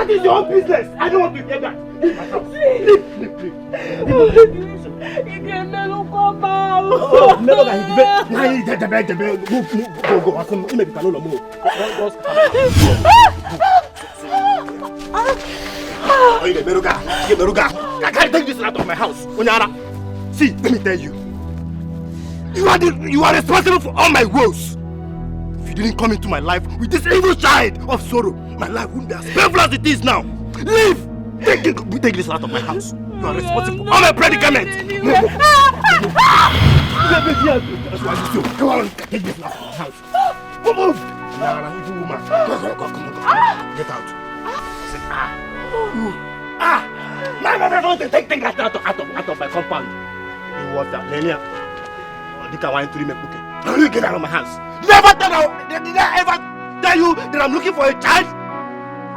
That is your own business. I don't want to hear that. Leave my house. Leave. You can never come out. Oh, never that. Go. Maybe can no more. Oh, you Beruga. I can't take this out of my house. Onyara. See, let me tell you. You are responsible for all my woes. If you didn't come into my life with this evil child of sorrow, my life wouldn't be as painful as it is now. Leave! Take this out of my house. You are responsible for all my predicaments. Come on, take this out of my house. Move! Woman. Come on. Get out. Take that out of my compound. You was that Lenia. Did I want to remake bouquet? You get out of my house. Did I ever tell you that I'm looking for a child?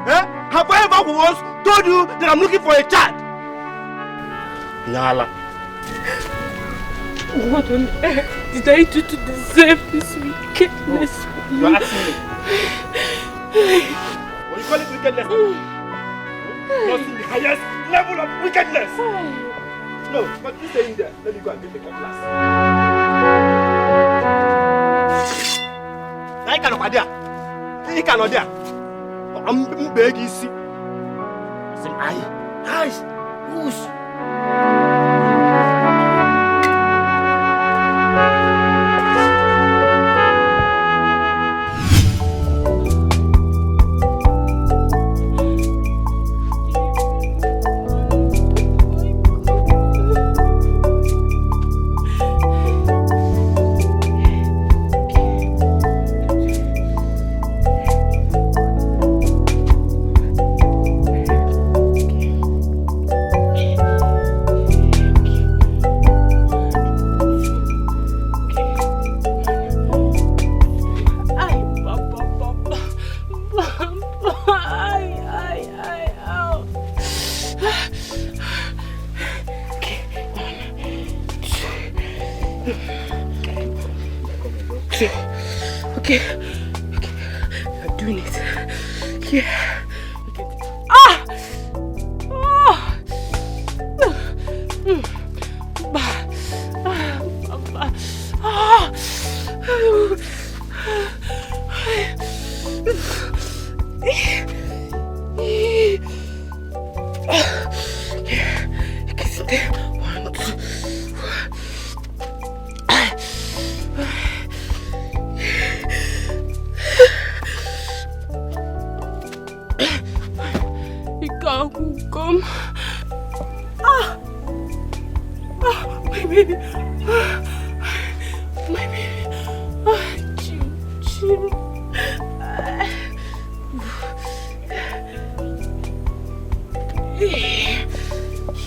Eh? Have I ever once told you that I'm looking for a child? Nyala. What on earth did I do to deserve this wickedness? You are asking me. What do you call it wickedness? You're in the highest level of wickedness. No, but you stay in there. Let me go and get the cutlass. I cannot there. He cannot there. I'm begging you. Say, eyes, whoosh. Okay. I'm doing it. Yeah.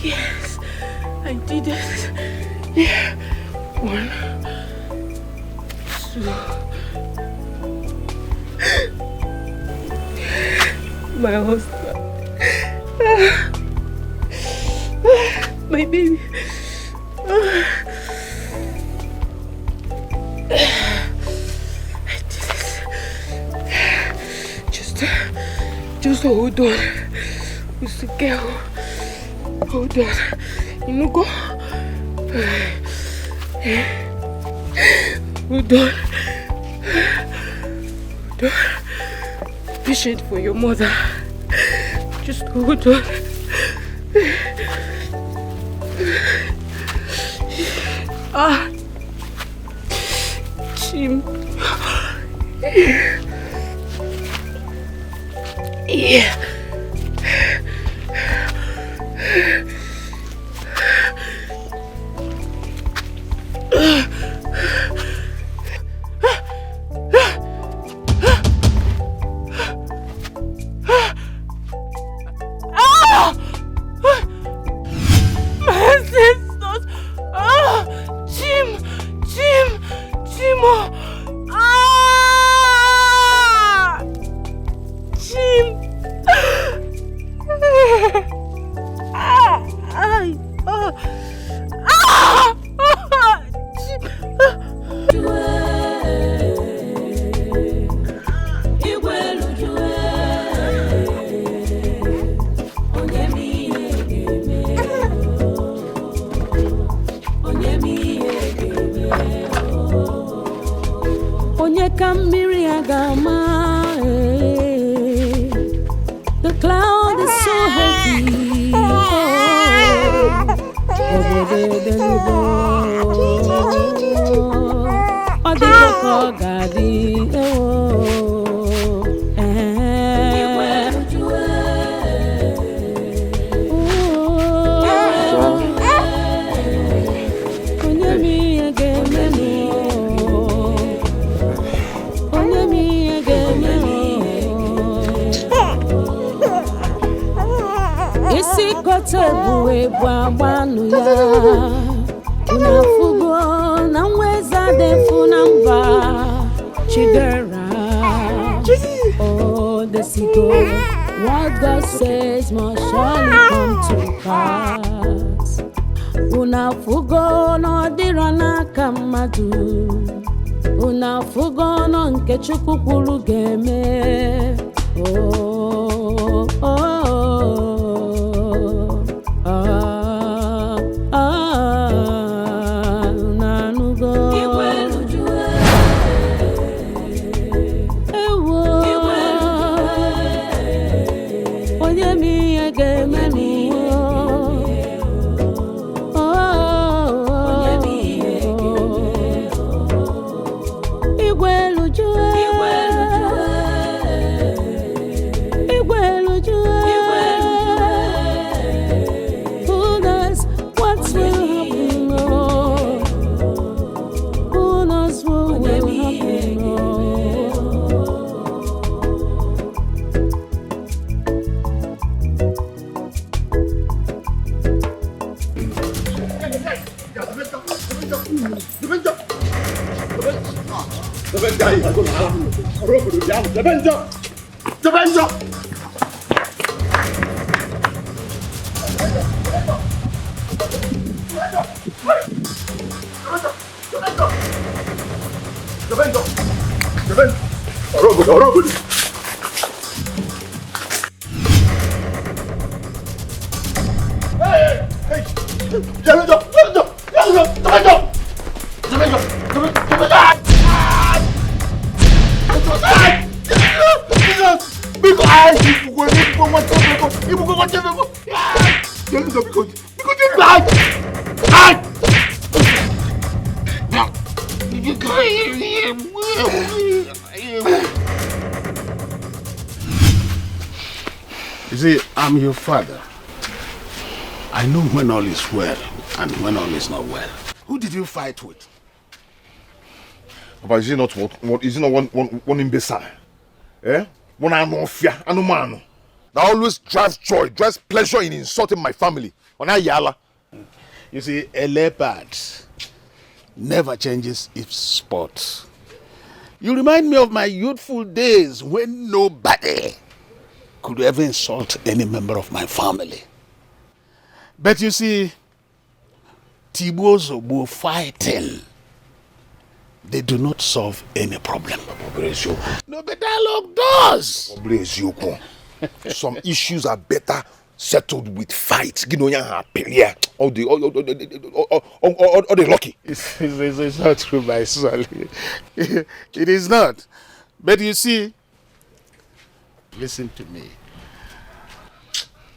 Yes, I did it. Yeah. 1, 2. My husband. My baby. I did it. Just hold on. It's a girl. Hold on. You know, go. Hold on. Hold on. Patient for your mother. Just hold on. Jim. Yeah. onye kamiri agama. The cloud is so heavy. Tebuwe bwabanu ya unafugo na mweza defu namba chidera. Oh, the sigo, what God says must surely come to pass. Unafugo no dirana kamadu, unafugo no nke chukukulu geme. Oh, oh. You see, I'm your father. I know when all is well and when all is not well. Who did you fight with? Papa, is it not one imbecile? Eh? One anofia, anomano. That always drives joy, drives pleasure in insulting my family. Onayala. You see, a leopard never changes its spot. You remind me of my youthful days when nobody could ever insult any member of my family. But you see, Tibozobo fighting, they do not solve any problem. No, but dialogue does. Some issues are better settled with fight. All the lucky. It's not true, my son. It is not. But you see, listen to me.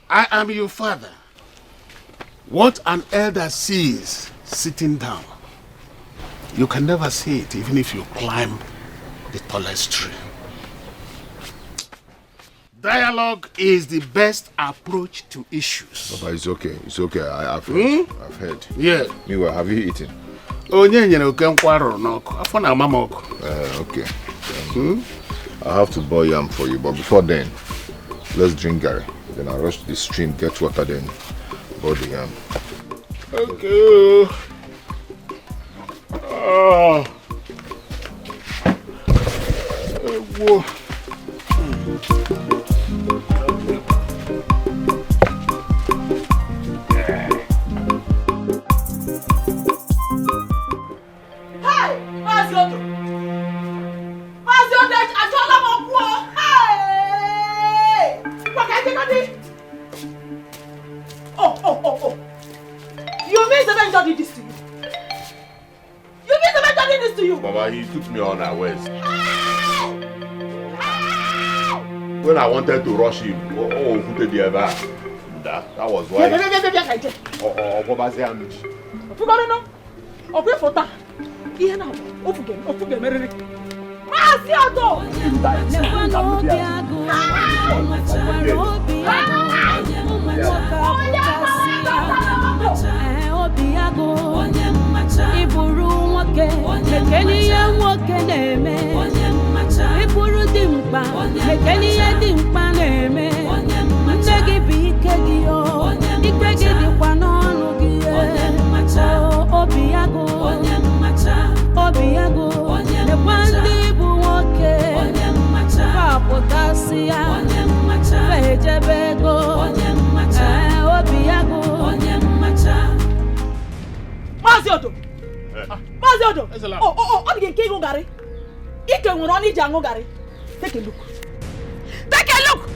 I am your father. What an elder sees sitting down, you can never see it even if you climb the tallest tree. Dialogue is the best approach to issues. Papa, it's okay. It's okay. I've heard. I've heard. Yeah. Meanwhile, have you eaten? Okay. I have to boil yam for you, but before then, let's drink Gary. Then I'll rush to the stream, get water, then boil the yam. Okay. Oh. Whoa. You mean the man did this to you? You mean the man did this to you? Mama, he took me unawares. When I wanted to rush him, who did the ever? That was why. Take a look. Take a look!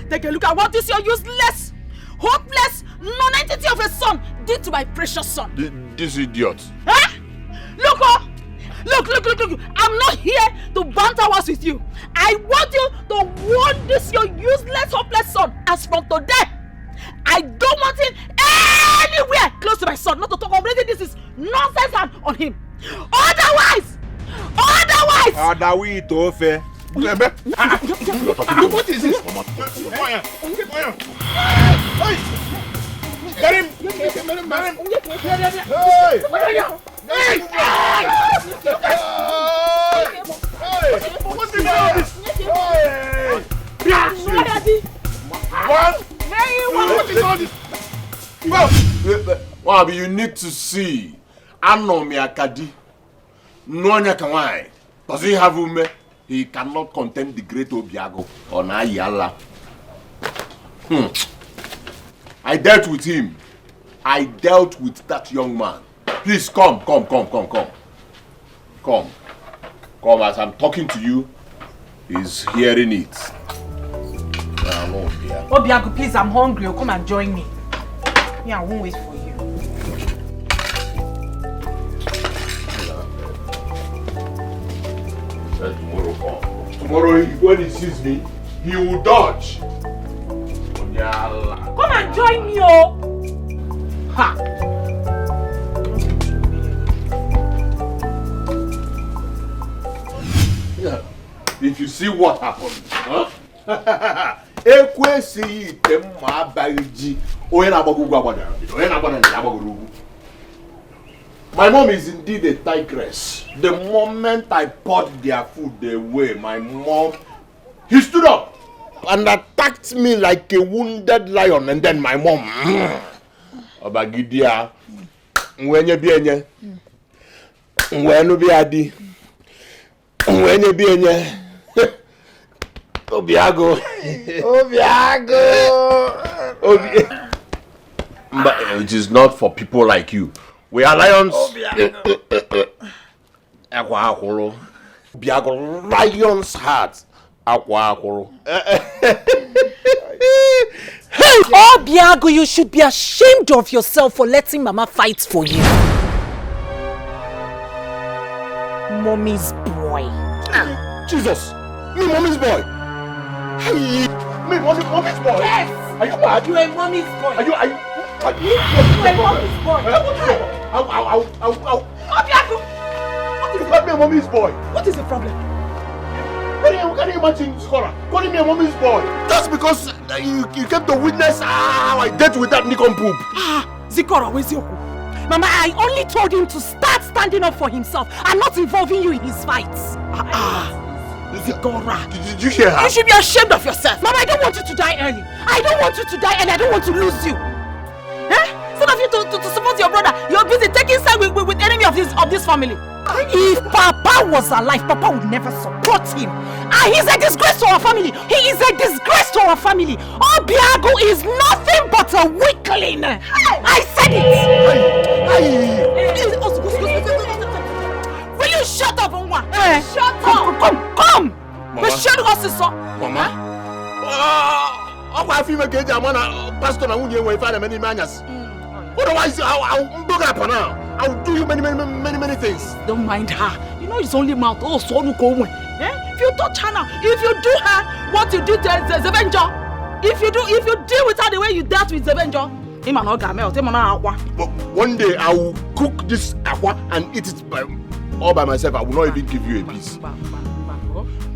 Take a look at what this your useless, hopeless, non-entity of a son did to my precious son. This idiot. Huh? Look, oh! Look! I'm not here to banter words with you. I want you to warn this your useless, hopeless son as from today. I don't want him anywhere close to my son. Not to talk of anything. This is nonsense on him. Otherwise! What is this? Get him! What you need to see. Anomi Akadi. Nonya Kawai. Does he have ume? He cannot contain the great Obiago or Naija. I dealt with him. I dealt with that young man. Please come. Come as I'm talking to you. He's hearing it. Obiago, please, I'm hungry. Come and join me. Yeah, I won't wait for you. Tomorrow, when he sees me, he will dodge. Come and join me, oh! Ha! Yeah. If you see what happened, huh? My mom is indeed a tigress. The moment I poured their food away, my mom, he stood up and attacked me like a wounded lion. And then my mom, Obagidia, when you be any, when you be adi, when you be any, Obiago, but it is not for people like you. We are lions. Lion's heart. Obiago, you should be ashamed of yourself for letting Mama fight for you. Mommy's boy. Jesus! Me, mommy's boy! Hey! Me, mommy's boy! Yes! Are you mad? You are mommy's boy! Are you You are mommy's boy! Obiago! You call me a mommy's boy! What is the problem? Can you imagine, Scholar, calling me a mommy's boy? Just because you came to witness how I dealt with that nincompoop. Zikora, where's your Mama, I only told him to start standing up for himself and not involving you in his fights. Zikora. Did you hear her? You should be ashamed of yourself. Mama, I don't want you to die early. I don't want you to die early. I don't want to lose you. Instead of you to support your brother, you're busy taking side with enemy of this family. If Papa was alive, Papa would never support him. And he's a disgrace to our family. He is a disgrace to our family. Obiago is nothing but a weakling. I said it. Will you shut up, Onwa? Shut up. Come. We're shutting us this up. Mama. I feel like I'm pastor. Otherwise, I'll go up now. I will do you many things. Don't mind her. You know it's only mouth. Oh, so no go away. If you touch her now, if you do her what you did to Zevenjo, if you deal with her the way you dealt with Zevenjo, him and Oga melt, him and Aqua. But one day I will cook this aqua and eat it all by myself. I will not even give you a piece.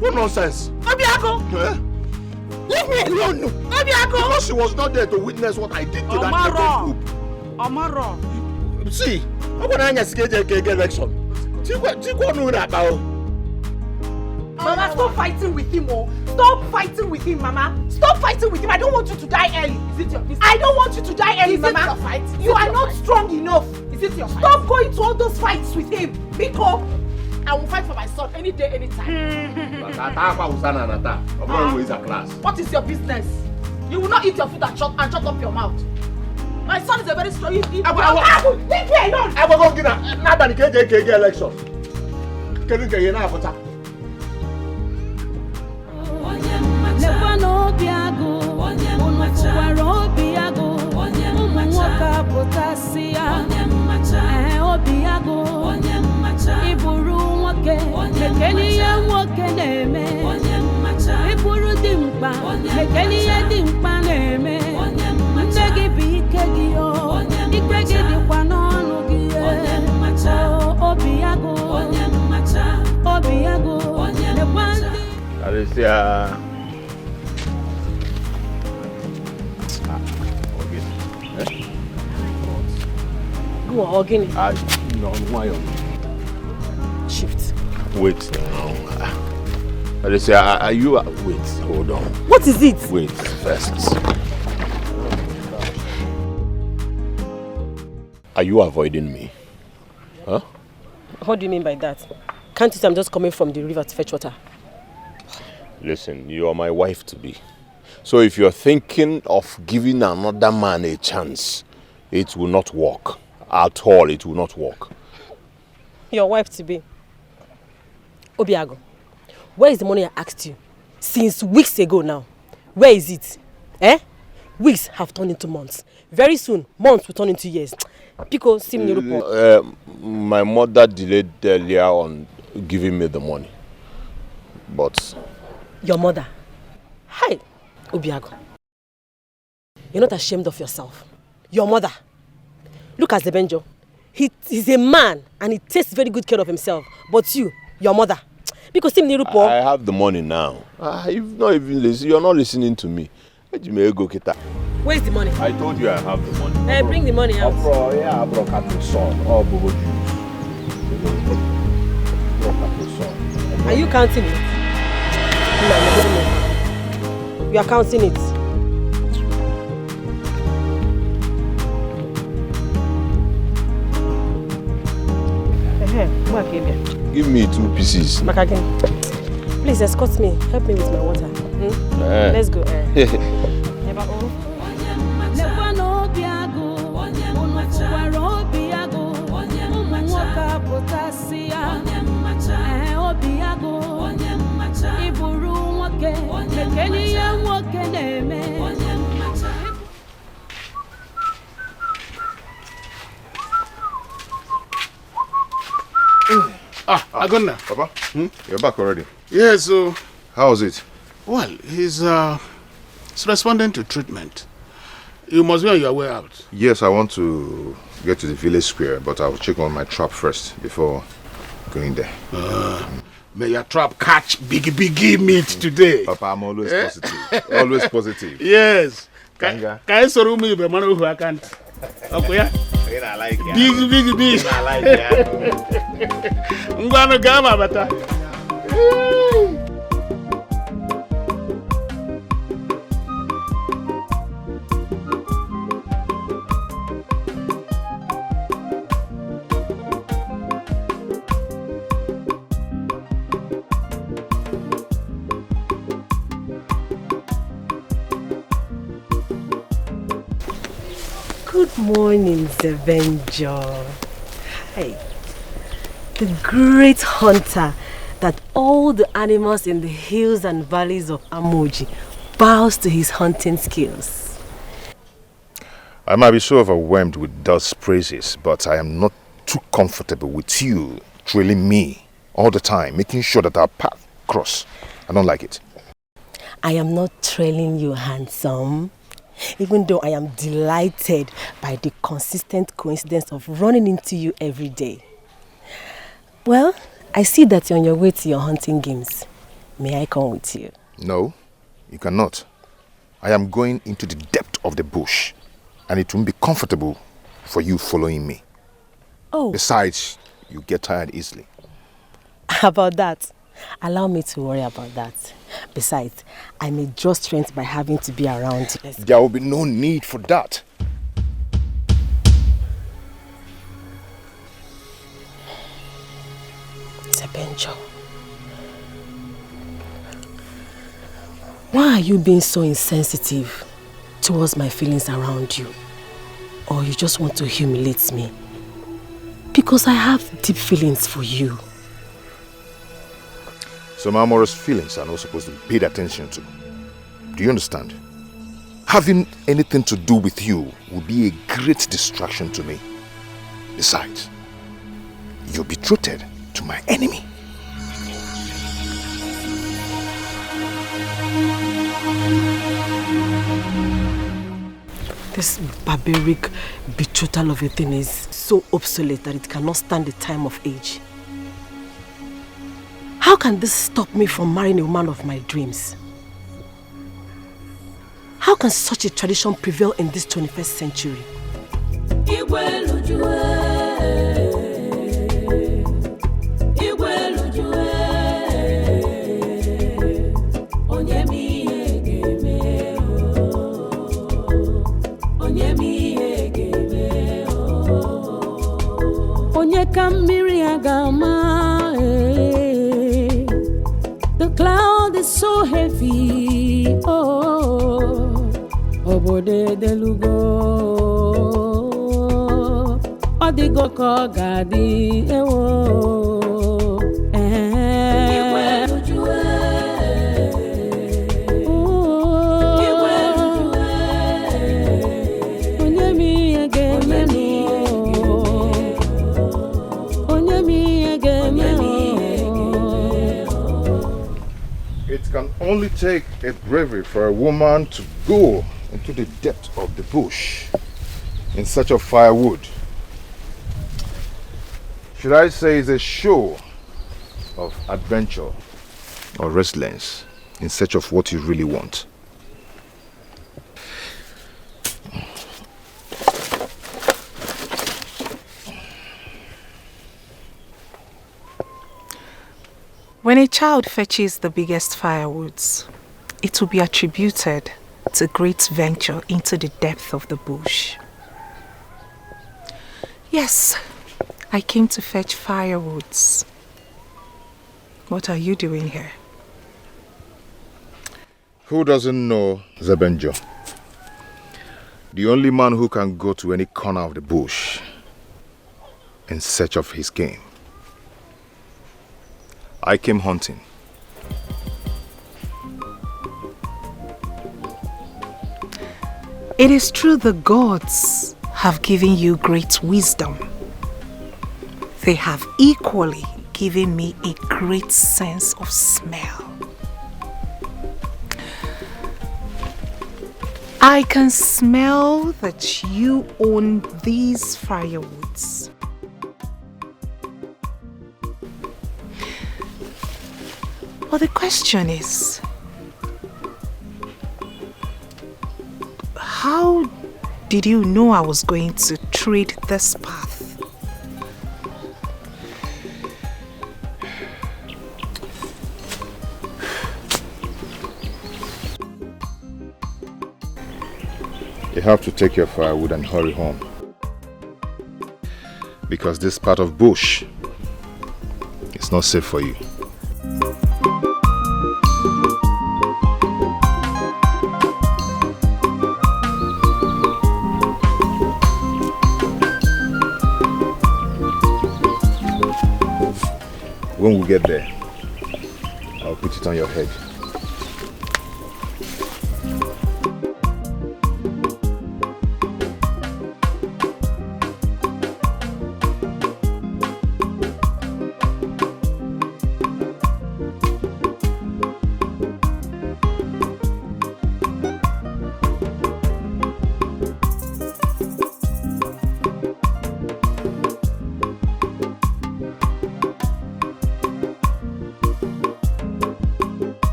What nonsense? Obiago! Leave me alone! Obiago! Because she was not there to witness what I did to that group. Omaro! See, I'm going to get election. Mama, stop fighting with him, oh! Stop fighting with him, Mama! Stop fighting with him! I don't want you to die early! Is it your business? I don't want you to die early, Mama! Is it your fight? You are not strong enough! Is it your fight? Stop going to all those fights with him! Because I will fight for my son any day, anytime. What is your business? You will not eat your food and shut up your mouth. My son is a very strong. Leave me alone. I will go get a election. Can you get enough? Shift. Wait now. Are you... Wait, hold on. What is it? Wait first. Are you avoiding me? Huh? What do you mean by that? Can't you see I'm just coming from the river to fetch water? Listen, you are my wife-to-be. So if you're thinking of giving another man a chance, it will not work. At all, it will not work. Your wife-to-be. Obiago, where is the money I asked you? Since weeks ago now. Where is it? Weeks have turned into months. Very soon, months will turn into years. Pico, my mother delayed earlier on giving me the money. But... Your mother? Hi, Obiago. You're not ashamed of yourself. Your mother. Look at Zebenjo. He's a man and he takes very good care of himself. But you, your mother. Because I have the money now. You're not listening to me. Where's the money? I told you I have the money. Bring the money out. Are you counting it? No, you are counting it. Give me 2 pieces. Please escort me. Help me with my water. Let's go. Agonna. Papa, you're back already. Yeah, so... How was it? Well, he's responding to treatment. You must be on your way out. Yes, I want to get to the village square, but I'll check on my trap first before going there. May your trap catch big meat today. Papa, I'm always positive. Always positive. Yes. Can I sorrow me the man who I can't? Okay, yeah? I like it. Big. I like it. I'm going to go, my better. Good morning, Zevenjo. Hi. The great hunter that all the animals in the hills and valleys of Amoji bows to his hunting skills. I might be so overwhelmed with those praises, but I am not too comfortable with you trailing me all the time, making sure that our path cross. I don't like it. I am not trailing you, handsome. Even though I am delighted by the consistent coincidence of running into you every day. Well, I see that you're on your way to your hunting games. May I come with you? No, you cannot. I am going into the depth of the bush, and it won't be comfortable for you following me. Oh. Besides, you get tired easily. About that, allow me to worry about that. Besides, I may draw strength by having to be around you. There will be no need for that. Sebenjo, why are you being so insensitive towards my feelings around you? Or you just want to humiliate me? Because I have deep feelings for you. Some amorous feelings are not supposed to be paid attention to. Do you understand? Having anything to do with you will be a great distraction to me. Besides, you're betrothed to my enemy. This barbaric betrothal of a thing is so obsolete that it cannot stand the time of age. How can this stop me from marrying a woman of my dreams? How can such a tradition prevail in this 21st century? The cloud is so heavy. Oh, obode delugo. Odigo kogadi ewo. It can only take a bravery for a woman to go into the depth of the bush in search of firewood. Should I say it's a show of adventure or resilience in search of what you really want? When a child fetches the biggest firewoods, it will be attributed to great venture into the depth of the bush. Yes, I came to fetch firewoods. What are you doing here? Who doesn't know Zebenjo? The only man who can go to any corner of the bush in search of his game. I came hunting. It is true the gods have given you great wisdom. They have equally given me a great sense of smell. I can smell that you own these firewoods. But the question is, how did you know I was going to tread this path? You have to take your firewood and hurry home. Because this part of bush is not safe for you. When we get there, I'll put it on your head.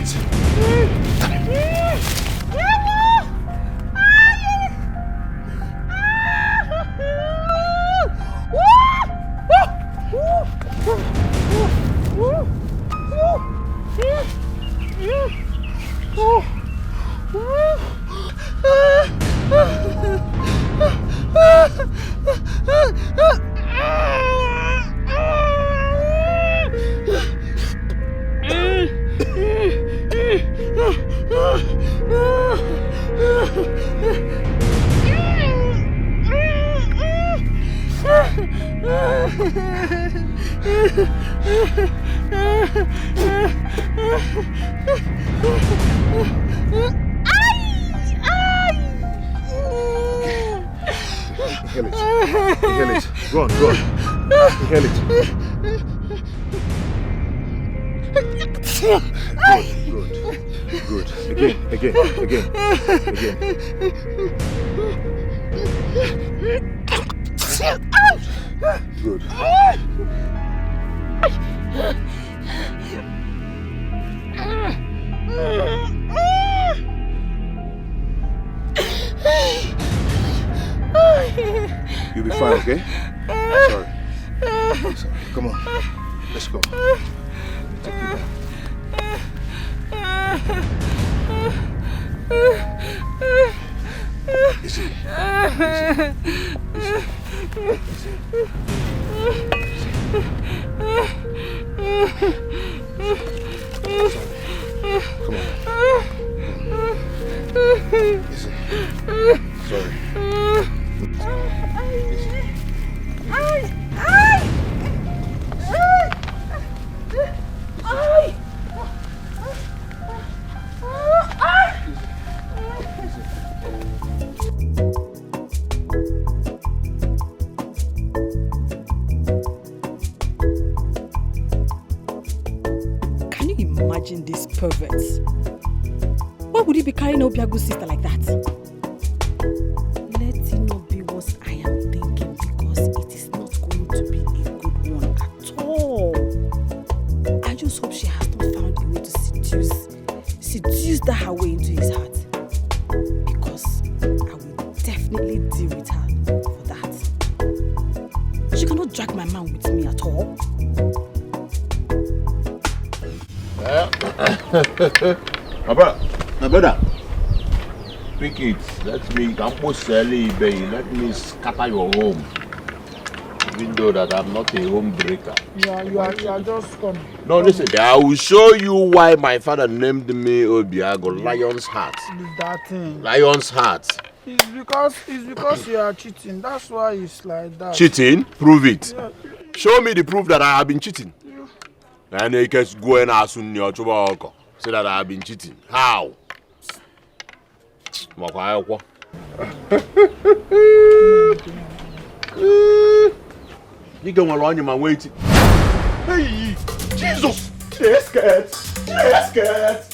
it. Inhale it. Inhale it. Go on, go on. Inhale it. Good. Again. Good. You'll be fine, okay? Sorry. Come on. Let's go. Take you back. Easy. Come on. Easy. Sorry. Can you imagine these perverts? Why would he be carrying Obiagu's sister like that? Let it not be what I am thinking, because it is not going to be a good one at all. I just hope she has not found a way to seduce that her way into his heart. Because I will definitely deal with her for that. She cannot drag my man with me at all. My brother, pick it. Let me scatter your home. Even though that I'm not a home breaker. You are just coming. No, listen, I will show you why my father named me Obiago, Lion's Heart. That thing. Lion's Heart. It's because you are cheating. That's why it's like that. Cheating? Prove it. Yeah. Show me the proof that I have been cheating. And you can go and ask me say that I have been cheating. How? You can run your man waiting. Hey, Jesus! Yes, cat! Yes, cat!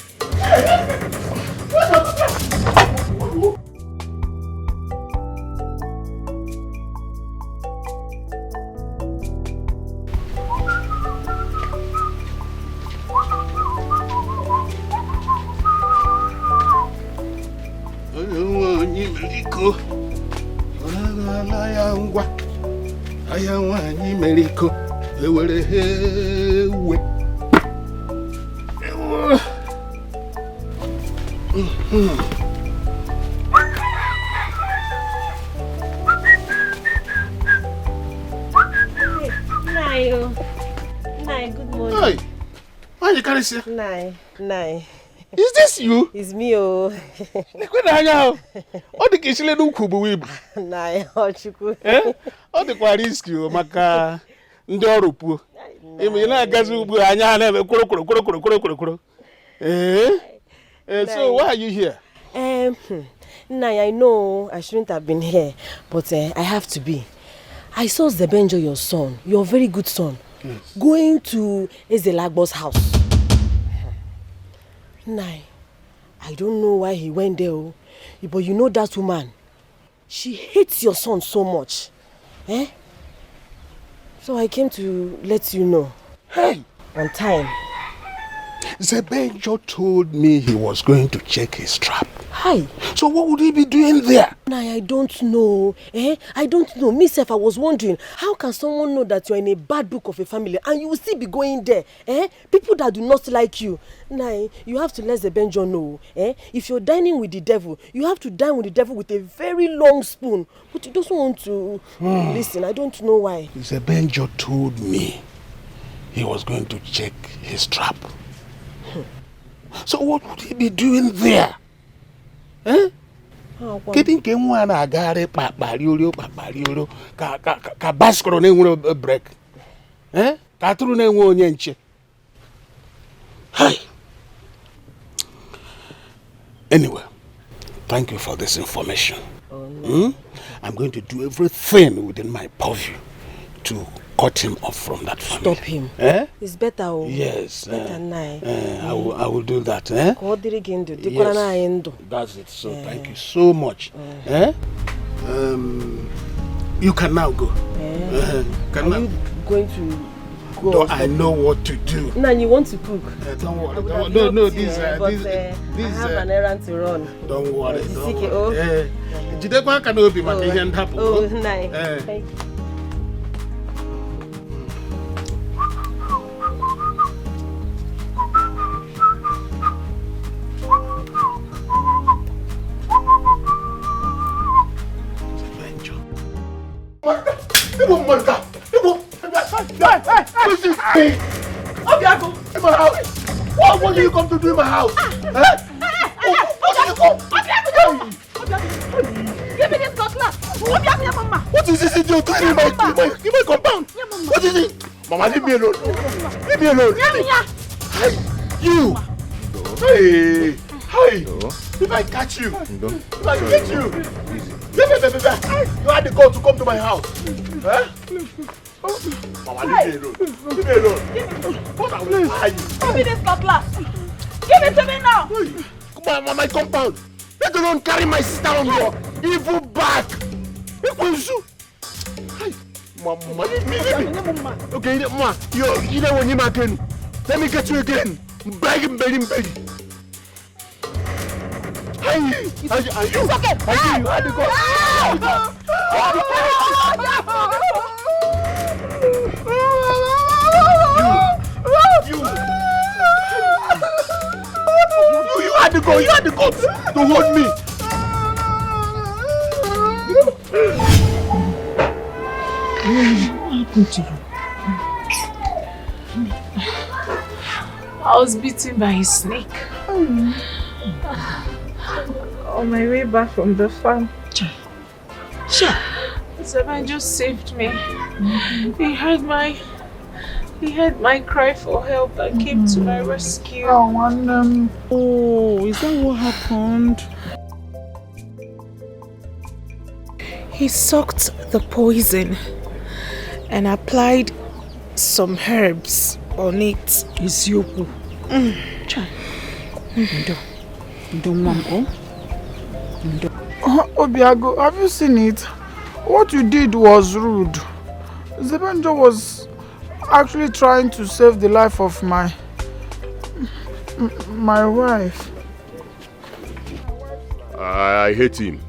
Nai, good morning. Hey, why you carry here? Nai. Is this you? It's me, oh. All the kishile no kubu wib. Nai, Ochuku. All the kwa risk you maka ndi oru pu. Imi na gazu bu anya na be koro. So why are you here? Nai, I know I shouldn't have been here, but I have to be. I saw Zebenjo, your son, your very good son, going to Ezelagbo's house. Nai, I don't know why he went there, but you know that woman, she hates your son so much. So I came to let you know. Hey! On time. Zebenjo told me he was going to check his trap. Hi. So what would he be doing there? I don't know. I don't know. Myself, I was wondering, how can someone know that you're in a bad book of a family and you will still be going there? People that do not like you. You have to let Zebenjo know. If you're dining with the devil, you have to dine with the devil with a very long spoon. But he doesn't want to listen. I don't know why. Zebenjo told me he was going to check his trap. So what would he be doing there? Kedu nke nwa na-agagharị kpakparioro ka baskoro na-enwere break? Ka atụrụ na-enwe onye nche? Anyway, thank you for this information. I'm going to do everything within my purview to cut him off from that family. Stop him. It's better. Yes. Better I will do that. Yes. That's it. So thank you so much. You can now go. Are you going to go? No, I know what to do. No, you want to cook? Don't worry. No, this. I have an errand to run. Don't worry. Jidekwa can obi maka ihe ndapụ. Oh, nice. Thank you. What do you come to do in my house? Give me this cutlass. What is this idiot doing in my compound? What is it? Mama, leave me alone. Leave me alone. Hey, you. Hey. If I catch you, if I get you, you had the call to come to my house. Mama, leave me alone. Leave me alone. What are we doing? Give me this cutlass. Give it to me now. Come on, my compound. Let alone carry my sister on your evil back. Mama, leave me. Okay, Mama, you know when you again. Let me get you again. Begging. It's okay. You had to go. You had to go to hold me. What happened to you? I was bitten by a snake. On my way back from the farm. Seven just saved me. He heard my cry for help and came to my rescue. Oh, is that what happened? He sucked the poison and applied some herbs on it. Isiokwu. Obiago, have you seen it? What you did was rude. Zebenjo was actually trying to save the life of my wife. I hate him.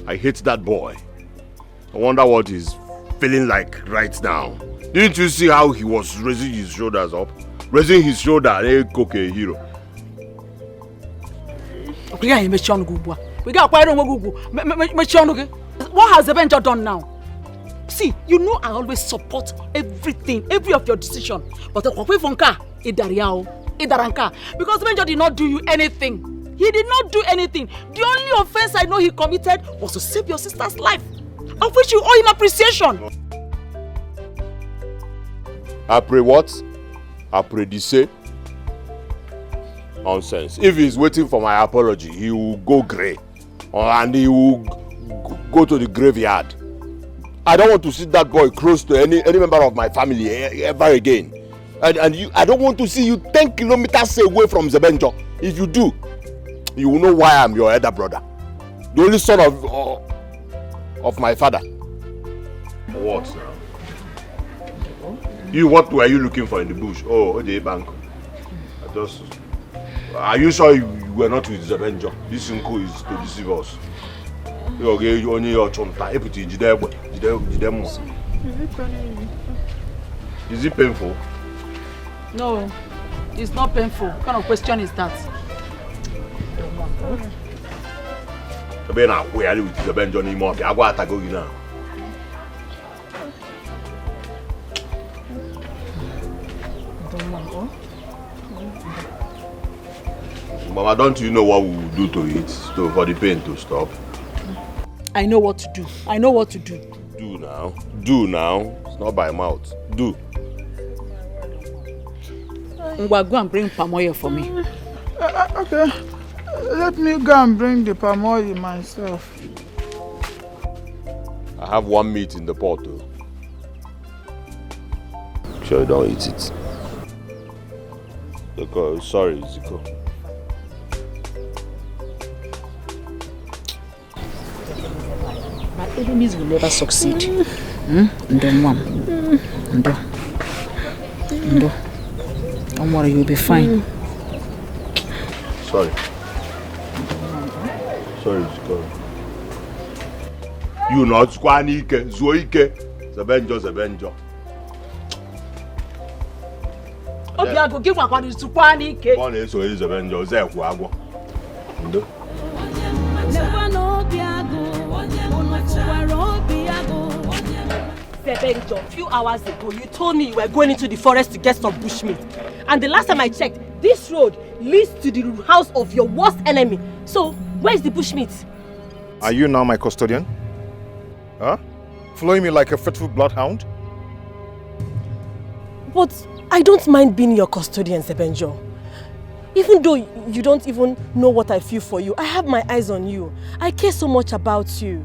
I hate that boy. I wonder what he's feeling like right now. Didn't you see how he was raising his shoulders up? Raising his shoulder, a hero. What has Zebenjo done now? See, you know I always support everything, every of your decision. But because Zebenjo did not do you anything. He did not do anything. The only offense I know he committed was to save your sister's life, of which you owe him appreciation. I pray what? I pray this say nonsense. If he's waiting for my apology, he will go grey, and he will go to the graveyard. I don't want to see that boy close to any member of my family ever again. And you, I don't want to see you 10 kilometers away from Zebenjo. If you do, you will know why I'm your elder brother, the only son of my father. What? You, what were you looking for in the bush? Oh, the bank. Just... Are you sure you were not with Zebenjo? This uncle is to deceive us. You only your chonta. Is it painful? No, it's not painful. What kind of question is that? Where are you with Zebenjo anymore? I go to go now. Mama, don't you know what we will do to it for the pain to stop? I know what to do. I know what to do. Do now. Do now. It's not by mouth. Do. Ngwa, go and bring palm oil for me. Okay. Let me go and bring the palm oil myself. I have one meat in the pot too. Sure you don't eat it. Sorry, Ziko. My enemies will never succeed. Ndo. Don't worry, you'll be fine. Sorry. Sorry, Ziko. You not Squanike, Zoike, Zebenjo. Obiago, give my one to Squanike. One is Zebenjo, Zequago. Ndo. Sebenjo, a few hours ago, you told me you were going into the forest to get some bushmeat. And the last time I checked, this road leads to the house of your worst enemy. So, where's the bushmeat? Are you now my custodian? Huh? Following me like a faithful bloodhound? But I don't mind being your custodian, Sebenjo. Even though you don't even know what I feel for you, I have my eyes on you. I care so much about you.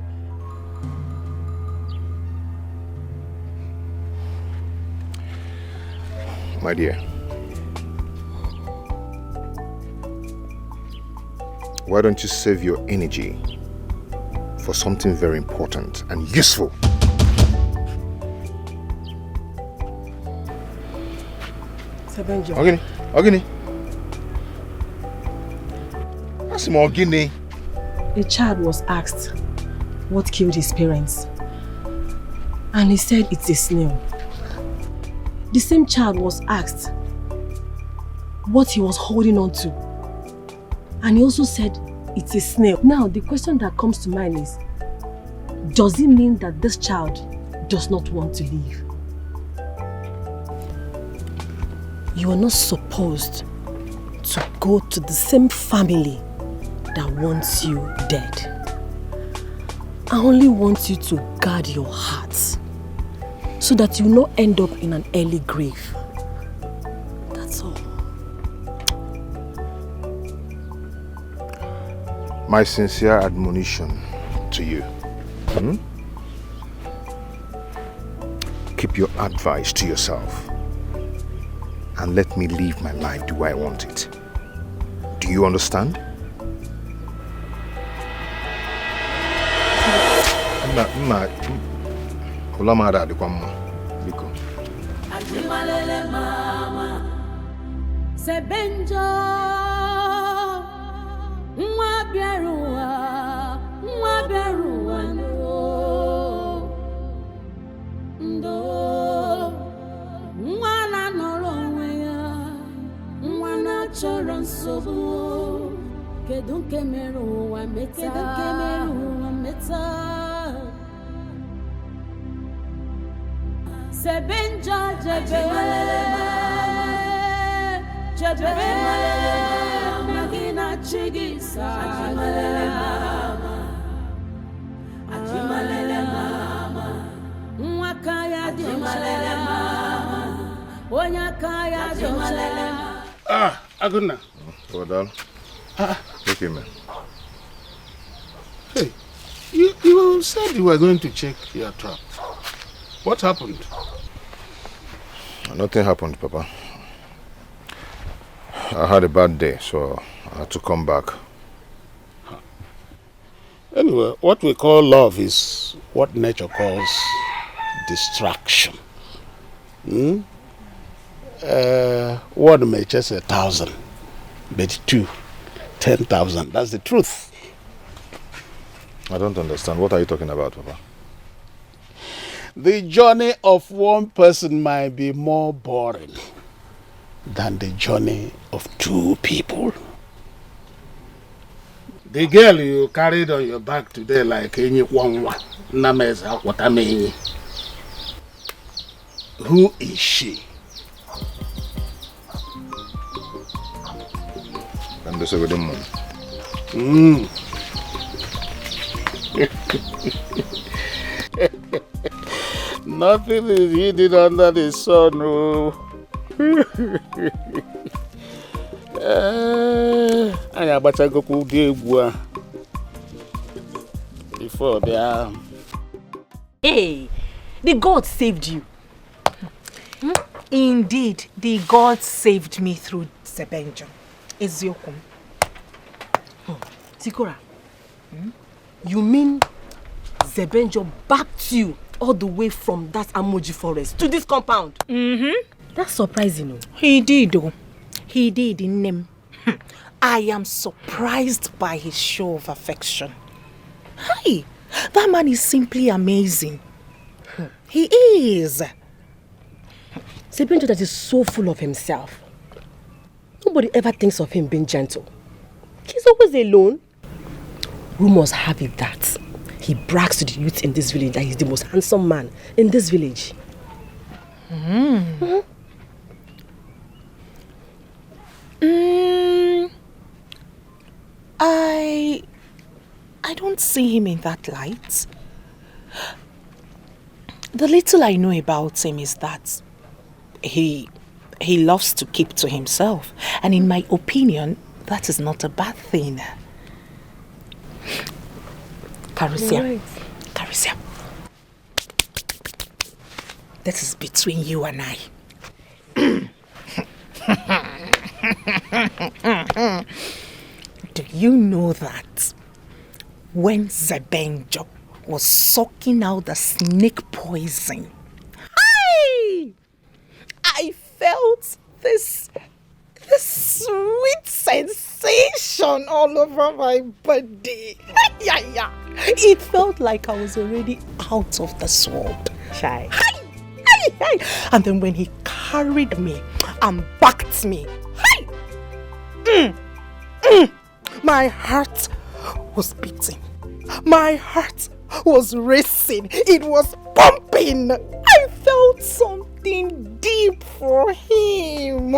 My dear, why don't you save your energy for something very important and useful? Sebenjo. Ogini. That's more Ogini. A child was asked what killed his parents. And he said it's a snail. The same child was asked what he was holding on to. And he also said it's a snail. Now, the question that comes to mind is, does it mean that this child does not want to live? You are not supposed to go to the same family that wants you dead. I only want you to guard your heart so that you will not end up in an early grave. That's all. My sincere admonition to you. Keep your advice to yourself and let me live my life the way I want it. Do you understand? Sebenjo nwa bịaruwa ndo nwa na nọrọ onwe ya nwa na chọrọ nsogbu kedu nke mere ụwa meta Sebenjo jebe magina chigisa ajimalele mama nwaka ya di mama onyaka ya di mama. Aguna. What on? Okay, man. Hey, you said you were going to check your trap. What happened? Nothing happened, Papa. I had a bad day, so I had to come back. Anyway, what we call love is what nature calls distraction. One may chase 1,000, but 2, 10,000. That's the truth. I don't understand. What are you talking about, Papa? The journey of one person might be more boring than the journey of 2 people. The girl you carried on your back today like any one. Who is she? And this is with him. Nothing is hidden under the sun. No. I better go to the before they are. Hey, the God saved you. Indeed, the God saved me through Zebenjo. Eziokum. Sikora, you mean Zebenjo backed you all the way from that Amoji forest to this compound? That's surprising. He did, though. He did in name. I am surprised by his show of affection. Hi, that man is simply amazing. He is. Zebenjo that is so full of himself. Nobody ever thinks of him being gentle. He's always alone. Rumors have it that he brags to the youth in this village that he's the most handsome man in this village. I don't see him in that light. The little I know about him is that he loves to keep to himself, and in my opinion, that is not a bad thing. Carissa, Right. Carissa, this is between you and I. Do you know that when Zebenjo was sucking out the snake poison, I felt this sweet sensation all over my body. It felt like I was already out of the sword. Shy. And then when he carried me and backed me, my heart was beating. My heart was racing. It was pumping. I felt something deep for him.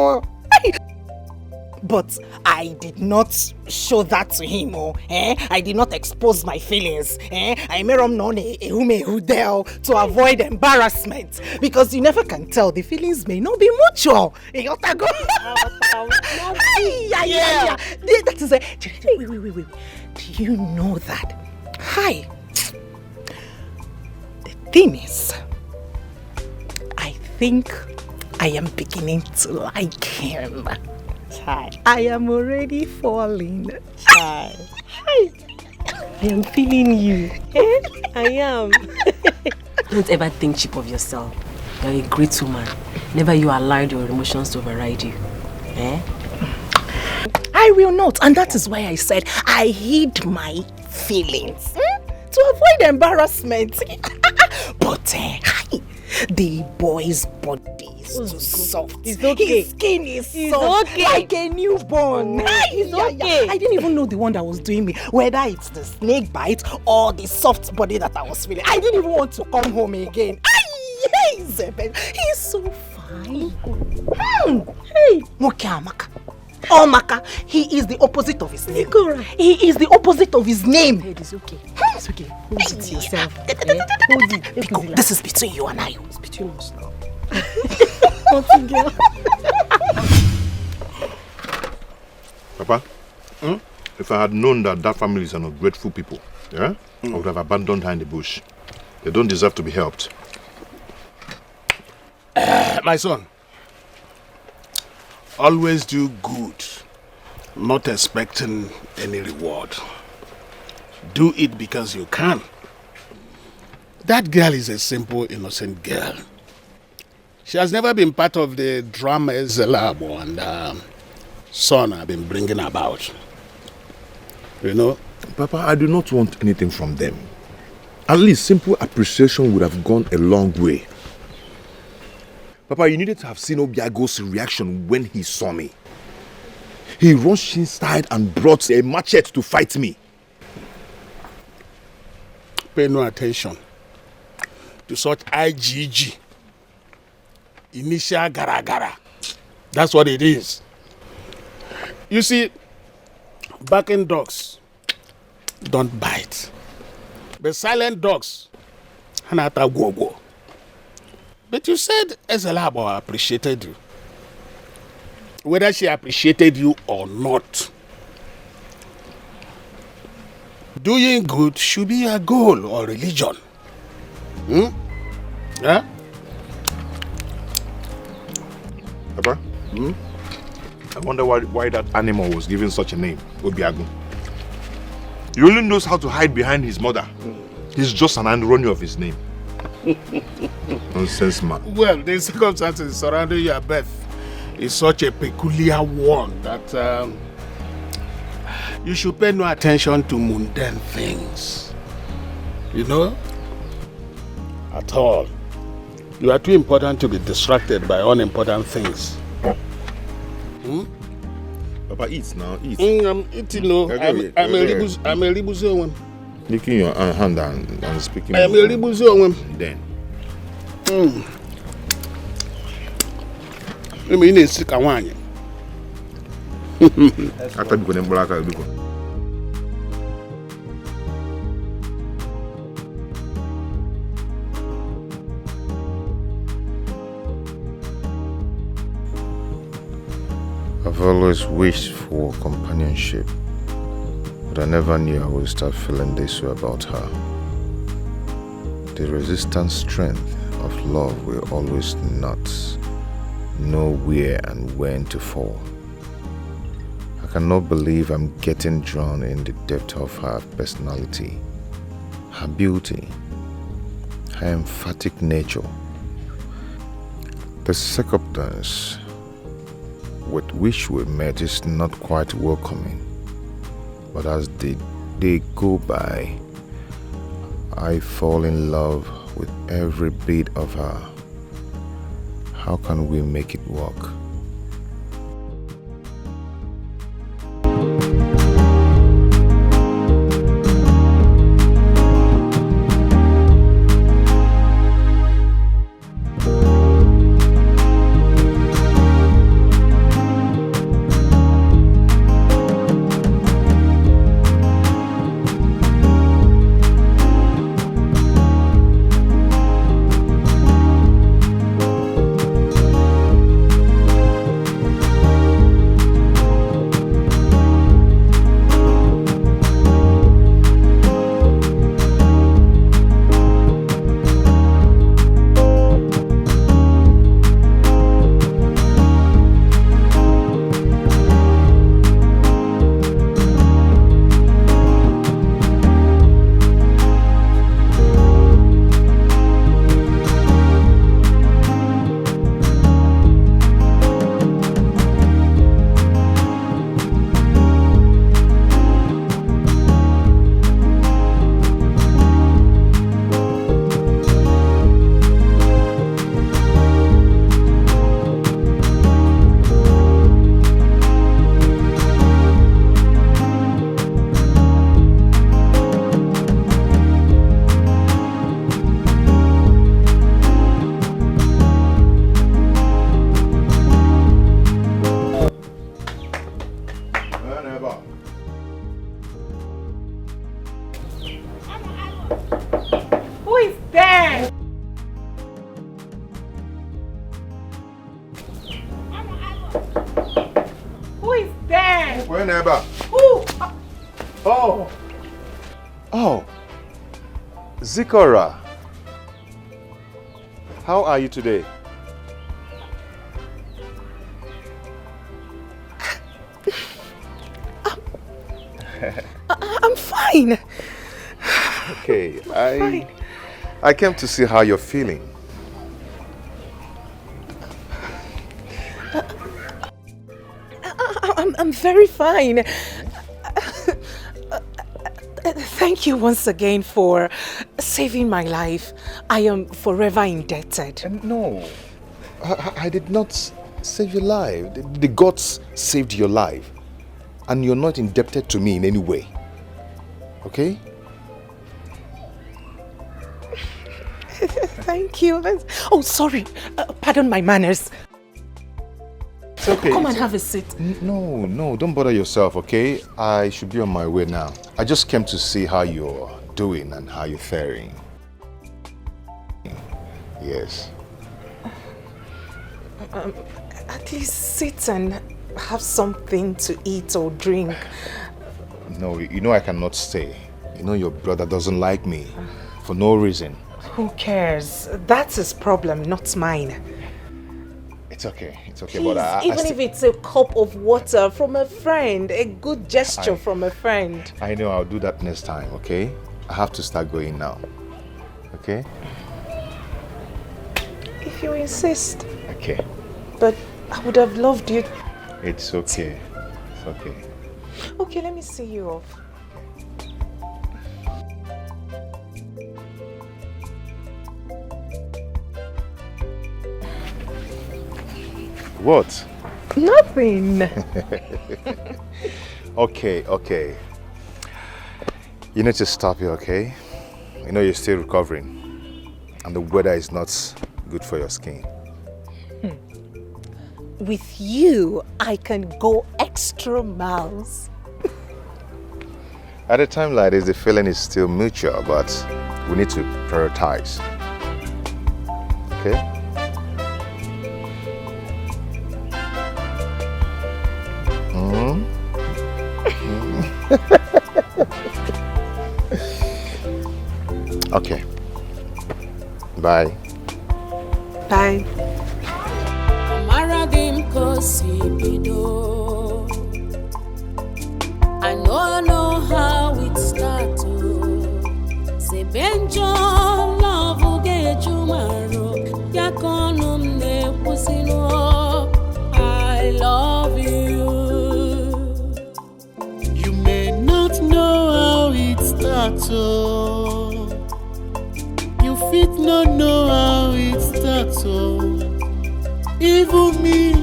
But I did not show that to him. I did not expose my feelings. I made him known to avoid embarrassment. Because you never can tell. The feelings may not be mutual. That is it. Wait. Do you know that? The thing is, I think I am beginning to like him. I am already falling. I am feeling you. I am. Don't ever think cheap of yourself. You're a great woman. Never you allowed your emotions to override you. I will not, and that is why I said I hid my feelings to avoid embarrassment. But the boy's body is too soft. It's okay. His skin is soft, like a newborn. It's okay. I didn't even know the one that was doing me, whether it's the snake bite or the soft body that I was feeling. I didn't even want to come home again. He's so fine. Mokiamaka. Oh, Maka, he is the opposite of his name. He is the opposite of his name. It's okay. It's okay. Hold it to yourself. Hold it. Pico, this is between you and I. It's between us now. Girl. Papa, if I had known that that family is an ungrateful people, I would have abandoned her in the bush. They don't deserve to be helped. My son, always do good, not expecting any reward. Do it because you can. That girl is a simple, innocent girl. She has never been part of the drama Zelabo and son have been bringing about. You know? Papa, I do not want anything from them. At least simple appreciation would have gone a long way. Papa, you needed to have seen Obiago's reaction when he saw me. He rushed inside and brought a machete to fight me. Pay no attention to such IGG. Initial gara-gara. That's what it is. You see, barking dogs don't bite. But silent dogs, hanata go. But you said Ezelabo appreciated you. Whether she appreciated you or not, doing good should be a goal or religion. Yeah? Papa? I wonder why that animal was given such a name, Obiago. He only knows how to hide behind his mother. He's just an irony of his name. Nonsense, man. Well, the circumstances surrounding your birth is such a peculiar one that you should pay no attention to mundane things. You know? At all. You are too important to be distracted by unimportant things. Papa, eat now, eat. I'm eating, no. I'm a ribuzo one. Licking your hand and speaking. I am a ribuzo one. Then. I mean, it's sick and wine. After becoming black, I'll do. I've always wished for companionship, but I never knew I would start feeling this way about her. The resistant strength of love will always not know where and when to fall. I cannot believe I'm getting drawn in the depth of her personality, her beauty, her emphatic nature. The circumstance with which we met is not quite welcoming, but as the day go by, I fall in love with every bit of her. How can we make it work? Zikora, how are you today? I'm fine. Okay, I came to see how you're feeling. I'm very fine. Thank you once again for saving my life. I am forever indebted. No, I did not save your life. The gods saved your life. And you're not indebted to me in any way. Okay? Thank you. Oh, sorry. Pardon my manners. It's okay. Come and have a seat. No, don't bother yourself, okay? I should be on my way now. I just came to see how you're doing and how you're faring. Yes. At least sit and have something to eat or drink. No, you know I cannot stay. You know your brother doesn't like me for no reason. Who cares? That's his problem, not mine. It's okay, Please, but even if it's a cup of water from a friend, a good gesture from a friend. I know, I'll do that next time, okay? I have to start going now. Okay? If you insist. Okay. But I would have loved you. It's okay. It's okay. Okay, let me see you off. What? Nothing. Okay. You need to stop here, okay? You know you're still recovering. And the weather is not good for your skin. With you, I can go extra miles. At a time like this, the feeling is still mutual, but we need to prioritize. Okay? Okay. Bye. Bye. I know how it starts. Say benjo love get you maro. Yakonum ne pusino. I love you. You may not know how it starts. You fit not know how it starts. Even me,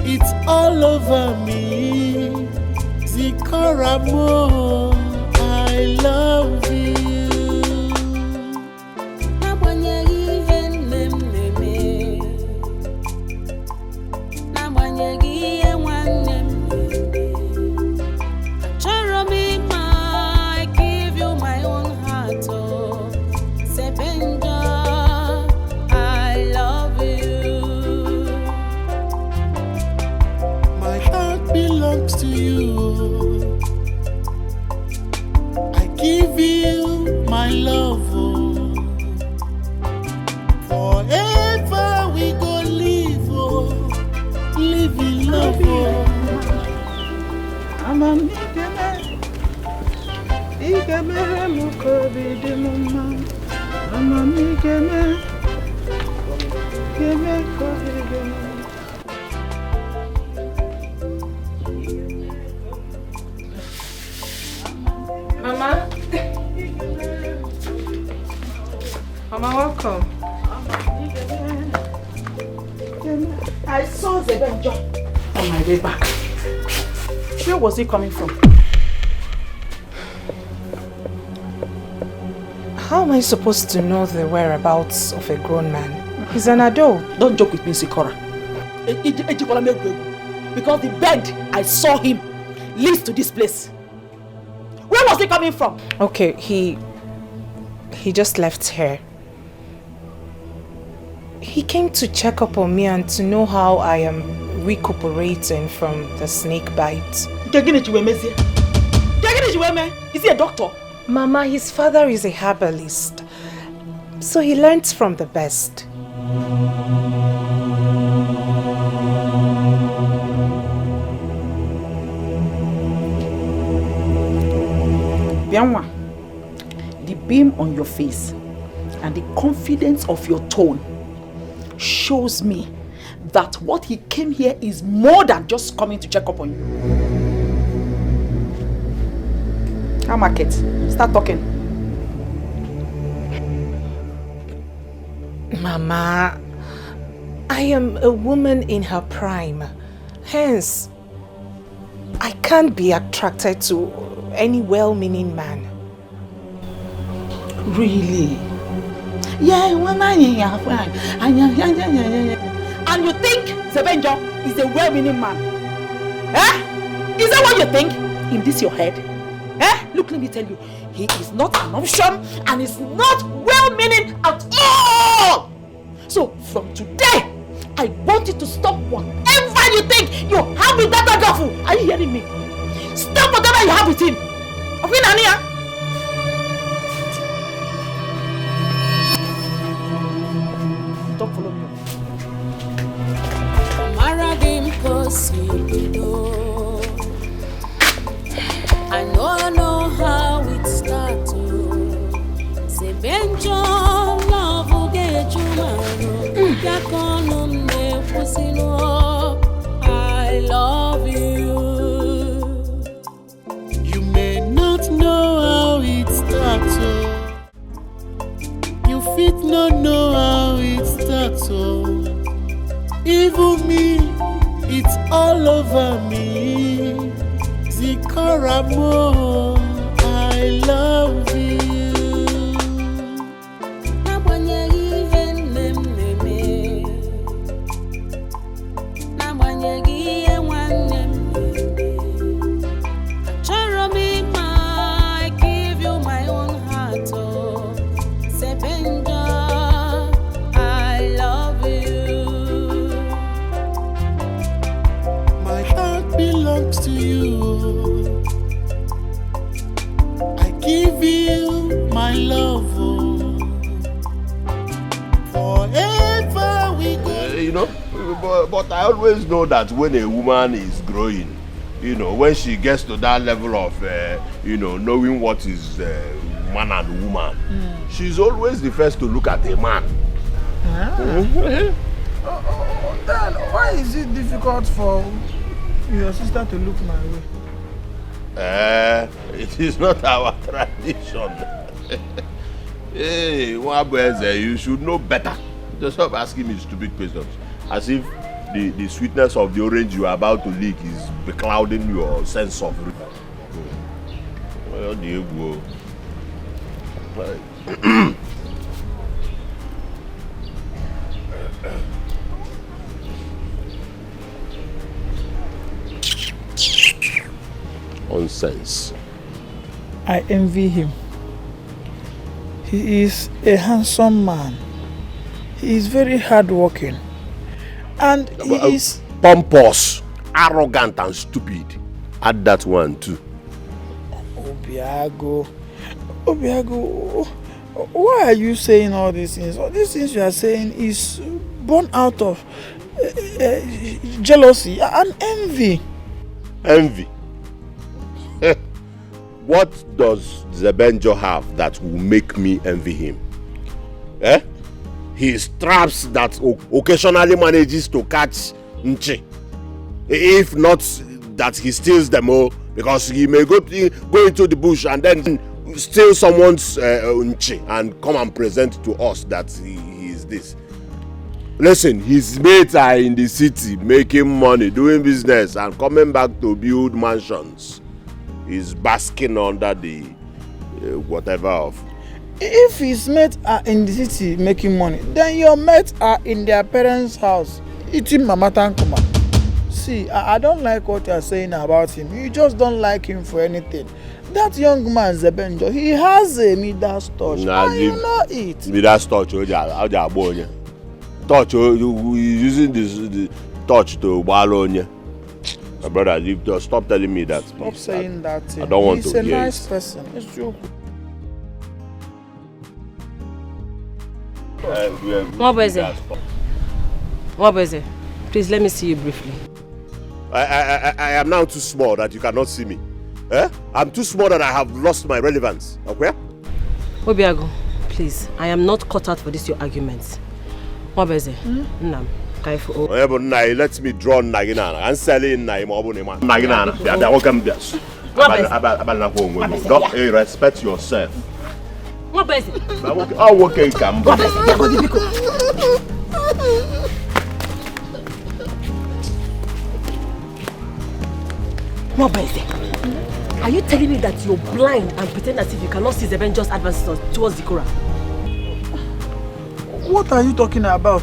it's all over me. Zikaramo, I love you. To you, I give you my love. Forever we go live, live in love. I'm a migame, mukobi de mama. I'm a migame, kobi de mama. Mama, welcome. I saw the benjo on my way back. Where was he coming from? How am I supposed to know the whereabouts of a grown man? He's an adult. Don't joke with me, Sikora. Because the bed I saw him leads to this place. Where was he coming from? Okay, he just left here. He came to check up on me and to know how I am recuperating from the snake bite. Is he a doctor? Mama, his father is a herbalist, so he learns from the best. Bianwa, the beam on your face and the confidence of your tone shows me that what he came here is more than just coming to check up on you. How market? Start talking. Mama, I am a woman in her prime. Hence, I can't be attracted to any well-meaning man. Really? Yeah, and you think Zebenjo is a well-meaning man? Eh? Is that what you think? In this your head? Eh? Look, let me tell you, he is not an option and is not well-meaning at all! So, from today, I want you to stop whatever you think you have with that girl. Are you hearing me? Stop whatever you have with him. Okay, Nania? Don't follow me. I know how it starts. Love will get you, I love you. You may not know how it starts. You fit not know how it starts. Even me, it's all over me. Zikaramo, I love you. To you, I give you my love. Forever we go. You know, but I always know that when a woman is growing, you know, when she gets to that level of, you know, knowing what is man and woman, she's always the first to look at a man. Then why is it difficult for your sister to look my way? It is not our tradition. Hey, Wabweze, you should know better. Just stop asking me stupid questions. As if the sweetness of the orange you are about to lick is beclouding your sense of river. Where do you go? Nonsense. I envy him. He is a handsome man. He is very hardworking. And he is pompous, arrogant and stupid. Add that one too. Obiago, why are you saying all these things? All these things you are saying is born out of jealousy and envy. Envy? What does Zebenjo have that will make me envy him? Eh? He straps that occasionally manages to catch Nchi. If not that he steals them all, because he may go into the bush and then steal someone's Nchi and come and present to us that he is this. Listen, his mates are in the city making money, doing business and coming back to build mansions. He's basking under the whatever of. If his mates are in the city making money, then your mates are in their parents' house eating mama tankuma. See, I don't like what you are saying about him. You just don't like him for anything. That young man, Zebenjo, he has a Midas touch. Nah, you know it. Midas touch, touch, using the touch to wallow on you. My brother, just stop telling me that. Stop saying that. I don't want He's to a hear nice it. person. It's true. Wabweze, please let me see you briefly. I am now too small that you cannot see me. Eh? I'm too small that I have lost my relevance. Okay? Obiago, please, I am not cut out for this your arguments. Wabweze, Nnam, Kaifo. Let me draw Nagina and sell in Nagina. Respect yourself. What is it? Oh, okay, come. What is it? Are you telling me that you're blind and pretend as if you cannot see the Avengers advances towards the Korah? What are you talking about?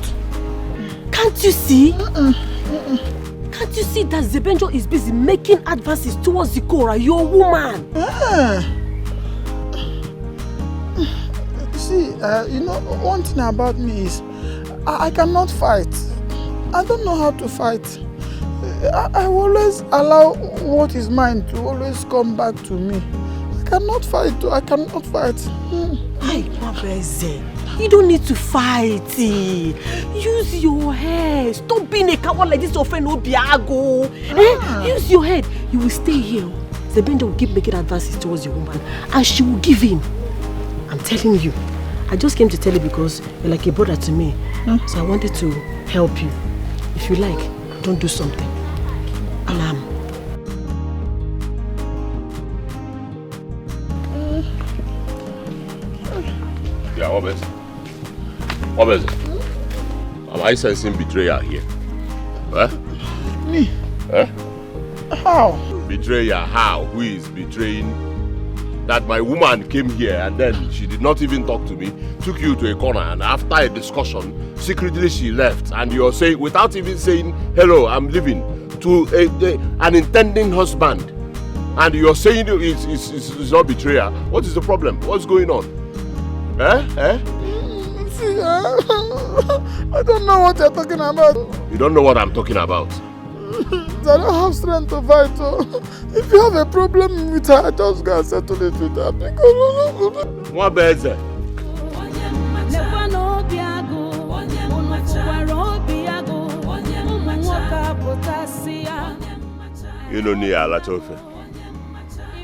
Can't you see? Can't you see that Zebenjo is busy making advances towards the Korah? You're a woman. See, you know, one thing about me is I cannot fight. I don't know how to fight. I always allow what is mine to always come back to me. I cannot fight. I cannot fight. Hey, Mabeze, you don't need to fight. Use your head. Stop being a coward like this, your friend Obiago. Use your head. You will stay here. Zebenjo will keep making advances towards your woman, and she will give in. I'm telling you. I just came to tell you because you're like a brother to me. So I wanted to help you. If you like, don't do something. Alarm. Yeah, what is it? What is it? Am I sensing betrayal here? Me? How? Betrayal, how? Who is betraying? That my woman came here and then she did not even talk to me, took you to a corner, and after a discussion, secretly she left. And you're saying, without even saying, hello, I'm leaving, to an intending husband. And you're saying it's not betrayal. What is the problem? What's going on? See, I don't know what you're talking about. You don't know what I'm talking about? I don't have strength to fight. If you have a problem with her, just go and settle it with her. What is it? You know, Nia Latofe.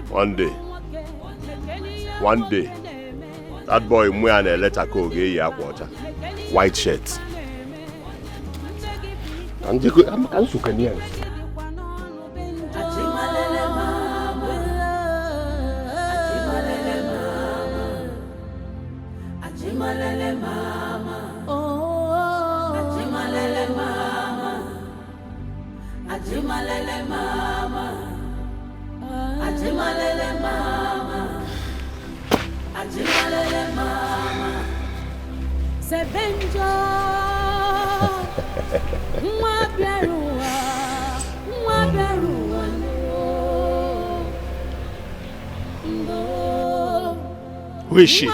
One day, that boy wearing a letter code, white shirt. I'm Sukanian. Who is she?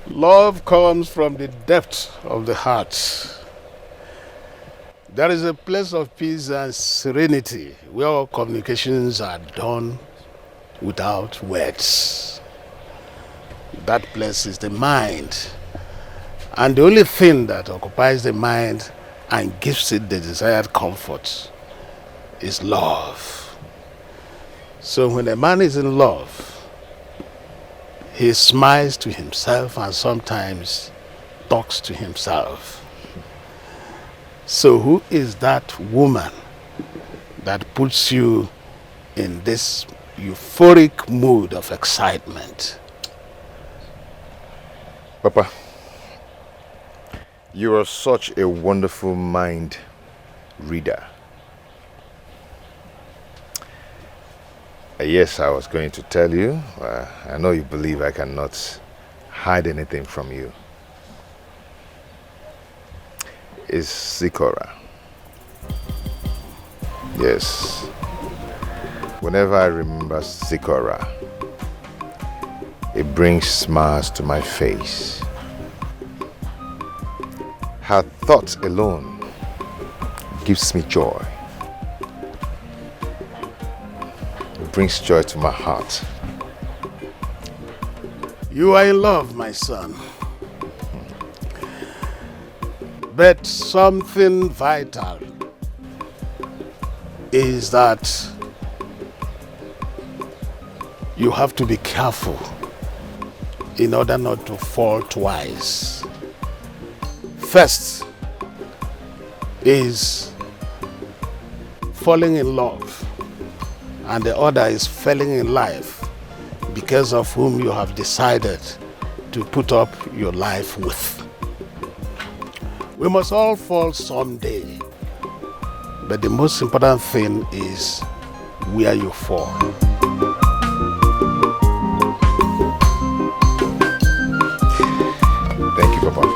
Love comes from the depths of the heart. There is a place of peace and serenity where all communications are done without words. That place is the mind. And the only thing that occupies the mind and gives it the desired comfort is love. So when a man is in love, he smiles to himself and sometimes talks to himself. So who is that woman that puts you in this euphoric mood of excitement? Papa, you are such a wonderful mind reader. Yes, I was going to tell you. I know you believe I cannot hide anything from you. It's Sikora. Yes. Whenever I remember Sikora, it brings smiles to my face. Her thoughts alone gives me joy. It brings joy to my heart. You are in love, my son. But something vital is that you have to be careful in order not to fall twice. First is falling in love, and the other is falling in life because of whom you have decided to put up your life with. We must all fall someday, but the most important thing is where you fall. Thank you, Papa.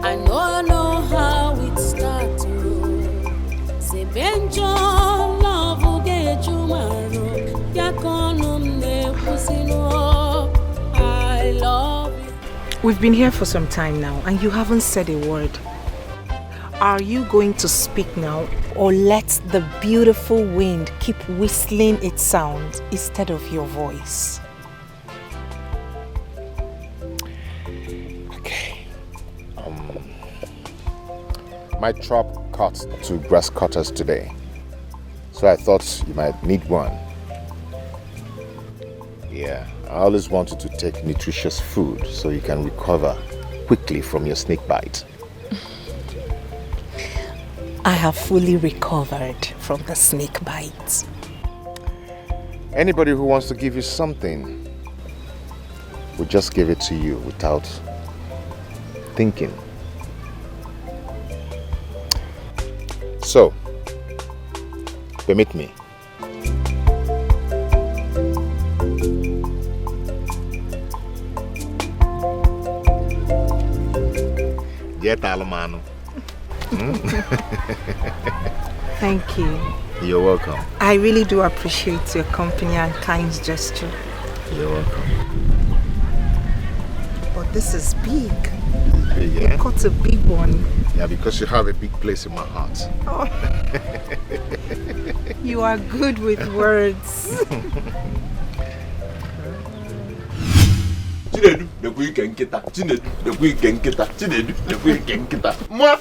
I know how it started. Love will get you I love you. We've been here for some time now and you haven't said a word. Are you going to speak now or let the beautiful wind keep whistling its sound instead of your voice? My trap cut 2 grass cutters today, so I thought you might need one. Yeah, I always wanted to take nutritious food so you can recover quickly from your snake bite. I have fully recovered from the snake bite. Anybody who wants to give you something will just give it to you without thinking. So, permit me. Thank you. You're welcome. I really do appreciate your company and kind gesture. You're welcome. But this is big. Yeah? You got a big one. Yeah, because you have a big place in my heart. Oh. You are good with words. Chinedu, the weekend kita. Chinedu, the weekend kita. Chinedu, the weekend kita. What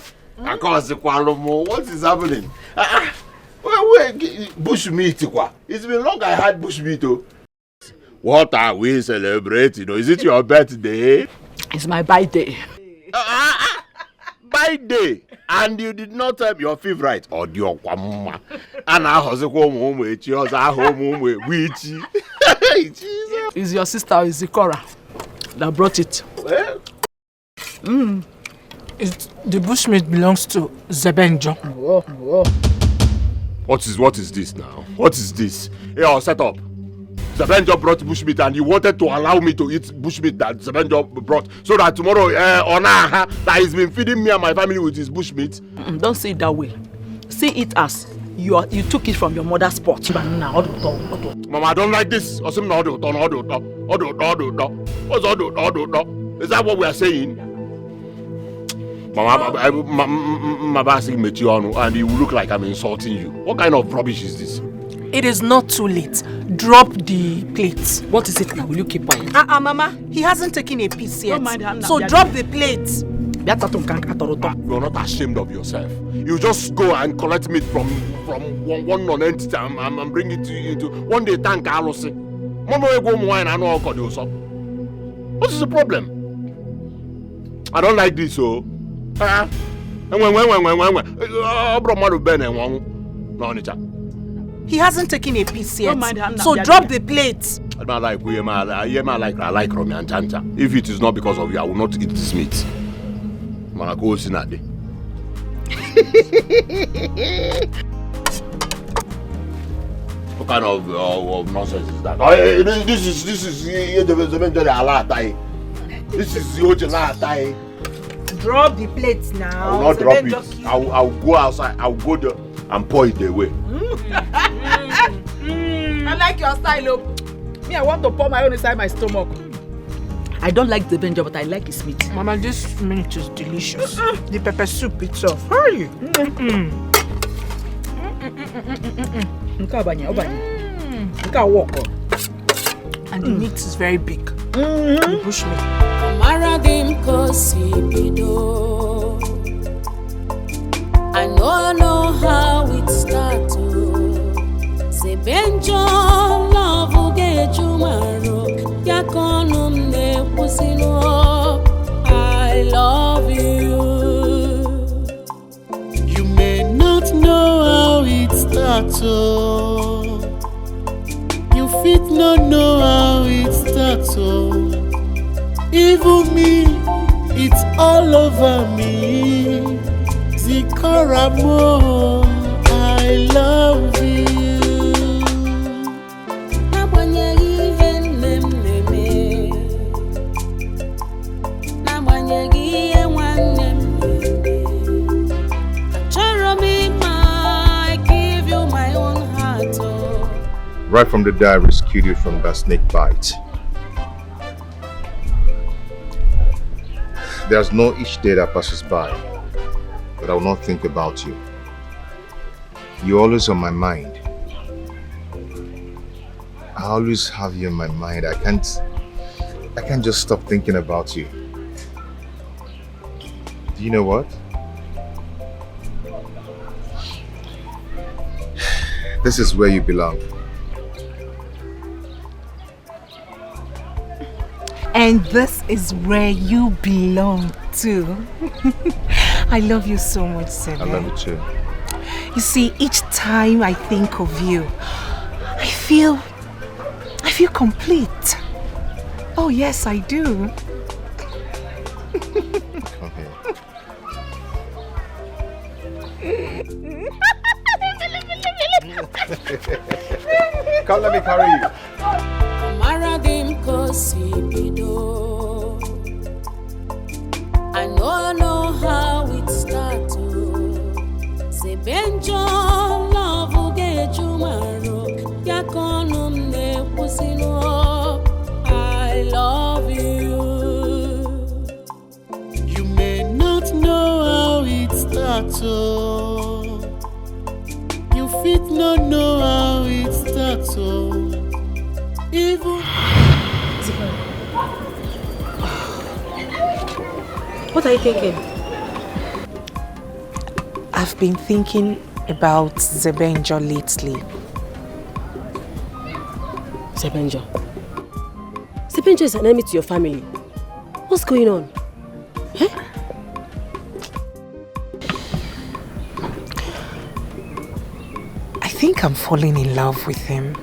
is happening? Bushmeat, kwa. It's been long I had bushmeat. What are we celebrating? Is it your birthday? It's my birthday. Birthday, and you did not tell your favorite or your mama. And I was home with yours. I home with It's your sister, Izikora, that brought it. Well, the bushmeat belongs to Zebenjo. What is this now? What is this? Hey, set up. Zebenjo brought bushmeat and you wanted to allow me to eat bushmeat that Zebenjo brought so that tomorrow that he's been feeding me and my family with his bushmeat. Don't see it that way. See it as you took it from your mother's pot. Mama, I don't like this. What's that what we are saying? Mama, and you look like I'm insulting you. What kind of rubbish is this? It is not too late. Drop the plates. What is it now? Will you keep quiet? Mama, he hasn't taken a piece yet. So drop the plates. You're not ashamed of yourself. You just go and collect meat from one non-entity and bring it into one day thank Carlos. What is the problem? I don't like this, so. He hasn't taken a piece yet. So drop the plates. I don't like I like Romy and Chanta. If it is not because of you, I will not eat this meat. Man, go see that day. What kind of nonsense is that? This is Drop the plates now. I will not drop it. I'll go outside. I'll go there and pour it away. I like your style. Me, I want to pour my own inside my stomach. I don't like the benja, but I like his meat. Mama, this meat is delicious. The pepper soup itself. Hurry. And the meat is very big. The bushmeat. I know how it starts. Say Benjo, love will get you maro. Yakonum ne pusino. I love you. You may not know how it starts. You fit not know how it starts. Even me, it's all over me. Zikaramo, I love you. Right from the day I rescued you from that snake bite. There's no each day that passes by that I will not think about you. You're always on my mind. I always have you in my mind. I can't just stop thinking about you. Do you know what? This is where you belong. And this is where you belong too. I love you so much, Sebe. I love you too. You see, each time I think of you, I feel complete. Oh yes, I do. Okay. Come, let me carry you. I know how it starts. Say Benjo, love will get you maro. Yakonum ne pusino. I love you. You may not know how it starts. You fit not know how it starts. Even What are you thinking? I've been thinking about Zebenjo lately. Zebenjo? Zebenjo is an enemy to your family. What's going on? Huh? I think I'm falling in love with him.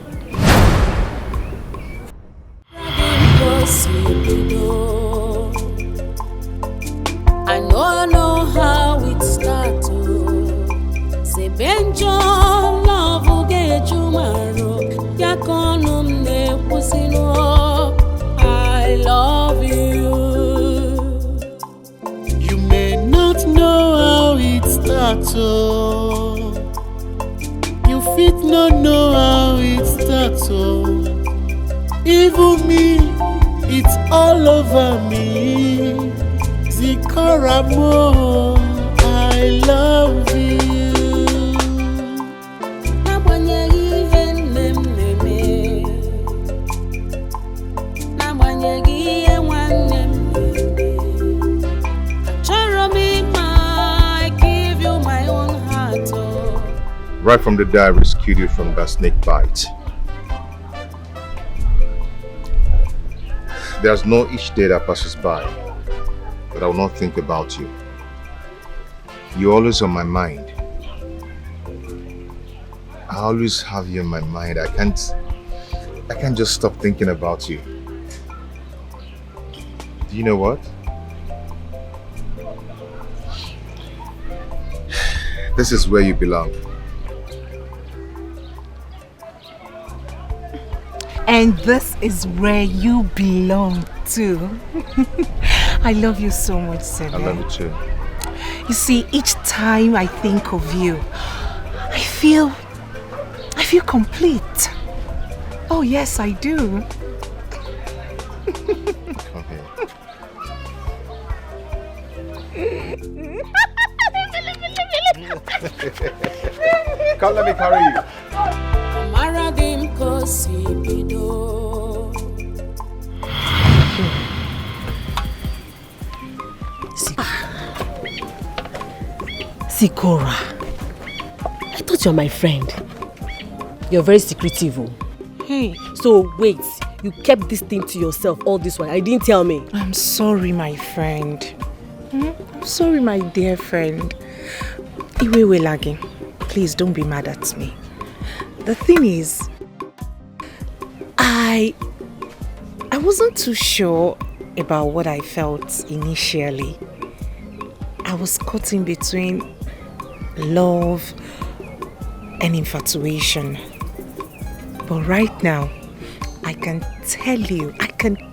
I know how it starts. Say Benjo, love will get you maro. Yakonum ne pusino. I love you. you may not know how it starts. You fit not know how it starts. Even me, it's all over me. Zikaramo, I love you. Right from the day I rescued you from that snake bite. There's no each day that passes by that I will not think about you. You're always on my mind. I always have you in my mind. I can't just stop thinking about you. Do you know what? This is where you belong. And this is where you belong too. I love you so much, Sebe. I love you too. You see, each time I think of you, I feel complete. Oh yes, I do. Okay. Come, let me carry you. Sikora, I thought you were my friend. You're very secretive. Oh. Hey. So wait, you kept this thing to yourself all this while. You didn't tell me. I'm sorry, my friend. I'm sorry, my dear friend. Iwewe Lagi, please don't be mad at me. The thing is, I wasn't too sure about what I felt initially. I was caught in between love and infatuation. But right now, I can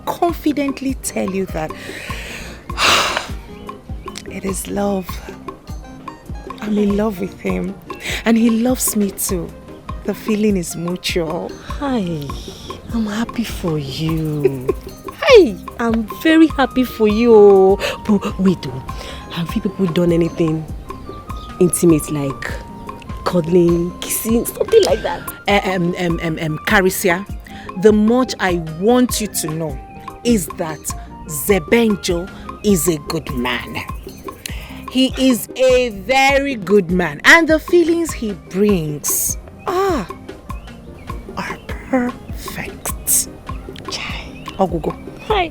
confidently tell you that it is love. I'm in love with him, and he loves me too. The feeling is mutual. Hi, I'm happy for you. Hi, I'm very happy for you. But wait, have you people done anything intimate like cuddling, kissing, something like that? Carisia, the much I want you to know is that Zebenjo is a good man. He is a very good man, and the feelings he brings are perfect. Chai. Ogugo. Hi,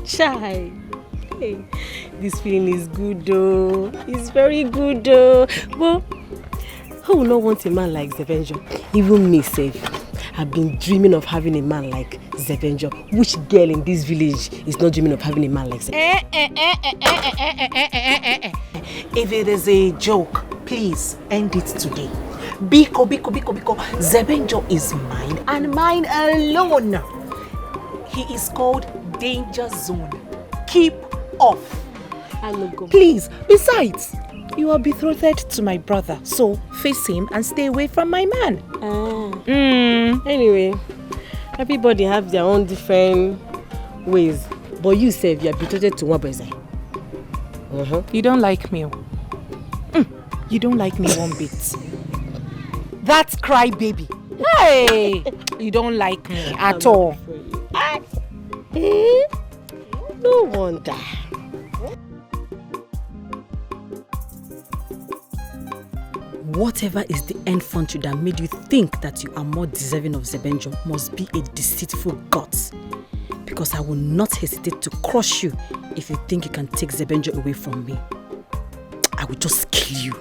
Chai. Hey, this feeling is good though. It's very good though. But who will not want a man like Zebenjo? Even me, safe. I've been dreaming of having a man like Zebenjo. Which girl in this village is not dreaming of having a man like Zebenjo? If it is a joke, please end it today. Biko. Zebenjo is mine and mine alone. He is called Danger Zone. Keep off. Please, besides, you are betrothed to my brother, so face him and stay away from my man. Anyway, everybody have their own different ways. But you say you are betrothed to one brother. You don't like me. You don't like me one bit. That's cry baby. Hey, you don't like me at all. No wonder. Whatever is the end front you that made you think that you are more deserving of Zebenjo must be a deceitful god. Because I will not hesitate to crush you if you think you can take Zebenjo away from me. I will just kill you.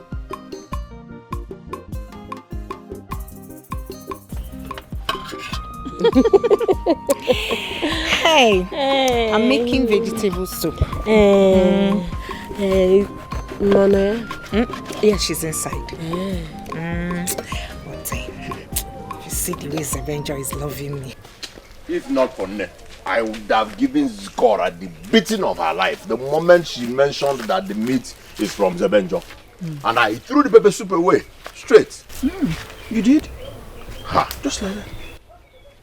Hey, I'm making vegetable soup. Mona? Yeah, she's inside. But you see the way Zebenjo is loving me. If not for Ned, I would have given Zikora the beating of her life the moment she mentioned that the meat is from Zebenjo. And I threw the pepper soup away, straight. You did? Ha, just like that.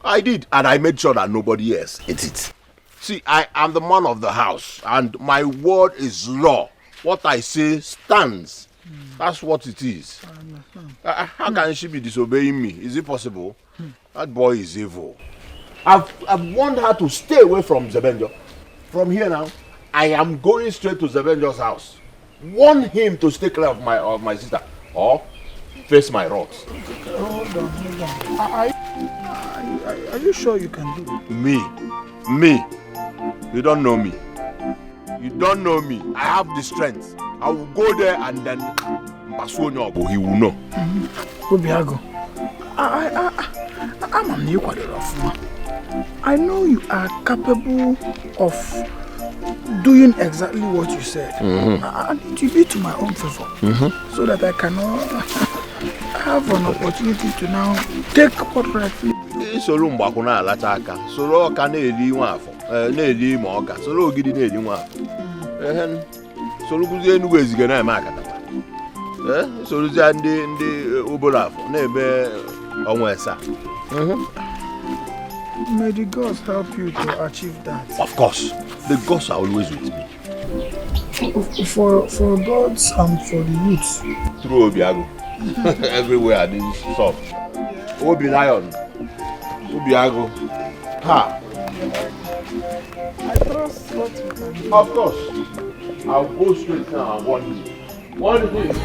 I did, and I made sure that nobody else ate it. See, I am the man of the house, and my word is law. What I say stands. That's what it is. How can she be disobeying me? Is it possible? That boy is evil. I've warned her to stay away from Zebenjo. From here now, I am going straight to Zebenjo's house. Warn him to stay clear of my sister, or face my wrath. Hold on. Are you sure you can do it? Me. You don't know me. You don't know me. I have the strength. I will go there and then he will know. Obiago, I know you are capable of doing exactly what you said. I need to be to my own favor so that I cannot have an opportunity to now take what rightfully. Solo mbakuna alachaka. Solo kaneli nwafo. Na-eli ma ọka. Solo ogidi na-eli nwafo. Solo kuzi enu ezige na eme akatapa. Solo za ndị obolafo na ebe onwe esa. May the gods help you to achieve that. Of course. The gods are always with me. For gods and for the youths. Through Obiago. Everywhere this is soft. Obi Lion. Obiago. Ha. I trust what you can do. Of course. I'll go straight now and warn you. What is it?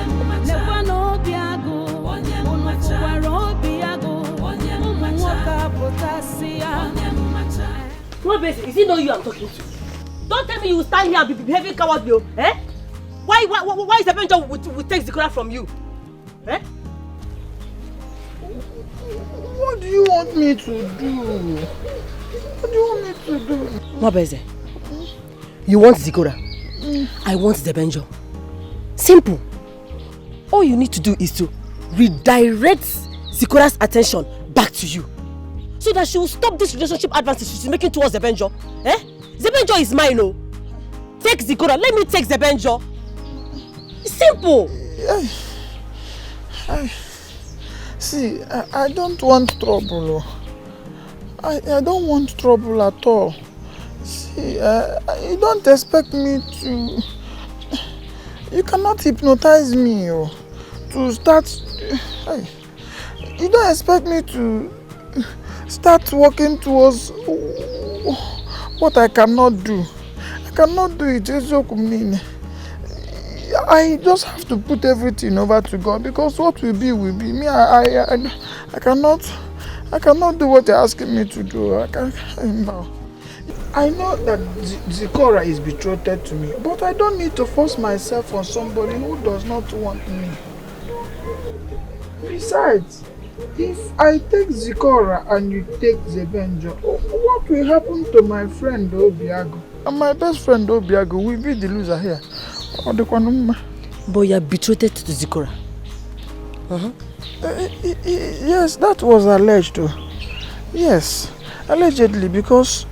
What basic? Is it not you I'm talking to? Don't tell me you will stand here and be behaving cowardly, eh? Why is the bench will take Zikora from you? Eh? What do you want me to do? What do you want me to do? Mwabeze, you want Zikora? I want the Benjo. Simple. All you need to do is to redirect Zikora's attention back to you, so that she will stop this relationship advances she's making towards the Benjo. Eh? The Benjo is mine, oh. Take Zikora, let me take the Benjo. It's simple. See, I don't want trouble. I don't want trouble at all. See, you don't expect me to... You cannot hypnotize me to start... You don't expect me to start working towards what I cannot do. I cannot do it. I just have to put everything over to God, because what will be will be. Me, I cannot do what you're asking me to do. I know that Zikora is betrothed to me, but I don't need to force myself on somebody who does not want me. Besides, if I take Zikora and you take Zebenjo, what will happen to my friend Obiago? And my best friend Obiago will be the loser here. But you're betrothed to Zikora. Yes, that was alleged. Yes, allegedly, because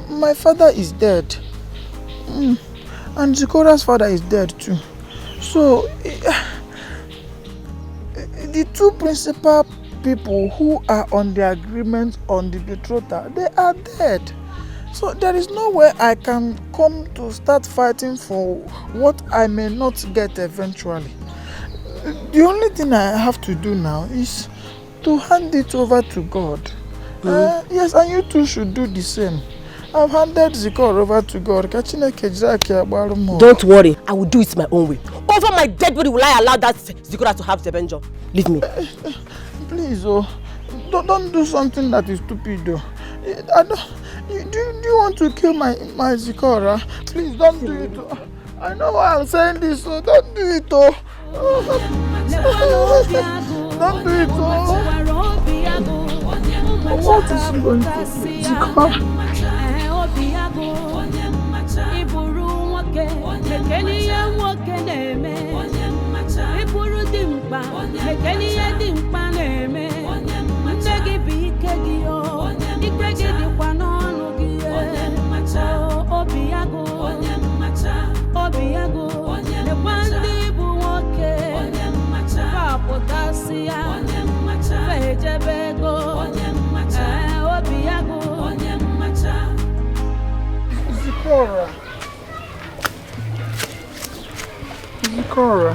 my father is dead. And Zikora's father is dead too. So, the two principal people who are on the agreement on the betrothal, they are dead. So there is no way I can come to start fighting for what I may not get eventually. The only thing I have to do now is to hand it over to God. Yes, and you too should do the same. I've handed Zikora over to God. Don't worry, I will do it my own way. Over my dead body will I allow that Zikora to have the Benjo. Leave me. Please, don't do something that is stupid though. Do you want to kill my Zikora? Please don't do it. I know why I'm saying this, so don't do it. Don't do it. What is she going to do? Zikora? Zikora,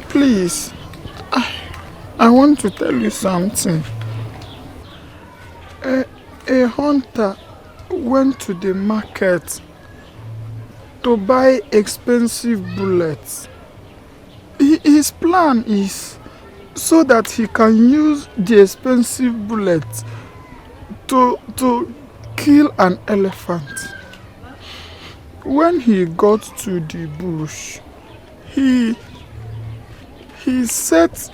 please, I want to tell you something. A hunter went to the market to buy expensive bullets. His plan is so that he can use the expensive bullets to kill an elephant. When he got to the bush, he set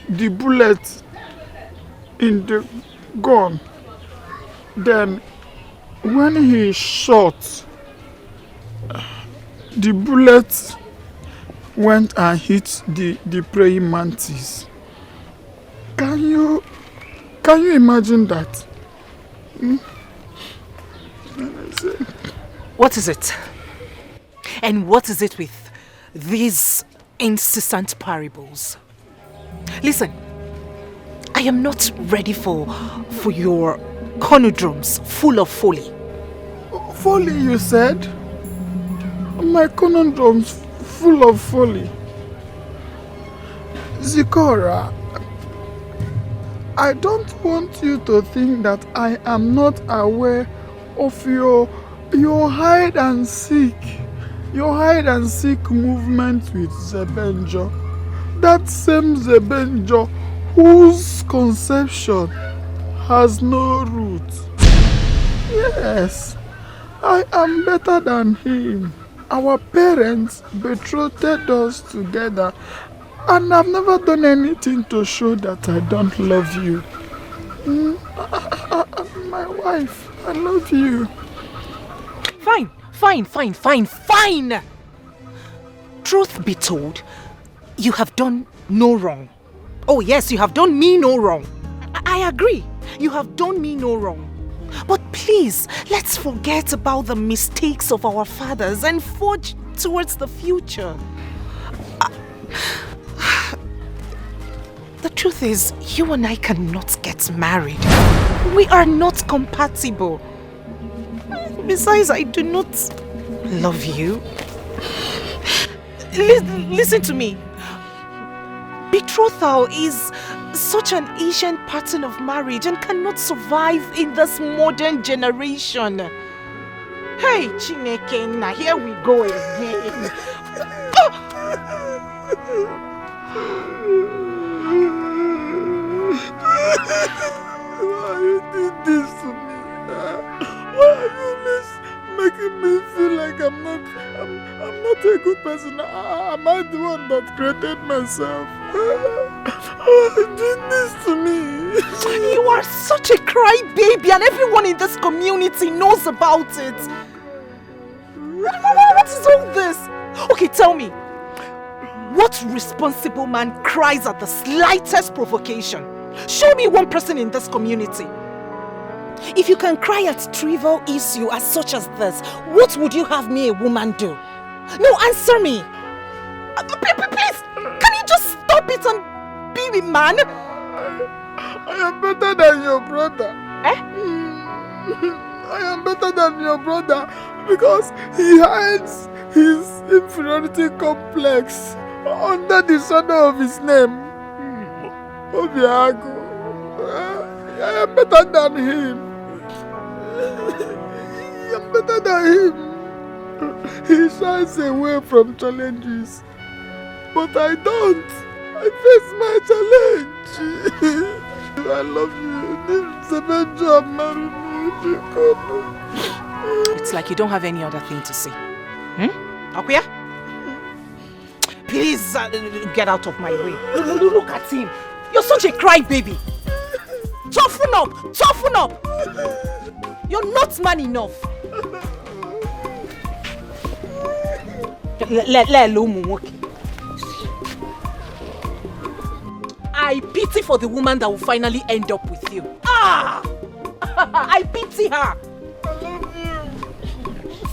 the bullet in the gun. Then when he shot, the bullet went and hit the praying mantis. Can you imagine that? What is it? And what is it with these incessant parables? Listen, I am not ready for your conundrums full of folly. Folly, you said? My conundrums full of folly. Zikora, I don't want you to think that I am not aware of your hide and seek your hide and seek movement with Zebenjo. That same Zebenjo whose conception has no root. Yes, I am better than him. Our parents betrothed us together, and I've never done anything to show that I don't love you. My wife, I love you. Fine. Truth be told, you have done no wrong. Oh yes, you have done me no wrong. I agree. You have done me no wrong. But please, let's forget about the mistakes of our fathers and forge towards the future. The truth is, you and I cannot get married. We are not compatible. Besides, I do not love you. Listen to me. Betrothal is such an ancient pattern of marriage and cannot survive in this modern generation. Hey, Chineke, now here we go again. Why you did this to me? Why are you always making me feel like I'm not a good person? Am I the one that created myself? Why you did this to me? You are such a crybaby, and everyone in this community knows about it. What is all this? Okay, tell me. What responsible man cries at the slightest provocation? Show me one person in this community. If you can cry at trivial issue as such as this, what would you have me, a woman, do? No, answer me. Please, can you just stop it and be a man? I am better than your brother. Eh? I am better than your brother because he hides his inferiority complex under the shadow of his name. Obiago. I am better than him. I am better than him. He shies away from challenges. But I don't. I face my challenge. I love you. This Zebenjo marry me. It's like you don't have any other thing to say. Akuya? Please get out of my way. Look at him. You're such a crybaby. Toughen up! Toughen up! You're not man enough. I pity for the woman that will finally end up with you. I pity her. I love you.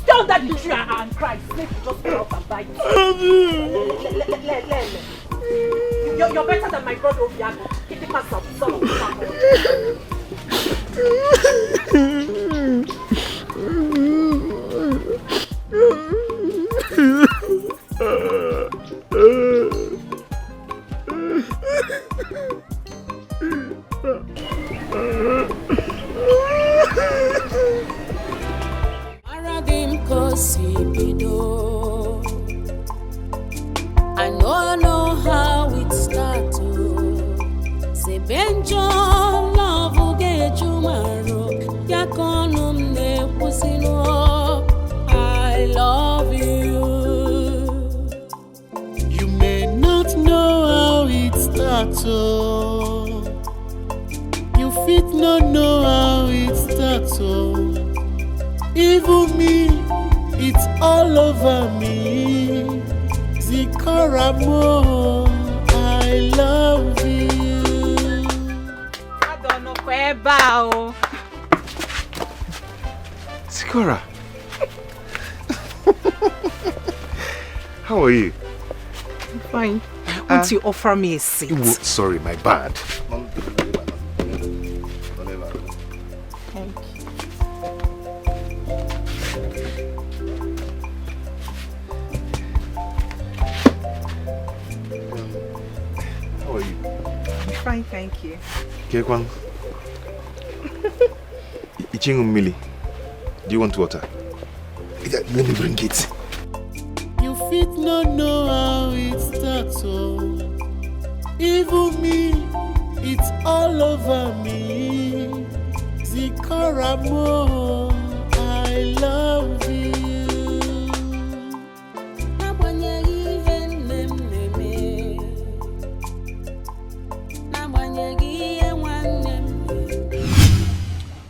Tell that the tree and cry. Snake just go out and bite. I love you. You're better than my brother Obiago. Get the pass out, son of I know how it starts. Zebenjo love get you maro. Yakonum ne pusino. I love you. You may not know how it starts. You fit not know how it starts. Even me, it's all over me. Zikaramo, I love you. I don't know where bow. Sikora. How are you? I'm fine. Won't you offer me a seat? Sorry, my bad. Thank you. How are you? I'm fine, thank you. Kekwang. Ichingu Mili. Do you want water? Let me bring it. no know how it starts, oh. Even me, it's all over me. Zikoramo, I love you.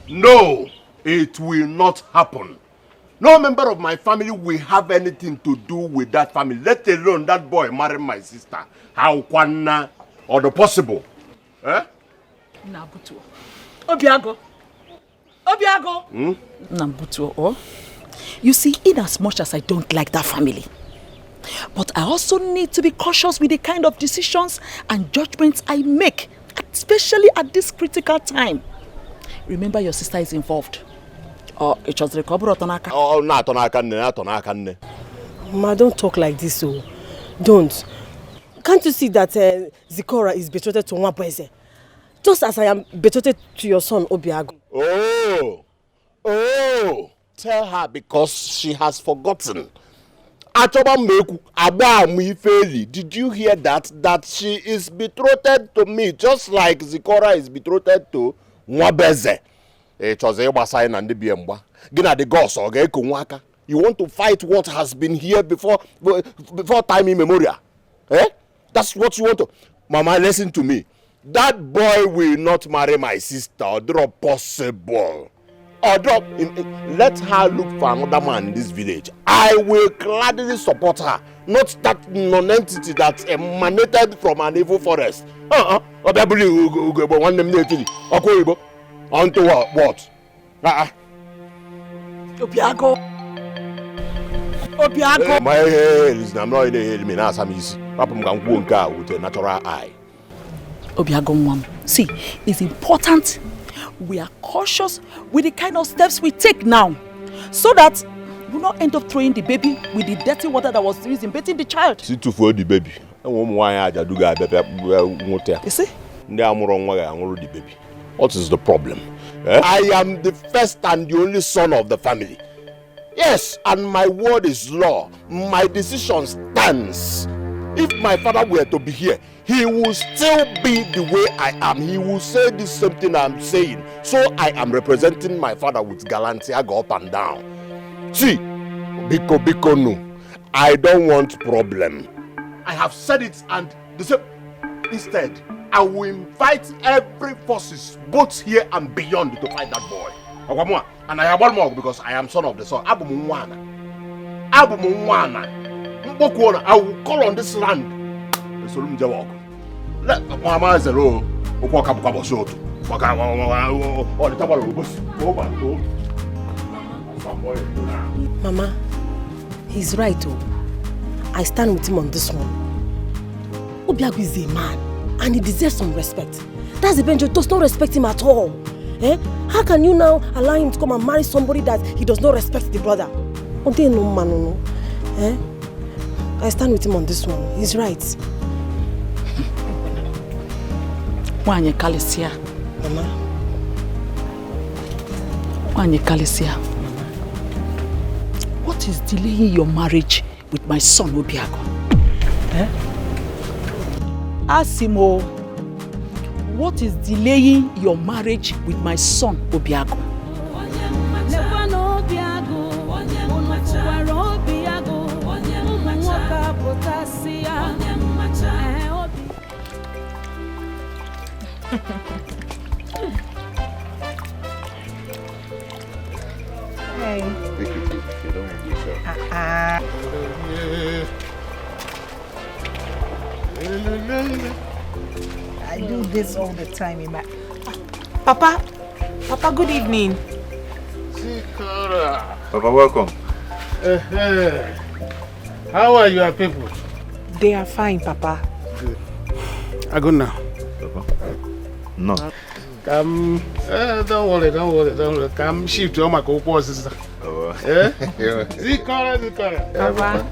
No, it will not happen. No member of my family will have anything to do with that family, let alone that boy marry my sister. How kwana or the possible? Eh? Nabutu. Obiago. Nabutu. Oh. You see, in as much as I don't like that family, but I also need to be cautious with the kind of decisions and judgments I make, especially at this critical time. Remember, your sister is involved. Oh, it was recovered Otonaka. Oh, not Otonaka. Ma, don't talk like this, oh. Don't. Can't you see that Zikora is betrothed to Nwabweze? Just as I am betrothed to your son, Obiago. Oh! Tell her because she has forgotten. Did you hear that? That she is betrothed to me, just like Zikora is betrothed to Nwabweze. You want to fight what has been here before time immemorial? Eh? That's what you want to. Mama, listen to me. That boy will not marry my sister or drop possible. Or drop. Let her look for another man in this village. I will gladly support her. Not that non-entity that emanated from an evil forest. Onto what? Obiago. My hair is I'm not in the hair. Me now some easy. Papa can go with a natural eye. Obiago, mom. See, it's important we are cautious with the kind of steps we take now, so that we not end up throwing the baby with the dirty water that was used in bathing the child. See to for the baby. You see? The baby. What is the problem? Eh? I am the first and the only son of the family. Yes, and my word is law. My decision stands. If my father were to be here, he will still be the way I am. He will say this same thing I'm saying. So I am representing my father with gallantry. I go up and down. See, Biko no. I don't want problem. I have said it, and instead, I will invite every forces, both here and beyond, to fight that boy. And I have one more because I am son of the sun. I will call on this land. Let Mama say, "Oh, Mama, he's right. Oh, I stand with him on this one. Obiago is a man, and he deserves some respect. That's the Benjo does not respect him at all. Eh? How can you now allow him to come and marry somebody that he does not respect the brother? No. Eh? I stand with him on this one. He's right. Wanye Kalisia. Mama. Wanye Kalisia. What is delaying your marriage with my son Obiago? Eh? Asimo, what is delaying your marriage with my son Obiago? Hey. Take it easy. You don't want I do this all the time in my... Papa, good evening. Papa, welcome. How are your people? They are fine, Papa. Good. I go now. Papa? No. Come, don't worry. Come shift to my co sister. Zikora. Papa.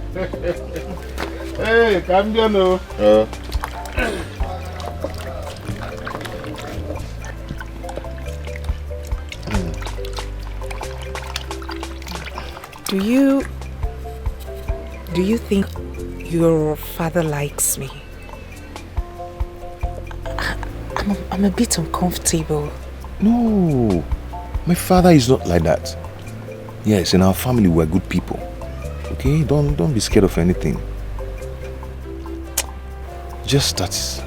Hey, come here now. Do you think your father likes me. I'm a bit uncomfortable. No, my father is not like that. Yes, in our family we're good people. Okay, don't be scared of anything. Just that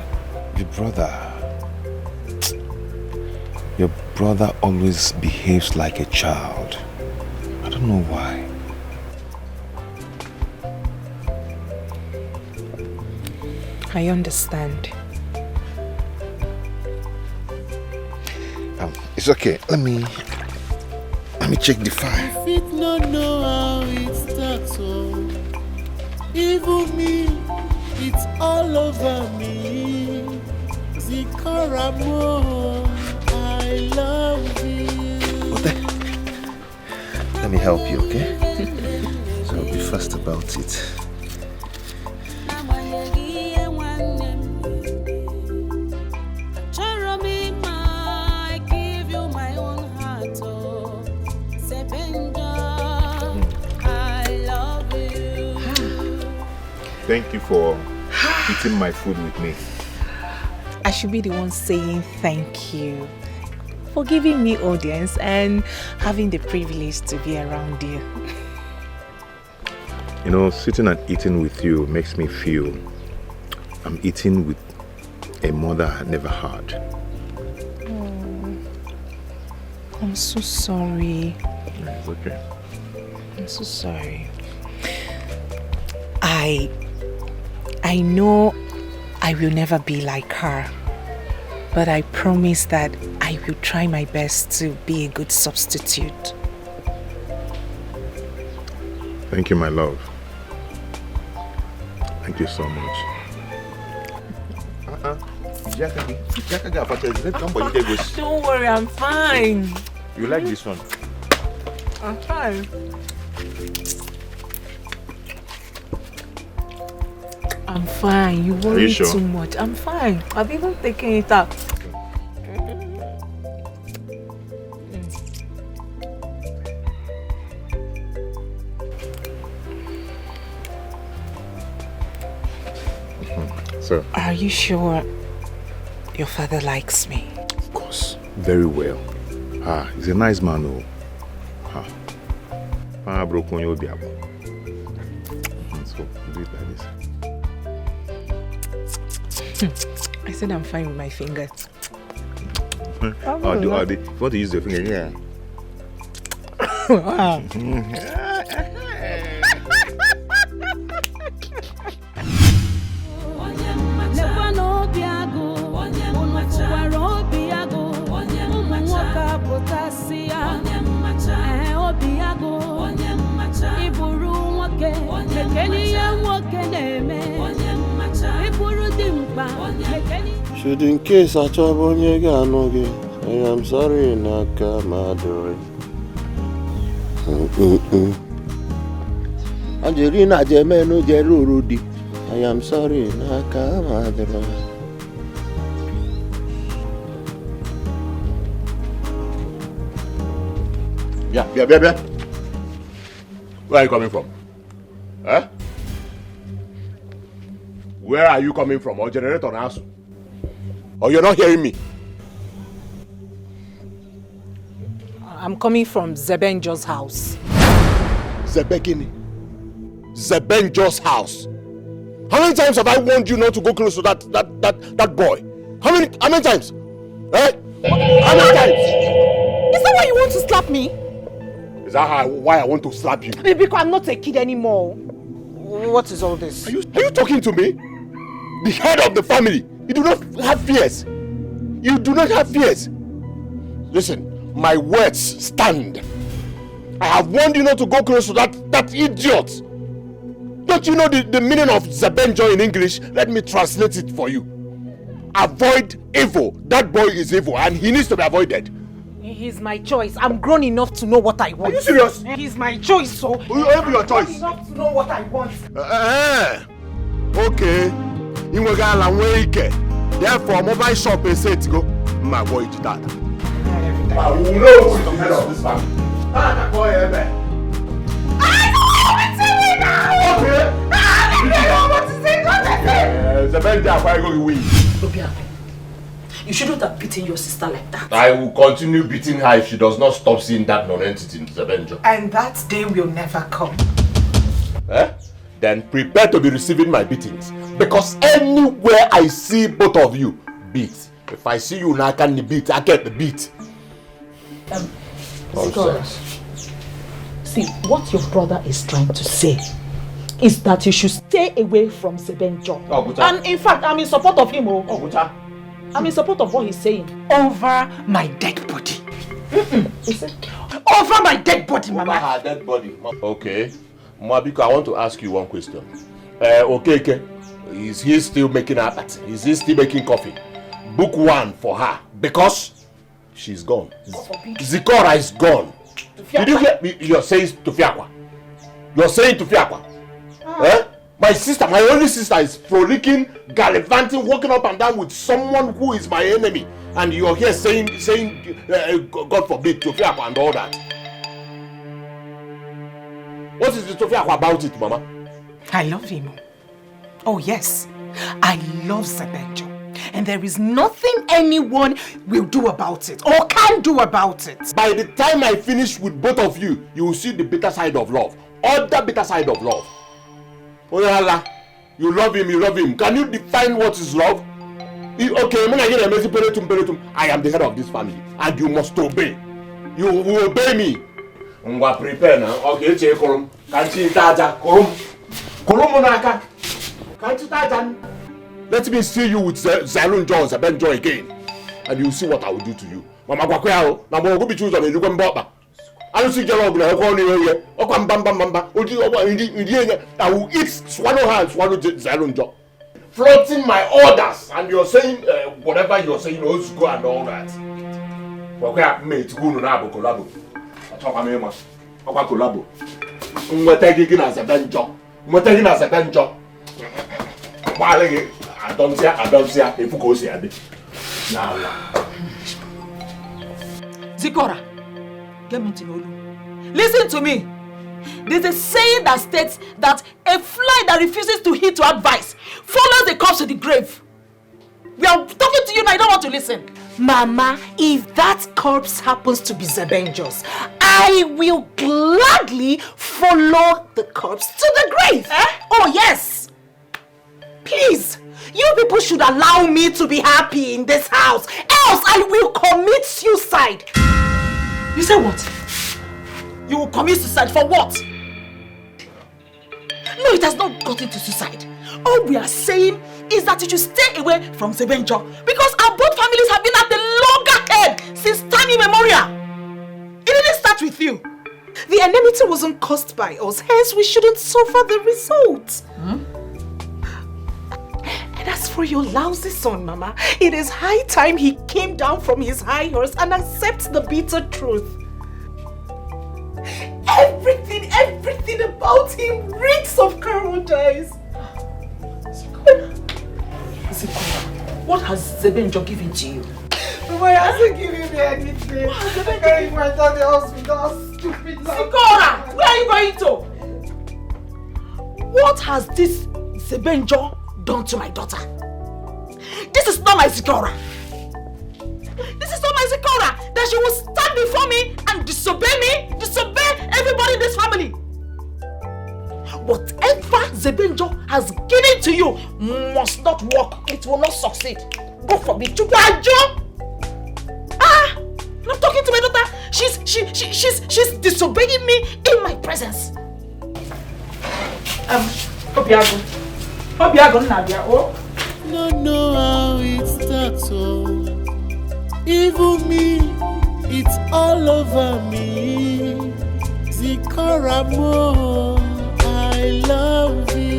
your brother always behaves like a child. I don't know why. I understand. It's okay. Let me check the file. I fit not know how it starts. Oh, even me, it's all over me. Zikaramo, I love you. Okay. Let me help you, okay? So I'll be fast about it. Thank you for eating my food with me. I should be the one saying thank you for giving me audience and having the privilege to be around you. You know, sitting and eating with you makes me feel I'm eating with a mother I never had. Oh, I'm so sorry. It's okay. I'm so sorry. I know I will never be like her, but I promise that I will try my best to be a good substitute. Thank you, my love. Thank you so much. Don't worry, I'm fine. You like this one? I'm fine. I'm fine. You worry sure? too much. I'm fine. I've even taken it out. So, are you sure your father likes me? Of course. Very well. He's a nice man, oh. Broke on your diabo. So, do it like this. I said I'm fine with my fingers. If you want to use your finger, yeah. Wow. Should in case I trouble you again, I am sorry, Naka Maduri. Angelina Gemeno Jerudi. I am sorry, Naka Maduri. Yeah. Where are you coming from? Huh? Where are you coming from? Or generator house? Or you're not hearing me? I'm coming from Zebenjo's house. Zebenjo's house? How many times have I warned you not to go close to that boy? How many times? Eh? How many times? Is that why you want to slap me? Is that why I want to slap you? Because I'm not a kid anymore. What is all this? Are you talking to me? The head of the family. You do not have fears. You do not have fears. Listen, my words stand. I have warned you not to go close to that idiot. Don't you know the meaning of Zebenjo in English? Let me translate it for you. Avoid evil. That boy is evil and he needs to be avoided. He's my choice. I'm grown enough to know what I want. Are you serious? He's my choice, so... Whatever your choice. I'm grown enough to know what I want. Okay. Therefore, mobile shop is set to go. My boy did that. I will know who is the head of this family. I don't know what to do now. Okay. beating your sister like that. I will continue beating her if she does not stop seeing that non-entity in Zebenjo. And that day will never come. Then prepare to be receiving my beatings. Because anywhere I see both of you, beat. If I see you now, I can beat. I get the beat. Nonsense. See, what your brother is trying to say is that you should stay away from Zebenjo. And in fact, I'm in support of him. I'm in support of what he's saying. Over my dead body. Over my dead body, Mama. Over her dead body. Okay. Mabiko, I want to ask you one question. Okay. Is he still making her party? Is he still making coffee? Book one for her. Because she's gone. Zikora is gone. Did you hear me? You're saying Tufiakwa. You're saying Tufiakwa. My sister, my only sister is frolicking, gallivanting, walking up and down with someone who is my enemy. And you're here saying God forbid, Tufiakwa and all that. What is the Tufiakwa about it, Mama? I love him. Oh yes, I love Zebenjo. And there is nothing anyone will do about it or can do about it. By the time I finish with both of you, you will see the bitter side of love. Other bitter side of love. You love him. Can you define what is love? Okay, I am the head of this family and you must obey. You will obey me. Prepare now. Okay, let me see you with Zalun Jones and Ben Joy again. And you'll see what I will do to you. Mama Kwakwao, now go be choosing and you can baba. I don't see Jalog, I will eat, swallow her and swallow Zalun Jones. Flaunting my orders, and you're saying whatever you're saying, also go and all that. Kwakwao, mate, go no nabo collabo. I talk about me, Kwakwa collabo. We're taking as a benjo. We're taking as a benjo. I don't see if you go see it. Now. Zikora, get me to know. Listen to me. There's a saying that states that a fly that refuses to heed to advice follows the corpse to the grave. We are talking to you now, I don't want to listen. Mama, if that corpse happens to be Zebenjo's, I will gladly follow the corpse to the grave. Oh yes. Please, you people should allow me to be happy in this house, else I will commit suicide. You say what? You will commit suicide for what? No, it has not gotten to suicide. All we are saying is that you should stay away from Zebenjo because our both families have been at the loggerhead since time immemorial. It didn't start with you. The enmity wasn't caused by us, hence we shouldn't suffer the results. And as for your lousy son, Mama, it is high time he came down from his high horse and accepts the bitter truth. Everything about him reeks of cowardice. What has Zebenjo given to you? Mama, he hasn't given me anything. I can't even enter the house without stupid love. Sikora, where are you going to? What has this Zebenjo done to my daughter? This is not my Sikora. This is not my Sikora. That she will stand before me and disobey everybody in this family. Whatever Zebenjo has given to you must not work. It will not succeed. Go for me. I'm talking to my daughter. She's disobeying me in my presence. Obiago, Nadia. Oh. Don't know how it starts. Oh, even me, it's all over me. Zikora more. I love you.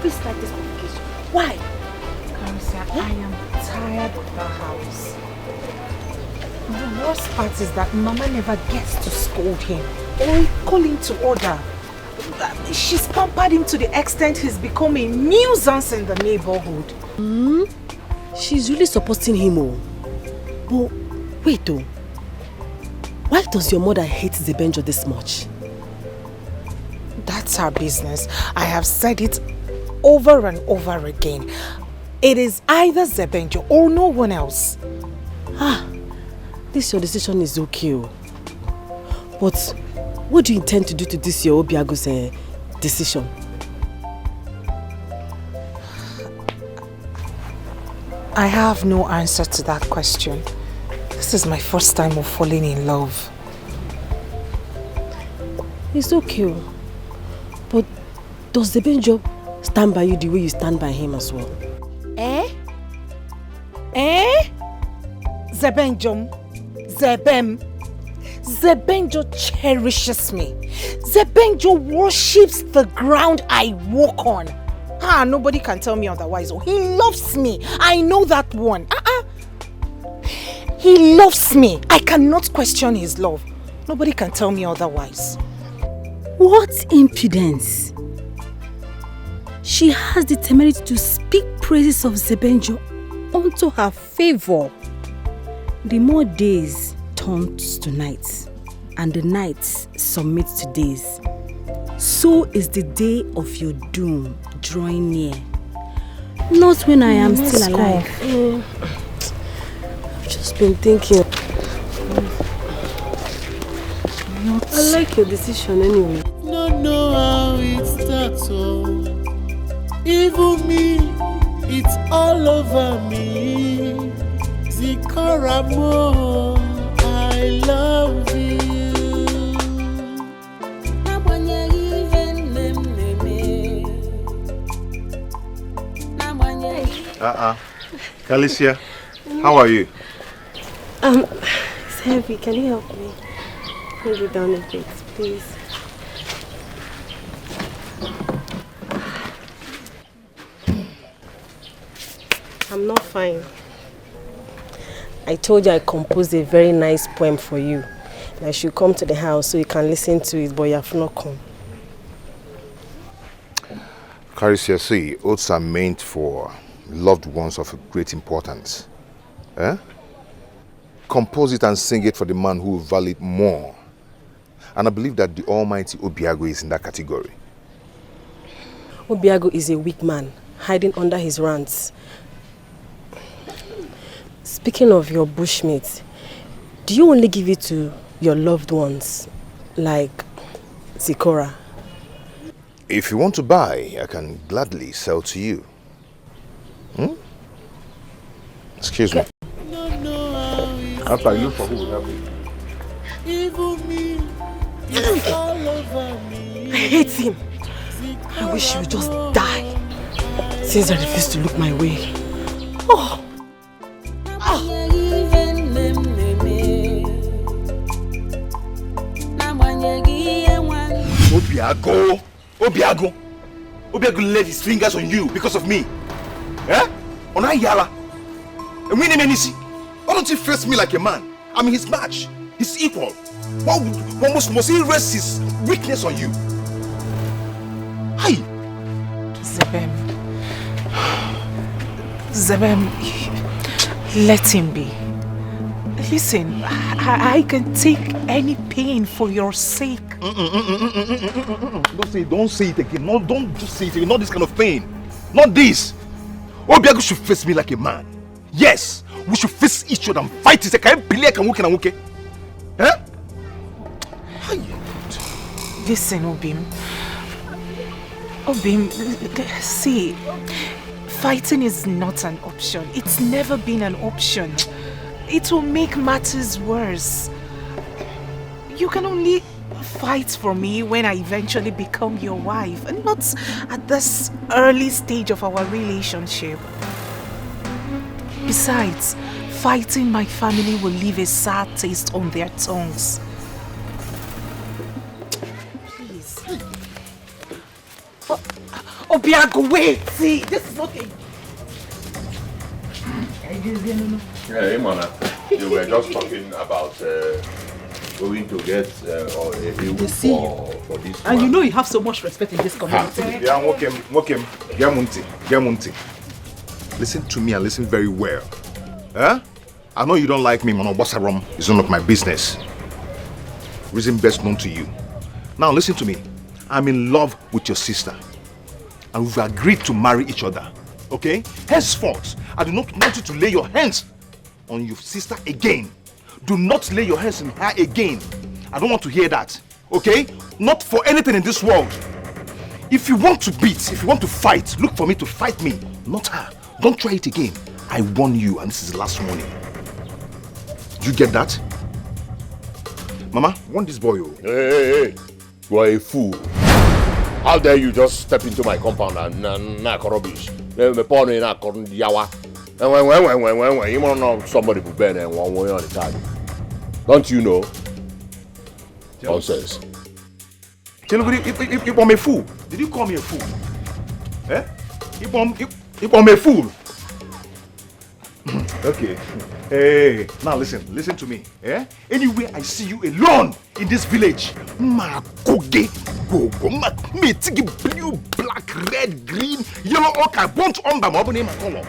Please start this communication. Why? Carissa, I am tired of the house. The worst part is that Mama never gets to scold him or call him to order. She's pampered him to the extent he's become a nuisance in the neighborhood. She's really supporting him. But wait though. Why does your mother hate Zebenjo this much? That's her business. I have said it over and over again. It is either Zebenjo or no one else. This your decision is okay. But what do you intend to do to this your Obiago's decision? I have no answer to that question. This is my first time of falling in love. It's okay. But does Zebenjo stand by you the way you stand by him as well? Zebenjo cherishes me. Zebenjo worships the ground I walk on. Nobody can tell me otherwise. Oh, he loves me. I know that one. He loves me. I cannot question his love. Nobody can tell me otherwise. What impudence! She has the temerity to speak praises of Zebenjo unto her favor. The more days turns to nights, and the nights submit to days. So is the day of your doom drawing near. Not when I am still alive. I've just been thinking. I like your decision anyway. Don't know how it starts, even me, it's all over me. Zikaramo, I love you. Alicia, how are you? It's heavy. Can you help me? Hold it down a bit, please. I'm not fine. I told you I composed a very nice poem for you. I should come to the house so you can listen to it, but you have not come. Carissa, see, oaths are meant for loved ones of great importance. Compose it and sing it for the man who will value it more. And I believe that the almighty Obiago is in that category. Obiago is a weak man, hiding under his rants. Speaking of your bushmeat, do you only give it to your loved ones, like Zikora? If you want to buy, I can gladly sell to you. Excuse me. After I look for who will help you. Even me, it's all over me. I hate him. I wish he would just die, since I refuse to look my way. Obiago laid his fingers on you because of me. On Ayala. And we name why don't you face me like a man? I'm his match, his equal. Why must he rest his weakness on you? Hi! Zebem, let him be. Listen, I can take any pain for your sake. Don't say it again. No, don't just say it again. Not this kind of pain. Not this. Obiago should face me like a man. Yes, we should face each other and fight. It's like I believe I can work. Listen, Obim, see, fighting is not an option. It's never been an option. It will make matters worse. You can only fight for me when I eventually become your wife, and not at this early stage of our relationship. Besides, fighting my family will leave a sour taste on their tongues. Please. Obiago, wait! See, this is not a... Hey, Mana, you were just talking about going to get a view for this one. And you know you have so much respect in this community. Listen to me and listen very well. I know you don't like me, Mono Bosarom. It's none of my business. reason best known to you. Now listen to me. I'm in love with your sister. And we've agreed to marry each other. Okay? Henceforth, I do not want you to lay your hands on your sister again. Do not lay your hands on her again. I don't want to hear that. Okay? Not for anything in this world. If you want to beat, if you want to fight, look for me to fight me, not her. Don't try it again. I warn you, and this is the last warning. Do you get that? Mama, want this boy? Hey. You are a fool. How dare you just step into my compound and knock rubbish? You want to know somebody who been and one way on the time. Don't you know? Nonsense. You want me a fool? Did you call me a fool? Eh? You want me a fool? Okay. Hey, now listen to me. Eh? Anywhere I see you alone in this village, blue, black, red, green, yellow, okay, bunch on the mobile name color.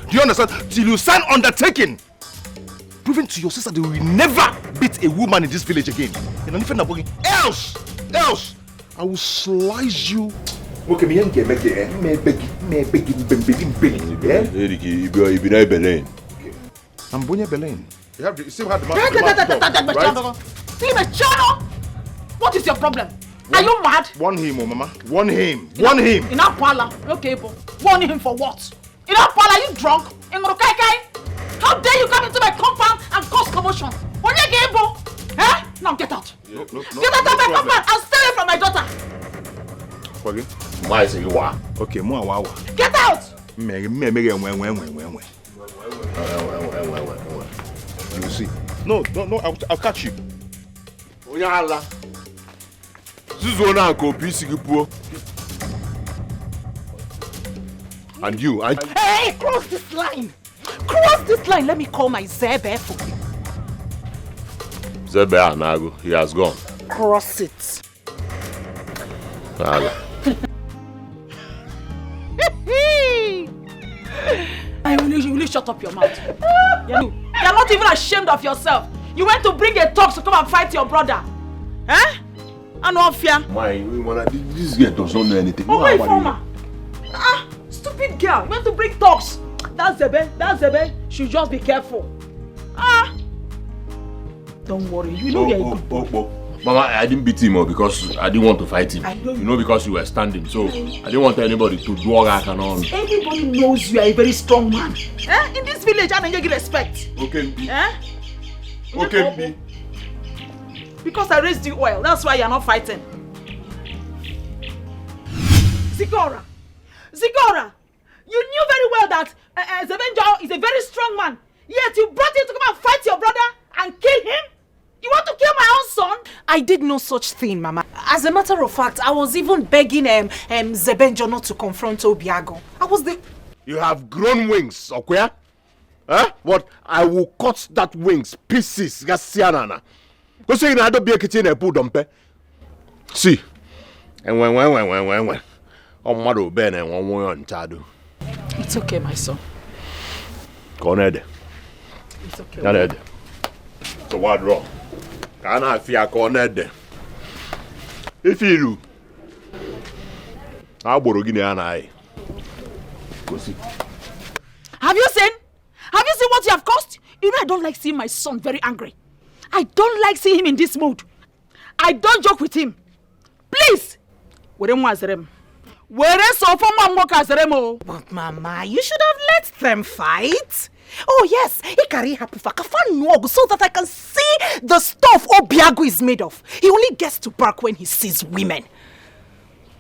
Do you understand? Till you sign undertaking, proving to your sister that you will never beat a woman in this village again. Else, I will slice you. Okay, me and get I'm Bonya Belen. You still have the What is your problem? Are you mad? Warn him, Mama. Warn him. In our parlor. Okay, but warn him for what? In our parlor, are you drunk? How dare you come into my compound and cause commotion? Eh? Now get out. No, get out of my compound and stay away from my daughter. Okay, more. Get out! You see? No, I'll catch you. And you, Hey, cross this line! Cross this line, let me call my Zebe for you. Zebe Anago, he has gone. Cross it. Will you shut up your mouth? You're not even ashamed of yourself. You went to bring a talk to come and fight your brother. Eh? I no fear. This girl doesn't know anything. Oh, wait, former. Stupid girl. You went to bring talks. That's Zebe. Should just be careful. Don't worry. You know you're a good boy. Mama, I didn't beat him because I didn't want to fight him. Because you were standing. So I didn't want anybody to do all that and all. Everybody knows you are a very strong man. Eh? In this village, I don't get respect. Okay. Eh? Okay. Because I raised you well. That's why you're not fighting. Zigora, you knew very well that Zebenjo is a very strong man. Yet you brought him to come and fight your brother and kill him? You want to kill my own son? I did no such thing, Mama. As a matter of fact, I was even begging Zebenjo not to confront Obiago. You have grown wings, okay? Huh? What? I will cut that wings pieces. Go say I don't be a kitchen and put them. See. And when. On Mado Ben and one way on Chadu. It's okay, my son. Coned. It's okay. Coned. So what wrong? Can I fear Coned? If you do, I'll borrow Guinea and I. Go see. Have you seen what you have caused? You know I don't like seeing my son very angry. I don't like seeing him in this mood. I don't joke with him. Please. But Mama, you should have let them fight. Oh yes, so that I can see the stuff Obiago is made of. He only gets to bark when he sees women.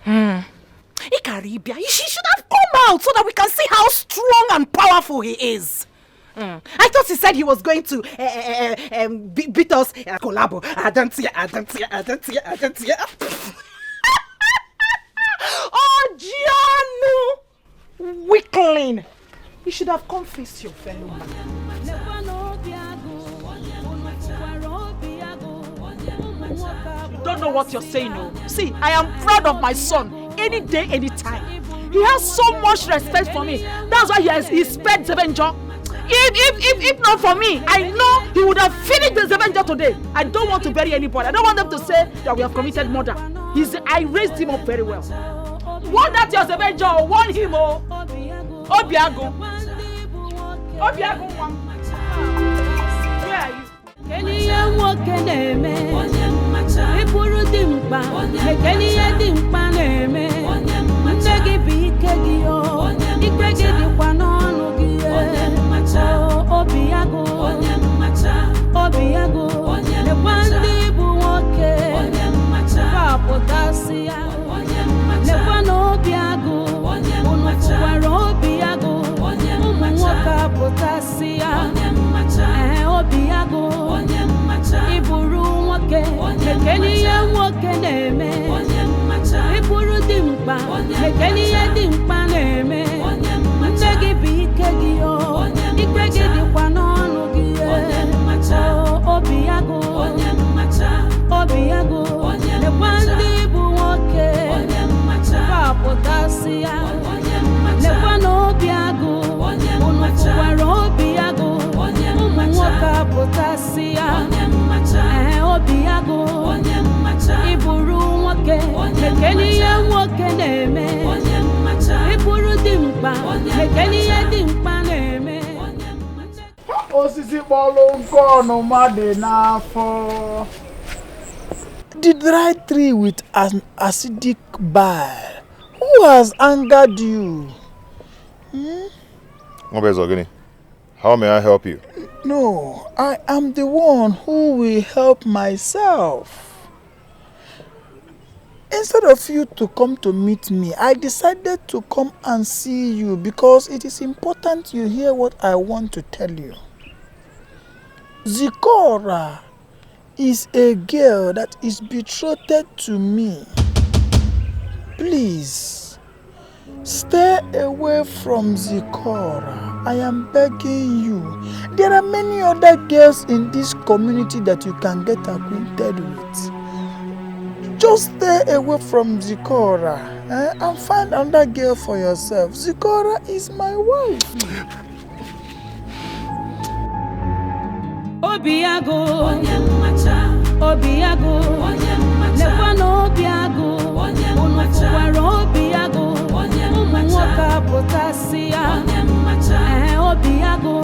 Ikaribia, he should have come out so that we can see how strong and powerful he is. I thought he said he was going to beat us. Collabo. I don't see. Oh, Gianno! Weakling! You should have confessed your fellow man. You don't know what you're saying, no. See, I am proud of my son. Any day, any time. He has so much respect for me. That's why he spared Zebenjo. If not for me, I know he would have finished the Zebenjo today. I don't want to bury anybody. I don't want them to say that we have committed murder. I raised him up very well. Warn that your Zebenjo, warn him, oh. Obiago. Obiago, where are you? Keniya nwoke na-eme ịbụrụ dimkpa mekeniya dimkpa na-eme nne gị bụ ike gị o ike gị dịkwa n'ọnụ gị obi ya go lekwa ndị bụ nwoke kapụtasị ya lekwa na obi agụ unu fụkwara obi agụ ụmụ nwoke apụtasị ya obi agụ iburu nwoke mekeniya nwoke na-eme iburu dimkpa mekeniya dimkpa na-eme nne gị bụ ike gị o ike gị dịkwa n'ọnụ gị obi agụ lekwa ndị bụ nwoke kapụtasị ya lekwa na obi agụ unu fụkwara obi agụ ụmụ nwoke apụtasị ya obi agụ iburu nwoke mekeniya nwoke na-eme iburu dimkpa mekeniya dimkpa na-eme osisi kpọrọ nke ọnụma dị n'afọ. The dry tree with an acidic bile. Who has angered you? How may I help you? No, I am the one who will help myself. Instead of you to come to meet me, I decided to come and see you because it is important you hear what I want to tell you. Zikora is a girl that is betrothed to me. Please, stay away from Zikora. I am begging you. There are many other girls in this community that you can get acquainted with. Just stay away from Zikora and find another girl for yourself. Zikora is my wife. Obiago, lekwa na Obiago, unu fụkwara Obiago, ụmụ nwoke apụtasị ya Obiago,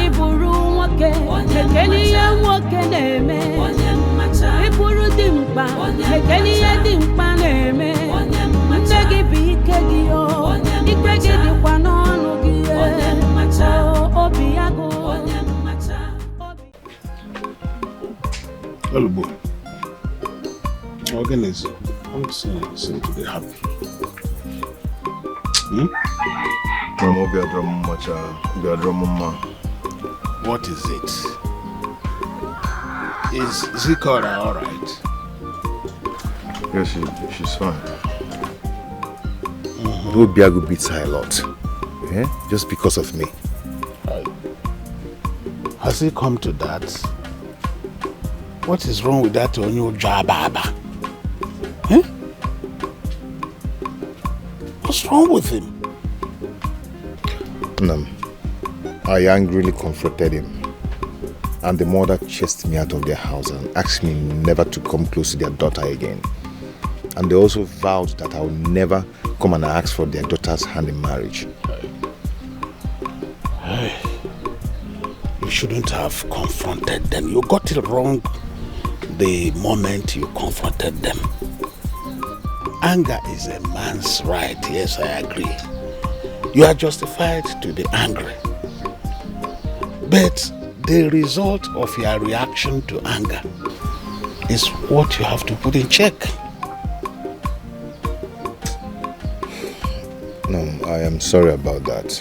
iburu nwoke mekeniya nwoke na-eme iburu dimkpa mekeniya dimkpa na-eme nne gị bụ ike gị o ike gị dịkwa n'ọnụ gị Obiago. Olubo, organize. I'm seem to be happy. What is it? Is Zikora all right? Yes, she's fine. Obiago beats her a lot. Just because of me. Has it come to that? What is wrong with that Onyo Jababa? What's wrong with him? I angrily confronted him. And the mother chased me out of their house and asked me never to come close to their daughter again. And they also vowed that I would never come and ask for their daughter's hand in marriage. You shouldn't have confronted them. You got it wrong the moment you confronted them. Anger is a man's right. Yes, I agree. You are justified to be angry. But the result of your reaction to anger is what you have to put in check. No, I am sorry about that.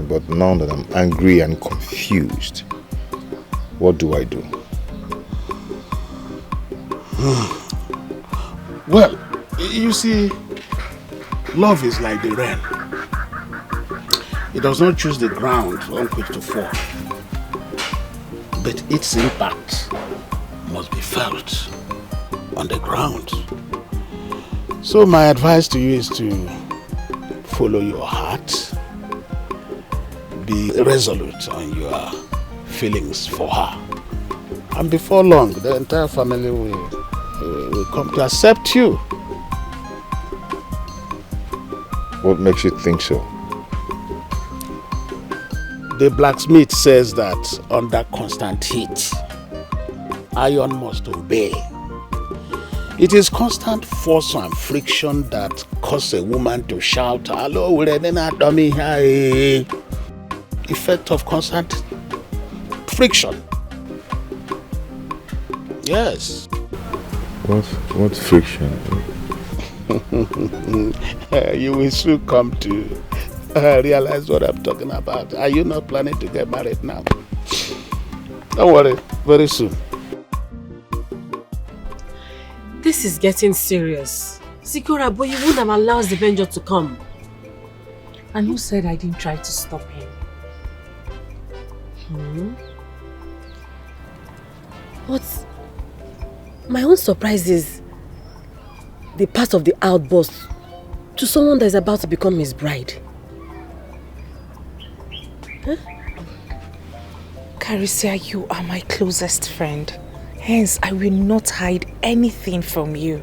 But now that I'm angry and confused, what do I do? Well, you see, love is like the rain. It does not choose the ground on which to fall. But its impact must be felt on the ground. So my advice to you is to follow your heart, be resolute on your feelings for her. And before long, the entire family will come to accept you. What makes you think so? The blacksmith says that under constant heat, iron must obey. It is constant force and friction that cause a woman to shout, "Hello, we're in a dummy here." Effect of constant friction. Yes. What friction? You will soon come to realize what I'm talking about. Are you not planning to get married now? Don't worry, very soon. This is getting serious. Sikora, but you wouldn't have allowed Zebenjo to come. And who said I didn't try to stop him? But my own surprise is the part of the outburst to someone that is about to become his bride. Huh? Carissa, you are my closest friend. Hence, I will not hide anything from you.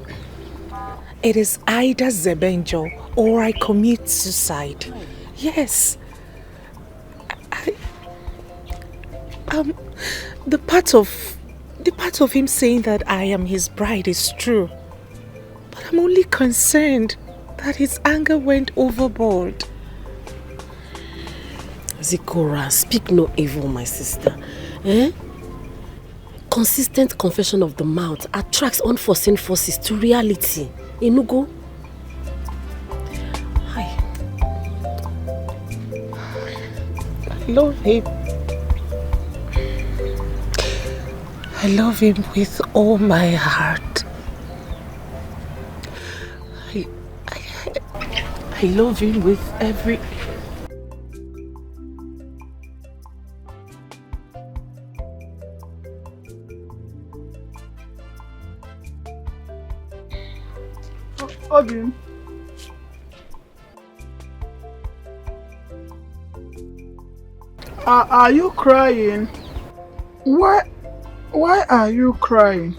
It is either Zebenjo or I commit suicide. Yes. The part of him saying that I am his bride is true. But I'm only concerned that his anger went overboard. Zikora, speak no evil, my sister. Eh? Consistent confession of the mouth attracts unforeseen forces to reality. Inugo? I love him. I love him with all my heart. I love him with every... Obin. Are you crying? Why are you crying?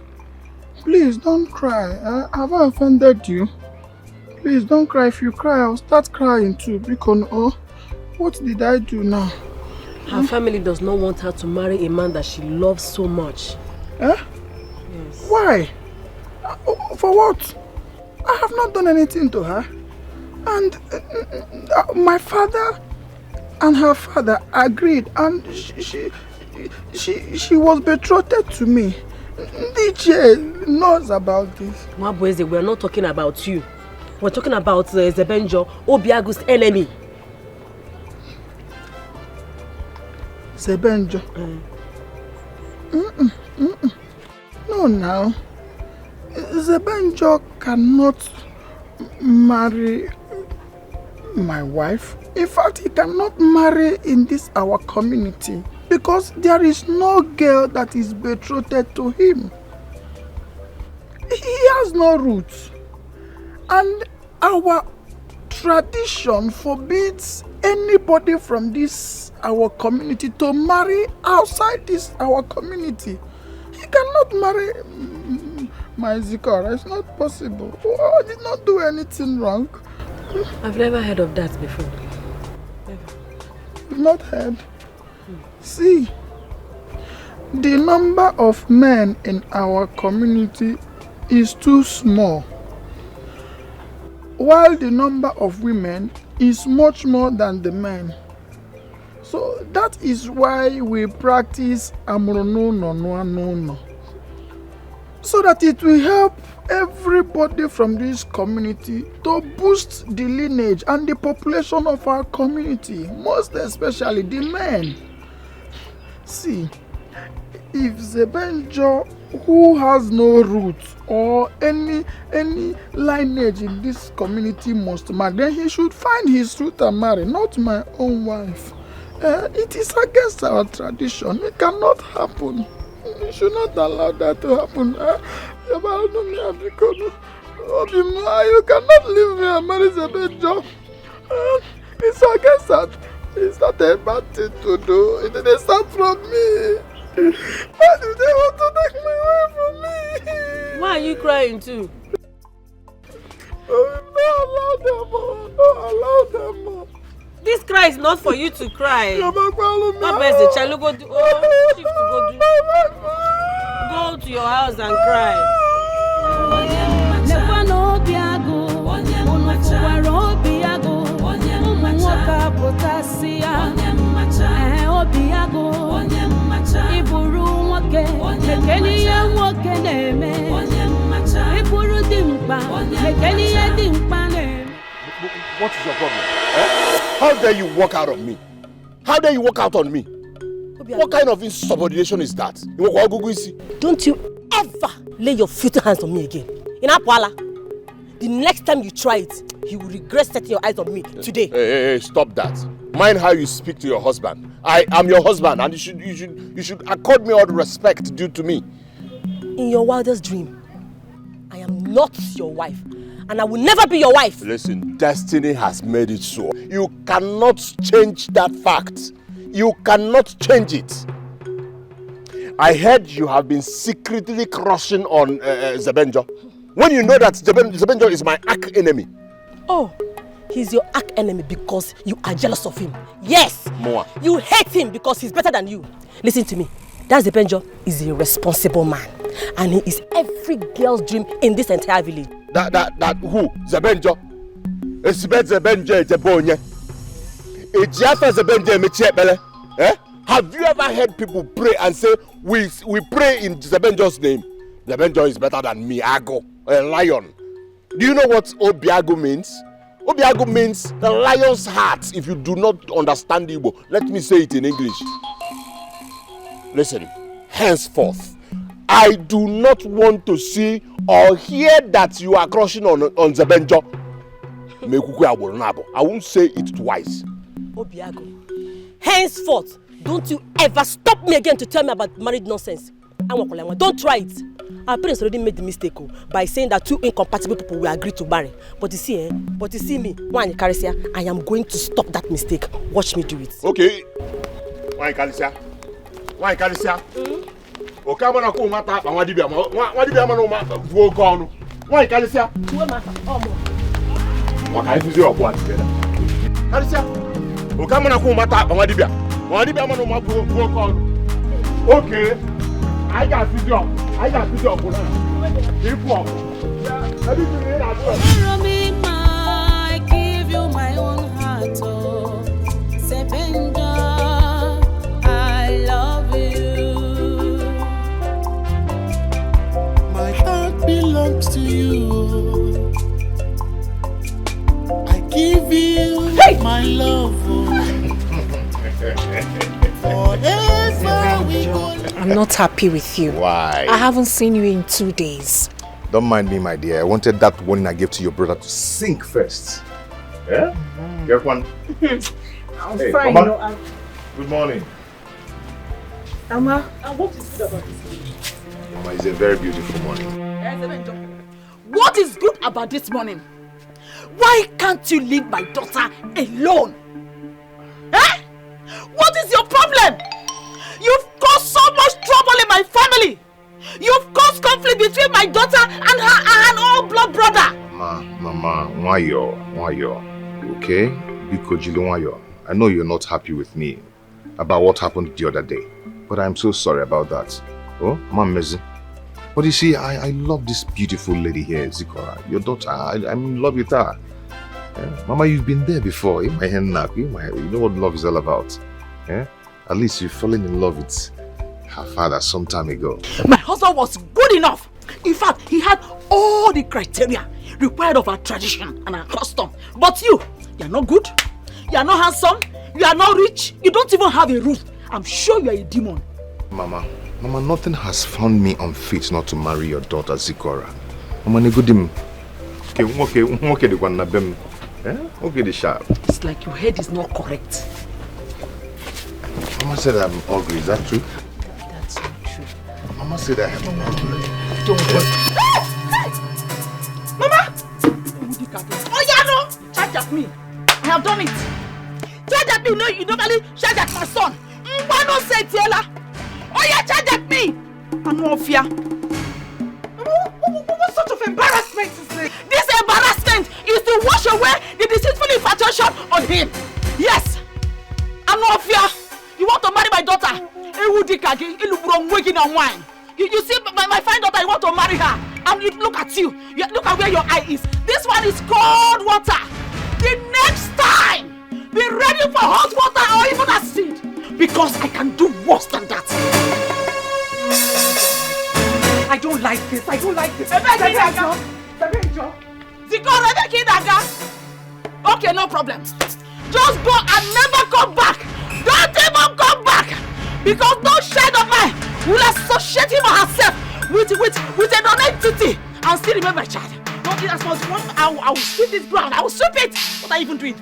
Please don't cry. Have I offended you? Please don't cry. If you cry, I'll start crying too. Because, what did I do now? Her family does not want her to marry a man that she loves so much. Eh? Yes. Why? For what? I have not done anything to her. And my father and her father agreed, and she was betrothed to me. DJ knows about this. Mabueze, we are not talking about you. We're talking about Zebenjo, Obiagu's enemy. Zebenjo? No, now. Zebenjo cannot marry my wife. In fact, he cannot marry in this our community because there is no girl that is betrothed to him. He has no roots. And our tradition forbids anybody from this our community to marry outside this our community. He cannot marry my Zikora. It's not possible. I did not do anything wrong. I've never heard of that before. Never. You've not heard? See, the number of men in our community is too small, while the number of women is much more than the men. So that is why we practice Amrono no no, so that it will help everybody from this community to boost the lineage and the population of our community, most especially the men. See, if Zebenjo, who has no roots or any lineage in this community must marry, then he should find his root and marry, not my own wife. It is against our tradition. It cannot happen. You should not allow that to happen. You cannot leave me and marry Zebenjo. It's against It's not a bad thing to do. It didn't start from me. Why do they want to take my wife from me? Why are you crying too? Allow them. This cry is not for you to cry. Not best the child go do. Oh, shift to go do. Go to your house and cry. What is your problem? How dare you walk out on me? How dare you walk out on me? What kind of insubordination is that? Don't you ever lay your filthy hands on me again. In Apwala, the next time you try it, you will regret setting your eyes on me today. Hey, stop that. Mind how you speak to your husband. I am your husband, and you should accord me all the respect due to me. In your wildest dream, I am not your wife, and I will never be your wife. Listen, destiny has made it so. You cannot change that fact. You cannot change it. I heard you have been secretly crushing on Zebenjo. When you know that Zebenjo is my arch enemy. Oh, he's your arch enemy because you are jealous of him. Yes. Moa. You hate him because he's better than you. Listen to me. That Zebenjo is a responsible man, and he is every girl's dream in this entire village. That who? Zebenjo? Zebenjo Jebonye. Ejiafa Zebenjo Mechiebele. Have you ever heard people pray and say, we pray in Zebenjo's name? Zebenjo is better than me, Ago, a lion. Do you know what Obiago means? Obiago means the lion's heart. If you do not understand Igbo, let me say it in English. Listen, henceforth, I do not want to see or hear that you are crushing on Zebenjo. I won't say it twice. Obiago, henceforth, don't you ever stop me again to tell me about marriage nonsense. Don't try it. Our parents already made the mistake by saying that two incompatible people will agree to marry. But you see me, I am going to stop that mistake. Watch me do it. Okay. Why Kalicia? Okamana ko mata ba wadi bia ma no ma vuo ko no. Why Kalicia? Wa kai fi o kwa together. Kalicia. Okamana ko mata ba wadi bia ma no ma vuo ko no. Okay. I got video for now. I give you my own heart, oh, Zebenjo, I love you. My heart belongs to you. I give you my love. Forever we go. I'm not happy with you. Why? I haven't seen you in 2 days. Don't mind me, my dear. I wanted that warning I gave to your brother to sink first. Yeah? Get one. I'm hey, fine. Mama. No, good morning. Mama, what is good about this morning? Mama, it's a very beautiful morning. What is good about this morning? Why can't you leave my daughter alone? Eh? What is your problem? You've caused so much trouble in my family. You've caused conflict between my daughter and her own blood brother. Mama, why you? Okay? Because I know you're not happy with me about what happened the other day. But I'm so sorry about that. Oh, Mama Mezi. But you see, I love this beautiful lady here, Zikora. Your daughter, I'm in love with her. Yeah? Mama, you've been there before. You know what love is all about. Yeah? At least you've fallen in love with her father some time ago. My husband was good enough. In fact, he had all the criteria required of our tradition and our custom. But you're not good. You're not handsome. You are not rich. You don't even have a roof. I'm sure you're a demon. Mama, nothing has found me unfit not to marry your daughter, Zikora. Mama, negudim. Okay, the one nabem. Okay, the sharp. It's like your head is not correct. Mama said I'm ugly, is that true? That's not true. Mama said I am ugly. Don't worry. Mama! Oh, yeah, no! Charge at me. I have done it. charge at me. No, you normally charge at my son. Why not say Tiela? Oh, you charge at me. Anofia. What sort of embarrassment is this? This embarrassment is to wash away the deceitful infatuation on him. Yes. Anofia, you want to marry my daughter? You see my fine daughter, you want to marry her. And you look at you. Look at where your eye is. This one is cold water. The next time, be ready for hot water or even acid. Because I can do worse than that. I don't like this. I don't like this. Okay, no problem. Just go and never come back. Don't even come back. Because no child of mine will associate him or herself with a non-entity and still remember child. Don't do that. I will sweep this ground. I will sweep it. What are you even doing?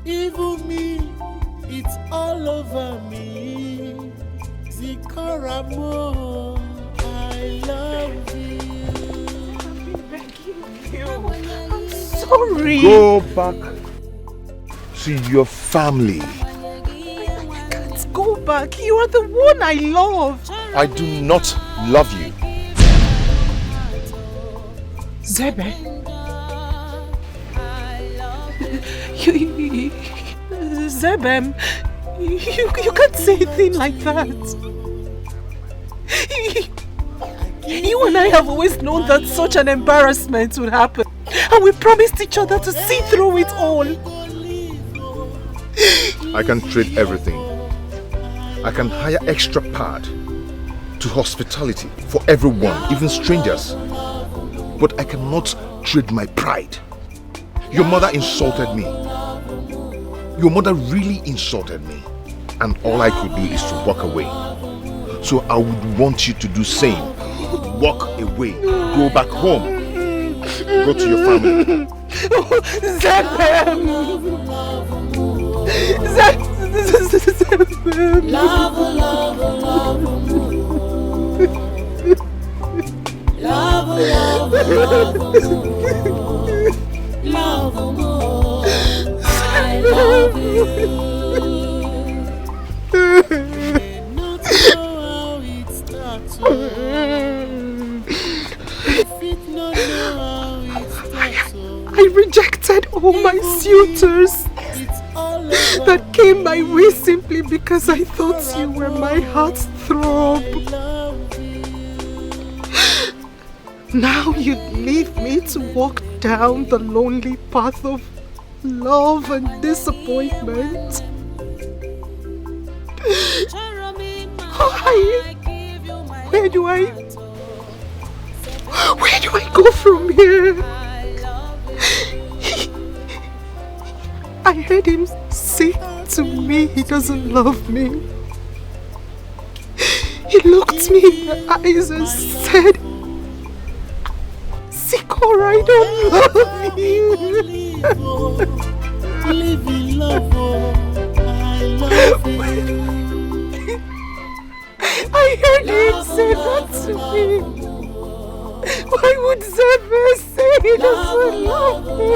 Even me, it's all over me. Zikaramo, I love you. I'm sorry. Go back to your family. I can't go back. You are the one I love. I do not love you. Zebe. Zebem, you can't say a thing like that. You and I have always known that such an embarrassment would happen. And we promised each other to see through it all. I can trade everything. I can hire extra pad to hospitality for everyone, even strangers. But I cannot trade my pride. Your mother insulted me. Your mother really insulted me. And all I could do is to walk away. So I would want you to do same. Walk away. Go back home. Go to your family. Zebem! Zebem! Love, love, love, love, love, love, I love you. Not know how it starts. I rejected all my suitors that came my way simply because I thought you were my heart's throb. Now you'd leave me to walk down the lonely path of love and disappointment. Where do I go from here? I heard him say to me he doesn't love me. He looked me in the eyes and said, Sikora, I don't love you. Live in love, I love you. I heard him say that to me. Why would Zebe say he doesn't love me?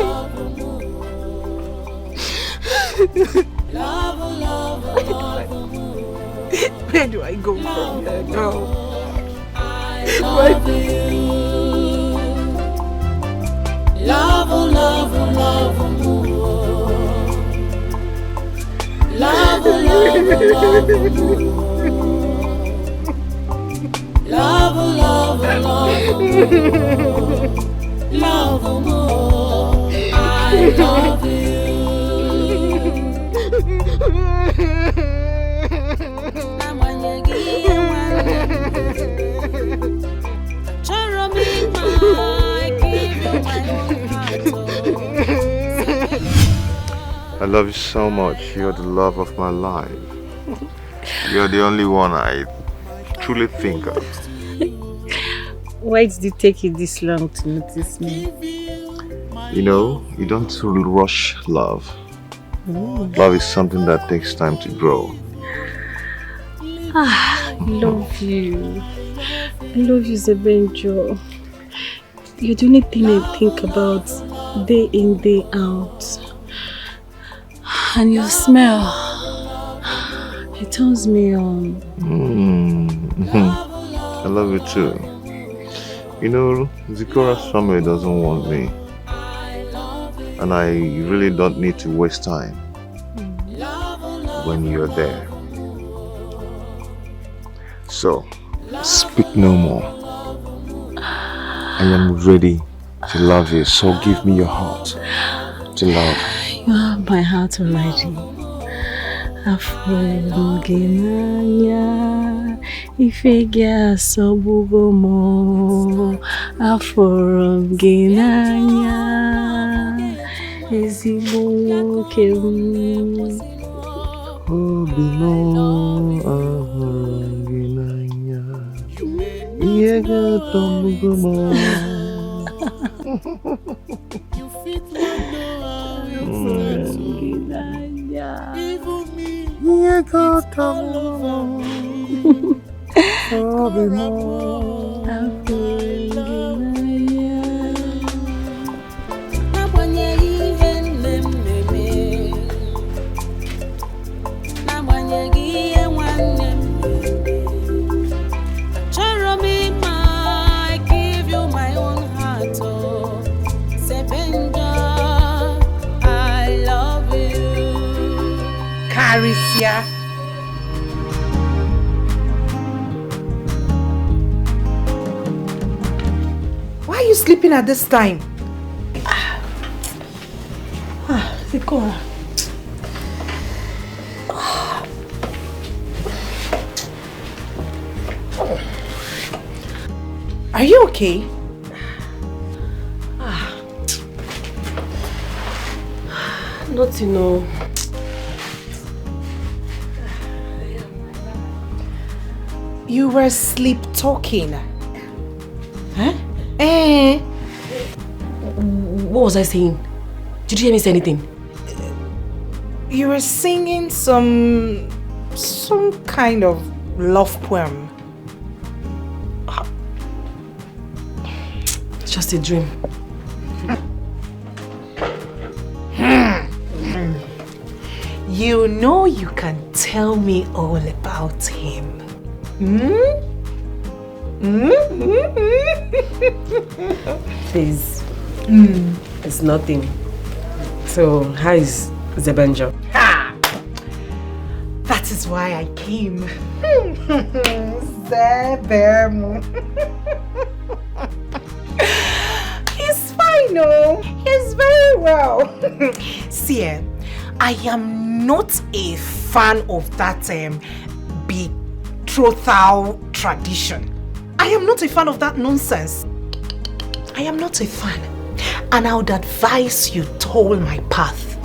Where do I go from here now? Love you. Love, love, love, love, love, love, love, love, more. I love you. I love you so much. You're the love of my life. You're the only one I truly think of. Why did it take you this long to notice me? You know, you don't rush love. Love is something that takes time to grow. I love you. I love you, Zebenjo. You're the only thing I think about day in, day out. And your smell, it turns me on. I love you too. You know, Zikora's family doesn't want me. And I really don't need to waste time when you're there. So, speak no more. I am ready to love you, so give me your heart to love. You have my heart already. Afrogenanya, ifegia sobugomo. Afrogenanya, ezigbo kem. Obino, Afrogenanya, ifegia sobugomo. You fit not know how it starts. Even me, it's all over me. Arisia. Why are you sleeping at this time? Zikora. Are you okay? Not, you know. You were sleep talking. Huh? What was I saying? Did you hear me say anything? You were singing some kind of love poem. It's just a dream. You know you can tell me all about him. Please. It's nothing. So, how is Zebenjo? That is why I came. Zebem. He's fine, oh. He's very well. See, I am not a fan of that betrothal tradition. I am not a fan of that nonsense. I am not a fan. And I would advise you toll my path.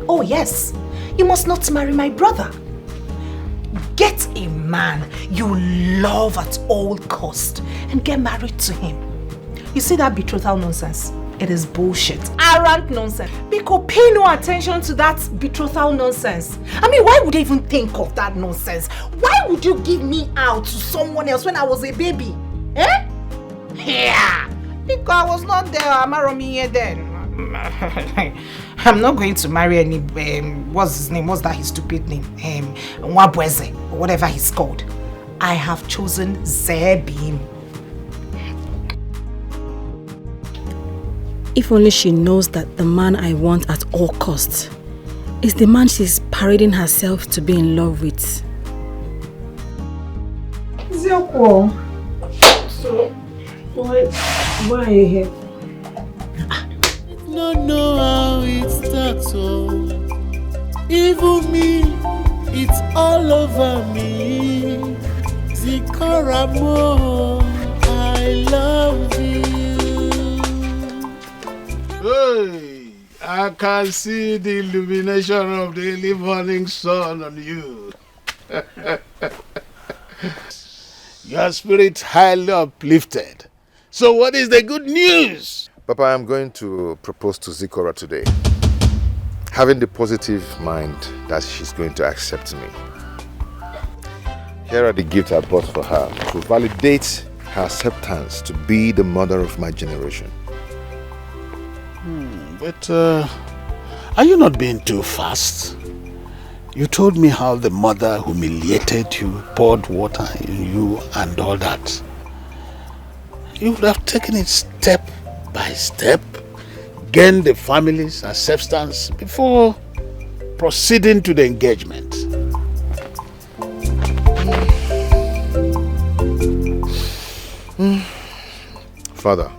Oh yes, you must not marry my brother. Get a man you love at all cost and get married to him. You see that betrothal nonsense? It is bullshit. Arrant nonsense. Because pay no attention to that betrothal nonsense. I mean, why would you even think of that nonsense? Why would you give me out to someone else when I was a baby? Eh? Yeah. Because I was not there. Amaromi then. I'm not going to marry any, what's his name? What's that his stupid name? Nwabweze, or whatever he's called. I have chosen Zebim. If only she knows that the man I want at all costs is the man she's parading herself to be in love with. Zeko. So, why are you here? Don't know how it starts, oh. Even me, it's all over me. Zikoramo, I love you. Hey, I can see the illumination of the early morning sun on you. Your spirit highly uplifted. So what is the good news? Papa, I'm going to propose to Zikora today, having the positive mind that she's going to accept me. Here are the gifts I bought for her to validate her acceptance to be the mother of my generation. But are you not being too fast? You told me how the mother humiliated you, poured water in you and all that. You would have taken it step by step, gained the family's acceptance before proceeding to the engagement. Father,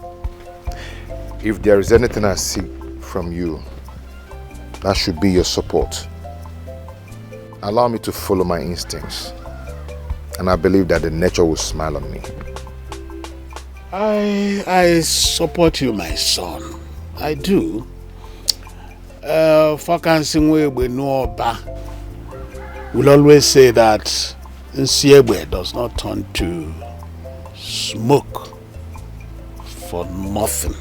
if there is anything I seek from you, that should be your support. Allow me to follow my instincts, and I believe that the nature will smile on me. I support you, my son. I do. Fakansingwe Noba will always say that Nsiegbe does not turn to smoke for nothing.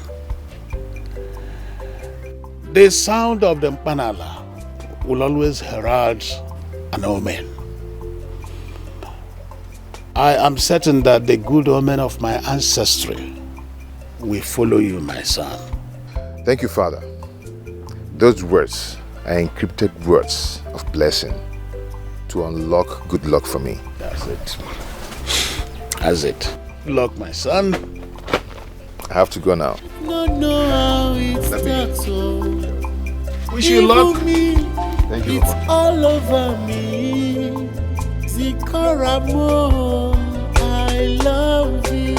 The sound of the mpanala will always herald an omen. I am certain that the good omen of my ancestry will follow you, my son. Thank you, Father. Those words are encrypted words of blessing to unlock good luck for me. That's it. That's it. Good luck, my son. I have to go now. No, how it starts. Wish you luck. Thank you. It's all over me. Zikoramo, I love you.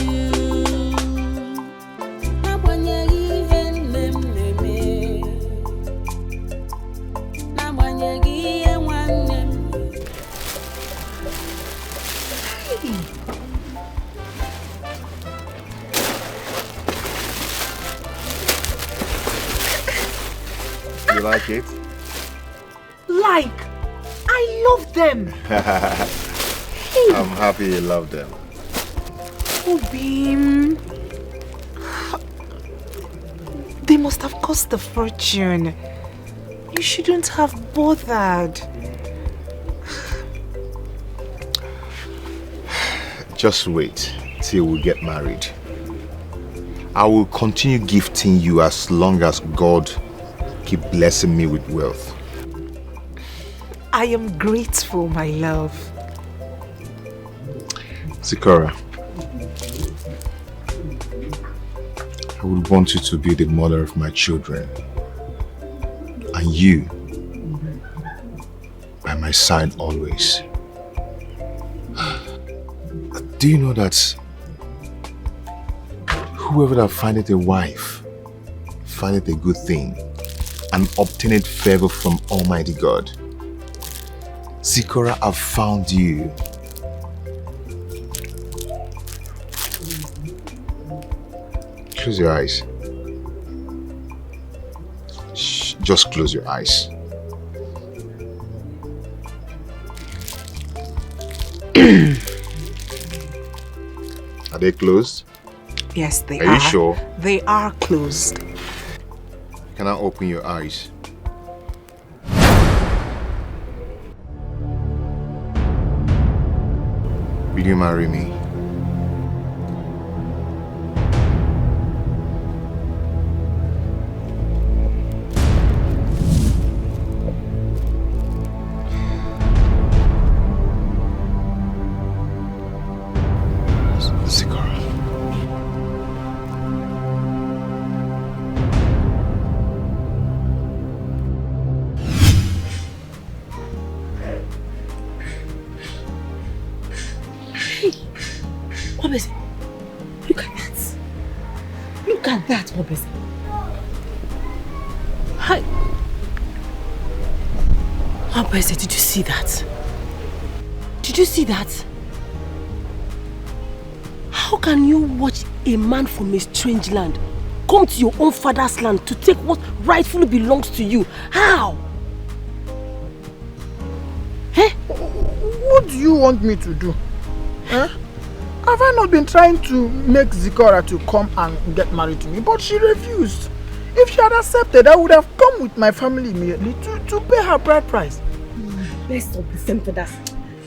You like it? Like, I love them. I'm happy you love them. Oh, Beam. They must have cost a fortune. You shouldn't have bothered. Just wait till we get married. I will continue gifting you as long as God keep blessing me with wealth. I am grateful, my love. Sikora, I would want you to be the mother of my children, and you by my side always. Do you know that whoever that findeth a wife findeth a good thing and obtaineth favor from Almighty God? Sikora, I've found you. Close your eyes. Shh, just close your eyes. Are they closed? Yes, they are. Are you sure? They are closed. Can I open your eyes? Will you marry me? Look at that, Obese. Hi. Obese, did you see that? Did you see that? How can you watch a man from a strange land come to your own father's land to take what rightfully belongs to you? How? Eh? What do you want me to do? Eh? Have I not been trying to make Zikora to come and get married to me? But she refused. If she had accepted, I would have come with my family immediately to pay her bride price. Best of the same feathers.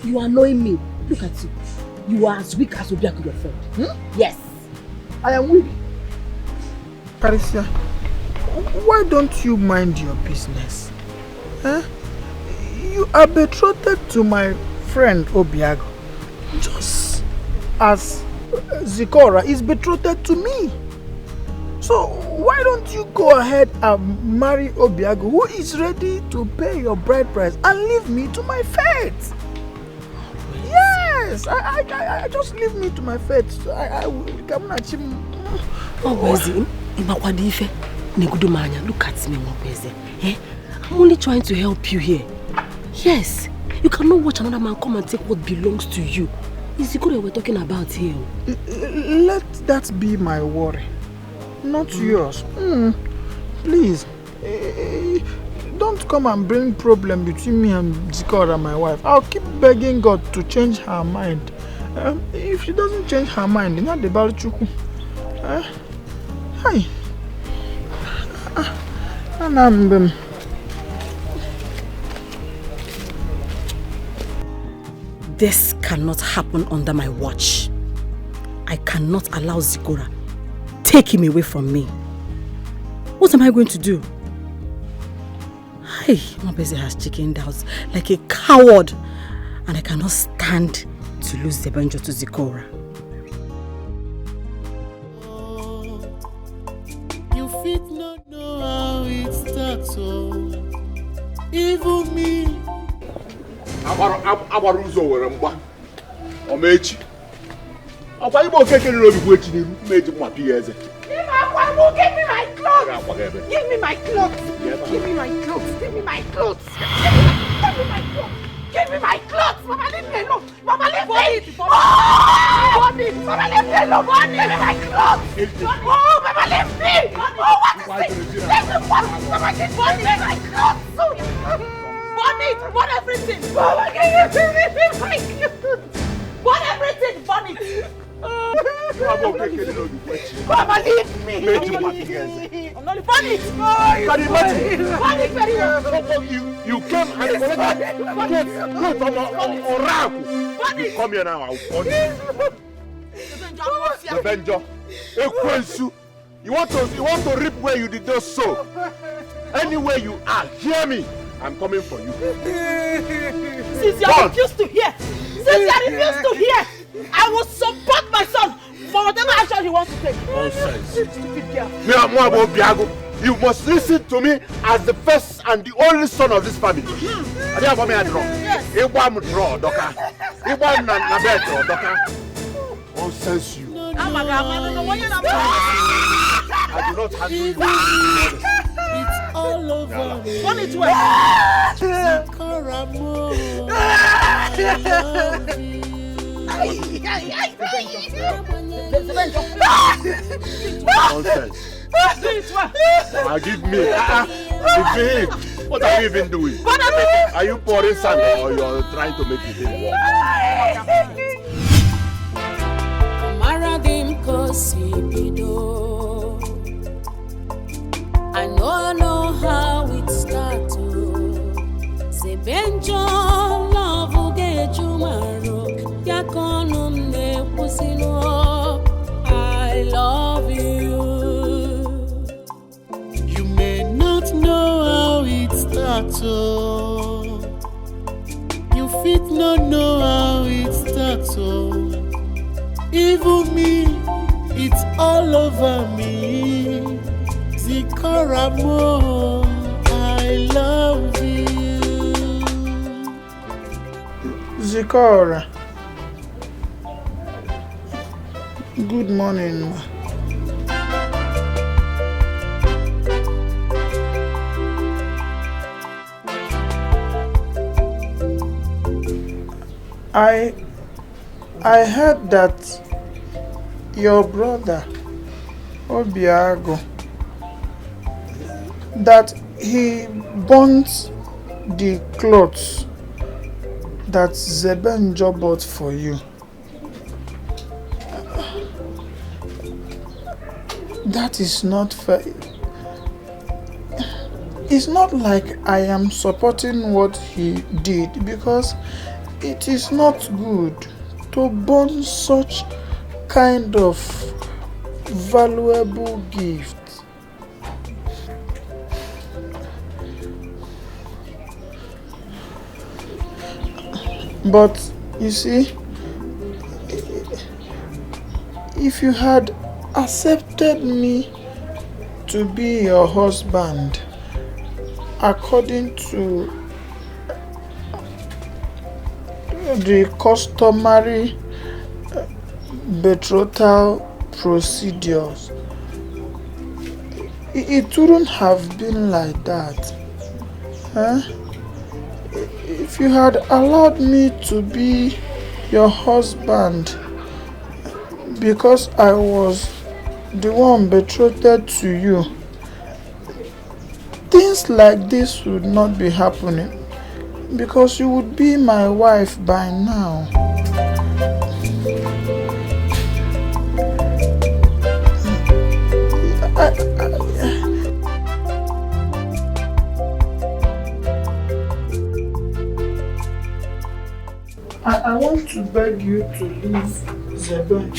You annoy me. Look at you. You are as weak as Obiago, your friend. Yes. I am weak. Patricia, why don't you mind your business? You are betrothed to my friend Obiago, just as Zikora is betrothed to me. So why don't you go ahead and marry Obiago, who is ready to pay your bride price, and leave me to my fate? Yes, I just leave me to my fate. I will come and achieve. Look at me, Mwabezi. I'm only trying to help you here. Yes, you cannot watch another man come and take what belongs to you. It's the good we're talking about here. Let that be my worry, not yours. Please, don't come and bring problem between me and Zikora, my wife. I'll keep begging God to change her mind. If she doesn't change her mind, not the Balchuku. Hi. And I'm This cannot happen under my watch. I cannot allow Zikora take him away from me. What am I going to do? Hey, Mwabezi has chickened out like a coward, and I cannot stand to lose Zebenjo to Zikora. You fit not know how it starts, even me. Abaruzo were mba. Omechi. Akwa ibo keke ni obi gwechi ni meji mwa piyeze. Give me my clothes! Give me my clothes! Give me my clothes! Give me my clothes! Give me my clothes! Give me my clothes! Mama, leave me alone! Mama, leave me! Mama, leave me alone! Give me my clothes! Oh, Mama, leave me! Oh, what is this? Leave me! Mama, give me my clothes! Burn it! Burn everything! Mama, give me my clothes! Burn everything! Burn it! Mama, leave me! Burn it! Burn it very well! You came and collected from Oraku. You come here now, I'll burn you. Zebenjo, Ekwensu, you want to reap where you did not sow. Anywhere you are, hear me. I'm coming for you. Since you refuse to hear, I will support my son for whatever action he wants to take. Nonsense. Stupid girl. You must listen to me as the first and the only son of this family. I don't want me to draw. I'm draw, Doka. Nonsense you. I do not handle you. It's all over me. Burn it well. Nonsense. Now give me. What are you even doing? Are you pouring sand or you're trying to make the thing work? I know how it starts. Zebenjo love get you maro. Yakonum ne pusino. I love you. You may not know how it starts. You fit not know how it starts. Even me, it's all over me. Zikora mo, I love you. Zikora. Good morning. I heard that your brother Obiago, that he burnt the clothes that Zebenjo bought for you. That is not fair. It's not like I am supporting what he did, because it is not good. to burn such kind of valuable gift. But you see, if you had accepted me to be your husband according to the customary betrothal procedures, it wouldn't have been like that. Huh? If you had allowed me to be your husband because I was the one betrothed to you, things like this would not be happening because you would be my wife by now. I want to beg you to leave Zeben.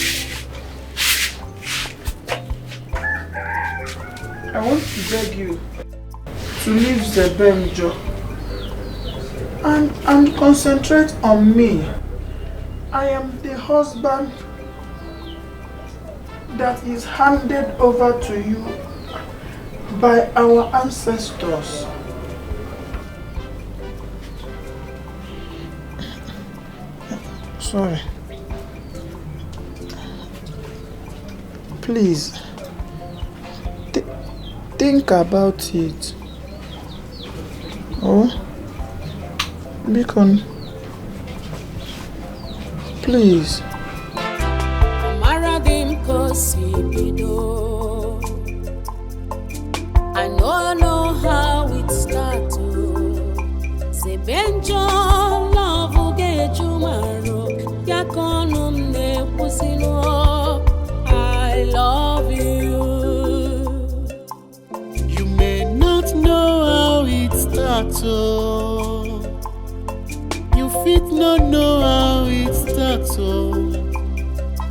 I want to beg you to leave Zebenjo and concentrate on me. I am the husband that is handed over to you by our ancestors. Sorry. Please, think about it. Oh, Beacon, please. I know how it starts. Say Benjo, love will get you married. I love you. You may not know how it starts. You fit not know how it starts.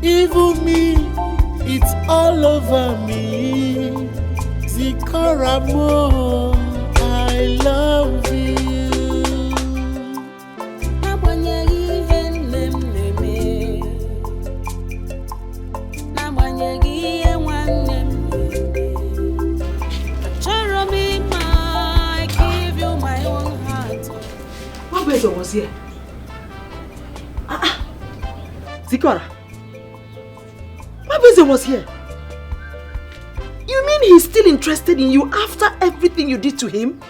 Even me, it's all over me. Zikaramo, I love you. What was here? Zikora, Mabezo was here. You mean he's still interested in you after everything you did to him?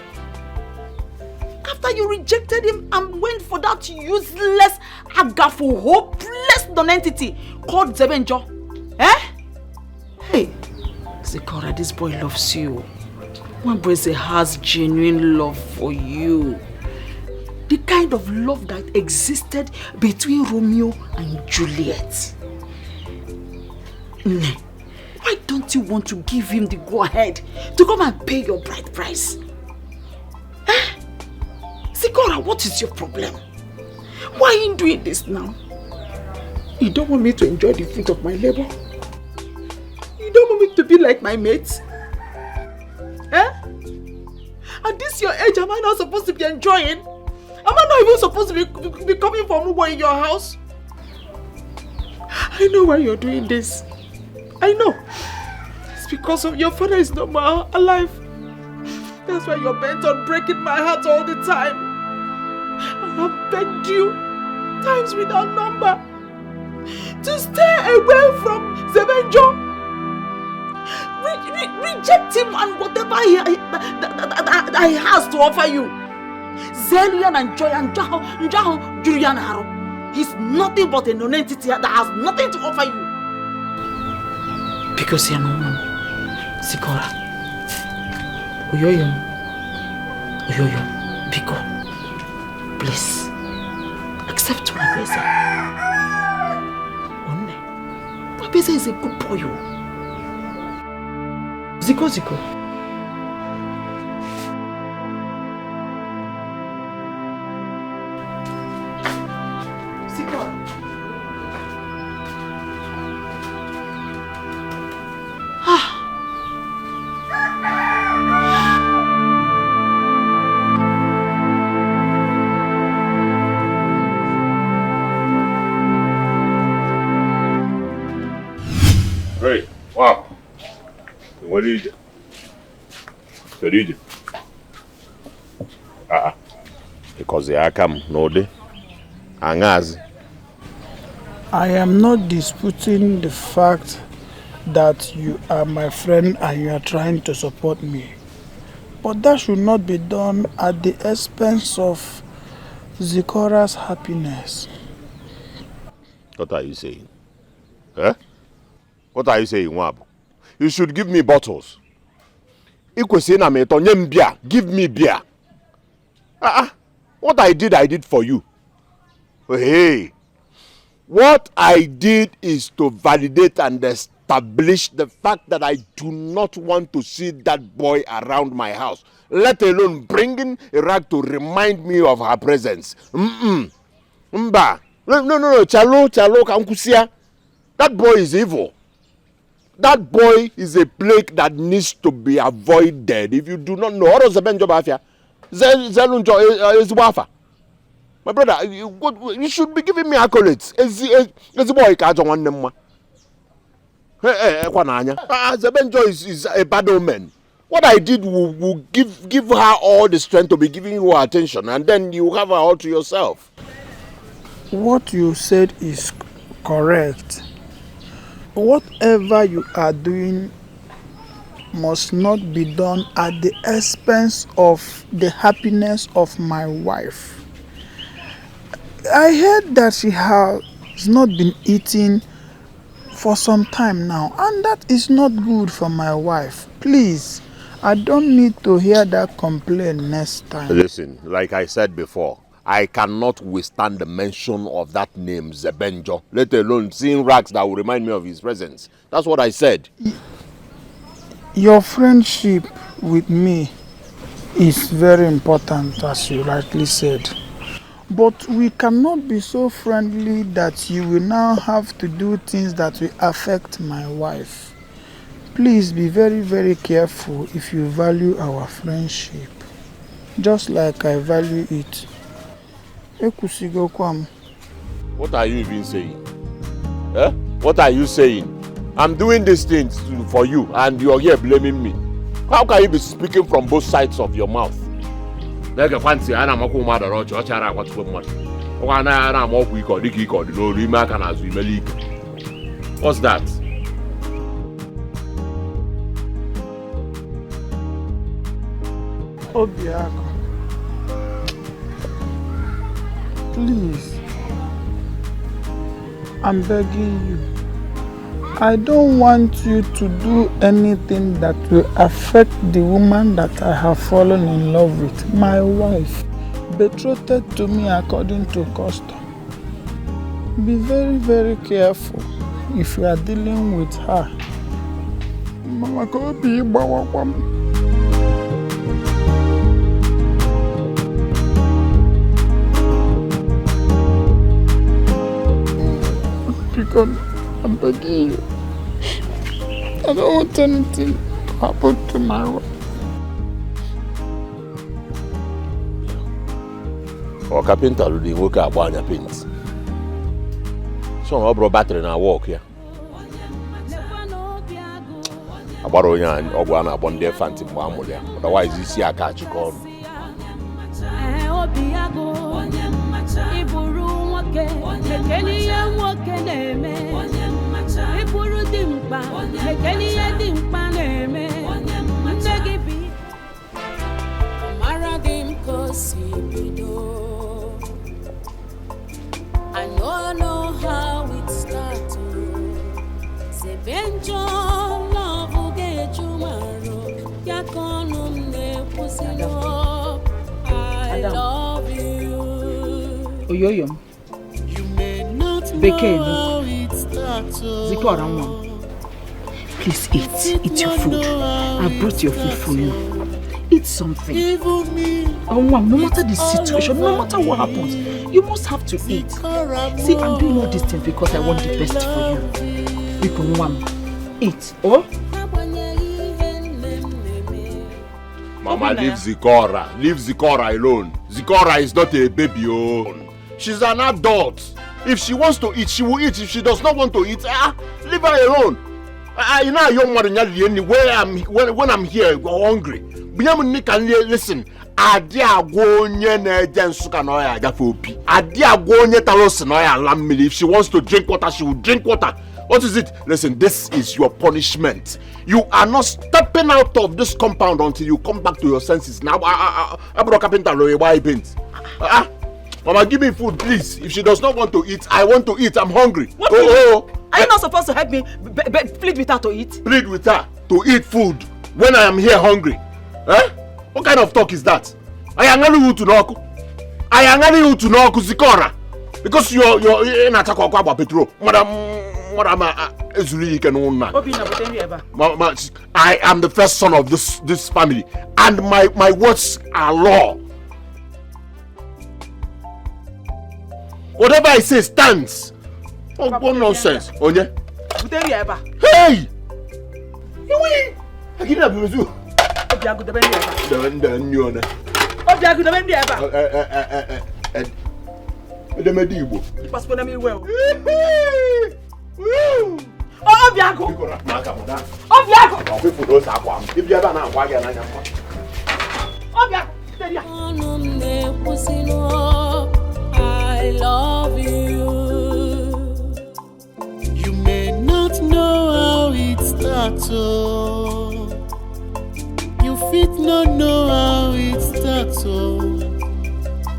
After you rejected him and went for that useless, agafu, hopeless nonentity called Zebenjo? Eh? Hey, Zikora, this boy loves you. Mabezo has genuine love for you. The kind of love that existed between Romeo and Juliet. Why don't you want to give him the go-ahead to come and pay your bride price? Eh? Zikora, what is your problem? Why are you doing this now? You don't want me to enjoy the fruit of my labor? You don't want me to be like my mates? Eh? At this your age, am I not supposed to be enjoying? Am I not even supposed to be coming for Mugo in your house? I know why you're doing this. I know. It's because of your father is no more alive. That's why you're bent on breaking my heart all the time. I have begged you, times without number, to stay away from Zebenjo. Reject him and whatever he has to offer you. Zelian and Joy and Njaho Julian Haro. He's nothing but a non-entity that has nothing to offer you. Because you're no one. Zikora. Oyoyo, Biko. Please. Accept my blessing. One. My blessing is a good boy. Ziko. Wow. What did you do? What did you do? Because I come no day. Angazi. I am not disputing the fact that you are my friend and you are trying to support me. But that should not be done at the expense of Zikora's happiness. What are you saying? Eh? What are you saying, Wabu? You should give me bottles. Give me beer. What I did for you. Hey. What I did is to validate and establish the fact that I do not want to see that boy around my house, let alone bringing a rag to remind me of her presence. No, Chalo, Kankusia. That boy is evil. That boy is a plague that needs to be avoided. If you do not know, what is the Benjo Bafia? Zelunjo is Wafa. My brother, you should be giving me accolades. Is the boy catch on them? Zebenjo is a bad omen. What I did will give her all the strength to be giving you attention, and then you have her all to yourself. What you said is correct. Whatever you are doing must not be done at the expense of the happiness of my wife. I heard that she has not been eating for some time now, and that is not good for my wife. Please, I don't need to hear that complaint next time. Listen, like I said before, I cannot withstand the mention of that name, Zebenjo, let alone seeing rags that will remind me of his presence. That's what I said. Your friendship with me is very important, as you rightly said. But we cannot be so friendly that you will now have to do things that will affect my wife. Please be very, very careful if you value our friendship, just like I value it. What are you even saying? Eh? What are you saying? I'm doing these things for you and you're here blaming me. How can you be speaking from both sides of your mouth? What's that? Obiako, please, I'm begging you. I don't want you to do anything that will affect the woman that I have fallen in love with, my wife, betrothed to me according to custom. Be very, very careful if you are dealing with her. Mama, could be because I'm begging you. I don't want anything to happen to my wife. Or carpenter will work at one paint. So I brought battery and I walk here. I borrow you and Ogwana upon their phantom one there. Otherwise, you see a catch you call. I know how it started. Sebenjo love get tomorrow. I love you. Oyoyom. Bekeno. Zikora one. Please eat your food. I brought your food for you. Eat something. Oh, no matter the situation, no matter what happens, you must have to eat. See, I'm doing all these things because I want the best for you. You can eat. Oh? Mama, leave Zikora. Leave Zikora alone. Zikora is not a baby. Oh. She's an adult. If she wants to eat, she will eat. If she does not want to eat, leave her alone. You know, young mother, when I'm here, go hungry. Biam can listen. Adia go nye na ejen suka no ya agafe opi. Adia go nye talos no ya lam me. If she wants to drink water, she will drink water. What is it? Listen, this is your punishment. You are not stepping out of this compound until you come back to your senses. Now, I brought carpenter why paint. Mama, give me food, please. If she does not want to eat, I want to eat. I'm hungry. What are you not supposed to help me plead with her to eat? Plead with her to eat food when I am here hungry. Eh? What kind of talk is that? I am telling you to knock. I am telling you to knock Zikora. Because you're in attack about Petro. Madam, I am the first son of this family, and my words are law. Whatever I say stands. What nonsense? Onye? Hey! I give you a Obiago the bendi eba. Obiago the bendi eba. The medibo. Passport na me well. Obiago. Obiago. People don't have one. If you ever na why na nya. Obiago. I love you. You may not know how it starts. You fit not know how it starts.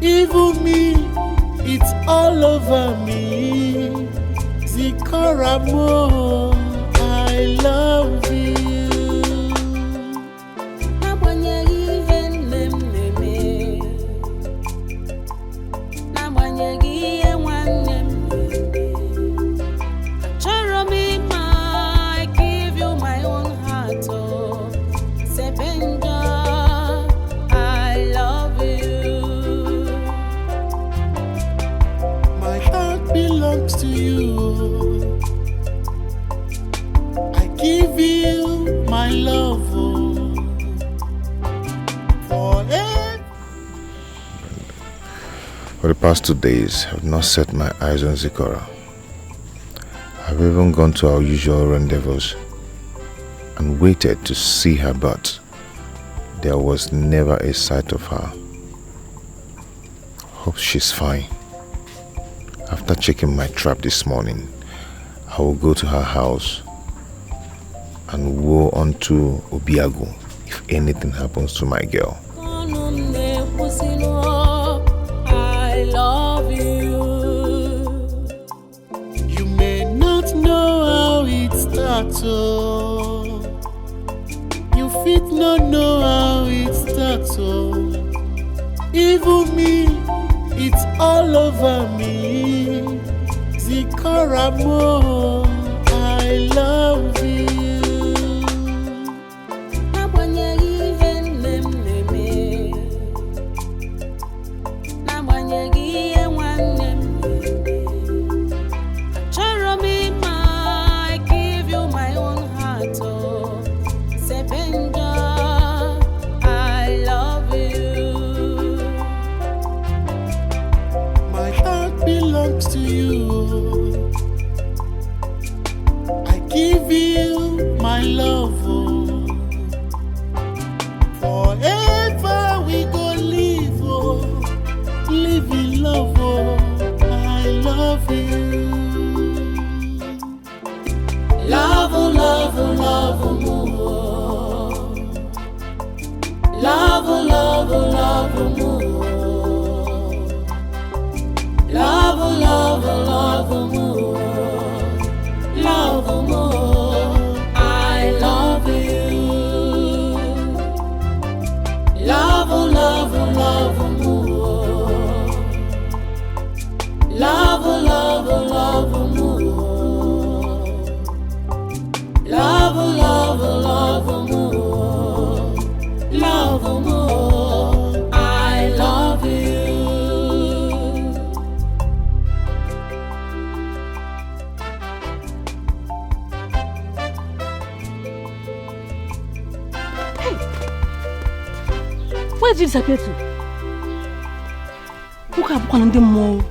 Even me, it's all over me. Zikoramo, I love you. To you, I give you my love forever. For the past 2 days, I've not set my eyes on Zikora. I've even gone to our usual rendezvous and waited to see her, but there was never a sight of her. Hope she's fine. After checking my trap this morning, I will go to her house and woe unto Obiago if anything happens to my girl. I love you. You may not know how it starts. You fit not know how it starts. Even me, it's all over me. Zikoramo, I love you. To you, I give you my love forever. We go live, live in love. I love you. Love, love, love more. Love, love, love more. Love, love, love more. Love more. I love you. Love, love, love more. Love, love, love more. Love, love, love more. Love more. I love you. Where did you disappear to? Who can call on them more?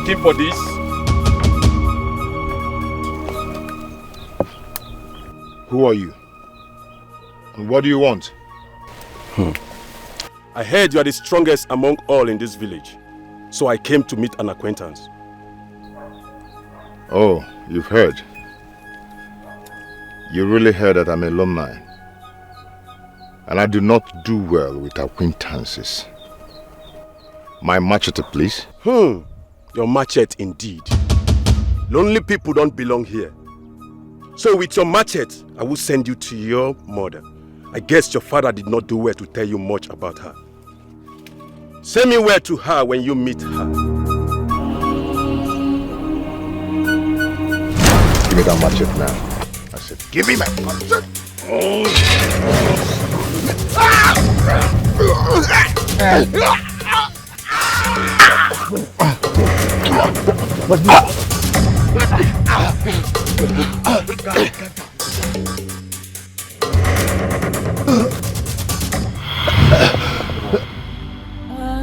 asking for this? Who are you? And what do you want? I heard you are the strongest among all in this village. So I came to meet an acquaintance. Oh, you've heard. You really heard that I'm a lone man. And I do not do well with acquaintances. My machete, please. Your machete indeed. Lonely people don't belong here. So with your machete, I will send you to your mother. I guess your father did not do well to tell you much about her. Send me word to her when you meet her. Give me that machete now. I said, give me my machete.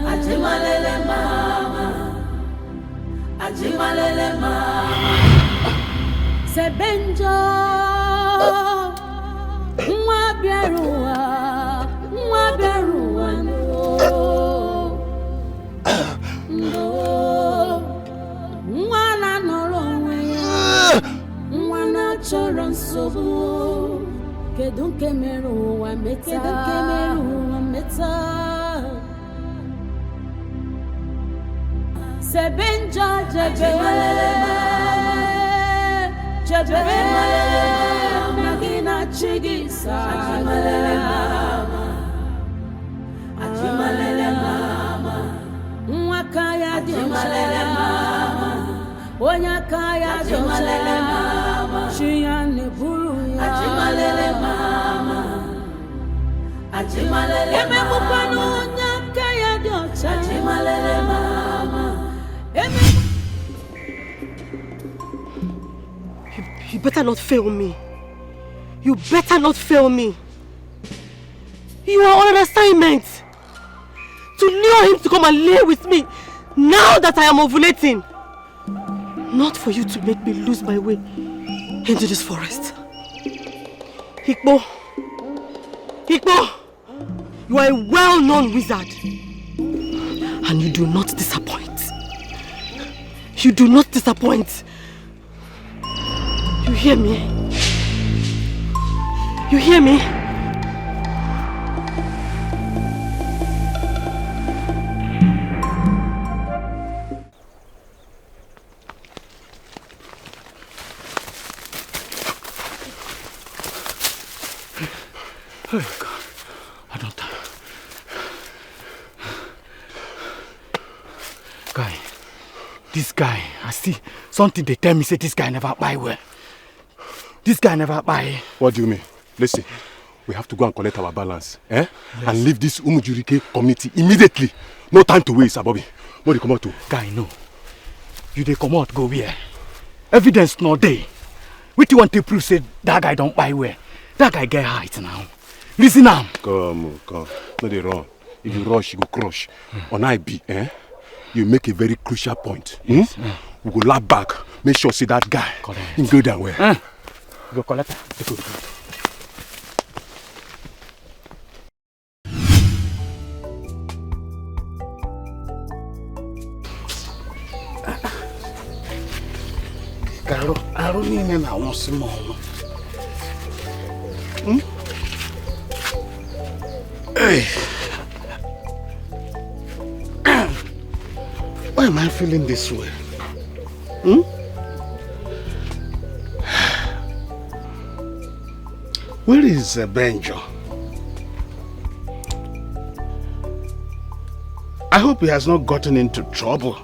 Ajimalele mama, Ajimalele mama. Sebenjo, mwaberua no, mwana norowe, mwana choronsobu, kedunke meruwa meta. Sebenjo jebe, magina chigisa. Ajimalele mama, mwakaya ajimalele mama, onyakaya ajimalele mama, shiyane buru ya ajimalele mama, ajimalele mama, eme mupano onyakaya diocha ajimalele mama, You better not fail me. You better not fail me. You are on an assignment to lure him to come and lay with me now that I am ovulating. Not for you to make me lose my way into this forest. Hikbo, you are a well-known wizard. And you do not disappoint. You do not disappoint. You hear me? You hear me? Oh God, I don't. This guy, I see something they tell me say this guy never buy well. This guy never buy. What do you mean? Listen, we have to go and collect our balance, Yes. And leave this Umujurike community immediately. No time to waste, Abobi. What do you come out to? Guy, no. You they come out, go where? Evidence no day. What you want to prove say that guy don't buy well? That guy get height now. Listen now. Come. No they run. If you rush, you go crush. On IB, you make a very crucial point. Yes. We go lap back. Make sure see that guy. Correct. Go down where? Go collect her. Caro, I don't need na one small. Hey. Why am I feeling this way? Where is Benjo? I hope he has not gotten into trouble.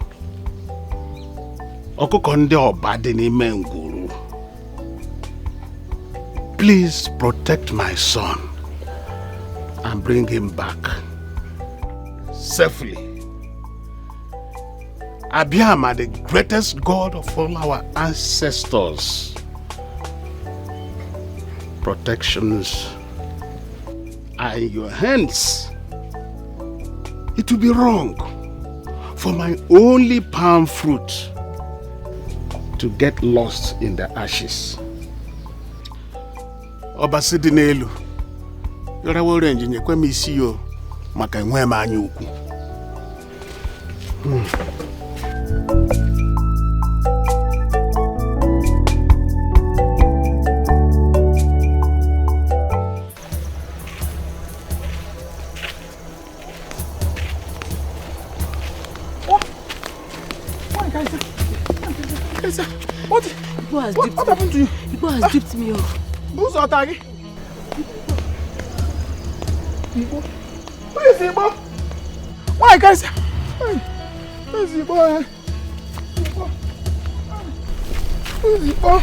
Please protect my son and bring him back safely. Abiyama, the greatest God of all our ancestors, protections are in your hands. It would be wrong for my only palm fruit to get lost in the ashes. Obasi dị n'elu, yọrọ orange nyekwa m isi yo maka enwe m anya ukwu. What happened to you? Igbo has dipped me off. Who's Otagi? Igbo? Who is Igbo? Why, guys? Who is Igbo? Who is Igbo?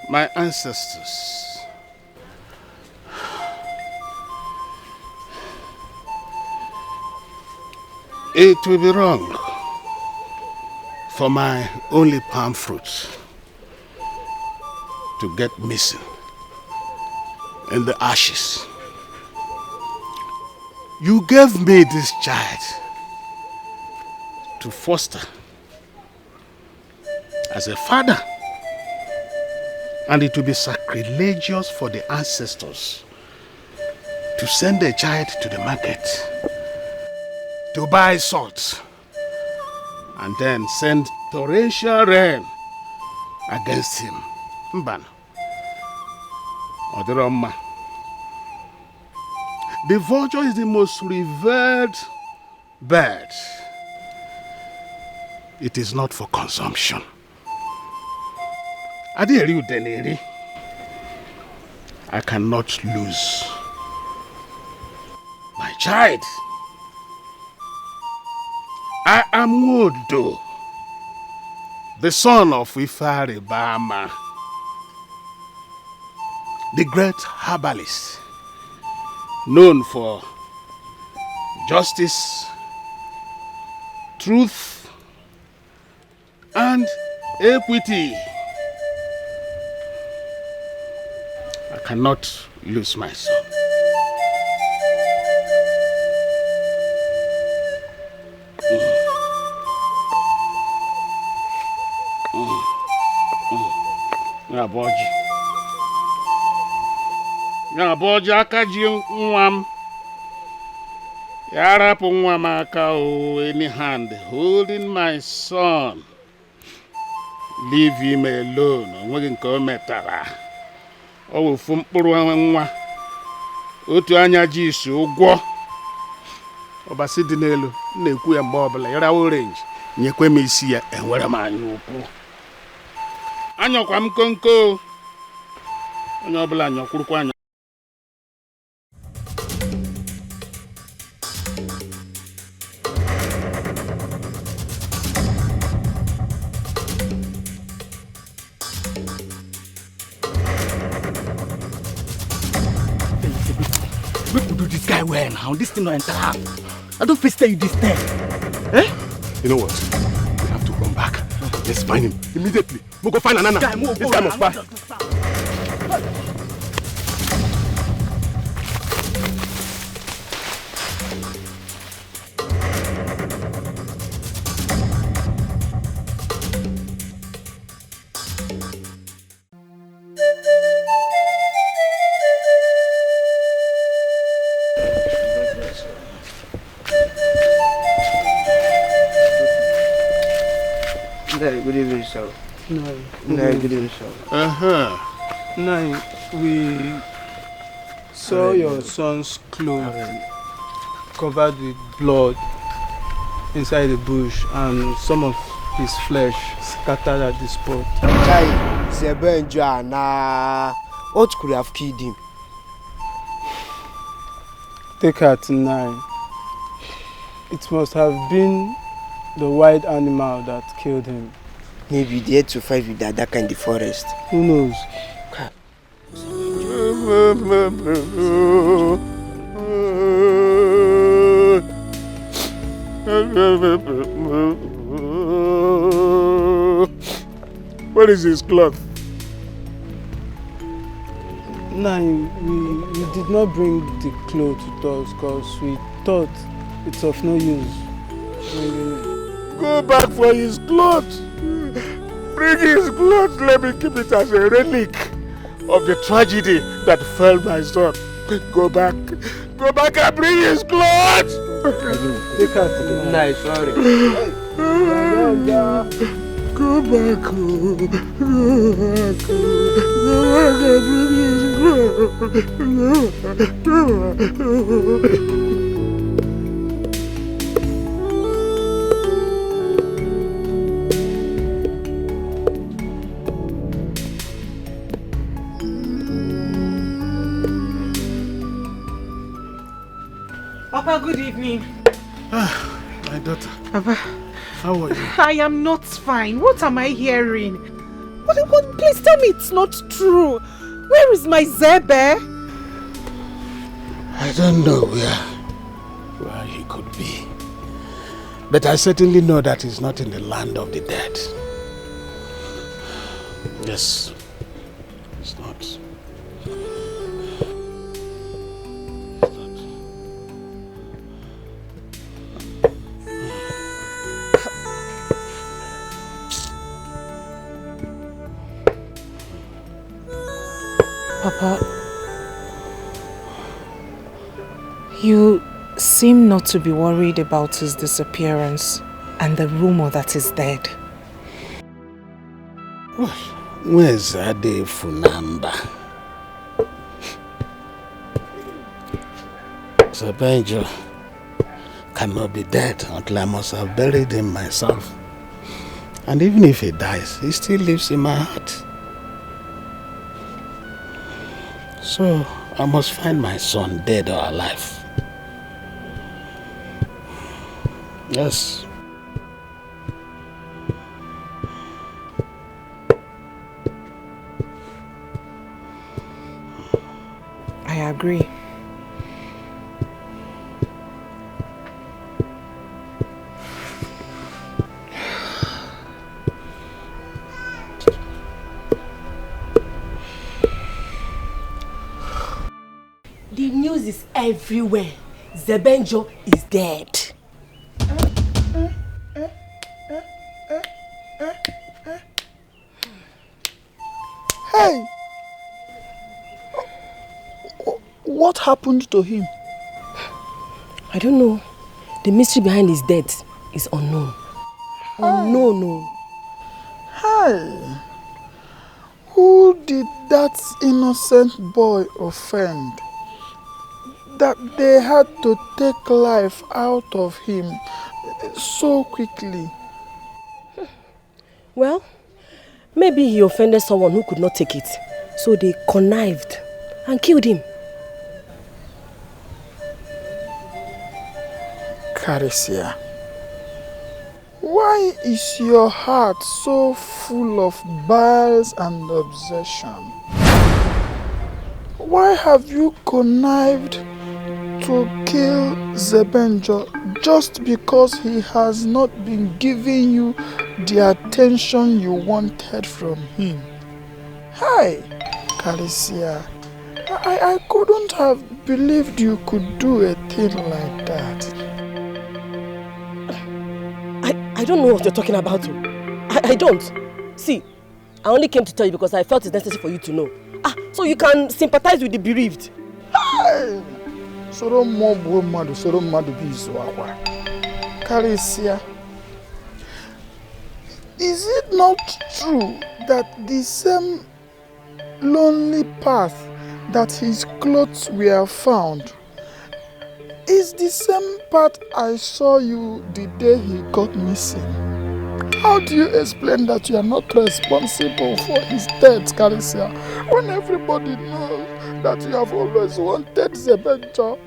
My ancestors. It will be wrong for my only palm fruit to get missing in the ashes. You gave me this child to foster as a father. And it will be sacrilegious for the ancestors to send a child to the market to buy salt and then send torrential rain against him. Mbana. Odiroma. The vulture is the most revered bird. It is not for consumption. I cannot lose my child. I am Wodo, the son of Ifare Bama, the great herbalist, known for justice, truth, and equity. I cannot lose my son. Boji akaji nwam. Yarapu nwam aka o any hand holding my son. Leave him alone. Onwegi nke o metara. O will fu mkpụrụ nwa. Otu anya ji isi ụgwọ. Obasi dị n'elu na-ekwu ya mgbe ọbụla yara orange nyekwe m isi ya enwere m anya ukwu. Anyọkwa m konko. Onye ọbụla anyọkwurukwa anya. Make we do this guy well now. This thing no enter. I don't face you this time. Eh? You know what? We have to run back. Let's find him immediately. We'll go find Anana. This guy must pass. show. No. Negative show. No, we saw your son's clothes covered with blood inside the bush and some of his flesh scattered at the spot. Chai, Zebenjo, nah. What could have killed him? Take her to 9. It must have been the wild animal that killed him. Maybe the 8 to 5 with the dark in the forest. Who knows? What is his cloth? No, we did not bring the clothes with us because we thought it's of no use. Go back for his clothes. Bring his clothes. Let me keep it as a relic of the tragedy that fell my son. Go back. Go back and bring his clothes. Take her to the night. Sorry. Go back. Go back. Go back and bring his clothes. Papa, good evening. My daughter. Papa. How are you? I am not fine. What am I hearing? What, please tell me it's not true. Where is my Zebe? I don't know where he could be. But I certainly know that he's not in the land of the dead. Yes. He's not. Papa, you seem not to be worried about his disappearance and the rumor that he's dead. Where's Ade Funamba? Zebenjo cannot be dead until I must have buried him myself. And even if he dies, he still lives in my heart. So, I must find my son dead or alive. Yes. I agree. The news is everywhere. Zebenjo is dead. Hey! What happened to him? I don't know. The mystery behind his death is unknown. Unknown. Hey! Who did that innocent boy offend? That they had to take life out of him so quickly. Well, maybe he offended someone who could not take it. So they connived and killed him. Caricia, why is your heart so full of biles and obsession? Why have you connived to kill Zebenjo just because he has not been giving you the attention you wanted from him? Hi, Caricia. I couldn't have believed you could do a thing like that. I don't know what you're talking about. I don't. See, I only came to tell you because I felt it's necessary for you to know. So you can sympathize with the bereaved. Hey! Soro mobu madu, soro madu bi izuakwa. Caricia, Is it not true that the same lonely path that his clothes were found is the same path I saw you the day he got missing? How do you explain that you are not responsible for his death, Carissa, when everybody knows that you have always wanted Zebenjo?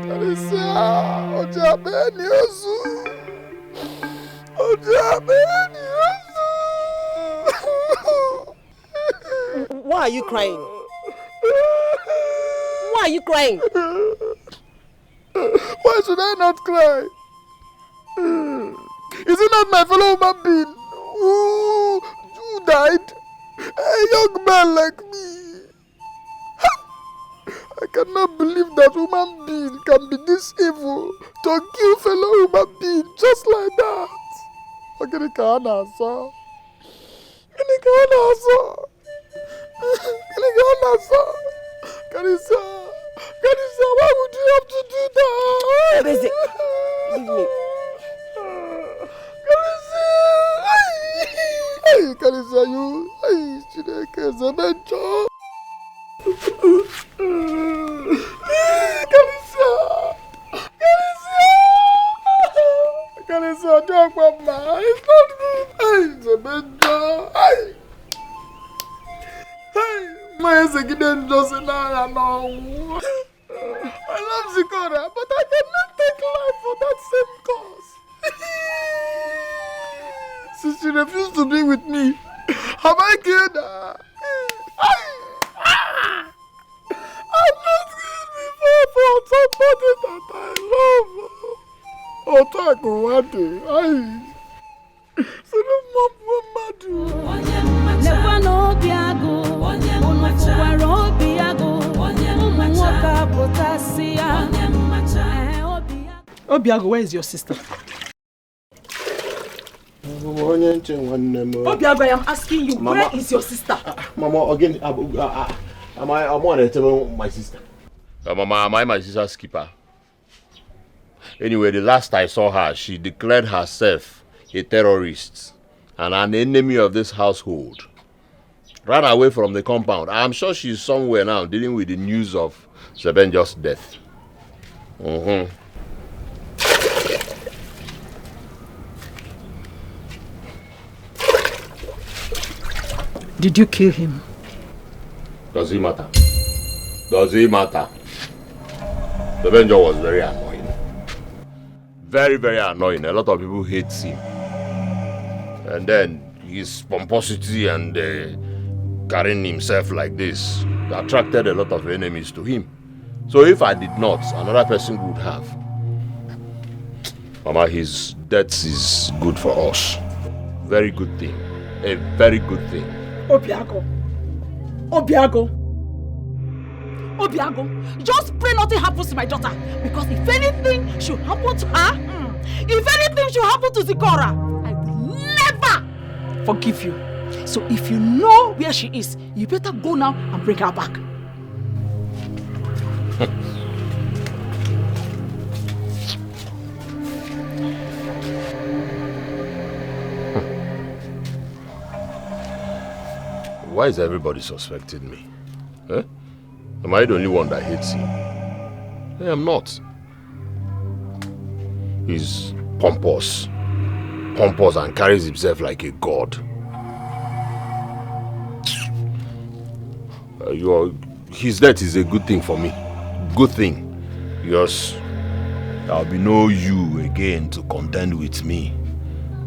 Carissa, Ojabeni Ozu. Why are you crying? Why are you crying? Why should I not cry? Is it not my fellow human being who died? A young man like me. I cannot believe that human being can be this evil to kill fellow human being just like that. Carissa, why would you have to do that? Leave me. Carissa, you Carissa, don't come now. It's not good. My second just now. I love Zikora, but I cannot take life for that same cause. Since she refused to be with me, have I killed her? I'm not killed before for somebody that I love. Otaku wade, so no more never know Biago, Obiago, where is your sister? Obiago, I am asking you, Mama, where is your sister? Mama, again, I want to tell my sister. Mama, am I my sister's keeper? Anyway, the last I saw her, she declared herself a terrorist and an enemy of this household. Ran away from the compound. I'm sure she's somewhere now dealing with the news of Zebenjo's death. Did you kill him? Does it matter? Does it matter? Zebenjo was very annoying. Very, very annoying. A lot of people hate him. And then his pomposity and carrying himself like this attracted a lot of enemies to him. So if I did not, another person would have. Mama, his death is good for us. Very good thing. A very good thing. Obiago, just pray nothing happens to my daughter. Because if anything should happen to her, if anything should happen to Zikora, I will never forgive you. So if you know where she is, you better go now and bring her back. Why is everybody suspecting me? Huh? Am I the only one that hates him? I am not. He's pompous and carries himself like a god. His death is a good thing for me. Good thing. Because there'll be no you again to contend with me.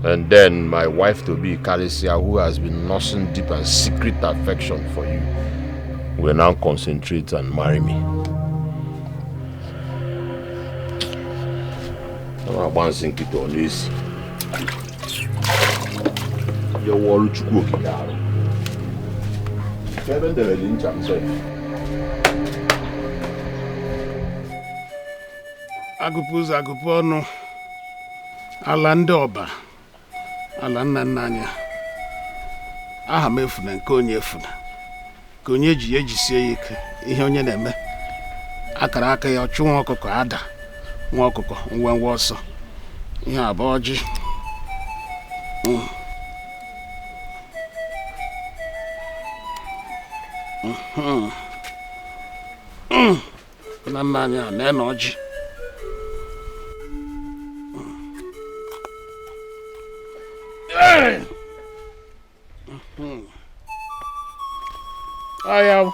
And then my wife to be, Carissa, who has been nursing deep and secret affection for you, will now concentrate and marry me. I'm bouncing it on this. Your wall to go. Kevin, the lynch himself. Agupono. Alandoba. Alanna Nanya. Aha mefuna nke onye efuna. Ka onye ji ejisie ike ihe onye na-eme. Akara aka ya ọchụ nwa ọkụkọ ada. Nwa ọkụkọ ngwangwa ọsọ. Ihe abụọ ji. Nanya, energy. I have.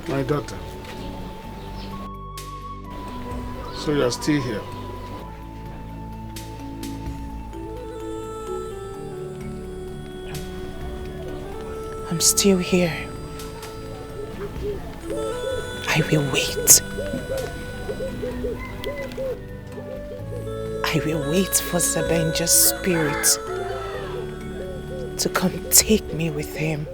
My daughter. So you're still here? I'm still here. I will wait. I will wait for Zebenjo's spirit to come take me with him.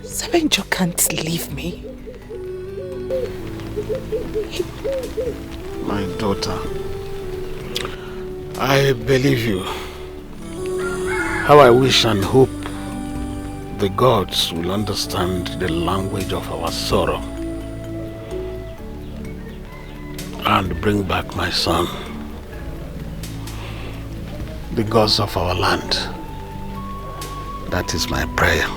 Zebenjo can't leave me. My daughter, I believe you. How I wish and hope the gods will understand the language of our sorrow and bring back my son. The gods of our land. That is my prayer.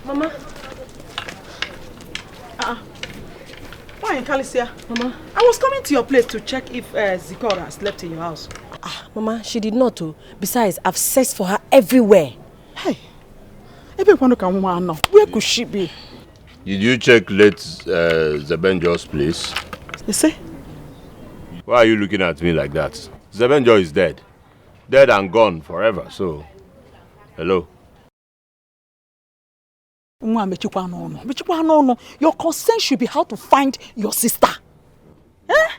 Mama. Why in Calicia? Mama. I was coming to your place to check if Zikora slept in your house. Mama, she did not. Besides, I've searched for her everywhere. Hey. Where could she be? Did you check late Zebenjo's place? You see? Why are you looking at me like that? Zebenjo is dead. Dead and gone forever, so... Hello? Your concern should be how to find your sister. Eh?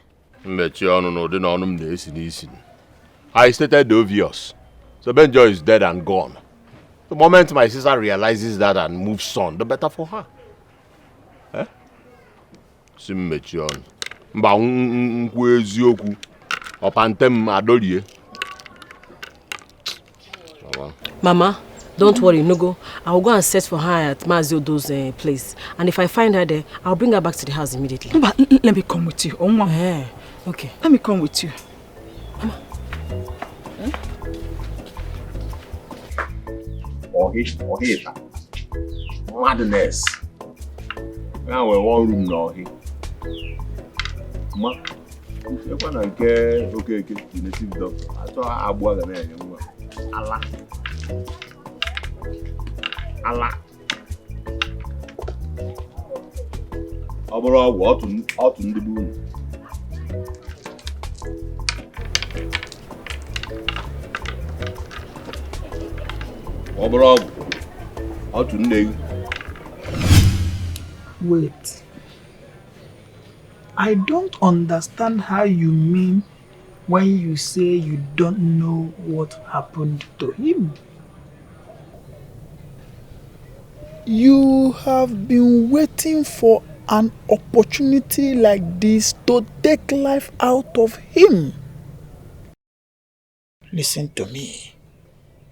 I stated the obvious. Zebenjo is dead and gone. The moment my sister realizes that and moves on, the better for her. Eh? Mama, don't worry, Nugo. I'll go and search for her at Maziodo's place. And if I find her there, I'll bring her back to the house immediately. But let me come with you. Okay. Let me come with you. Mama. Madness. Now we're one room now. Ma, you're gonna get okay, the native doctor. I thought I was gonna Allah. Abra what out in the moon. Abra out in the Wait. I don't understand how you mean when you say you don't know what happened to him. You have been waiting for an opportunity like this to take life out of him. Listen to me.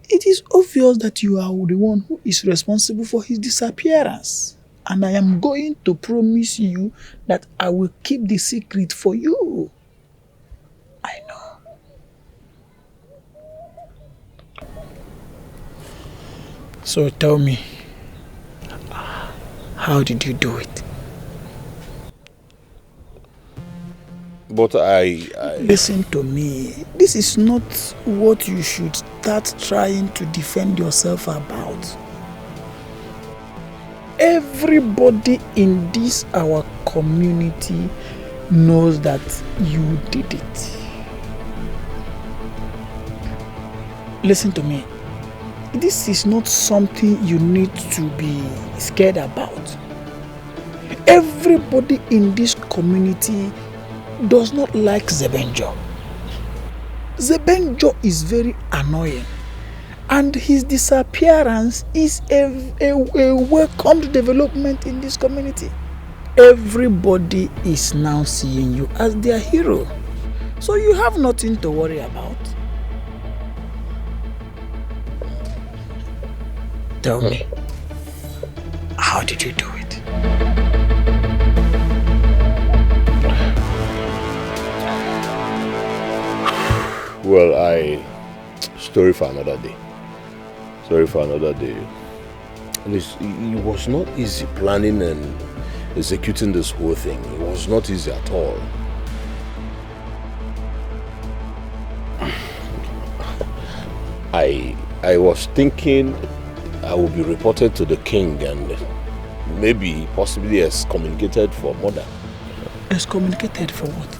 It is obvious that you are the one who is responsible for his disappearance. And I am going to promise you that I will keep the secret for you. I know. So tell me, how did you do it? But I... Listen to me. This is not what you should start trying to defend yourself about. Everybody in this our community knows that you did it. Listen to me. This is not something you need to be scared about. Everybody in this community does not like Zebenjo. Zebenjo is very annoying, and his disappearance is a welcomed development in this community. Everybody is now seeing you as their hero, so you have nothing to worry about. Tell me, how did you do it? Well, story for another day. And it was not easy planning and executing this whole thing. It was not easy at all. I was thinking I would be reported to the king and maybe possibly excommunicated for murder. Excommunicated for what?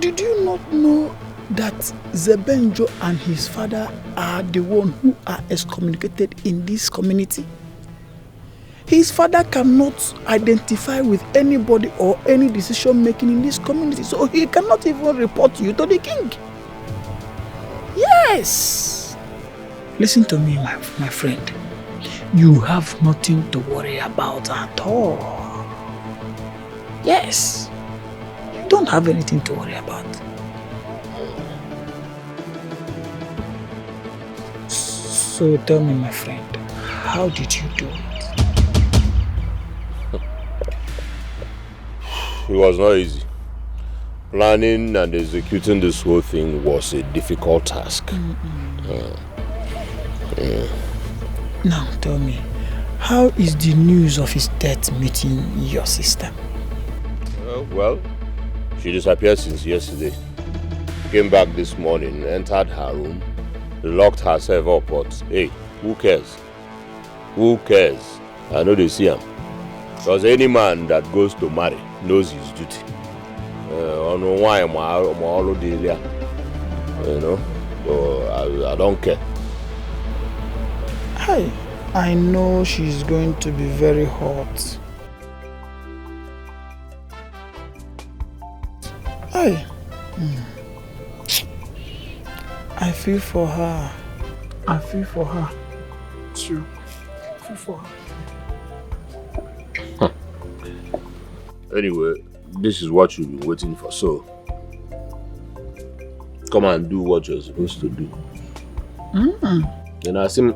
Did you not know that Zebenjo and his father are the ones who are excommunicated in this community? His father cannot identify with anybody or any decision making in this community, so he cannot even report you to the king. Yes! Listen to me, my friend. You have nothing to worry about at all. Yes. You don't have anything to worry about. So tell me, my friend, how did you do it? It was not easy. Planning and executing this whole thing was a difficult task. Now tell me, how is the news of his death meeting your sister? Well, she disappeared since yesterday. Came back this morning, entered her room, locked herself up, but hey, who cares? Who cares? I know they see him. Because any man that goes to marry knows his duty. I know why I'm all there. You know, so I don't care. Hi, I know she's going to be very hot. Hi. I feel for her. I feel for her too. I feel for her. Anyway, this is what you've been waiting for, so come and do what you're supposed to do. And I say,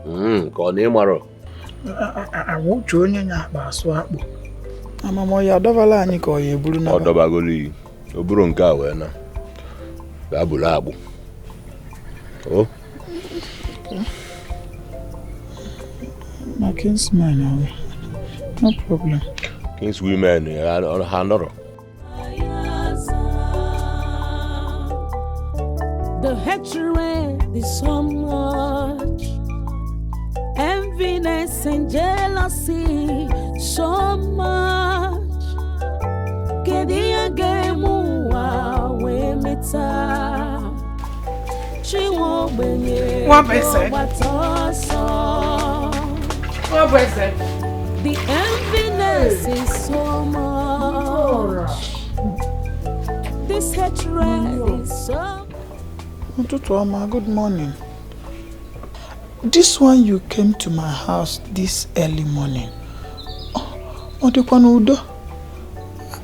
call name Maro. I won't join you now, Baswap. I'm a more Yadovala and you call you Bruno. Odobagoli, Obrunka, Wena, Babulabu. Oh, my kinsman, no problem. King's women on Hanoro. The hatred is so much, enviness and jealousy so much. Kedia gemu we meta. What is it? What is it? The enviness is so much. This hatred is so. Tutuama, good morning. This one you came to my house this early morning.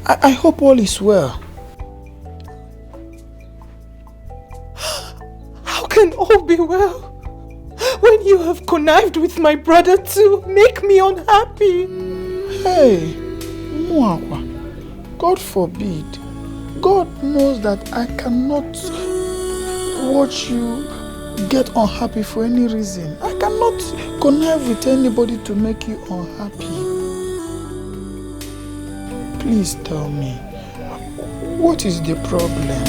I hope all is well. How can all be well when you have connived with my brother to make me unhappy? Hey, Mwakwa, God forbid. God knows that I cannot watch you get unhappy for any reason. I cannot connive with anybody to make you unhappy. Please tell me, what is the problem?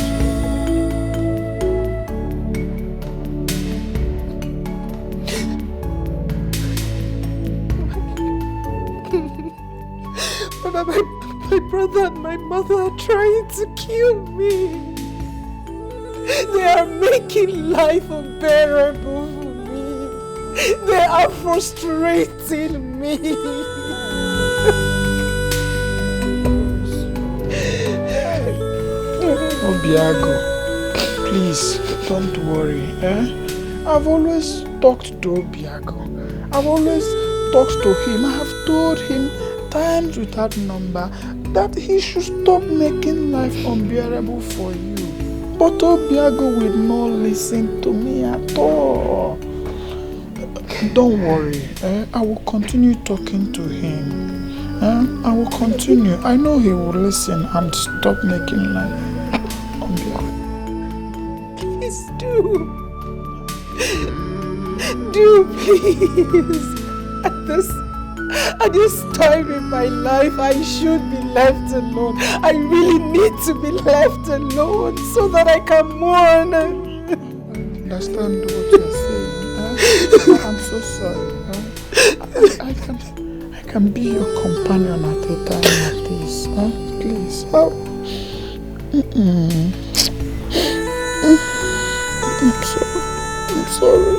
brother and my mother are trying to kill me. They are making life unbearable for me. They are frustrating me. Obiago, please don't worry. I've always talked to Obiago. I've always talked to him. I have told him times without number that he should stop making life unbearable for you. But Obiago will not listen to me at all. Don't worry. I will continue talking to him. I will continue. I know he will listen and stop making life unbearable. Please do. Do please. At this time in my life, I should be left alone. I really need to be left alone so that I can mourn. I understand what you're saying. I'm so sorry. I can be your companion at a time like this. Please. I'm sorry.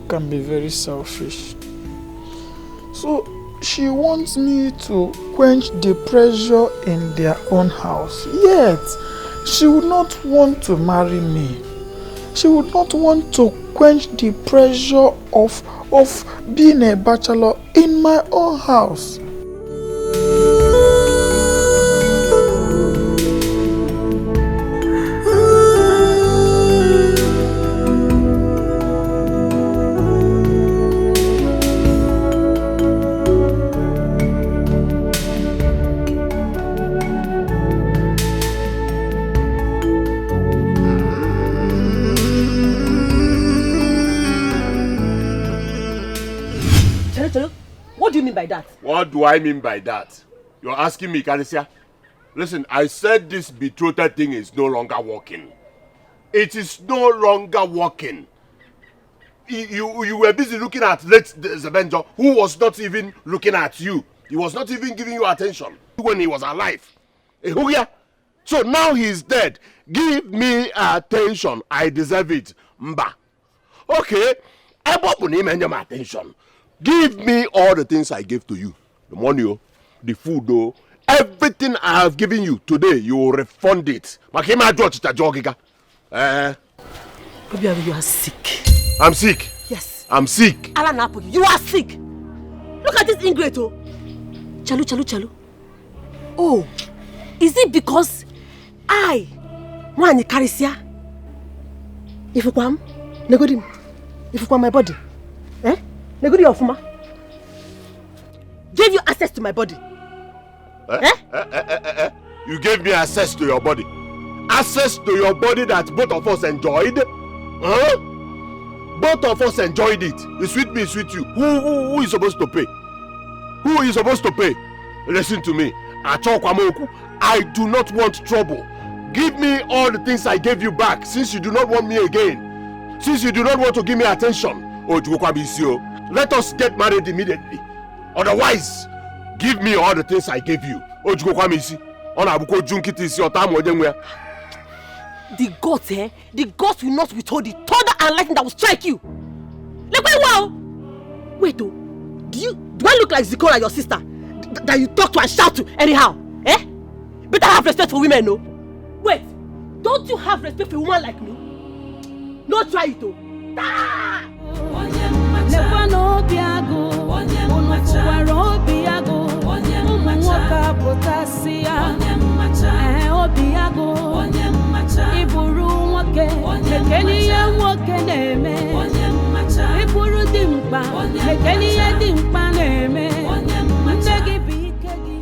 Can be very selfish. So she wants me to quench the pressure in their own house, yet she would not want to marry me. She would not want to quench the pressure of being a bachelor in my own house. By that? What do I mean by that? You're asking me, Karisia? Listen, I said this betrothed thing is no longer working. It is no longer working. You were busy looking at late Zebenjo, who was not even looking at you. He was not even giving you attention when he was alive. So now he's dead. Give me attention. I deserve it. Mba. Okay. I bought my attention. Give me all the things I gave to you. The money, the food, everything I have given you today, you will refund it. Obiago, you are sick. I'm sick. Yes. I'm sick. Alanapo, you are sick. Look at this ingrate. Chalu. Oh, is it because I, Mwani Karisia, if you come, negodim, if you come my body, Negudi Ofuma gave you access to my body. You gave me access to your body. Access to your body that both of us enjoyed. Both of us enjoyed it. It's with me, it's with you. Who is supposed to pay? Who is supposed to pay? Listen to me. I do not want trouble. Give me all the things I gave you back, since you do not want me again. Since you do not want to give me attention. Let us get married immediately. Otherwise, give me all the things I gave you. The gods, the gods will not withhold the thunder and lightning that will strike you. Like, wait, do I look like Zikora, your sister, that you talk to and shout to anyhow? Better have respect for women, no? Wait, don't you have respect for a woman like me? No, try it, though. Lekwa n'obi agụ, unu fụwara obi agụ, ụmụ nwoke apụtasị ya. Obi agụ, ịbụrụ nwoke, ekele ihe nwoke na-eme. Ịbụrụ dimkpa, ekele ihe dimkpa na-eme. Nne gị bụ ike gị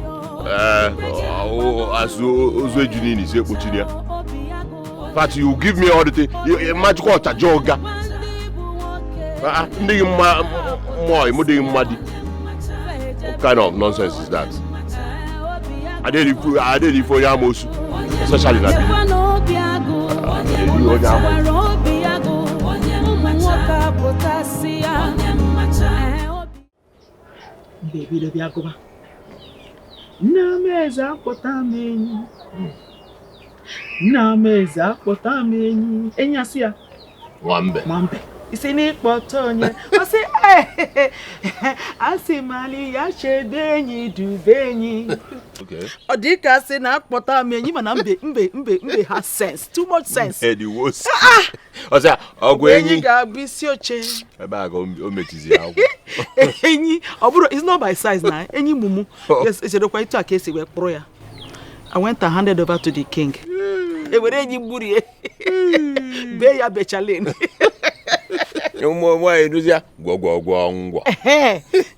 as Ozwe Junini say Pochinia. But you give me all the thing. You magical chajoga. What kind of nonsense is that? I did it for Yamos, especially that. Baby, the Biagoba. Nameza potamenyi. Nameza potamenyi. Enyasia. Wambe. Isini potonye. Ose asimali ya shedenyi dubenyi. Okay. Odika se na potamenyi mana mbe has sense. Too much sense. Hey, the worst. Ose ogwenyi ga bisi oche. Eba go ometizi awo. Enyi oburo is not by size na. Enyi mumu. Yes, it's a quite a case we pro ya. I went and handed over to the king. E were enyi gburi e. Be ya bechalin. Mwa eduzia gwogwogwo ngwa.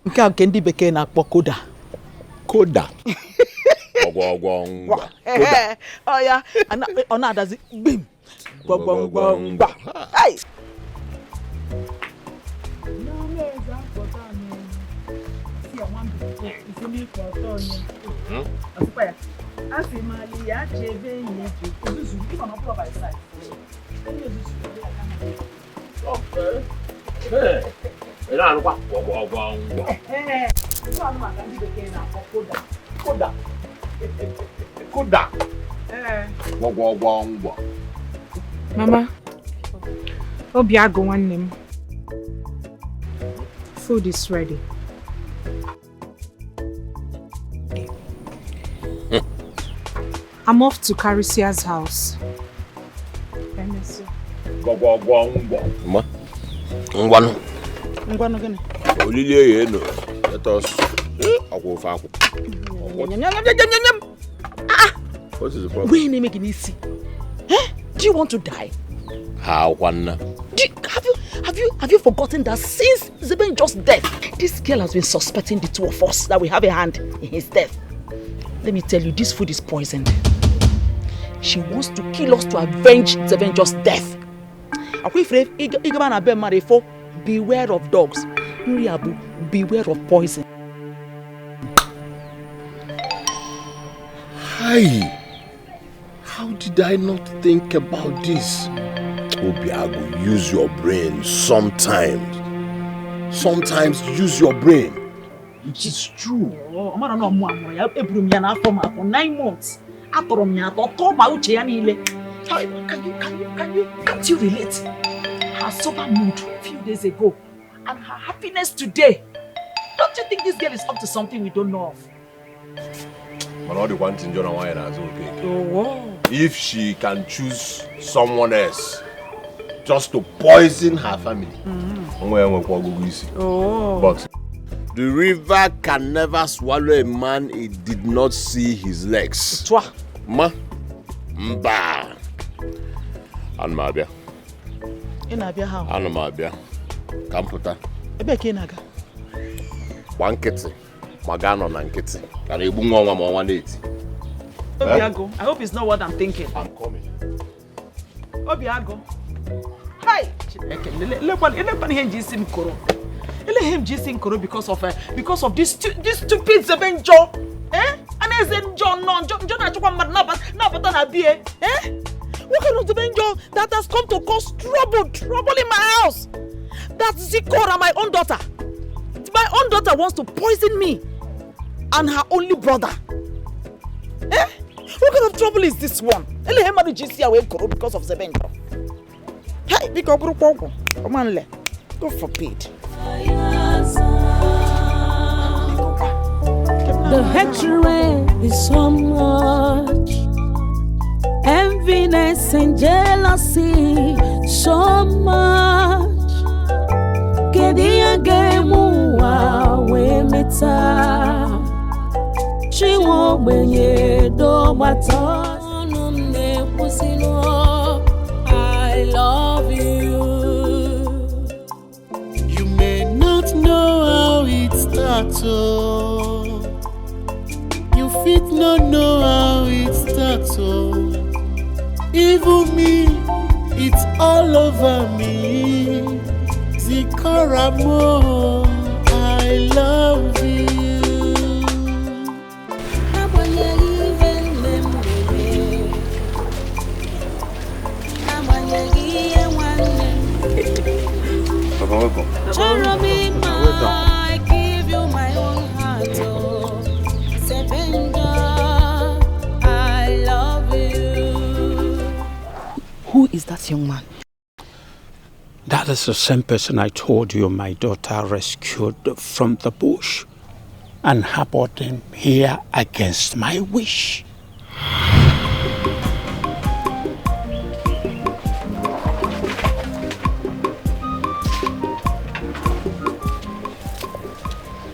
Nke a nke ndị bekee na-akpọ koda. Koda. Gwogwogwo ngwa. Koda. Oh ya, ọ na-adazi gbim. Gwogwogwo ngwa. Hey. Asimali ya chebe yi ozuzu even on by side. Okay. Hey. Ela kwa gwogwogwo ngwa. So anu maka ndị bekee na-akpọ koda. Koda. Gwogwogwo ngwa. Mama. Obiago nwanne m. Food is ready. I'm off to Caricia's house. Gwogwogwo ngwa. Ma. Ngwanu gini? Olili ye no. Let us akwofa akwo. What is the problem? Where name making easy? Do you want to die? How one? Have you forgotten that since Zebenjo's death, this girl has been suspecting the two of us that we have a hand in his death. Let me tell you, this food is poisoned. She wants to kill us to avenge Zebenjo's death. Beware of dogs. Beware of poison. Hi. How did I not think about this? Obiago, use your brain sometimes. Sometimes use your brain. It is true. Oh, I don't know. For 9 months. Can't you relate? Her sober mood a few days ago and her happiness today. Don't you think this girl is up to something we don't know of? But all the one thing Jonah Wine is okay. Oh, wow. If she can choose someone else just to poison her family. Oh. But the river can never swallow a man it did not see his legs. Ma. Mba. Anu mabia. Inabia how? Anu mabia. Kamputa. Ebe ke naga. Wankiti. Magano na nkiti. Kana ebu nwa ma nwa na-eti. Obiago, I hope it's not what I'm thinking. I'm coming. Obiago. Hi. Let him just koro. Let him just koro because of this stupid Zebenjo. And as in John na bie. What kind of Zebenjo that has come to cause trouble in my house? That's Zikora, my own daughter. My own daughter wants to poison me and her only brother. What kind of trouble is this one? Because of Zebenjo. Hey, God forbid. The hatred is so much, enviness and jealousy so much. ogbenye dogbata ọnụ m na-ekwusịnụ I love you. You may not know how it starts, oh. You fit not know how it starts, oh. Even me, it's all over me. Zikaramo, I love you. Papa, welcome. I give you my own heart, oh. Sebenja, I love you. Who is that young man? That is the same person I told you my daughter rescued from the bush and harbored him here against my wish.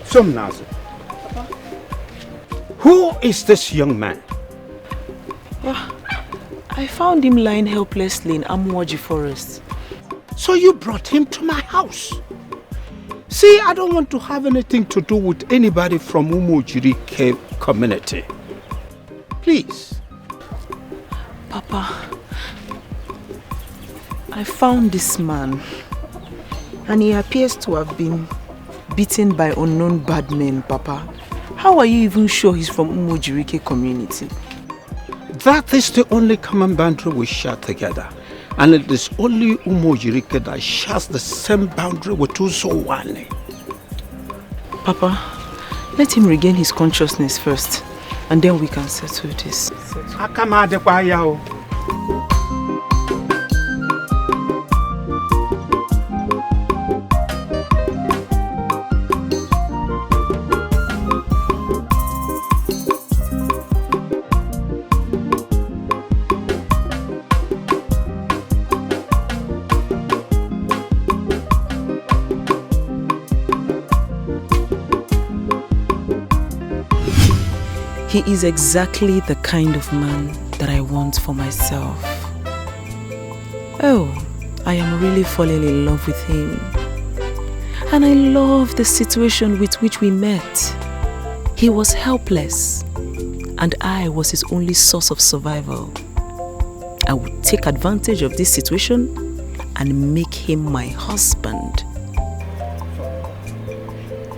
Somnazi, who is this young man? I found him lying helplessly in Amwaji forest. So you brought him to my house? See, I don't want to have anything to do with anybody from Umojiri Cave community. Please. Papa, I found this man and he appears to have been beaten by unknown bad men, Papa. How are you even sure he's from Umojiri community? That is the only common boundary we share together. And it is only Umojiri that shares the same boundary with Uzowane. Papa, let him regain his consciousness first, and then we can settle this. He is exactly the kind of man that I want for myself. Oh, I am really falling in love with him. And I love the situation with which we met. He was helpless, and I was his only source of survival. I would take advantage of this situation and make him my husband.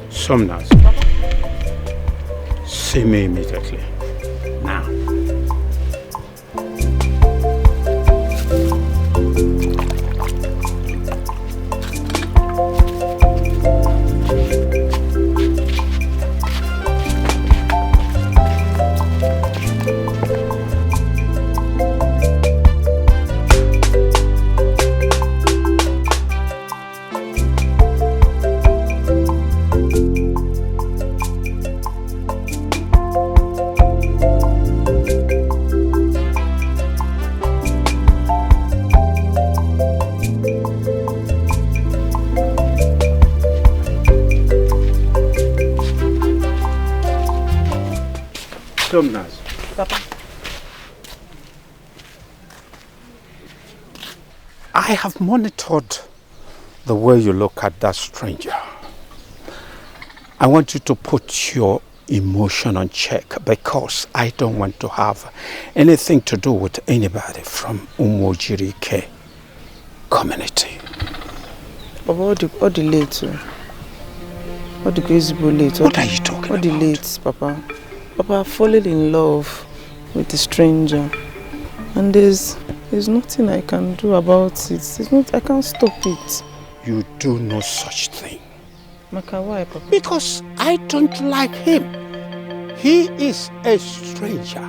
Somnas. See me immediately. Now. Papa. I have monitored the way you look at that stranger. I want you to put your emotion on check because I don't want to have anything to do with anybody from Umojiri community. Papa, all the late, all the crazy late. What are you talking about? All the late, Papa. Papa, falling in love with a stranger, and there's nothing I can do about it. I can't stop it. You do no such thing. Maka, why, Papa? Because I don't like him. He is a stranger.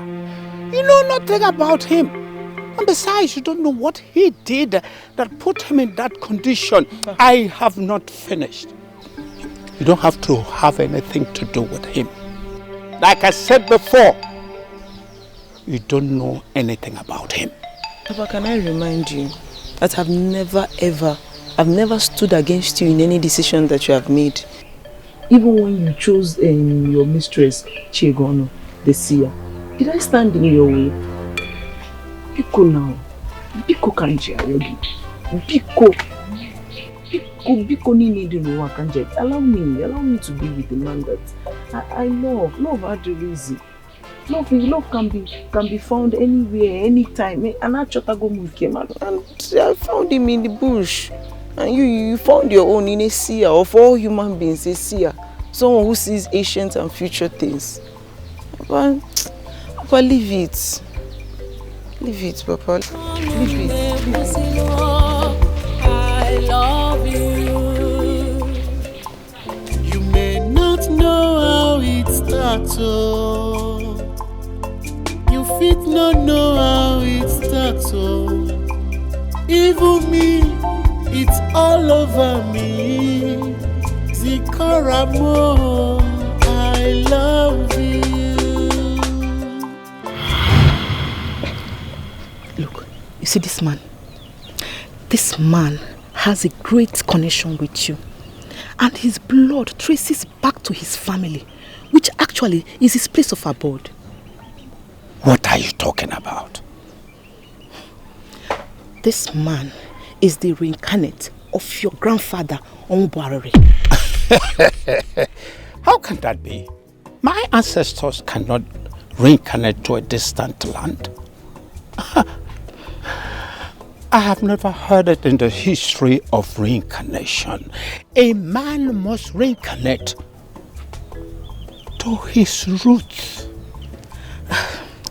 You know nothing about him. And besides, you don't know what he did that put him in that condition. I have not finished. You don't have to have anything to do with him. Like I said before, you don't know anything about him. Papa, can I remind you that I've never stood against you in any decision that you have made. Even when you chose your mistress, Chiegono, the seer. Did I stand in your way? Biko now. Biko kanji ayogi. Biko nini dino kanji. Allow me to be with the man that I love. Love had the reason. Love can be found anywhere, anytime. And I came out and I found him in the bush. And you found your own in a seer. Of all human beings, a seer. Someone who sees ancient and future things. But leave it. Leave it, Papa. Leave it. I love you. You may not know how it starts. You fit not know how it starts. Even me, it's all over me. Zikoramo, I love you. Look, you see this man? This man has a great connection with you. And his blood traces back to his family, which actually is his place of abode. What are you talking about? This man is the reincarnate of your grandfather, Onbuarere. How can that be? My ancestors cannot reincarnate to a distant land. I have never heard it in the history of reincarnation. A man must reincarnate to his roots.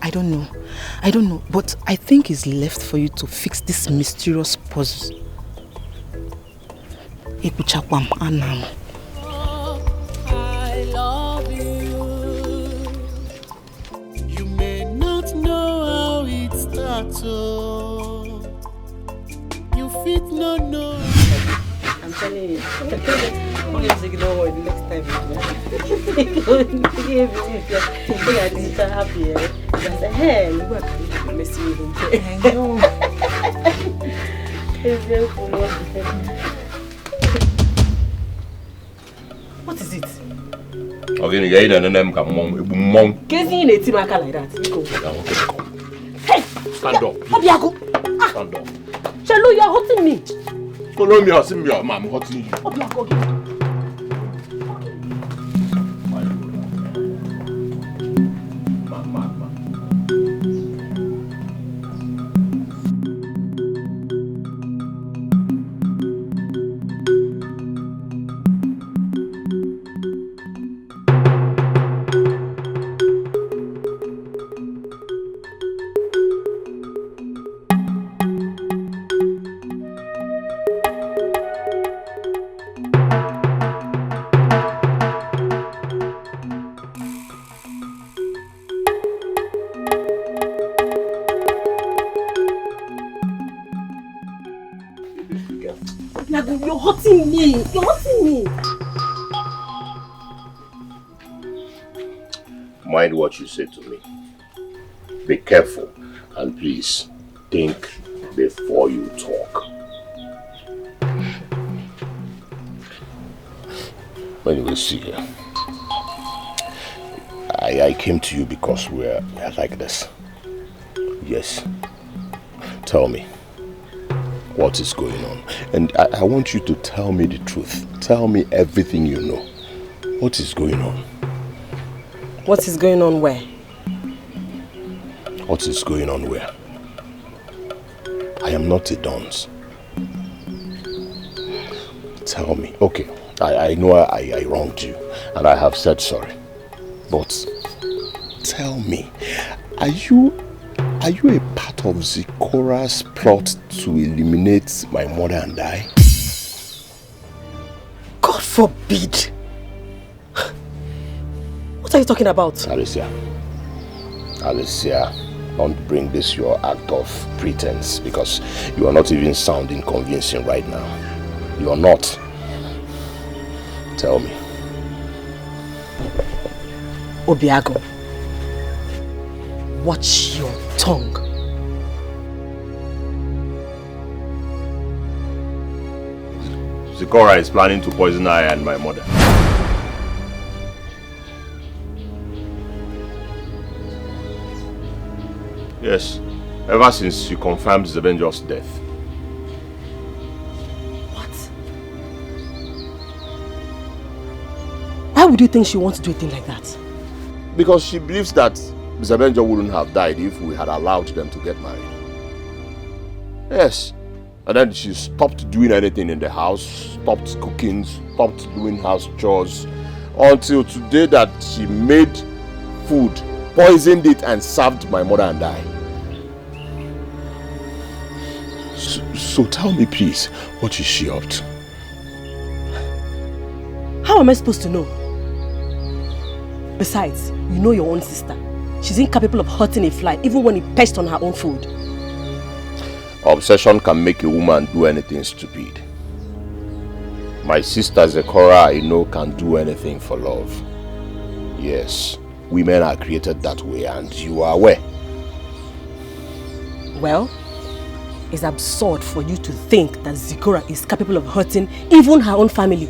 I don't know, but I think it's left for you to fix this mysterious puzzle. I love you. You may not know how it starts. You fit not know. I'm telling you. Always ignore the next time. If you're happy, you say, hey, look at this. I know. It's very cool. What is it? Okay, you ain't an name come mom. Casey in a timaka like that. Hey! Stand up. Obiago! Stand up. Chalu, you're hurting me. Follow me or see me, I'm hurting you. Obiago. You're hurting me. You're hurting me. Mind what you say to me. Be careful and please think before you talk. Anyway, see here. I came to you because we're like this. Yes. Tell me. What is going on? And I want you to tell me the truth. Tell me everything you know. What is going on? What is going on where? What is going on where? I am not a dunce. Tell me. Okay, I know I wronged you and I have said sorry. But tell me, are you a part of Zikora's plot to eliminate my mother and I? God forbid! What are you talking about? Alicia, don't bring this your act of pretense because you are not even sounding convincing right now. You are not. Tell me. Obiago, watch your tongue. Zikora is planning to poison I and my mother. Yes, ever since she confirmed Zebenjo's death. What? Why would you think she wants to do a thing like that? Because she believes that Zebenjo wouldn't have died if we had allowed them to get married. Yes. And then she stopped doing anything in the house, stopped cooking, stopped doing house chores, until today that she made food, poisoned it and served my mother and I. So tell me please, what is she up to? How am I supposed to know? Besides, you know your own sister. She's incapable of hurting a fly even when it perched on her own food. Obsession can make a woman do anything stupid. My sister Zekora, I know, can do anything for love. Yes, women are created that way and you are aware. Well, it's absurd for you to think that Zekora is capable of hurting even her own family.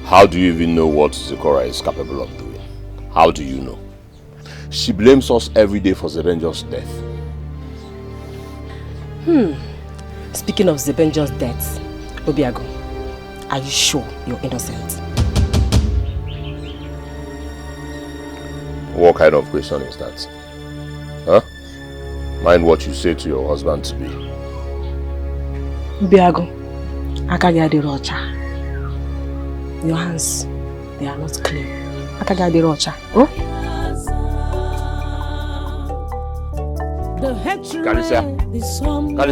How do you even know what Zekora is capable of doing? How do you know? She blames us every day for Zebenjo's death. Speaking of Zebenjo's death, Obiago, are you sure you're innocent? What kind of question is that? Huh? Mind what you say to your husband to be. Obiago, Akagade Rocha. Your hands, they are not clean. Akagade Rocha. Oh? The hatred Kalicia. is so much.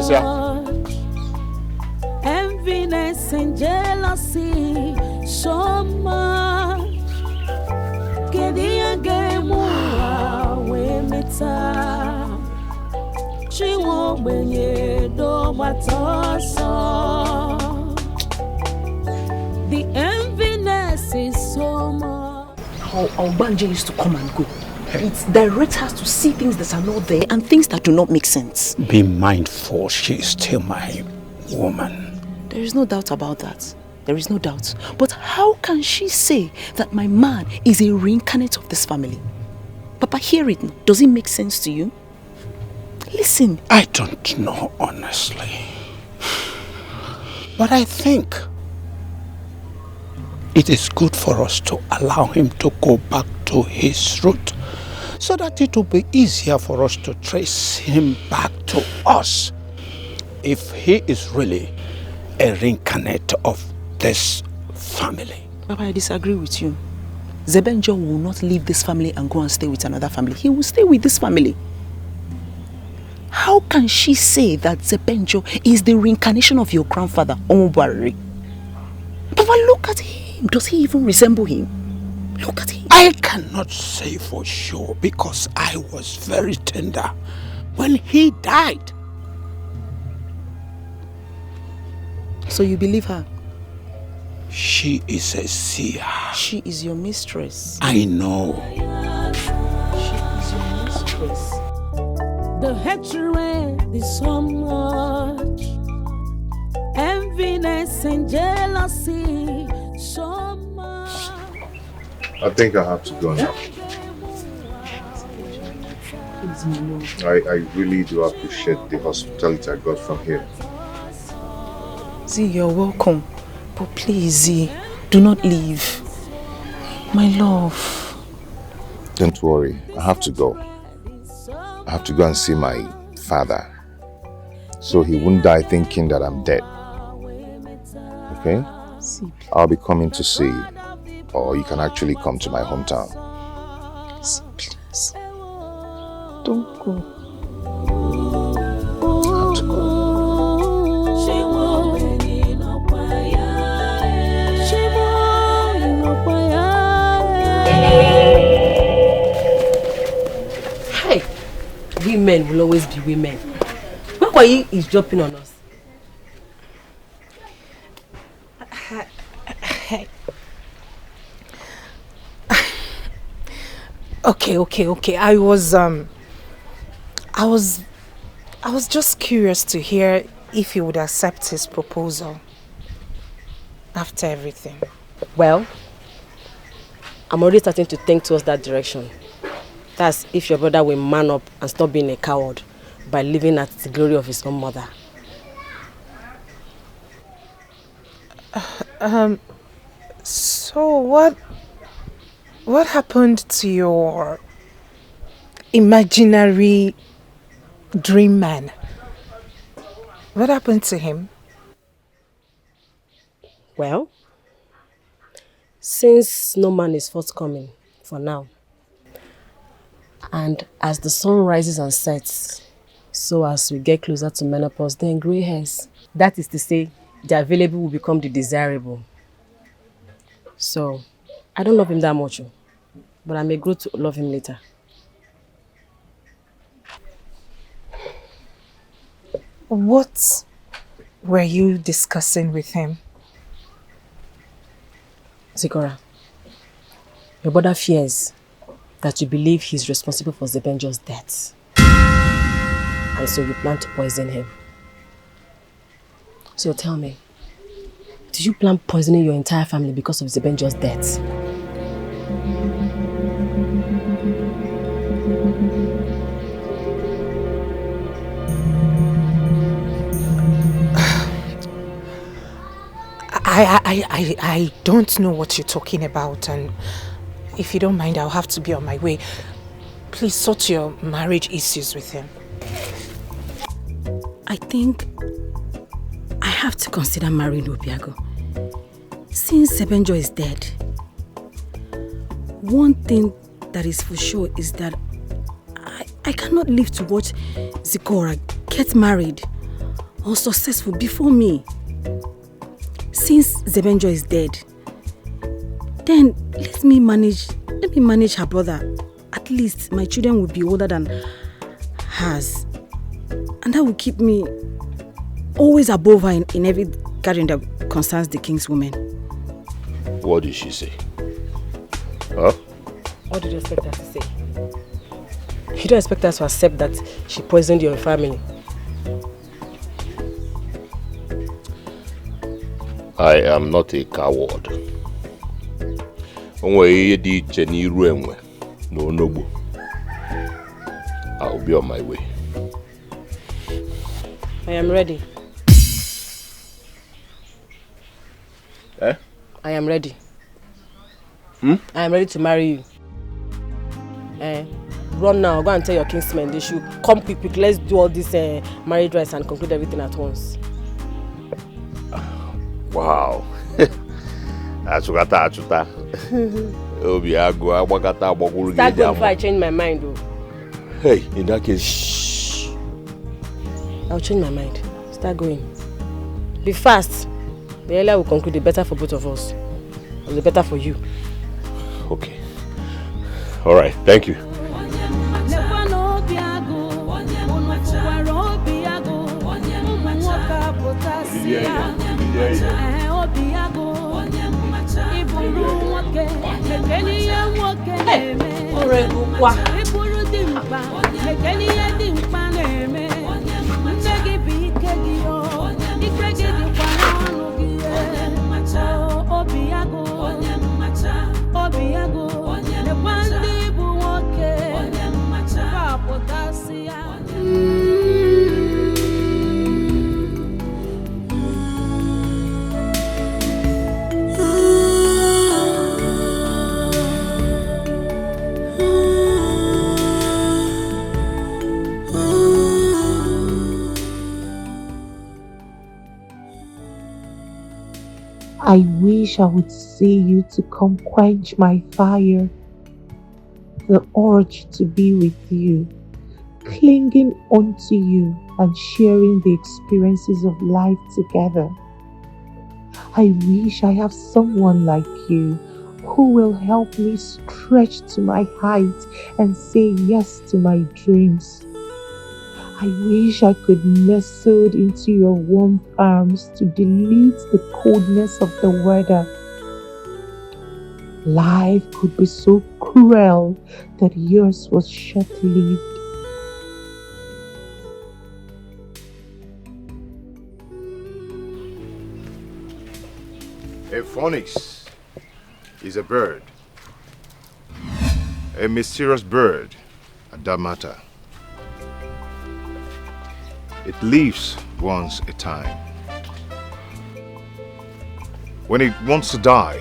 Enviness and jealousy so much. Kedia gemura we meta. Chiwo benye do batoso. The enviness is so much. How Banje used to come and go. It directs us to see things that are not there and things that do not make sense. Be mindful, she is still my woman. There is no doubt about that. There is no doubt. But how can she say that my man is a reincarnate of this family? Papa, hear it. Does it make sense to you? Listen. I don't know, honestly. But I think it is good for us to allow him to go back to his root, so that it will be easier for us to trace him back to us if he is really a reincarnate of this family. Papa, I disagree with you. Zebenjo will not leave this family and go and stay with another family. He will stay with this family. How can she say that Zebenjo is the reincarnation of your grandfather, Omubari? Papa, look at him. Does he even resemble him? Look at him. I cannot say for sure because I was very tender when he died. So you believe her? She is a seer. She is your mistress. I know. She is your mistress. The hatred is so much. Enviness and jealousy so much. I think I have to go now. I really do appreciate the hospitality I got from here. Z, you're welcome. But please, Z, do not leave. My love. Don't worry, I have to go. I have to go and see my father, so he won't die thinking that I'm dead. Okay? I'll be coming to see you, or you can actually come to my hometown. See, please. Don't go. Hey, women will always be women. Why is jumping on us? Okay. I was just curious to hear if he would accept his proposal after everything. Well, I'm already starting to think towards that direction. That's if your brother will man up and stop being a coward by living at the glory of his own mother. So what happened to your imaginary dream man? What happened to him? Well, since no man is forthcoming for now, and as the sun rises and sets, so as we get closer to menopause, then grey hairs. That is to say, the available will become the desirable. So, I don't love him that much, but I may grow to love him later. What were you discussing with him? Zikora, your brother fears that you believe he's responsible for Zebenjo's death. And so you plan to poison him. So tell me, did you plan poisoning your entire family because of Zebenjo's death? I don't know what you're talking about, and if you don't mind, I'll have to be on my way. Please sort your marriage issues with him. I think I have to consider marrying Obiago. Since Zebenjo is dead, one thing that is for sure is that I cannot live to watch Zikora get married or successful before me. Since Zebenjo is dead, then let me manage her brother. At least my children will be older than hers. And that will keep me always above her in every gathering that concerns the king's women. What did she say? Huh? What did you expect her to say? You don't expect her to accept that she poisoned your family. I am not a coward. I'll be on my way. I am ready. Eh? I am ready. I am ready to marry you. Run now, go and tell your kinsmen they should come quick. Let's do all this marriage rites and conclude everything at once. Wow. Start going before I change my mind, though. Hey, in that case, shh. I'll change my mind. Start going. Be fast. The earlier we conclude, the better for both of us. And the better for you. Okay. Alright, thank you. I wish I would see you to come quench my fire. The urge to be with you, clinging onto you and sharing the experiences of life together. I wish I have someone like you who will help me stretch to my height and say yes to my dreams. I wish I could nestle into your warm arms to delete the coldness of the weather. Life could be so cruel that yours was short-lived. A phoenix is a bird, a mysterious bird at that matter. It lives once a time. When it wants to die,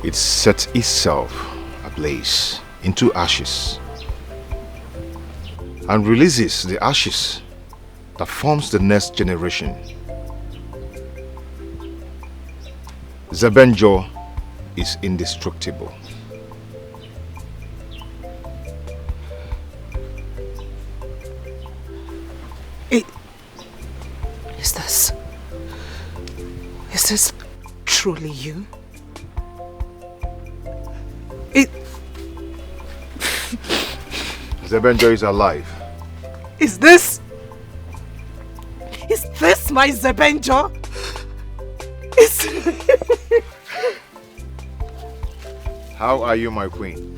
it sets itself ablaze into ashes and releases the ashes that forms the next generation. Zebenjo is indestructible. Is this truly you? Zebenjo is alive. Is this my Zebenjo? How are you, my queen?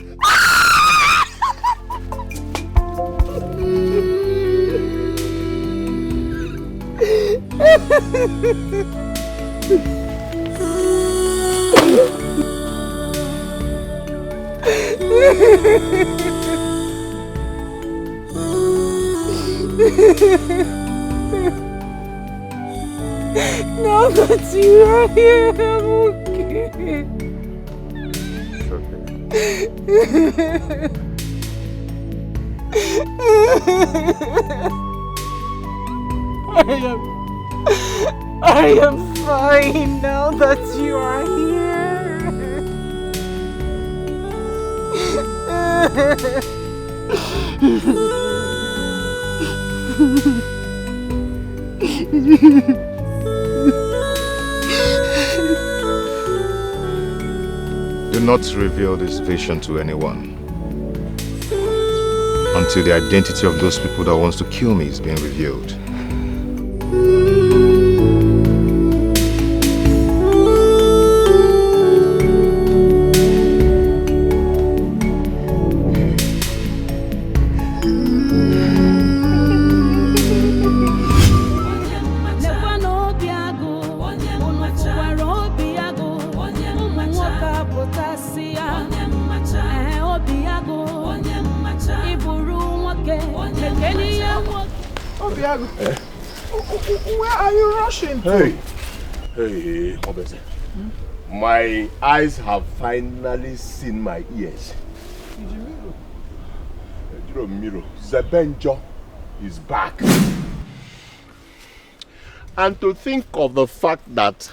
Now that you are here, I'm okay. I am fine now that you are here. Do not reveal this vision to anyone until the identity of those people that wants to kill me is being revealed. Where are you rushing to? Hey, Obese. My eyes have finally seen my ears. Zebenjo is back. And to think of the fact that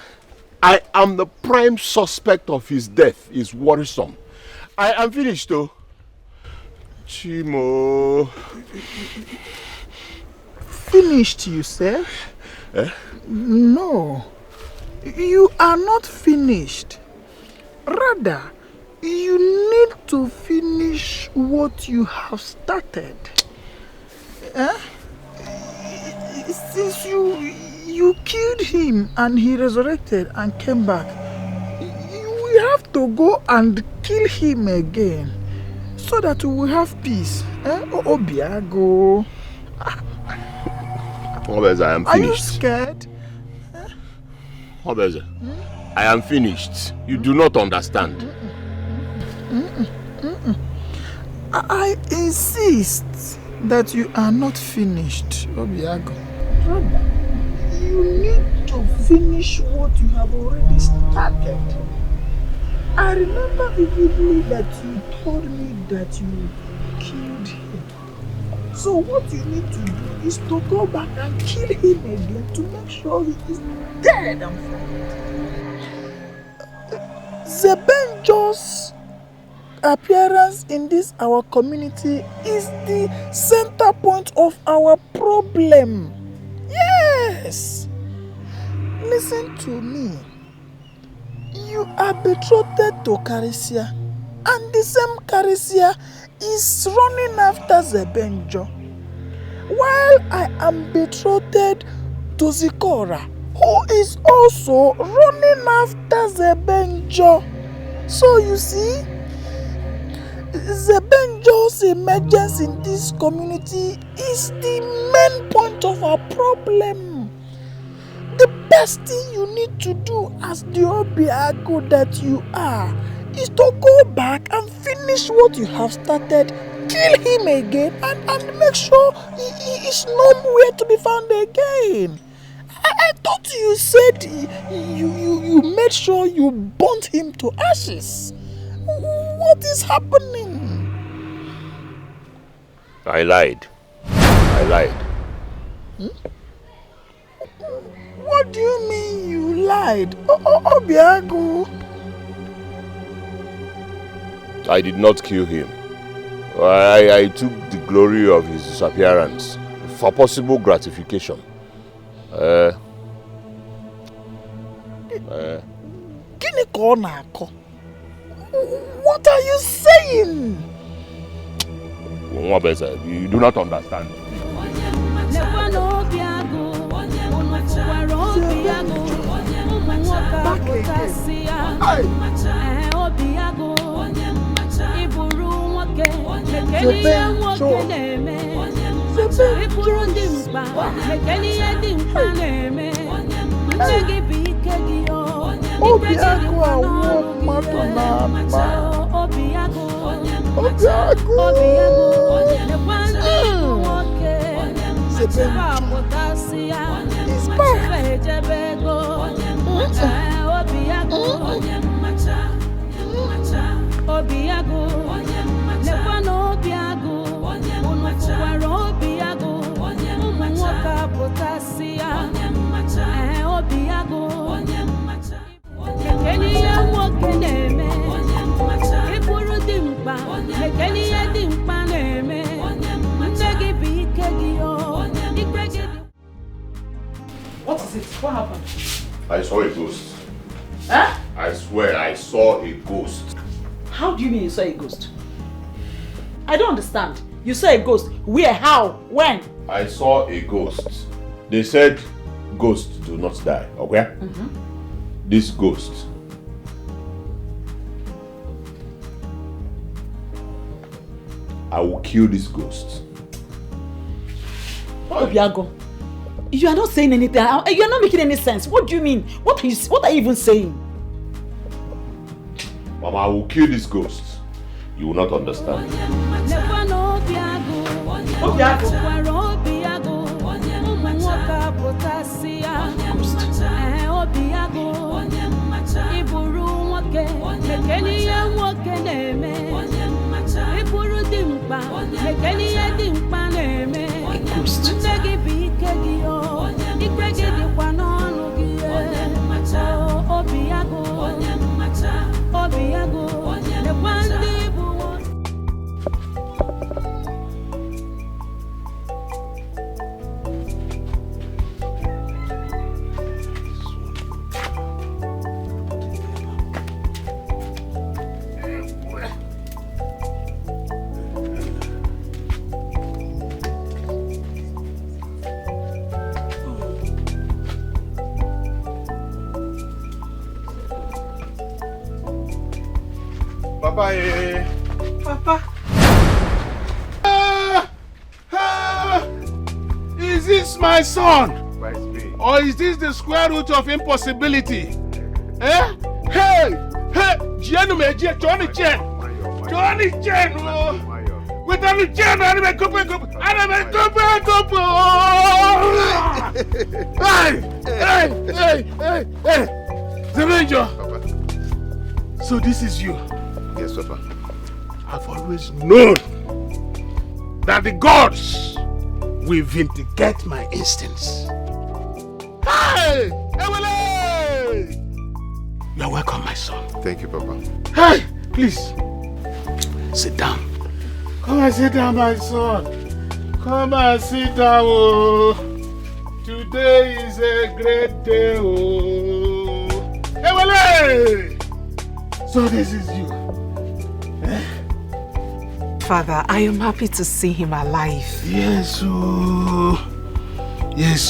I am the prime suspect of his death is worrisome. I am finished though. Chimo. Finished, you said? No. You are not finished. Rather, you need to finish what you have started. Since you killed him and he resurrected and came back, we have to go and kill him again so that we will have peace. Obiago. Obeze, I am finished. Are you scared? Obeze, I am finished. You do not understand. I insist that you are not finished, Obiago. You need to finish what you have already started. I remember vividly that you told me that you killed him. So what you need to do is to go back and kill him again to make sure he is dead and found. Zebenjo's appearance in this our community is the center point of our problem. Yes! Listen to me. You are betrothed to Carisia, and the same Carisia is running after Zebenjo, while I am betrothed to Zikora, who is also running after Zebenjo. So you see, Zebenjo's emergence in this community is the main point of our problem. The best thing you need to do as the Obiago that you are is to go back and finish what you have started kill him again and make sure he is nowhere to be found again. I thought you said you made sure you burnt him to ashes. What is happening? I lied. What do you mean you lied? Obiago. I did not kill him. I took the glory of his disappearance for possible gratification. What are you saying? You do not understand. What is it? What happened? I saw a ghost. Huh? I swear I saw a ghost. How do you mean you saw a ghost? I don't understand. You saw a ghost. Where? How? When? I saw a ghost. They said ghosts do not die, okay? This ghost. I will kill this ghost. Obiago, you are not saying anything. You are not making any sense. What do you mean? What are you even saying? Mama, I will kill this ghost. You will not understand. Papa, Papa. Is this my son? Or is this the square root of impossibility? Eh? Hey! Johnny Chen! With a Chen, I'm a couple. Hey! Zebenjo! So this is you? Yes, Papa. I've always known that the gods will vindicate my instincts. Hey! Ewele! You are welcome, my son. Thank you, Papa. Hey! Please, sit down. Come and sit down, my son. Come and sit down. Oh. Today is a great day. Oh. Ewele! So this is you. Father, I am happy to see him alive. Yes,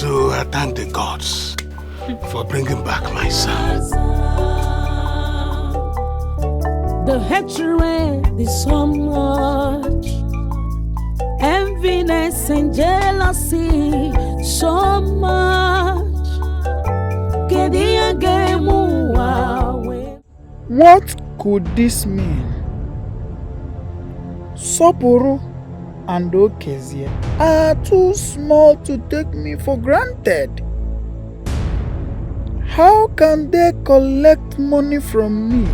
I thank the gods for bringing back my son. The hatred is so much, enviness and jealousy so much. What could this mean? Sopuru and Okezie are too small to take me for granted. How can they collect money from me,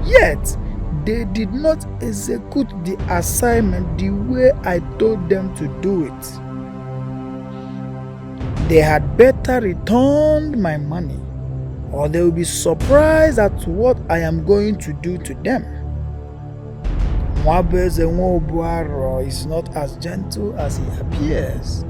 yet they did not execute the assignment the way I told them to do it? They had better return my money, or they will be surprised at what I am going to do to them. Mwabeze Nwobuaro is not as gentle as he appears.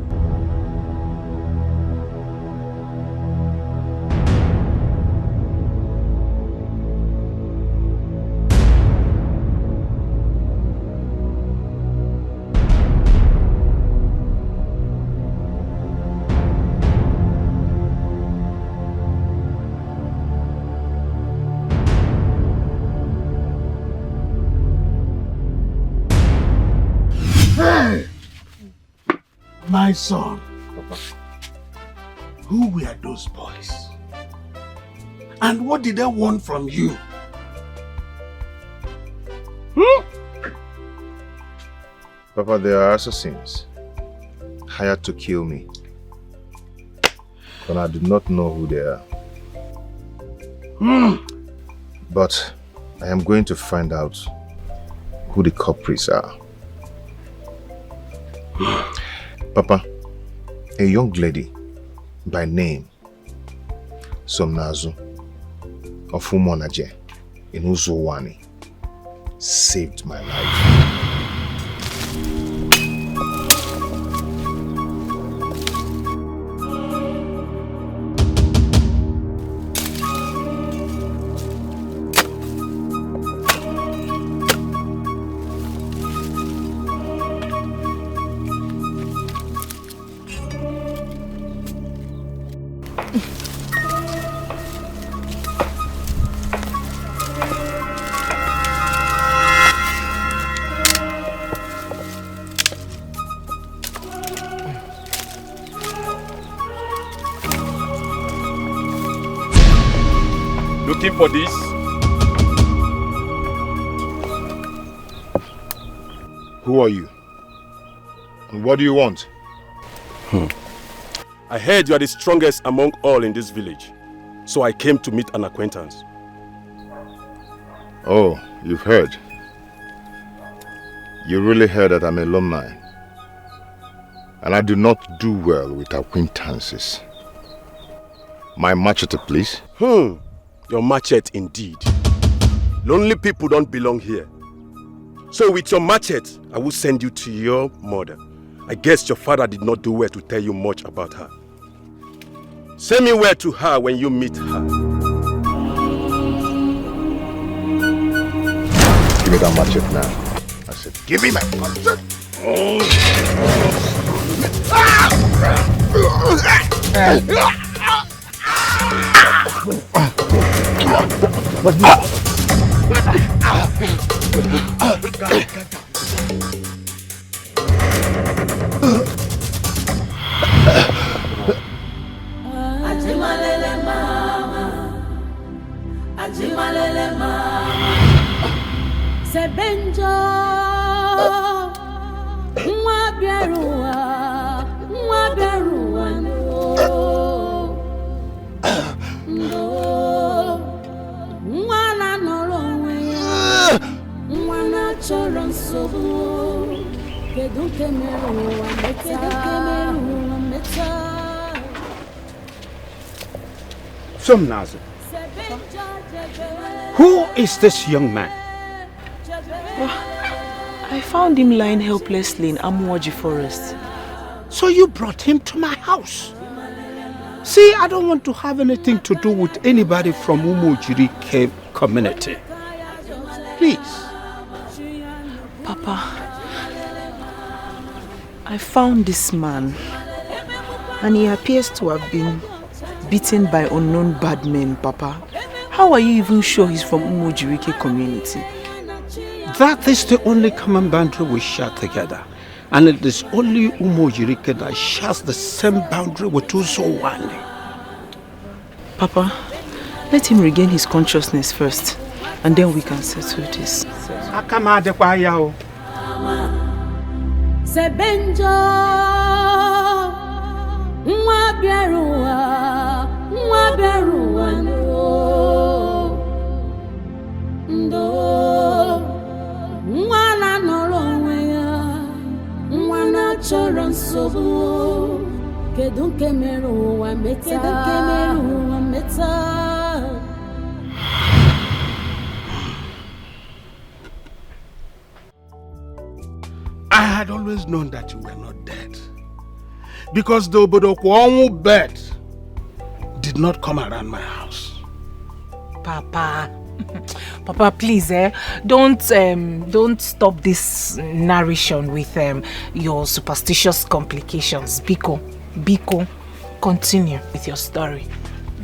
My son, who were those boys? And what did they want from you? Papa, they are assassins, hired to kill me. But I do not know who they are. But I am going to find out who the culprits are. Papa, a young lady by name Somnazu of Umonaje in Uzuwani saved my life. Looking for this? Who are you? And what do you want? I heard you are the strongest among all in this village, so I came to meet an acquaintance. Oh, you've heard. You really heard that I'm a lone man. And I do not do well with acquaintances. My machete, please. Your machete indeed. Lonely people don't belong here. So with your machete, I will send you to your mother. I guess your father did not do well to tell you much about her. Send me word to her when you meet her. Give me that machete now. I said, give me my machete. Ajimalele mama, Ajimalele mama, Sebenjo, Mwabiarua, no, Mwana norowe, Mwana choron sobu, Keduke meru ameta. Somnazu, who is this young man? I found him lying helplessly in Amuaji forest. So you brought him to my house? See, I don't want to have anything to do with anybody from Umujiri community. Please. Papa, I found this man, and he appears to have been beaten by unknown bad men, Papa. How are you even sure he's from Umujirike community? That is the only common boundary we share together. And it is only Umujirike that shares the same boundary with Uzowani. Papa, let him regain his consciousness first, and then we can settle this. Zebenjo nwa bịaruwa ndo nwa na-anọrọ onwe ya nwa na-achọrọ nsogbu kedu nke mere ụwa meta I had always known that you were not dead. Because the Obodokwanwu bed did not come around my house. Papa, please, don't stop this narration with your superstitious complications. Biko, continue with your story.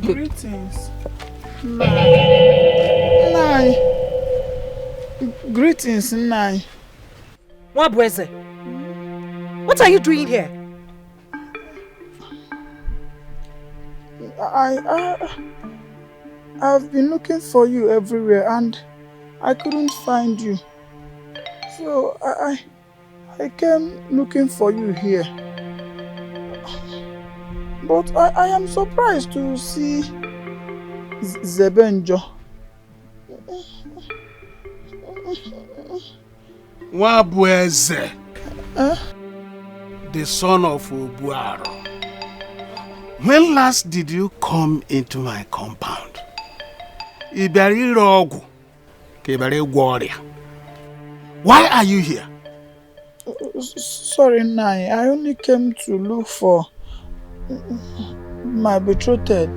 Greetings. Nai. Greetings, Nai. Wabweze, what are you doing here? I've been looking for you everywhere and I couldn't find you. So I came looking for you here. But I am surprised to see Zebenjo. Wabweze, the son of Obuaro. When last did you come into my compound? Why are you here? Sorry, Nai. I only came to look for my betrothed,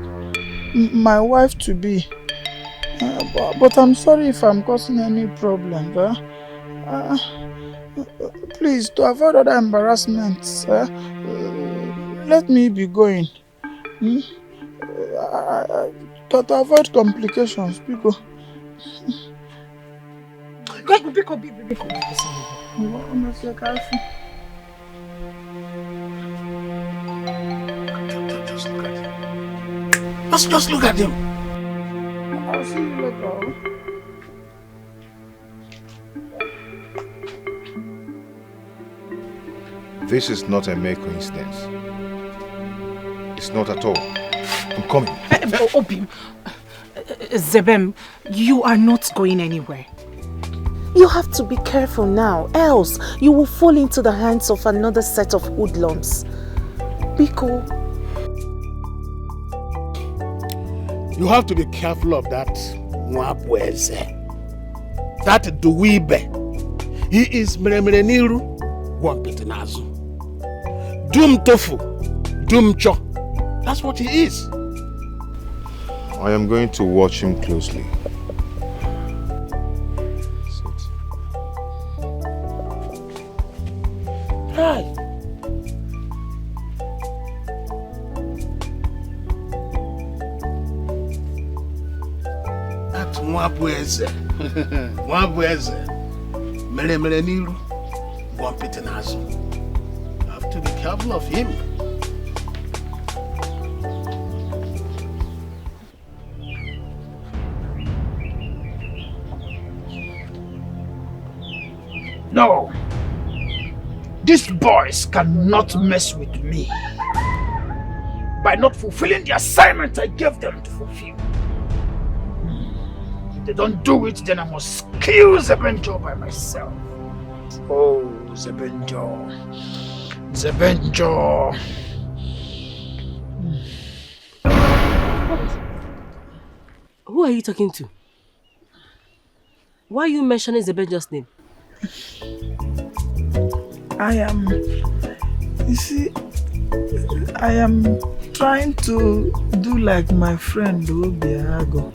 my wife to be. But I'm sorry if I'm causing any problem. Please, to avoid other embarrassments, let me be going. To avoid complications, because just look at him. I'll see you later. This is not a mere coincidence. It's not at all. I'm coming. Obim, Zebem, you are not going anywhere. You have to be careful now, else you will fall into the hands of another set of hoodlums. Biko. You have to be careful of that Mwabweze. That Duwibe. He is Meremere Wampitinazu. Dum Tofu. Dum Cho. That's what he is. I am going to watch him closely. Hi. That's Mwabweze. Mwabweze. Meremere Niru. Wampitinazu. You have to be careful of him. No. These boys cannot mess with me by not fulfilling the assignment I gave them to fulfill. If they don't do it, then I must kill Zebenjo by myself. Oh, Zebenjo. Zebenjo. Who are you talking to? Why are you mentioning Zebenjo's name? I am trying to do like my friend Obiago.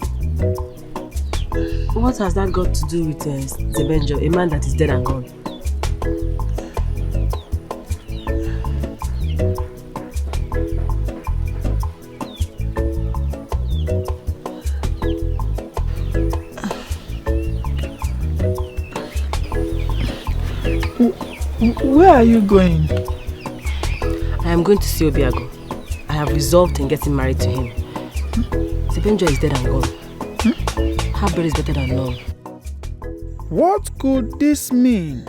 What has that got to do with Zebenjo, a man that is dead and gone? Where are you going? I am going to see Obiago. I have resolved in getting married to him. Zebenjo is dead and gone. Half bread is better than none. What could this mean?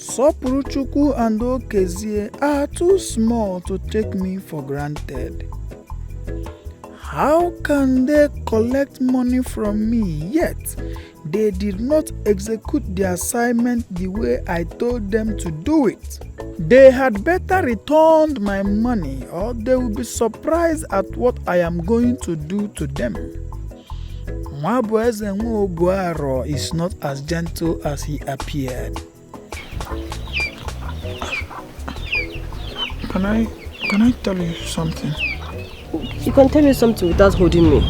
Sopuruchukwu and Okezie are too small to take me for granted. How can they collect money from me yet they did not execute the assignment the way I told them to do it? They had better return my money or they will be surprised at what I am going to do to them. Nwabueze Nwobuaro is not as gentle as he appeared. Can I tell you something? You can tell me something without holding me.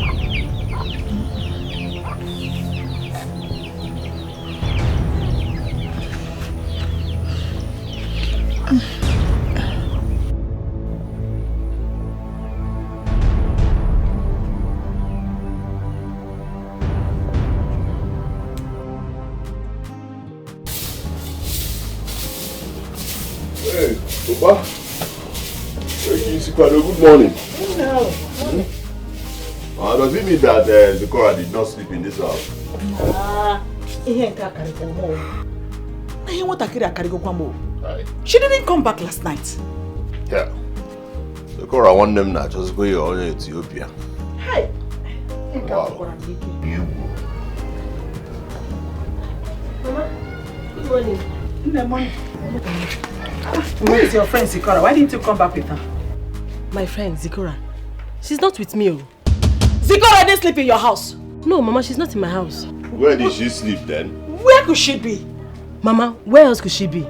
Hey, Papa. Good morning. Does it mean that Zikora did not sleep in this house? She didn't come back last night. Yeah. Zikora want them now. Just go here in Ethiopia. Hi. Wow. You. Mama, good morning. Good morning. Where is your friend Zikora? Why didn't you come back with her? My friend Zikora. She's not with me. Zikora didn't sleep in your house. No, Mama, she's not in my house. Where did she sleep then? Where could she be? Mama, where else could she be?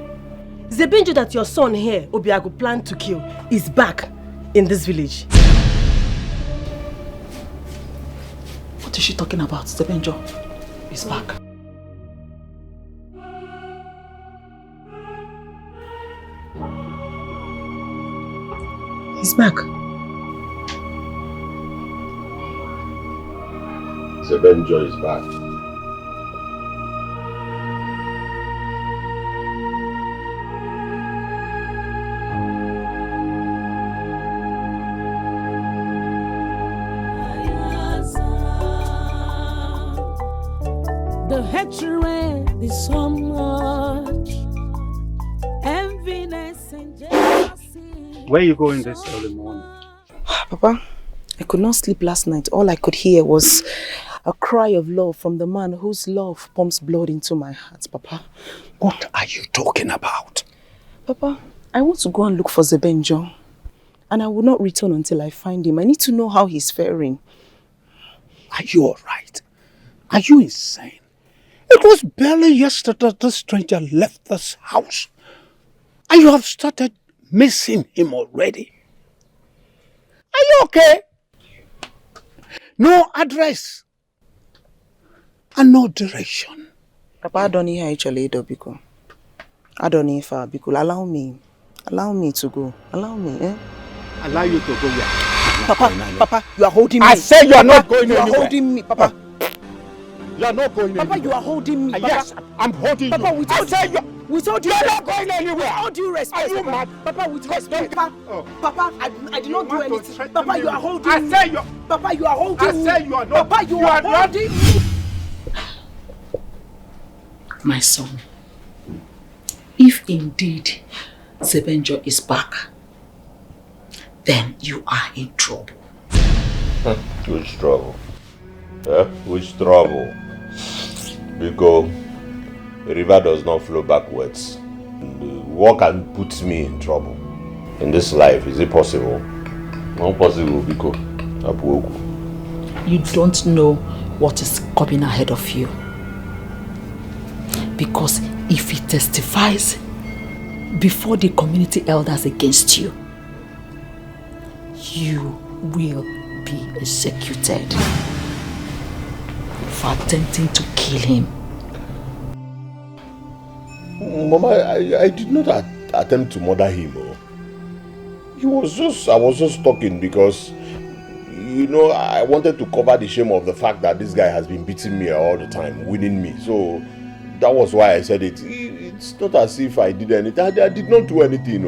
Zebenjo that your son here, Obiago, planned to kill, is back in this village. What is she talking about? Zebenjo is back. He's back. Zebenjo is back. The hatred is so much, enviness and jealousy. Where are you going this early morning? Papa, I could not sleep last night. All I could hear was a cry of love from the man whose love pumps blood into my heart, Papa. What are you talking about? Papa, I want to go and look for Zebenjo. And I will not return until I find him. I need to know how he's faring. Are you all right? Are you insane? It was barely yesterday that the stranger left this house. And you have started missing him already. Are you okay? No address. And no direction. Papa, I don't hear actually, Biko. I don't know if allow me to go. Allow me, eh? Allow you to go where? Papa, you are holding me. I say you are not going anywhere. You are holding me, Papa. You are not going anywhere. Papa, you are holding me. Papa. Yes, I'm holding Papa, you. with all due You're not going anywhere. With all due respect. Are you mad? Papa, with respect. Papa, I did not do anything. Papa, you are holding me. I say you. Papa, you are holding me. I say you are not. Papa, you are holding me. My son, if indeed Zebenjo is back, then you are in trouble. Which trouble? Which trouble? Because the river does not flow backwards. What can put me in trouble? In this life, is it possible? Not possible, because you don't know what is coming ahead of you. Because if he testifies before the community elders against you, you will be executed for attempting to kill him. Mama, I did not attempt to murder him. I was just talking because, you know, I wanted to cover the shame of the fact that this guy has been beating me all the time, winning me. So that was why I said it. It's not as if I did anything. I did not do anything,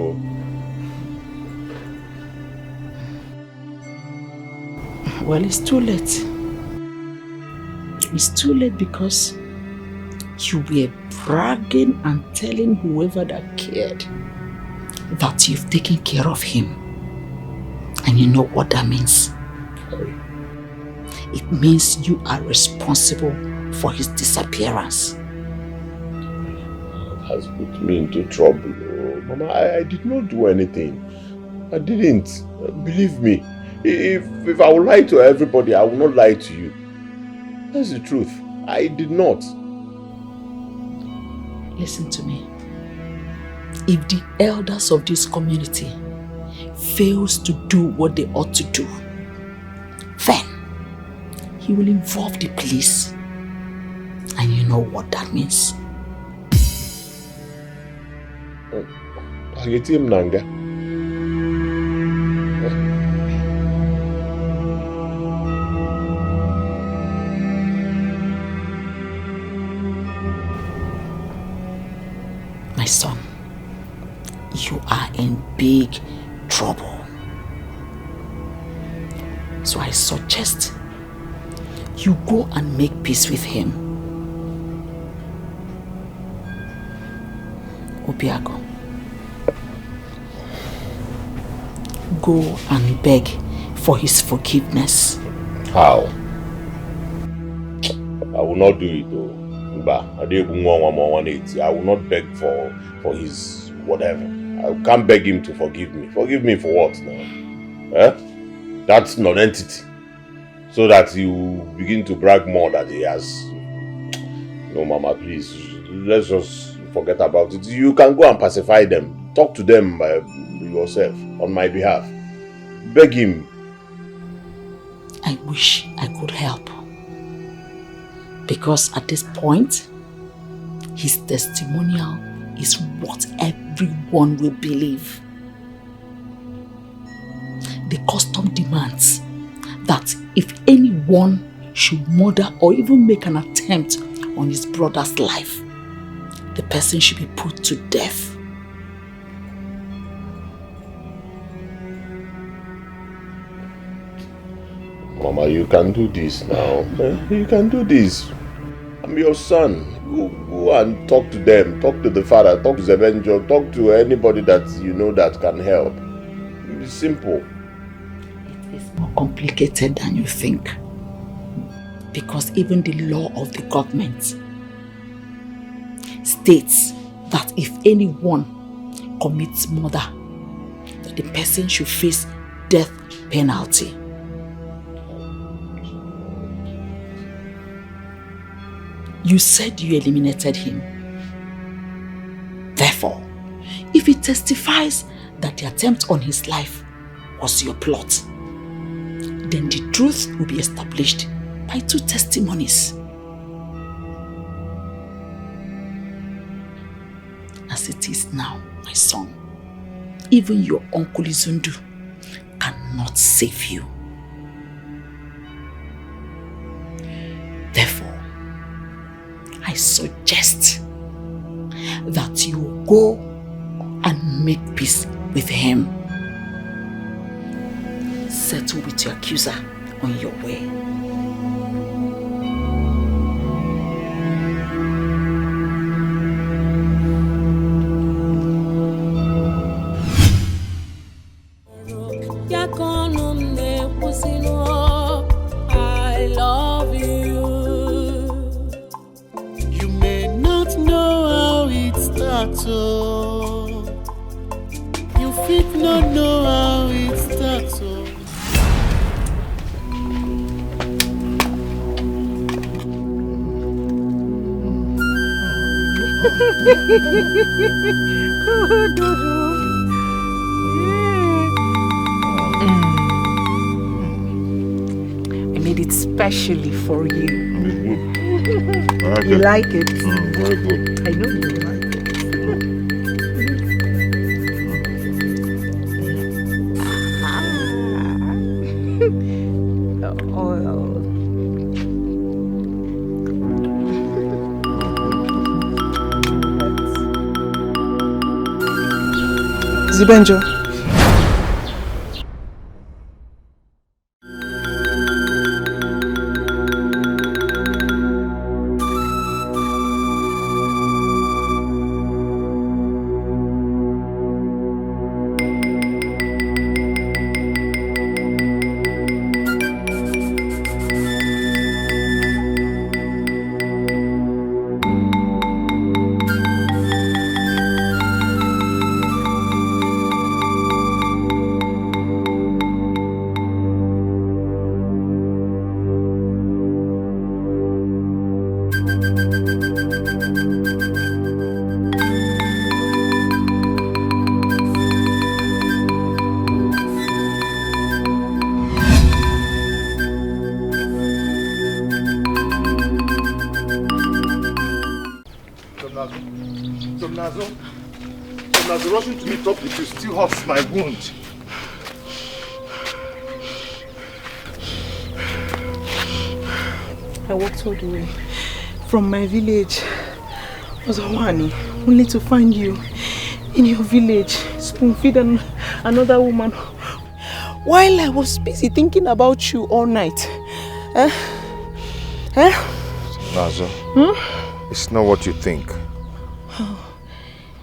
Well, it's too late. It's too late because you were bragging and telling whoever that cared that you've taken care of him. And you know what that means? It means you are responsible for his disappearance. That has put me into trouble. Oh, Mama, I did not do anything. I didn't. Believe me. If I would lie to everybody, I will not lie to you. That's the truth. I did not. Listen to me. If the elders of this community fails to do what they ought to do, then he will involve the police. And you know what that means. Nanga. My son, you are in big trouble. So I suggest you go and make peace with him. Obiago, go and beg for his forgiveness. How? I will not do it though. I will not beg for his whatever. I can't beg him to forgive me. Forgive me for what now? Eh? That's non-entity. So that you begin to brag more that he has. No, Mama, please. Let's just forget about it. You can go and pacify them. Talk to them yourself on my behalf. Beg him. I wish I could help. Because at this point, his testimonial is what everyone will believe. The custom demands that if anyone should murder or even make an attempt on his brother's life, the person should be put to death. Mama, you can do this now. You can do this. I'm your son. Go and talk to them. Talk to the father. Talk to Zebenjo. Talk to anybody that you know that can help. It's simple. It is more complicated than you think. Because even the law of the government states that if anyone commits murder, that the person should face death penalty. You said you eliminated him. Therefore, if he testifies that the attempt on his life was your plot, then the truth will be established by 2 testimonies. As it is now, my son, even your uncle Izundu cannot save you. Therefore, I suggest that you go and make peace with him. Settle with your accuser on your way. I love you. You may not know how it starts, oh. You fit not know how it starts, oh. I made it specially for you. Okay. You like it? Very good. I know you like it. Oh. Zibenjo. Somnazo, rushing to meet up with you still hurts my wound. I walked all the way from my village, Ozawani, only to find you in your village, spoon-feeding another woman, while I was busy thinking about you all night. Nazo, it's not what you think.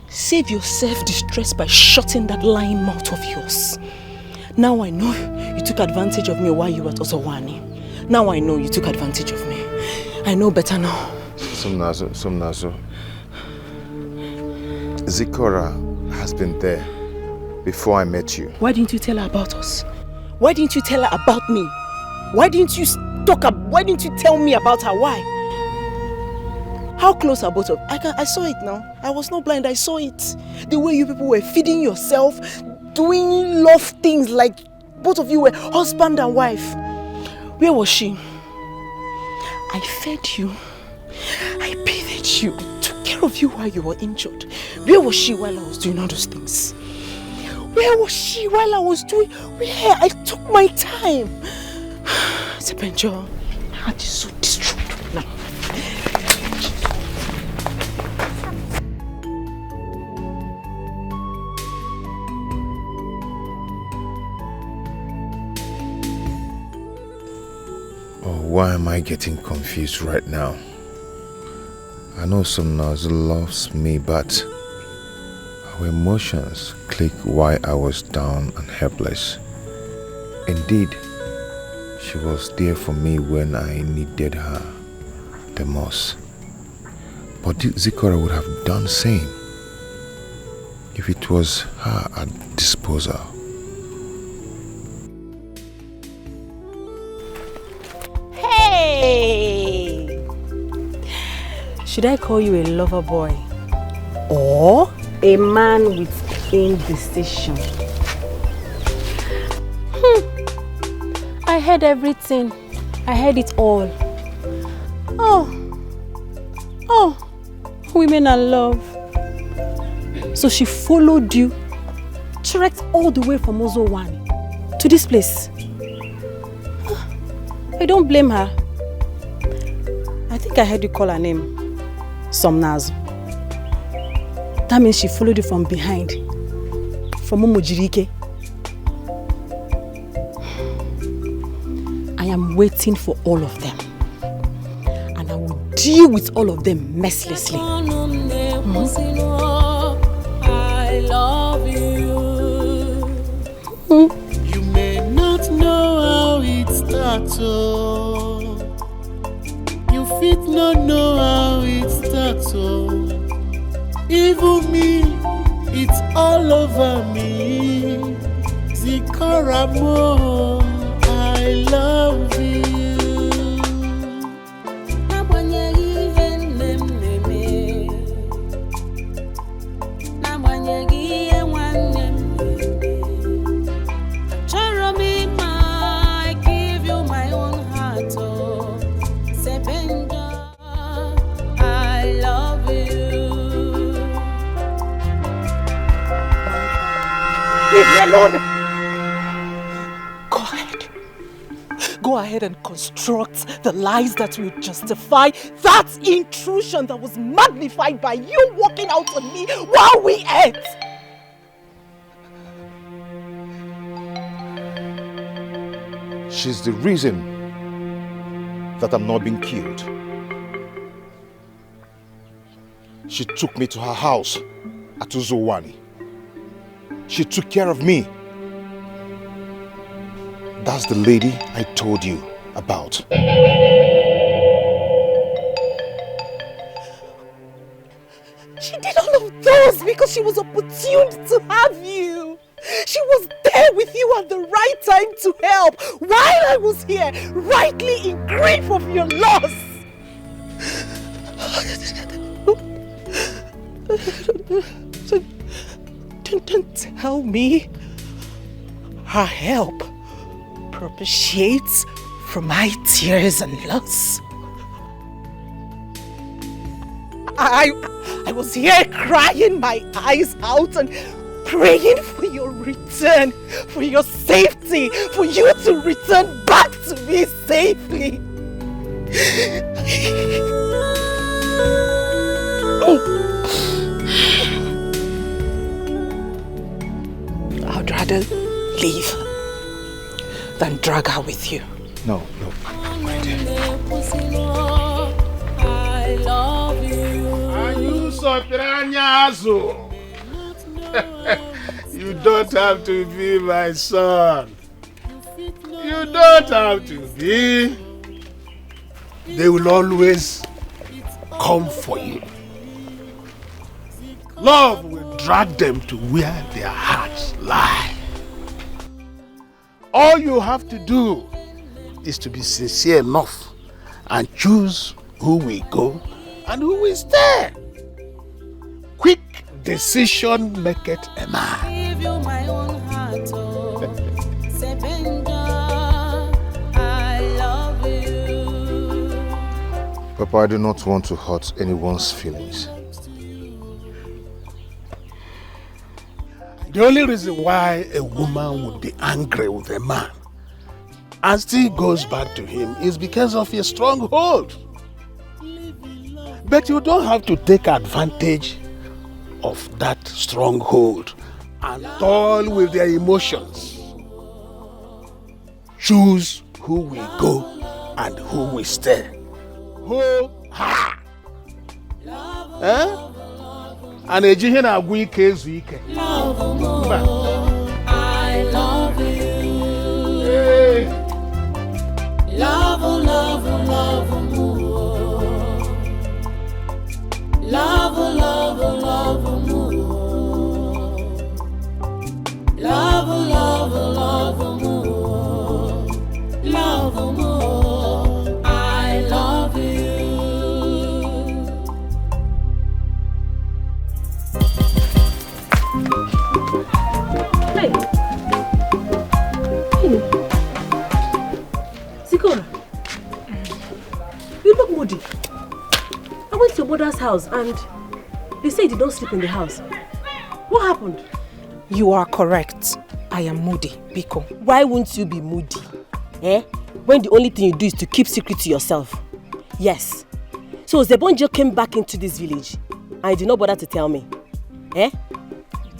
Save your self-distress by shutting that lying mouth of yours. Now I know you took advantage of me while you were at Ozawani. Now I know you took advantage of me. I know better now. Somnazo. Zikora has been there before I met you. Why didn't you tell her about us? Why didn't you tell her about me? Why didn't you tell me about her? Why? How close are both of you? I saw it now. I was not blind, I saw it. The way you people were feeding yourself, doing love things like both of you were husband and wife. Where was she? I fed you. I bathed you. I took care of you while you were injured. Where was she while I was doing all those things? Where was she while I was doing... Where? I took my time. Sebenjo, my heart is so destroyed now. Why am I getting confused right now? I know Somnazo loves me, but our emotions clicked while I was down and helpless. Indeed, she was there for me when I needed her the most. But Zikora would have done the same if it was her at disposal. Hey! Should I call you a lover boy? Or a man with indecision? I heard everything. I heard it all. Oh, women are love. So she followed you, trekked all the way from Ozawani to this place. I don't blame her. I think I heard you call her name Somnazo. That means she followed you from behind, from Umujirike. I am waiting for all of them, and I will deal with all of them mercilessly. I love you. You may not know how it starts, oh. You fit not know how it starts, oh. Even me, it's all over me. Zikora mo, I love you. Leave me alone! Go ahead and construct the lies that will justify that intrusion that was magnified by you walking out on me while we ate! She's the reason that I'm not being killed. She took me to her house at Ozawani. She took care of me. That's the lady I told you about. She did all of those because she was opportune to have you. She was there with you at the right time to help while I was here, rightly in grief of your loss. Don't tell me her help propitiates for my tears and loss. I was here crying my eyes out and praying for your return, for your safety, for you to return back to me safely. I'd rather leave than drag her with you. No, my dear. I love you. Are you so piranhazo? You don't have to be my son. You don't have to be. They will always come for you. Love will drag them to where their hearts lie. All you have to do is to be sincere enough and choose who will go and who will stay. Quick decision maketh a man. Give you my own heart, oh. Sebenja, I love you. Papa, I do not want to hurt anyone's feelings. The only reason why a woman would be angry with a man and still goes back to him is because of a stronghold. But you don't have to take advantage of that stronghold and toil with their emotions. Choose who will go and who will stay. Who ha? And a jihin agui kezu ike. Love more. I love you. Hey. Love, love, love more. Love, love, love more. Love, love, love more. Love more. I love you. Hey. Hey. Zikora. You look moody. I went to your mother's house and they say you did not sleep in the house. What happened? You are correct. I am moody, Biko. Why won't you be moody? When the only thing you do is to keep secret to yourself. Yes. So Zebonjo came back into this village and you did not bother to tell me.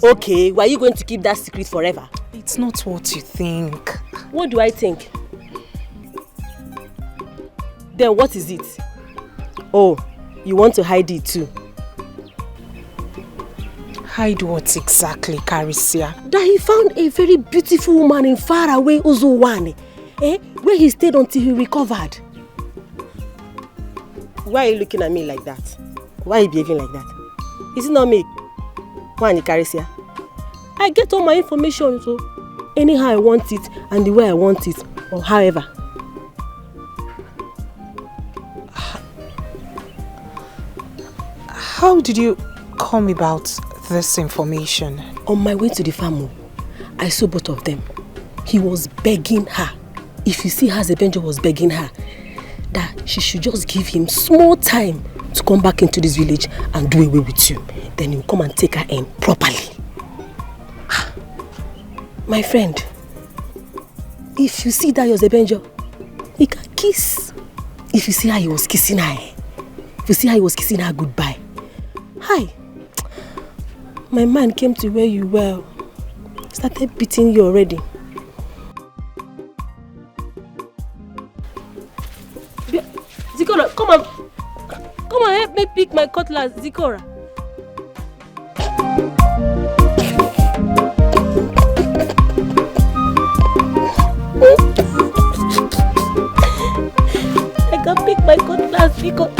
Okay, why are you going to keep that secret forever? It's not what you think. What do I think? Then what is it? Oh, you want to hide it too? Hide what exactly, Carisia? That he found a very beautiful woman in faraway Uzowane, where he stayed until he recovered. Why are you looking at me like that? Why are you behaving like that? Is it not me? Why, Carisia? I get all my information, so anyhow I want it and the way I want it, or however. How did you come about this information? On my way to the farm, I saw both of them. He was begging her. If you see how Zebenjo was begging her, that she should just give him small time to come back into this village and do away with you. Then he'll come and take her in properly. My friend, if you see that your Zebenjo, he can kiss. If you see how he was kissing her, if you see how he was kissing her goodbye. Hi. My man came to where you were. Started beating you already. Zikora, come on, help me pick my cutlass, Zikora. I can pick my cutlass, Zikora.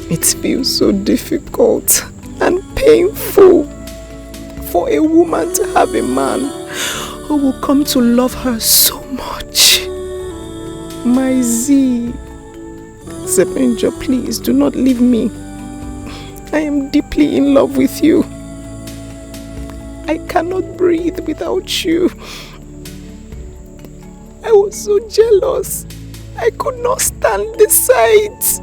It feels so difficult painful for a woman to have a man who will come to love her so much. My Z. Zebenjo, please do not leave me. I am deeply in love with you. I cannot breathe without you. I was so jealous. I could not stand the sight.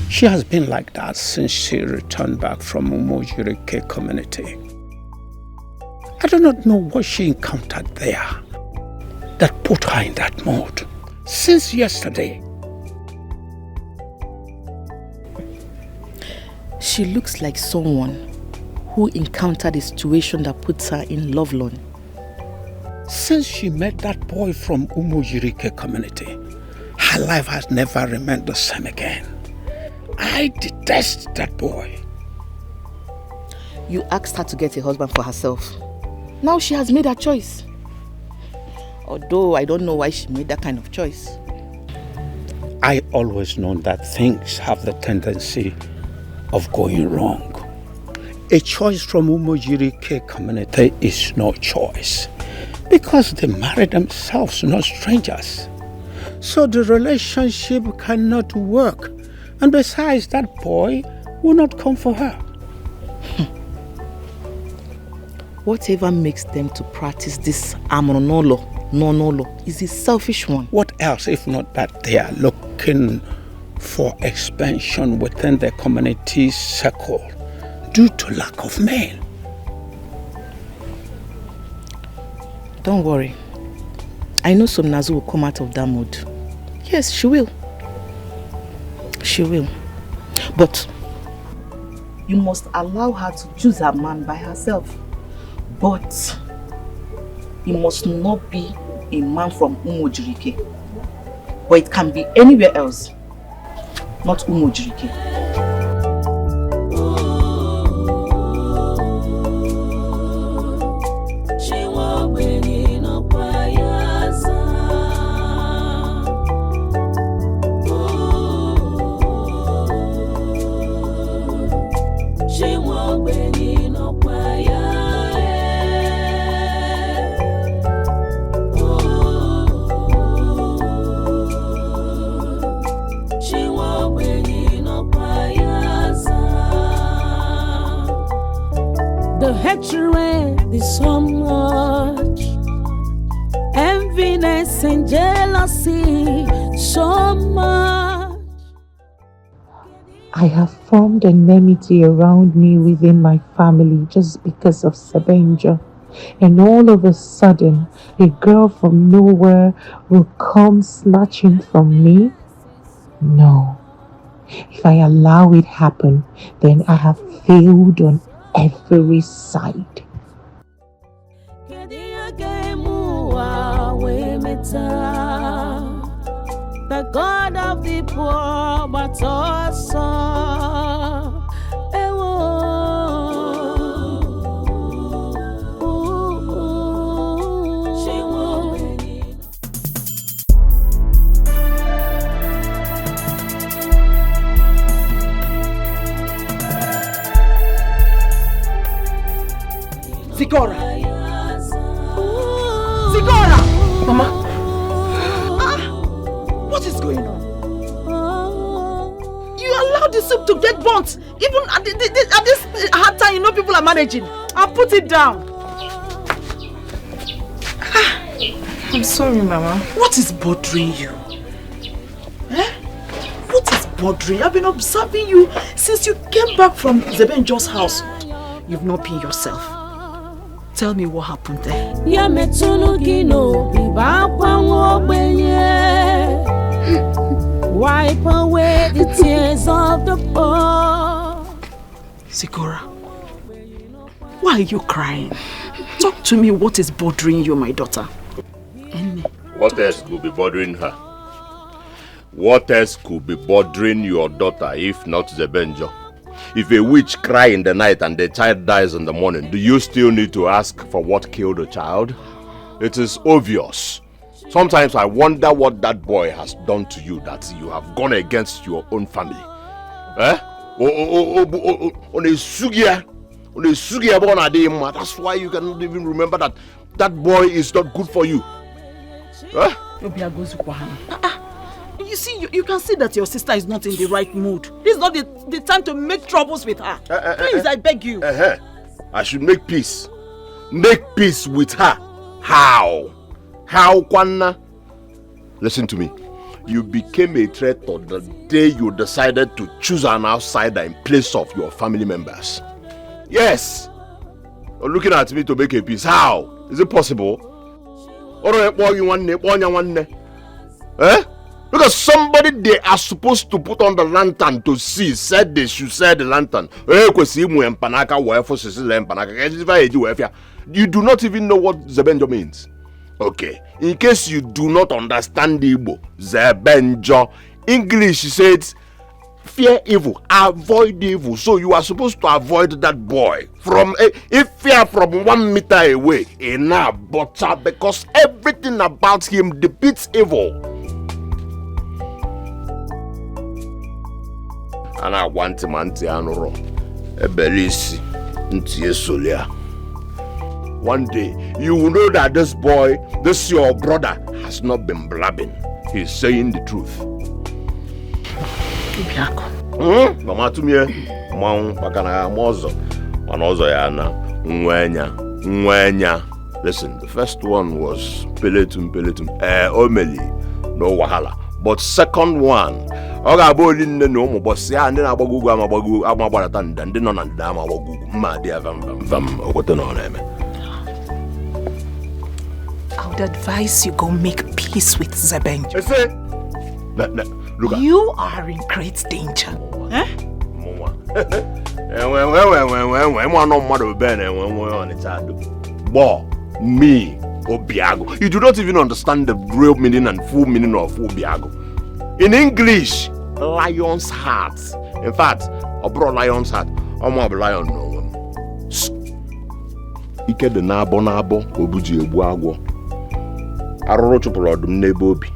She has been like that since she returned back from Umojirike community. I do not know what she encountered there that put her in that mood. Since yesterday. She looks like someone who encountered a situation that puts her in love lone. Since she met that boy from Umojirike community, her life has never remained the same again. I detest that boy. You asked her to get a husband for herself. Now she has made her choice. Although I don't know why she made that kind of choice. I always known that things have the tendency of going wrong. A choice from Umojirike community is no choice because they marry themselves, not strangers. So the relationship cannot work. And besides, that boy will not come for her. Whatever makes them to practice this nonolo is a selfish one. What else if not that they are looking for expansion within the community circle due to lack of men? Don't worry. I know some Nazu will come out of that mood. Yes, she will. She will. But you must allow her to choose her man by herself. But he must not be a man from Umojirike. But it can be anywhere else, not Umojirike. The hatred is so much, enviness and jealousy so much. I have formed an enmity around me within my family just because of Zebenjo. And all of a sudden, a girl from nowhere will come snatching from me? No. If I allow it happen, then I have failed on every side. The God of the poor, but also Zigora! Zigora! Mama! What is going on? You allowed the soup to get burnt. Even at this hard time, you know people are managing. I'll put it down. I'm sorry, Mama. What is bothering you? Eh? What is bothering you? I've been observing you since you came back from Zebenjo's house. You've not been yourself. Tell me what happened there. Wipe away the tears of the poor. Zigora, why are you crying? Talk to me, what is bothering you, my daughter? What else could be bothering her? What else could be bothering your daughter if not Zebenjo? If a witch cries in the night and the child dies in the morning, do you still need to ask for what killed the child? It is obvious. Sometimes I wonder what that boy has done to you that you have gone against your own family. Eh? That's why you cannot even remember that that boy is not good for you. Eh? You see, you can see that your sister is not in the right mood. This is not the time to make troubles with her. Please, I beg you. I should make peace. Make peace with her. How? How, Kwanna? Listen to me. You became a traitor the day you decided to choose an outsider in place of your family members. Yes. You're looking at me to make a peace. How? Is it possible? Eh? Because somebody they are supposed to put on the lantern to see said they should set the lantern. You do not even know what Zebenjo means. Okay, in case you do not understand Igbo, Zebenjo, English says fear evil, avoid evil. So you are supposed to avoid that boy from if fear from 1 meter away, enough, but because everything about him depicts evil. And I want him anti-anoro. Ebelisi ntie solia. One day you will know that this boy, this your brother, has not been blabbing. He is saying the truth. Mama to me, bakana mozo, anozo yana, nwenya. Listen, the first one was peletum, omeli, no wahala. But second one, oga boli nne no mo boss ya ndi na agbagugu amagbara and ndi no na ndi amagbagugwu ma dia vam ogote no na eme. I would advise you go make peace with Zebenjo. Look, you are in great danger. Eh? Me, Obiago. You do not even understand the real meaning and full meaning of Obiago. In English, lion's heart. In fact, I brought lion's heart. I'm a lion. Ike de nabo obuji ebu agwo. Aroro chupuru odum na ebe obi.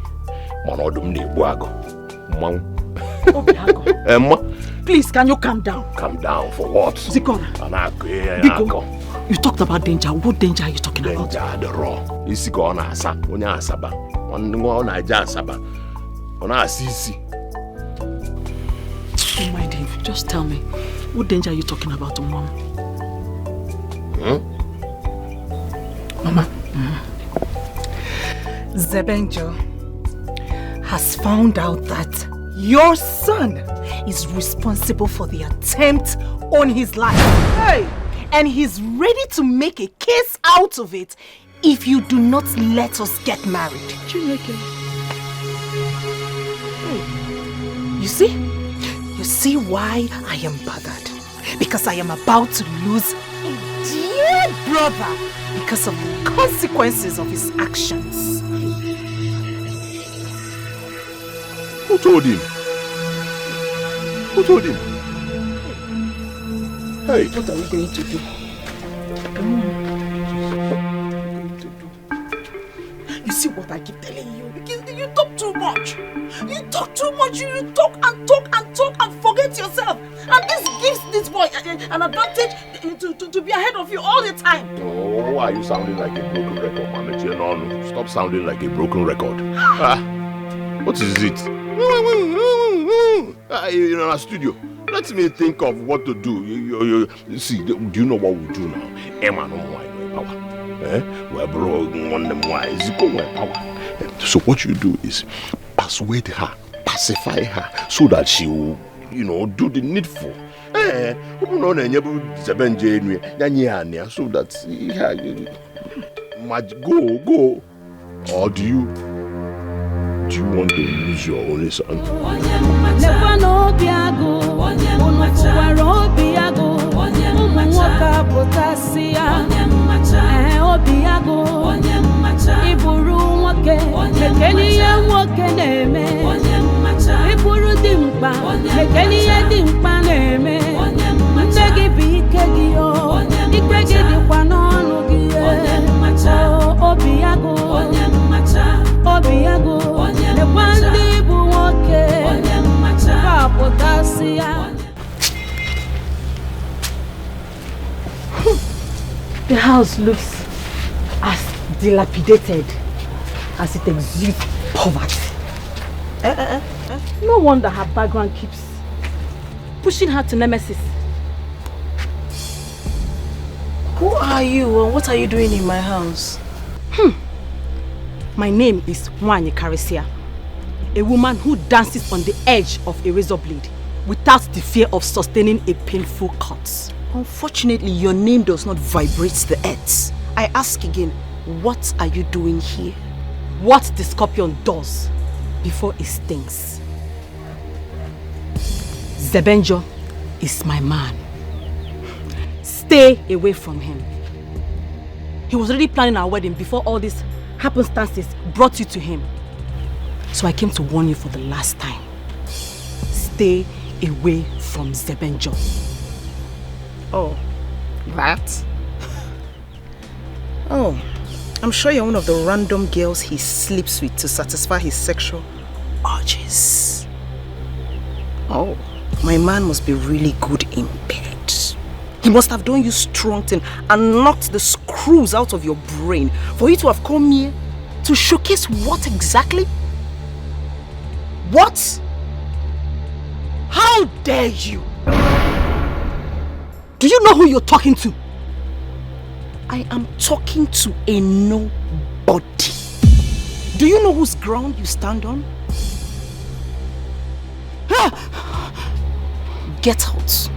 Mana odum na ebu agwo. Obiago. Emma. Please, can you calm down? Calm down for what? Zikona. Biko, you talked about danger. What danger are you talking about? Danger, the raw. Isiko ona asa. Onya asaba. Naija asaba. Ona asisi. Oh my Dave, just tell me. What danger are you talking about, Mom? Mama. Zebenjo has found out that your son is responsible for the attempt on his life. Hey! And he's ready to make a case out of it if you do not let us get married. You see why I am bothered? Because I am about to lose a dear brother because of the consequences of his actions. Who told him? Who told him? Hey, what are we going to do? You see what I keep telling you? You talk too much. You talk too much. You talk and forget yourself. And this gives this boy an advantage to be ahead of you all the time. Oh, why are you sounding like a broken record, Mama? No, stop sounding like a broken record. What is it? In our studio. Let me think of what to do. You see, do you know what we do now? Emma no more power. We're broken on them wise. Power. So what you do is persuade her, pacify her, so that she will, do the needful. So that go. Or do you want to lose your only son? Lekeniye nwoke na-eme ịbụrụ dimkpa lekeniye dimkpa na-eme nne gị bụ ike gị o ike gị dịkwa n'ọnụ gị obi ya go lekwa ndị bụ nwoke kapụtasị ya. The house looks as dilapidated as it exudes poverty. No wonder her background keeps pushing her to nemesis. Who are you and what are you doing in my house? My name is Nwanyi Karisia, a woman who dances on the edge of a razor blade without the fear of sustaining a painful cut. Unfortunately, your name does not vibrate the earth. I ask again, what are you doing here? What the scorpion does before it stings. Zebenjo is my man. Stay away from him. He was already planning our wedding before all these happenstances brought you to him. So I came to warn you for the last time. Stay away from Zebenjo. Oh, that? Oh, I'm sure you're one of the random girls he sleeps with to satisfy his sexual urges. Oh, my man must be really good in bed. He must have done you strong thing and knocked the screws out of your brain for you to have come here to showcase what exactly? What? How dare you? Do you know who you're talking to? I am talking to a nobody. Do you know whose ground you stand on? Get out.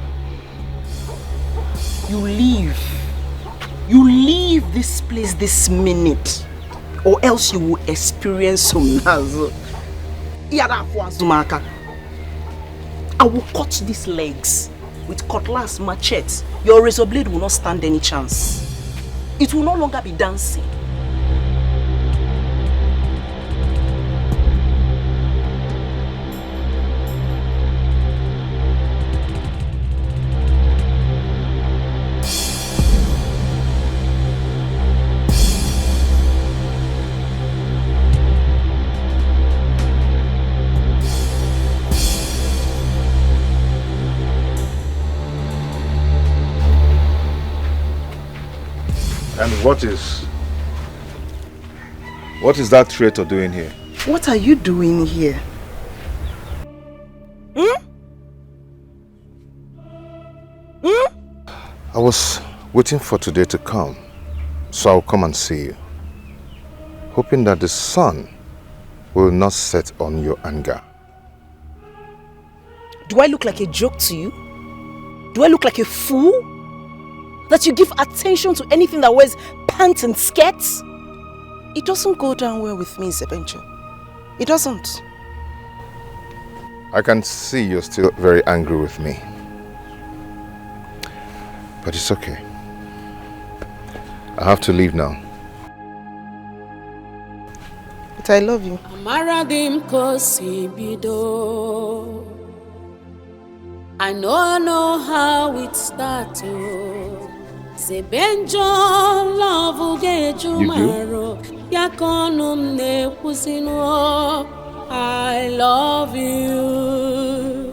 You leave. You leave this place this minute, or else you will experience some nazo. I will cut these legs with cutlass, machete. Your razor blade will not stand any chance. It will no longer be dancing. And what is that traitor doing here? What are you doing here? I was waiting for today to come, so I'll come and see you, hoping that the sun will not set on your anger. Do I look like a joke to you? Do I look like a fool? That you give attention to anything that wears pants and skirts? It doesn't go down well with me, Zebenjo. It doesn't. I can see you're still very angry with me. But it's okay. I have to leave now. But I love you. I know how it started. Zebenjo love Gejumaro Yakonum ne pusino. I love you.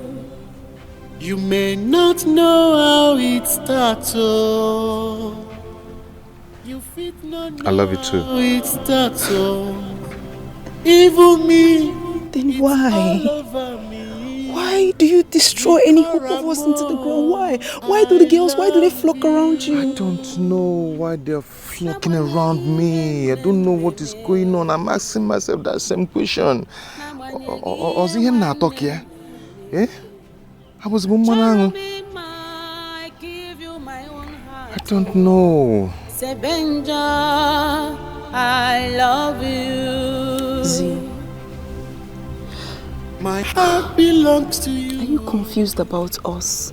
You may not know how it started. You fit not I love you too. how it started. Even me. Then why? Why do you destroy any hope of us into the ground? Why? Why do the girls, why do they flock around you? I don't know why they're flocking around me. I don't know what is going on. I'm asking myself that same question. Was he not talking here? Eh? I was I don't know. Zebenjo, I love you. Z. My heart belongs to you. Are you confused about us?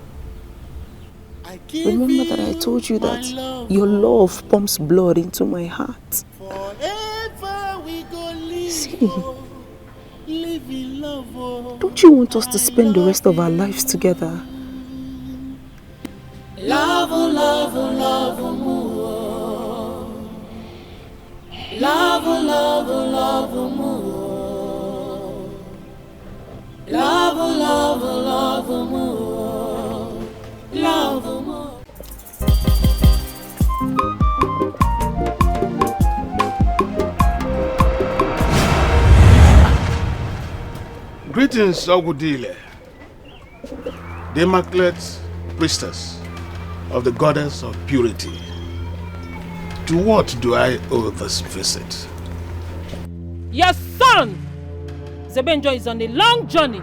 Remember that I told you that your love pumps blood into my heart. See, don't you want us to spend the rest of our lives together? Love, love, love, more. Love, love, love, more. Love, love, love, more. Love, more. Greetings, Ogudile, the immaculate priestess of the goddess of purity. To what do I owe this visit? Your son, Zebenjo, is on a long journey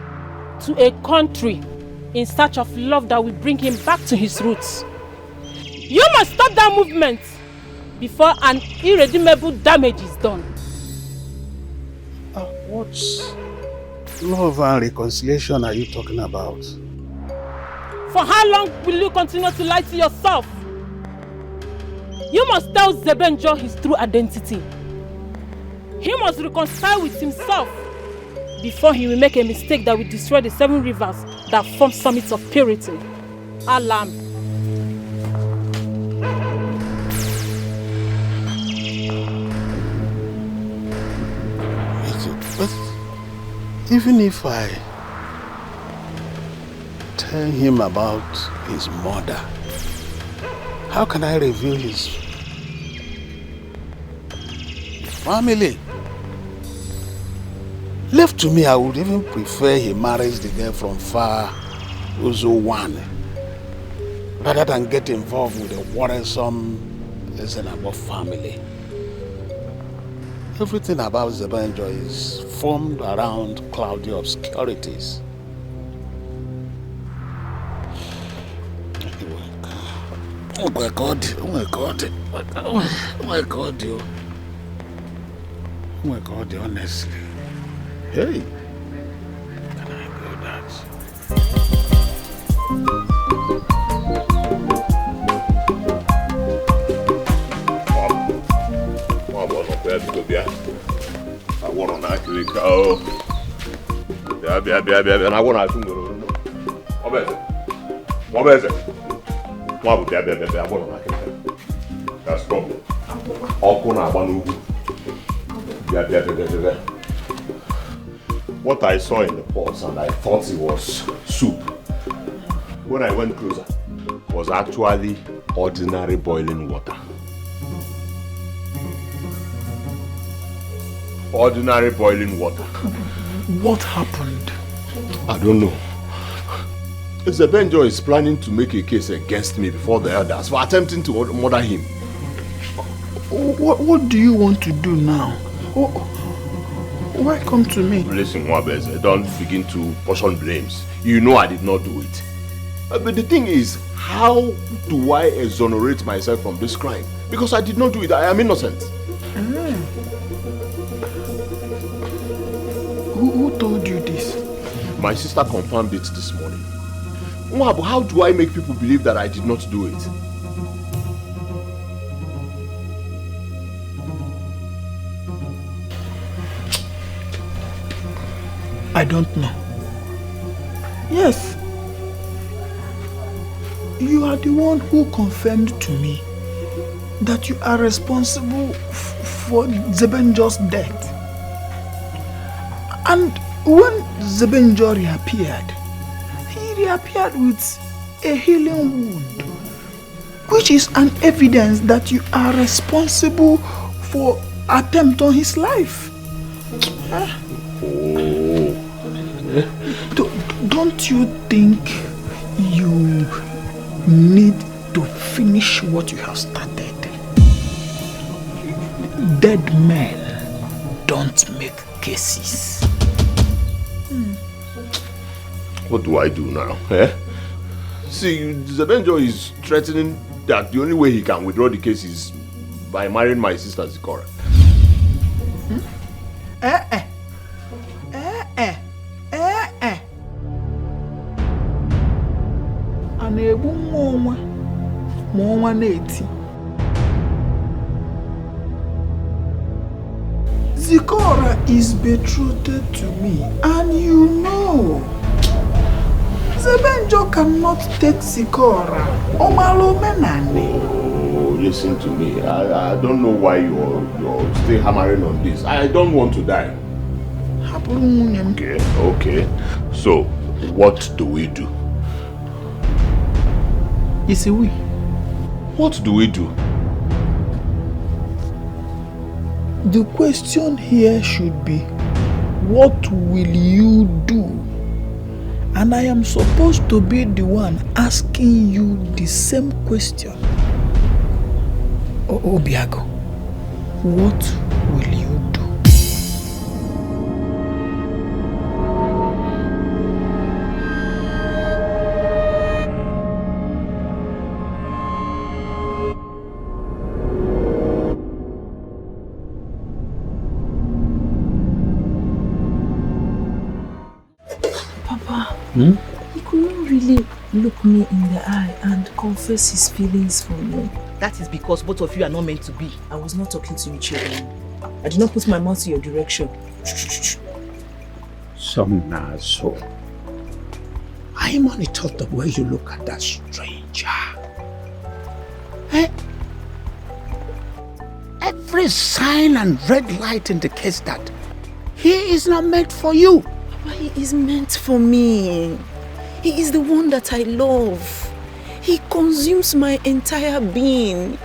to a country in search of love that will bring him back to his roots. You must stop that movement before an irredeemable damage is done. What love and reconciliation are you talking about? For how long will you continue to lie to yourself? You must tell Zebenjo his true identity. He must reconcile with himself before he will make a mistake that will destroy the 7 rivers that form summits of purity. Alam. But even if I tell him about his mother, how can I reveal his family? Left to me, I would even prefer he marries the girl from far Uzo1 rather than get involved with a worrisome Ezenabo family. Everything about Zebenjo is formed around cloudy obscurities. Oh my God, oh my God, oh my God, you. Oh my God, honestly. Hey, can I do that? I want to actually go. Yeah, and I want to what is it? What is it? That's problem. What I saw in the pots and I thought it was soup. When I went closer, it was actually ordinary boiling water. Ordinary boiling water. What happened? I don't know. Zebenjo is planning to make a case against me before the elders for attempting to murder him. What do you want to do now? Why come to me? Listen, Wabeze, don't begin to portion blames. You know I did not do it. But the thing is, how do I exonerate myself from this crime? Because I did not do it. I am innocent. Who told you this? My sister confirmed it this morning. Mwabo, how do I make people believe that I did not do it? I don't know. Yes. You are the one who confirmed to me that you are responsible for Zebenjo's death. And when Zebenjo reappeared, he reappeared with a healing wound, which is an evidence that you are responsible for attempt on his life. Don't you think you need to finish what you have started? Dead men don't make cases. What do I do now? See, Zebenjo is threatening that the only way he can withdraw the case is by marrying my sister Zikora. Zikora is betrothed to me, and you know. Zebenjo cannot take Zikora. Omalo menane. Oh, listen to me. I don't know why you're still hammering on this. I don't want to die. Okay. So, what do we do? You see, we. What do we do? The question here should be, what will you do? And I am supposed to be the one asking you the same question. Obiago, what will you do? He could not really look me in the eye and confess his feelings for me. That is because both of you are not meant to be. I was not talking to you, children. I did not put my mouth in your direction. So, I am only thought the way you look at that stranger. Every sign and red light indicates that he is not meant for you. Papa, he is meant for me. He is the one that I love. He consumes my entire being.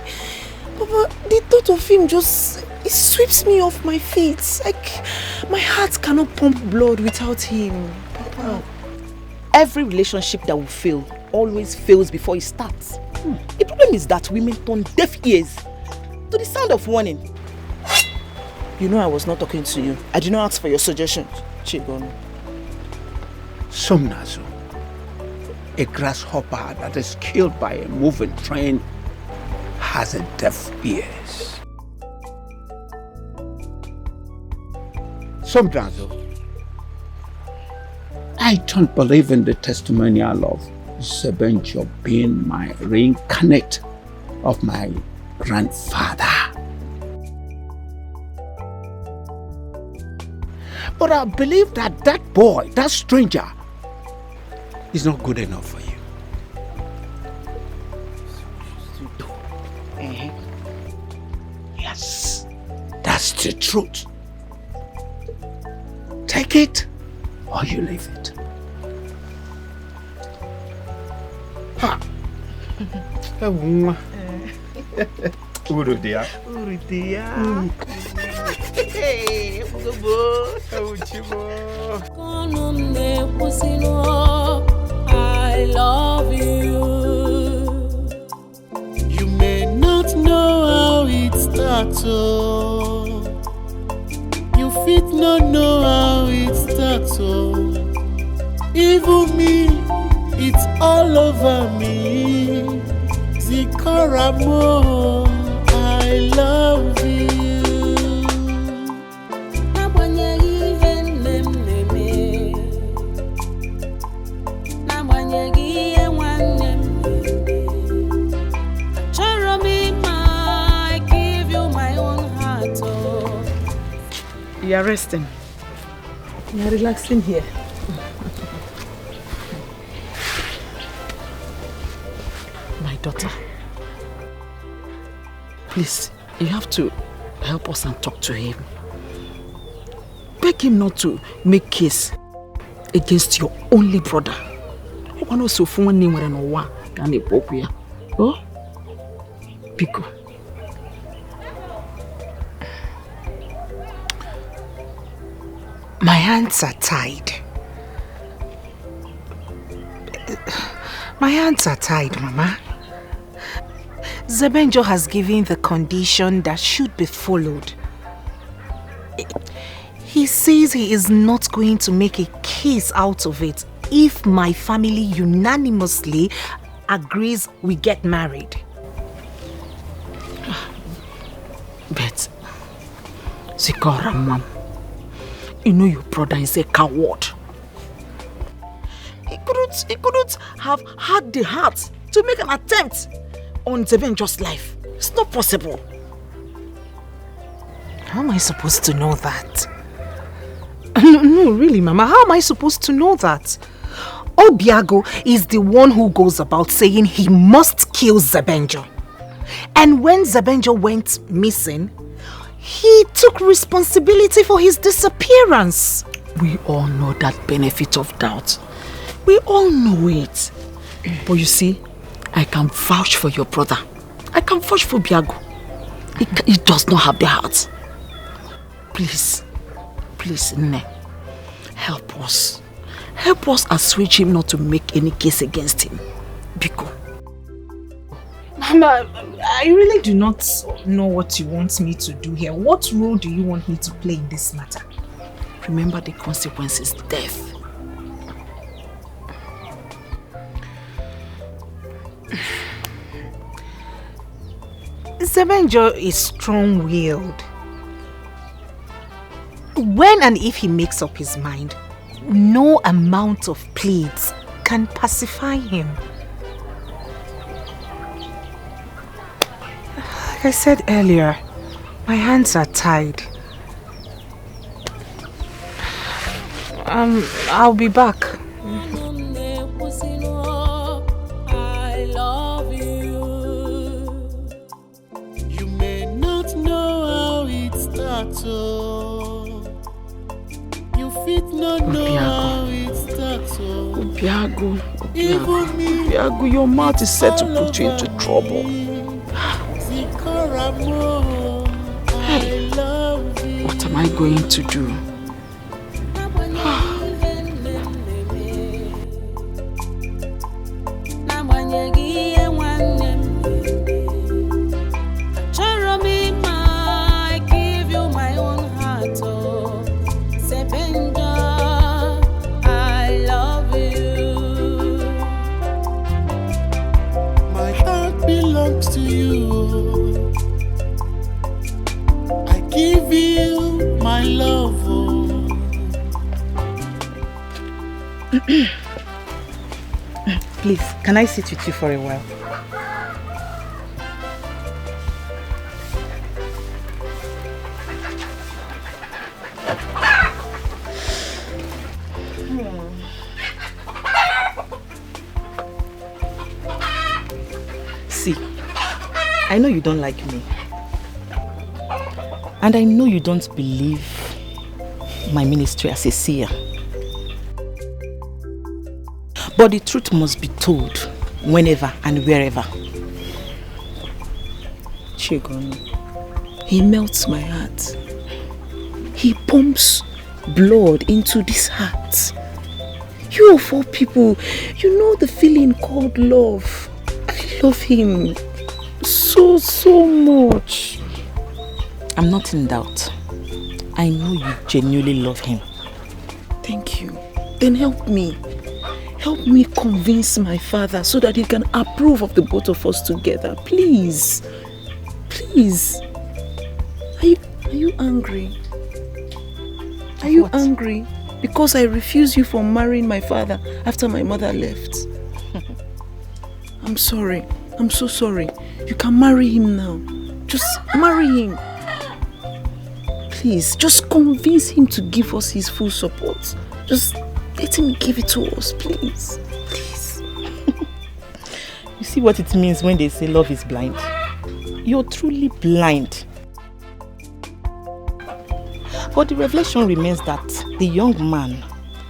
Papa, the thought of him just, it sweeps me off my feet. Like, my heart cannot pump blood without him. Papa. Every relationship that will fail always fails before it starts. The problem is that women turn deaf ears to the sound of warning. You know I was not talking to you. I did not ask for your suggestions, Chigono. Somnazo, a grasshopper that is killed by a moving train, has a deaf ears. Somnazo, I don't believe in the testimonial of Zebenjo being my reincarnate of my grandfather. But I believe that that boy, that stranger, is not good enough for you. Yes, that's the truth. Take it or you leave it. Ha! Urudia. Hey, I love you. You may not know how it starts. You fit not know how it starts. Even me, it's all over me. Zikoramo, I love you. You are resting. You are relaxing here. My daughter, please, you have to help us and talk to him. Beg him not to make case against your only brother. Oh? Pico. My hands are tied. My hands are tied, Mama. Zebenjo has given the condition that should be followed. He says he is not going to make a case out of it if my family unanimously agrees we get married. But, Zikora, Mom, you know your brother is a coward. He couldn't have had the heart to make an attempt on Zebenjo's life. It's not possible. How am I supposed to know that? No, really, Mama, how am I supposed to know that? Obiago is the one who goes about saying he must kill Zebenjo. And when Zebenjo went missing, he took responsibility for his disappearance. We all know that benefit of doubt. We all know it. But you see, I can vouch for your brother. I can vouch for Biago. He does not have the heart. Please, Nne, help us. Help us assuage him not to make any case against him. Biko. Mama, I really do not know what you want me to do here. What role do you want me to play in this matter? Remember the consequences, death. Zebenjo is strong-willed. When and if he makes up his mind, no amount of pleas can pacify him. Like I said earlier, my hands are tied. I'll be back. I love you. You may not know how it starts. You fit not know how it starts. Obiago, your mouth is set to put you into trouble. Hey, what am I going to do? To you, I give you my love. Please, can I sit with you for a while? See, I know you don't like me. And I know you don't believe my ministry as a seer. But the truth must be told whenever and wherever. Chigon, he melts my heart. He pumps blood into this heart. You of all people, you know the feeling called love. I love him so much. I'm not in doubt. I know you genuinely love him. Thank you. Then help me. Help me convince my father so that he can approve of the both of us together. Please. Please. Are you angry? Are you angry because I refuse you from marrying my father after my mother left? I'm sorry. I'm so sorry. You can marry him now. Just marry him. Please, just convince him to give us his full support. Just let him give it to us, please. Please. You see what it means when they say love is blind? You're truly blind. But the revelation remains that the young man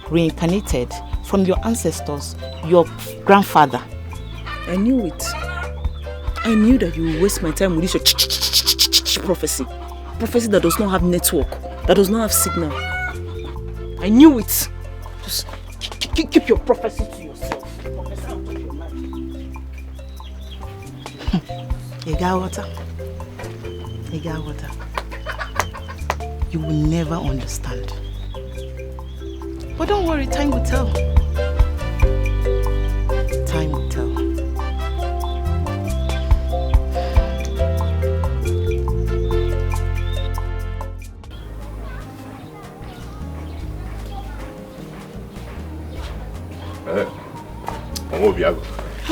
reincarnated from your ancestors, your grandfather. I knew it. I knew that you would waste my time with this your prophecy. Prophecy that does not have network, that does not have signal. I knew it. Just keep your prophecy to yourself. Prophesy out of your life. You got water? You got water? You will never understand. But don't worry, time will tell. Time will tell.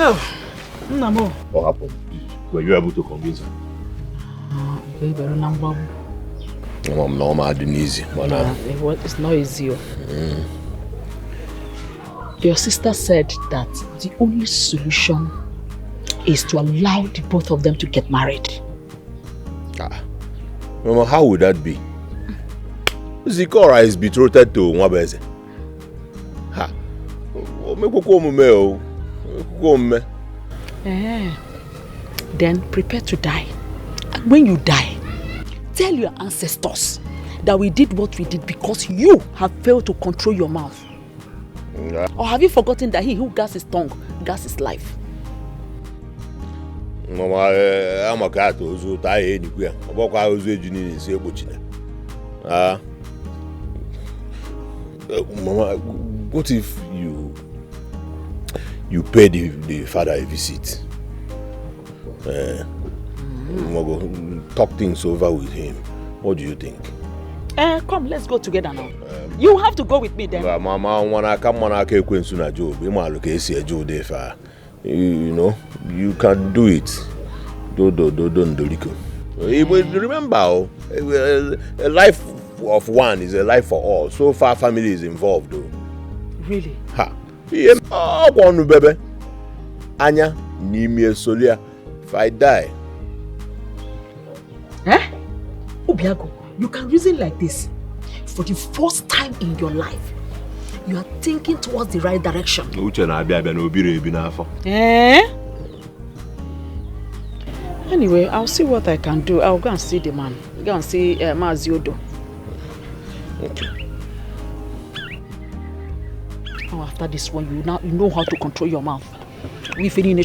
Oh, Namo. What happened? Were you able to convince her? Normal, easy. It's not easy. Your sister said that the only solution is to allow the both of them to get married. Mama, how would that be? Zikora is betrothed to Nwabeze. Then prepare to die. And when you die, tell your ancestors that we did what we did because you have failed to control your mouth. Or have you forgotten that he who guards his tongue guards his life? Mama, I'm a cat who's tired anywhere. About I was in say Mama, what if you pay the father a visit? Talk things over with him. What do you think? Come, let's go together now. You have to go with me then. Mama, when I come on, I can't go into a job. You know, you can do it. Don't. Remember, a life of one is a life for all. So far, family is involved, though. Really? Oh, baby. Anya, Nimie Solia. If I die. Obiago, you can reason like this. For the first time in your life, you are thinking towards the right direction. Anyway, I'll see what I can do. I'll go and see the man. Go and see Maziodo. Okay. Oh, after this one, you know how to control your mouth. We feel in a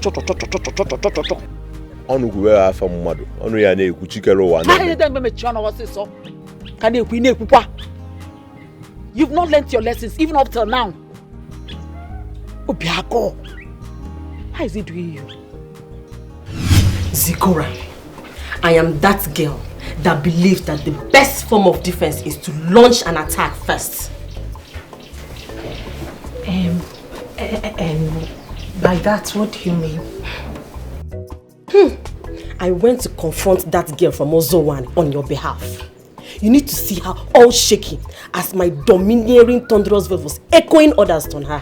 You've not learnt your lessons even up till now. Obiago, how is he doing you? Zikora, I am that girl that believes that the best form of defense is to launch an attack first. By that, what do you mean? I went to confront that girl from Ozowan on your behalf. You need to see her all shaking as my domineering thunderous voice was echoing orders on her.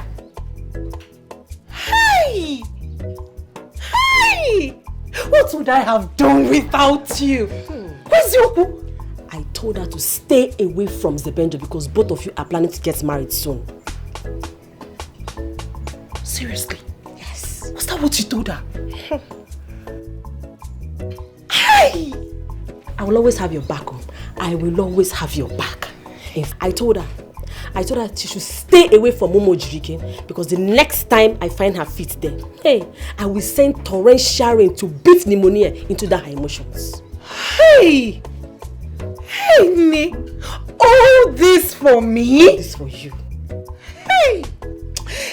Hey! What would I have done without you? Where's Yoku? I told her to stay away from Zebenjo because both of you are planning to get married soon. Seriously? Yes. Was that what you told her? Hey! I will always have your back. I will always have your back. I told her she should stay away from Momo Jirike because the next time I find her feet there, I will send torrential rain to beat pneumonia into her emotions. Hey, me, all this for me? All this for you. Hey,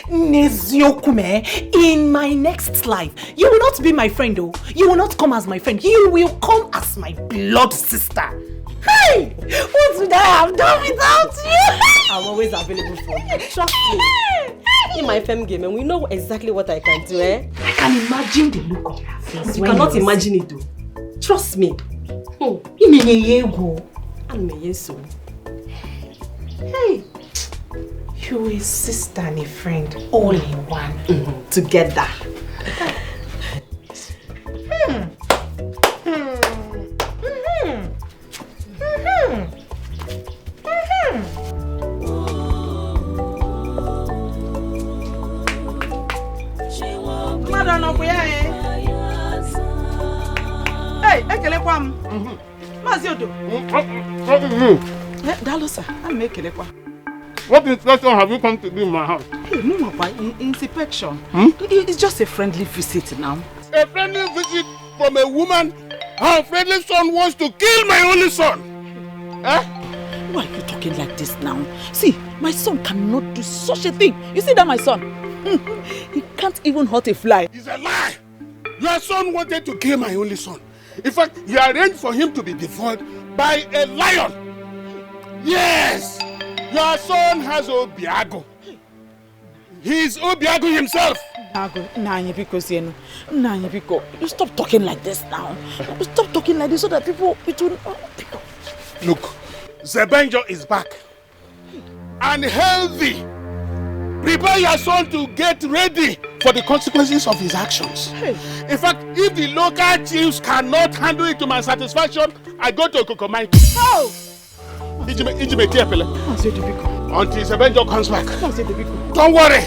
Neziokume, in my next life, you will not be my friend, though. You will not come as my friend. You will come as my blood sister. Hey! What would I have done without you? I'm always available for you. Trust me. In my fem game, and we know exactly what I can do, I can imagine the look of her face. You cannot imagine it, though. Trust me. Hey! You a sister and a friend, all in one. Together. Hey, Ekelekwam. Maziodo. Dalosa, I'm Ekelekwam. What inspection have you come to do in my house? Hey, no, Papa, inspection. It's just a friendly visit now. A friendly visit from a woman? Her friendly son wants to kill my only son. Why are you talking like this now? See, my son cannot do such a thing. You see that, my son? He can't even hurt a fly. It's a lie. Your son wanted to kill my only son. In fact, he arranged for him to be devoured by a lion. Yes! Your son has Obiago. He's Obiago himself. You stop talking like this now. Stop talking like this so that people... Look, Zebenjo is back. And healthy. Prepare your son to get ready for the consequences of his actions. In fact, if the local chiefs cannot handle it to my satisfaction, I go to Kokomaito. Oh! Until Zebenjo comes back. Don't worry.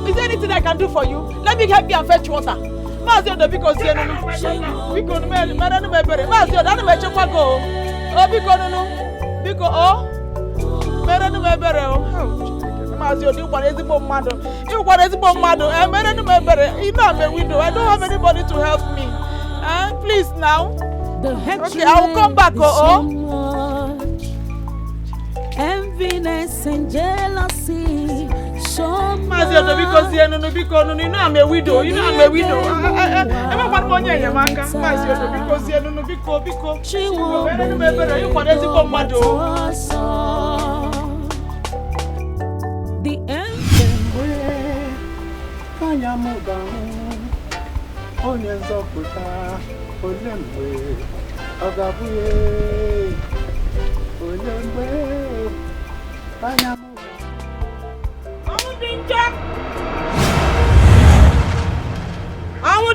Is there anything I can do for you? Let me help you and fetch water. Because I don't have anybody to help me. Please now. Okay, I will come back. Enviness and jealousy. Because you know I'm a widow. You know I'm a widow. The end.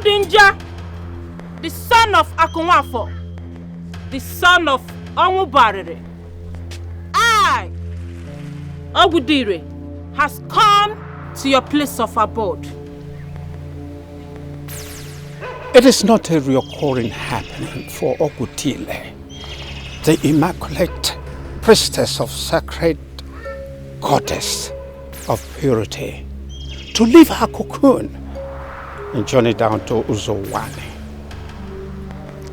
Dinja, the son of Akunwafo, the son of Onwubarere, I, Ogudire, has come to your place of abode. It is not a recurring happening for Ogudile, the immaculate priestess of sacred goddess of purity, to leave her cocoon and journey down to Uzowani.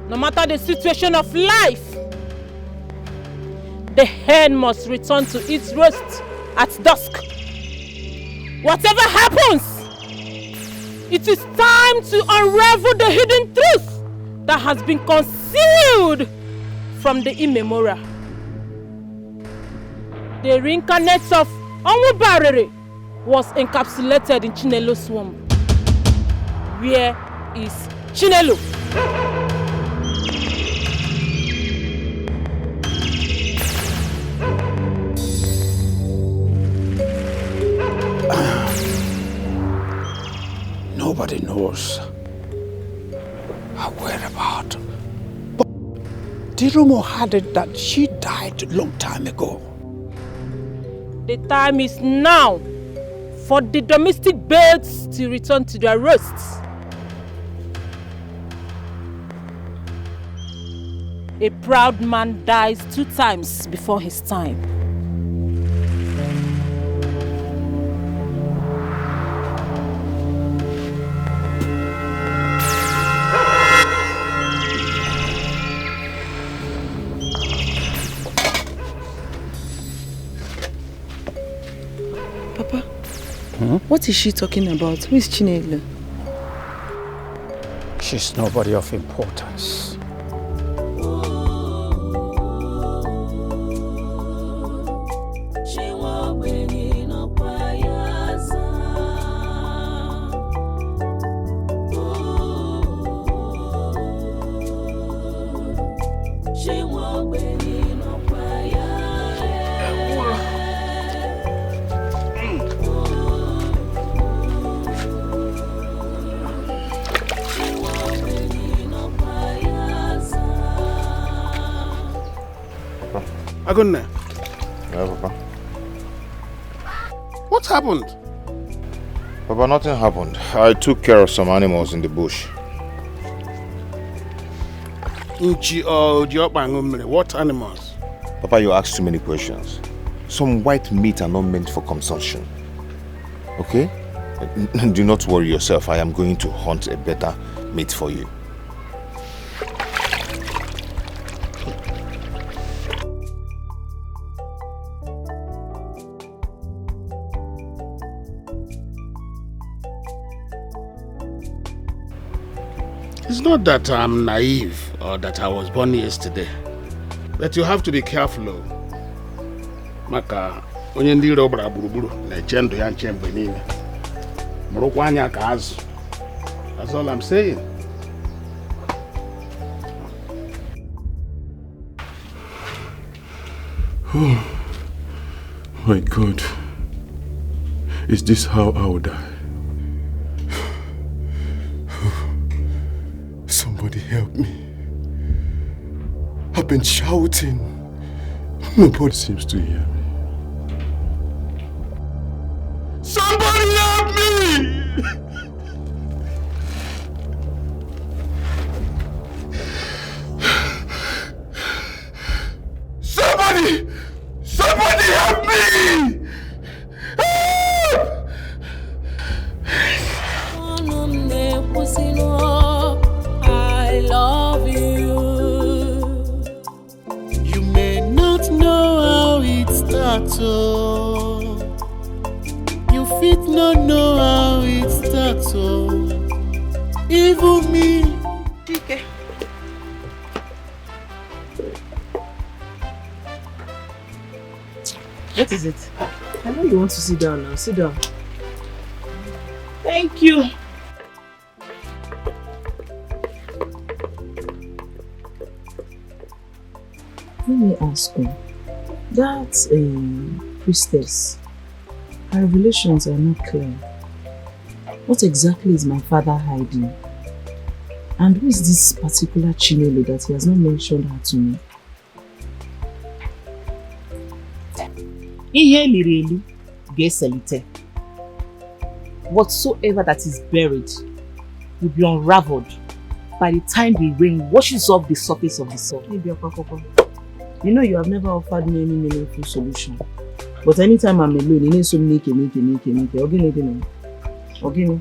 No matter the situation of life, the hen must return to its roost at dusk. Whatever happens, it is time to unravel the hidden truth that has been concealed from the immemorial. The reincarnate of Onwubarere was encapsulated in Chinelo's swamp. Where is Chinelo? Nobody knows her whereabouts. But the rumor had it that she died a long time ago. The time is now for the domestic birds to return to their roosts. A proud man dies 2 times before his time. Papa, what is she talking about? Who is Chinelo? She's nobody of importance. Agunne. Yeah, Papa. What happened? Papa, nothing happened. I took care of some animals in the bush. What animals? Papa, you asked too many questions. Some white meat are not meant for consumption. Okay? Do not worry yourself. I am going to hunt a better meat for you. It's not that I'm naive or that I was born yesterday, but you have to be careful. Maka onye ndị iro gbara gburugburu na-eche ndụ ya nche mgbe niile. Mụrụkwa anya ka azụ. That's all I'm saying. Oh my God. Is this how I will die? Somebody help me. I've been shouting. Nobody seems to hear me. Somebody help me! Somebody help me! I love you. You may not know how it starts, oh. You fit not know how it starts, oh. Even me. Okay. What is it? I know you want to sit down now. Sit down. Thank you. Let me ask you. That priestess, her revelations are not clear. What exactly is my father hiding? And who is this particular Chinelo that he has not mentioned her to me? Whatsoever that is buried will be unraveled by the time the rain washes off the surface of the soil. You know you have never offered me any meaningful solution. But anytime I'm alone, you need to make. Okay.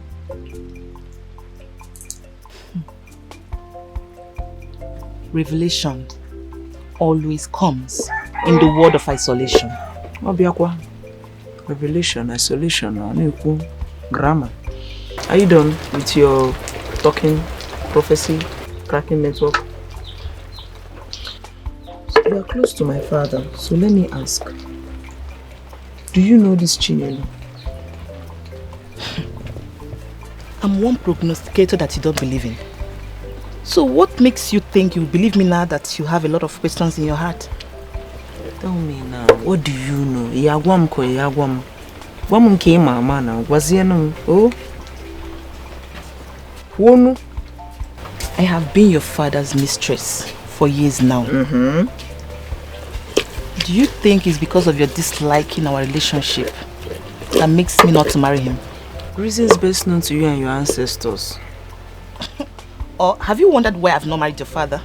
Revelation always comes in the word of isolation. Obiakwa. Revelation, isolation, grammar. Are you done with your talking, prophecy, cracking network? You are close to my father, so let me ask. Do you know this Chinelo? I'm one prognosticator that you don't believe in. So what makes you think you believe me now that you have a lot of questions in your heart? Tell me now, what do you know? Yagwam ko yagwam. Wam ke mama na waziano. Oh. Wonu. I have been your father's mistress for years now. Do you think it's because of your dislike in our relationship that makes me not to marry him? Reasons best known to you and your ancestors. Or have you wondered why I've not married your father?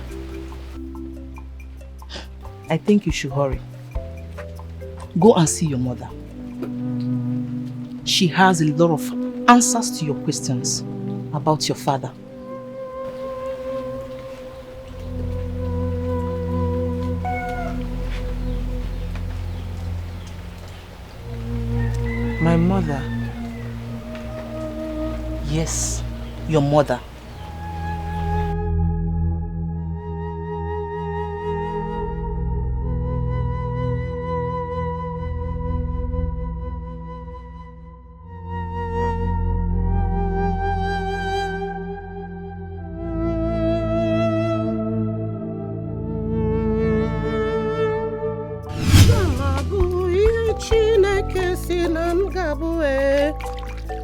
I think you should hurry. Go and see your mother. She has a lot of answers to your questions about your father. My mother? Yes, your mother.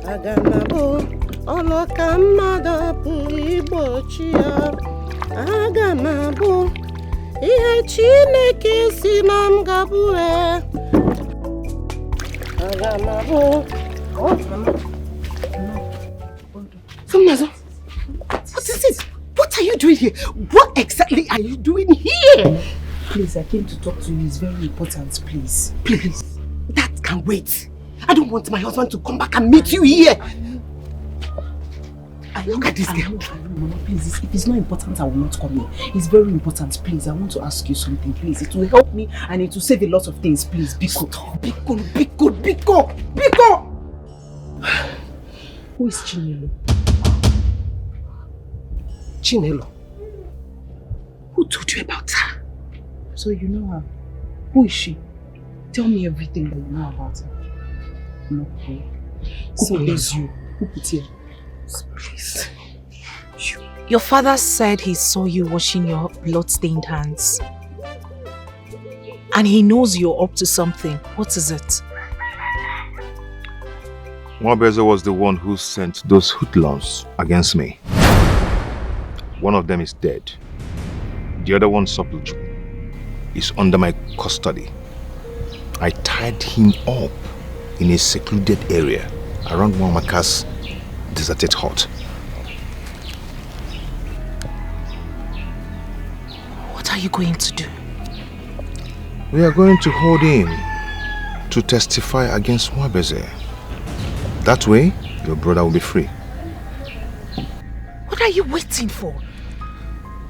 Agamabo, Oloka mmadụ igbochi ya. Agamabo, ihe Chineke si na m gabu Agamabo. Somnazo, what is it? What are you doing here? What exactly are you doing here? Please, I came to talk to you. It's very important, please. Please, that can wait. I don't want my husband to come back and meet you here. Look at this girl. Mama, please, if it's not important, I will not come here. It's very important, please. I want to ask you something, please. It will help me and it will save a lot of things, please. Biko. Biko! Who is Chinelo? Chinelo? Who told you about her? So you know her. Who is she? Tell me everything that you know about her. No, who pays you? Who put here? Please. Your father said he saw you washing your blood-stained hands. And he knows you're up to something. What is it? Mwabeze was the one who sent those hoodlums against me. One of them is dead. The other one, Supple, is under my custody. I tied him up in a secluded area around Mwamaka's deserted hut. What are you going to do? We are going to hold him to testify against Mwabeze. That way, your brother will be free. What are you waiting for?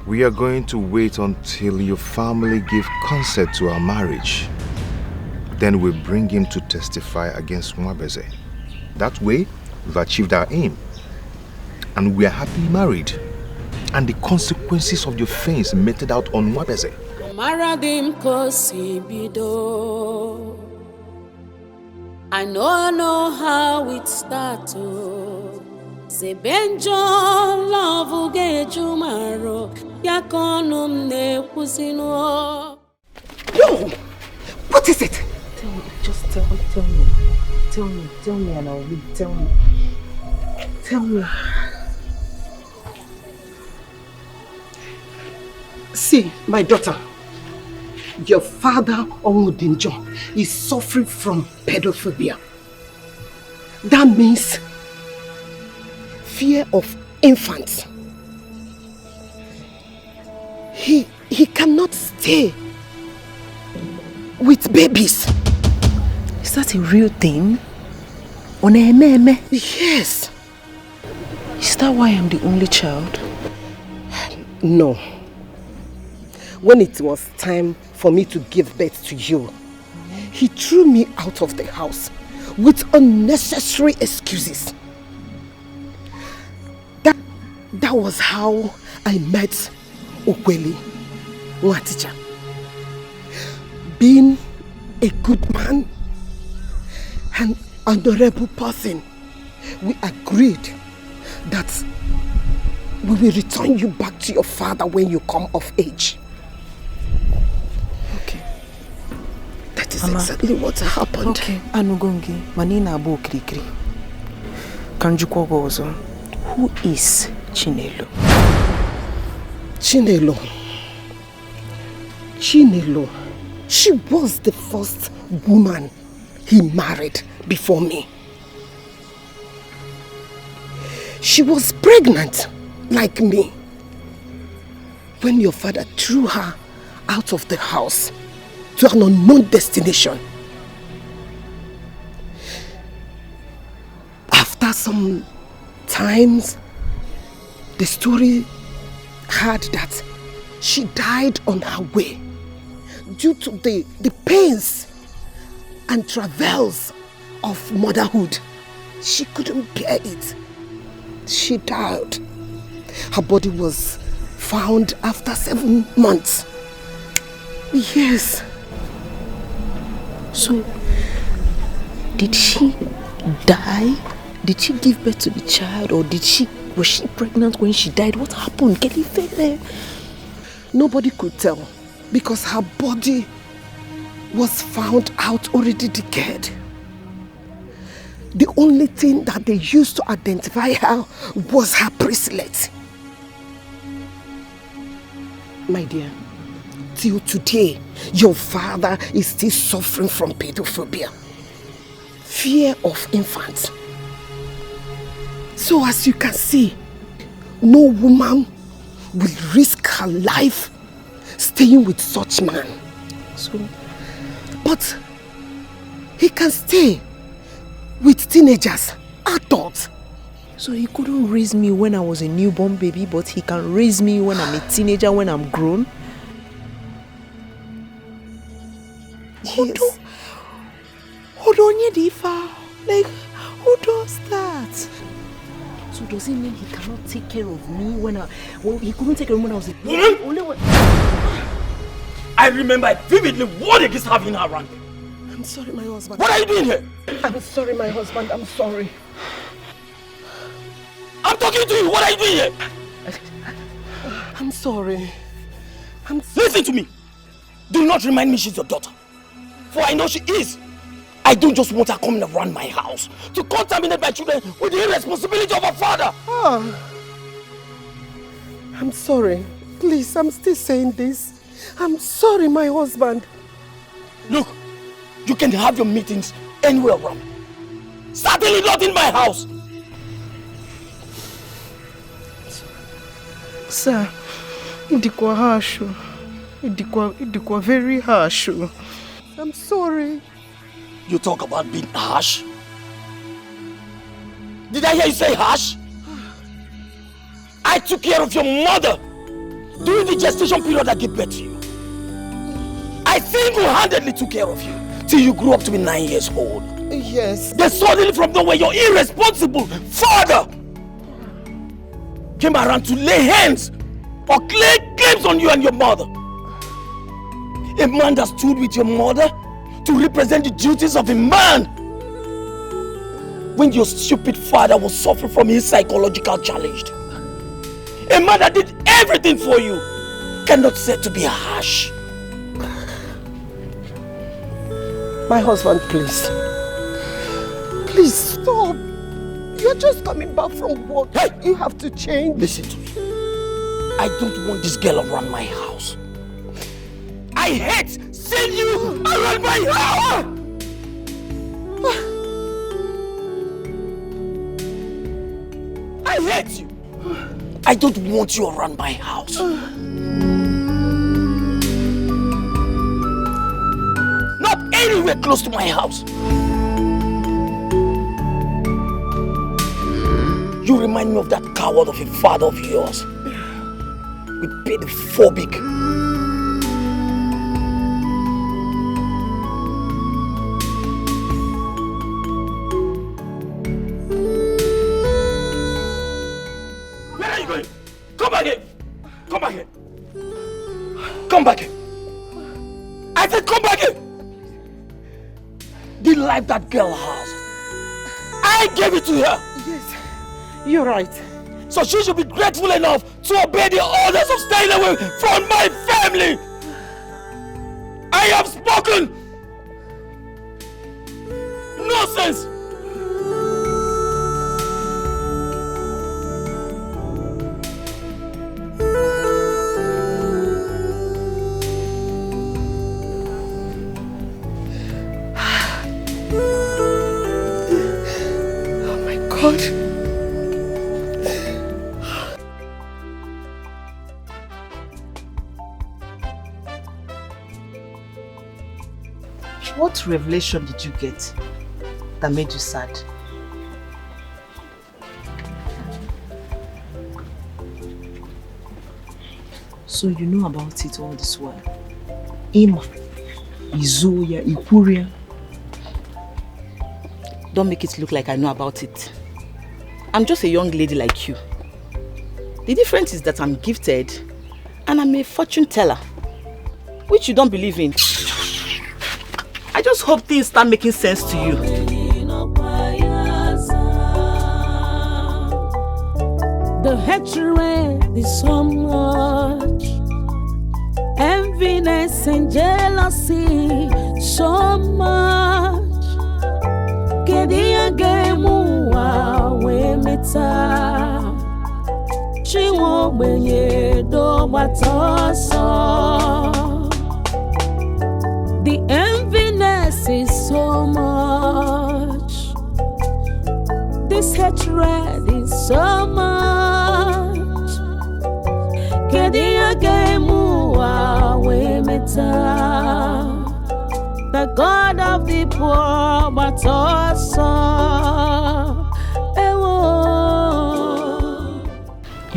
We are going to wait until your family give consent to our marriage. Then we'll bring him to testify against Mwabeze. That way, we've achieved our aim. And we are happily married. And the consequences of your offense meted out on Mwabeze. I know how it started. Zebenjo love ugeju maro yakonum ne kusino. Yo, what is it? Tell me, just tell me, and I'll leave. Tell me. See, my daughter, your father, Omudinjo, is suffering from pedophobia. That means fear of infants. He cannot stay with babies. Is that a real thing? Onememe? Yes. Is that why I'm the only child? No. When it was time for me to give birth to you, he threw me out of the house with unnecessary excuses. That was how I met Okweli Nwaticha. Being a good man and honorable person, we agreed that we will return you back to your father when you come of age. Okay. That is exactly what happened. Okay, Anugongi, Manina Abo Krikri. Kanjukwo Gozo. Who is Chinelo? Chinelo, she was the first woman he married before me. She was pregnant like me when your father threw her out of the house to an unknown destination. After some times, the story had that she died on her way due to the pains and travails of motherhood. She couldn't bear it. She died. Her body was found after 7 months. Yes. So, did she die? Did she give birth to the child, or was she pregnant when she died? What happened? Kelifele? Nobody could tell because her body was found out already decayed. The only thing that they used to identify her was her bracelet. My dear, till today, your father is still suffering from pedophobia. Fear of infants. So as you can see, no woman will risk her life staying with such man. But he can stay with teenagers, adults. So he couldn't raise me when I was a newborn baby, but he can raise me when I'm a teenager, when I'm grown? Yes. Hold on, Yedifa. Like, who does that? So does it mean he cannot take care of me he couldn't take care of me when I was a baby? Woman! I remember vividly what it is having her around. I'm sorry, my husband. What are you doing here? I'm sorry, my husband. I'm sorry. I'm talking to you. What are you doing here? I'm sorry. Listen to me. Do not remind me she's your daughter. For I know she is. I don't just want her coming around my house to contaminate my children with the irresponsibility of a father. I'm sorry. Please, I'm still saying this. I'm sorry, my husband. Look, you can have your meetings anywhere around. Certainly not in my house. Sir, idikwa harsh. Idikwa very harsh. I'm sorry. You talk about being harsh? Did I hear you say harsh? I took care of your mother during the gestation period I gave birth to you. I single-handedly took care of you till you grew up to be 9 years old. Yes. Then suddenly from nowhere, your irresponsible father came around to lay hands or claims on you and your mother. A man that stood with your mother to represent the duties of a man when your stupid father was suffering from his psychological challenge. A man that did everything for you cannot say to be harsh. My husband, please. Please stop. You're just coming back from work. Hey! You have to change. Listen to me. I don't want this girl around my house. I hate seeing you around my house! I hate you. I don't want you around my house. Not anywhere close to my house. You remind me of that coward of a father of yours. With pedophobic. Where are you going? Come back here. Come back here. Come back here. I said come back here. The life that girl has, I gave it to her. Yes, you're right. So she should be grateful enough to obey the orders of staying away from my family. I have spoken. Nonsense. Oh my God. What revelation did you get that made you sad? So you know about it all this while? Ima, Izoya, Ikuria. Don't make it look like I know about it. I'm just a young lady like you. The difference is that I'm gifted and I'm a fortune teller, which you don't believe in. I just hope things start making sense to you. The hatred is so much, enviness and jealousy so much. Kedia gemu wa we meta, she won't be do batoso. The enviness is so much, this hatred is so much. Kedia gemu wa we meta, the God of the poor, but also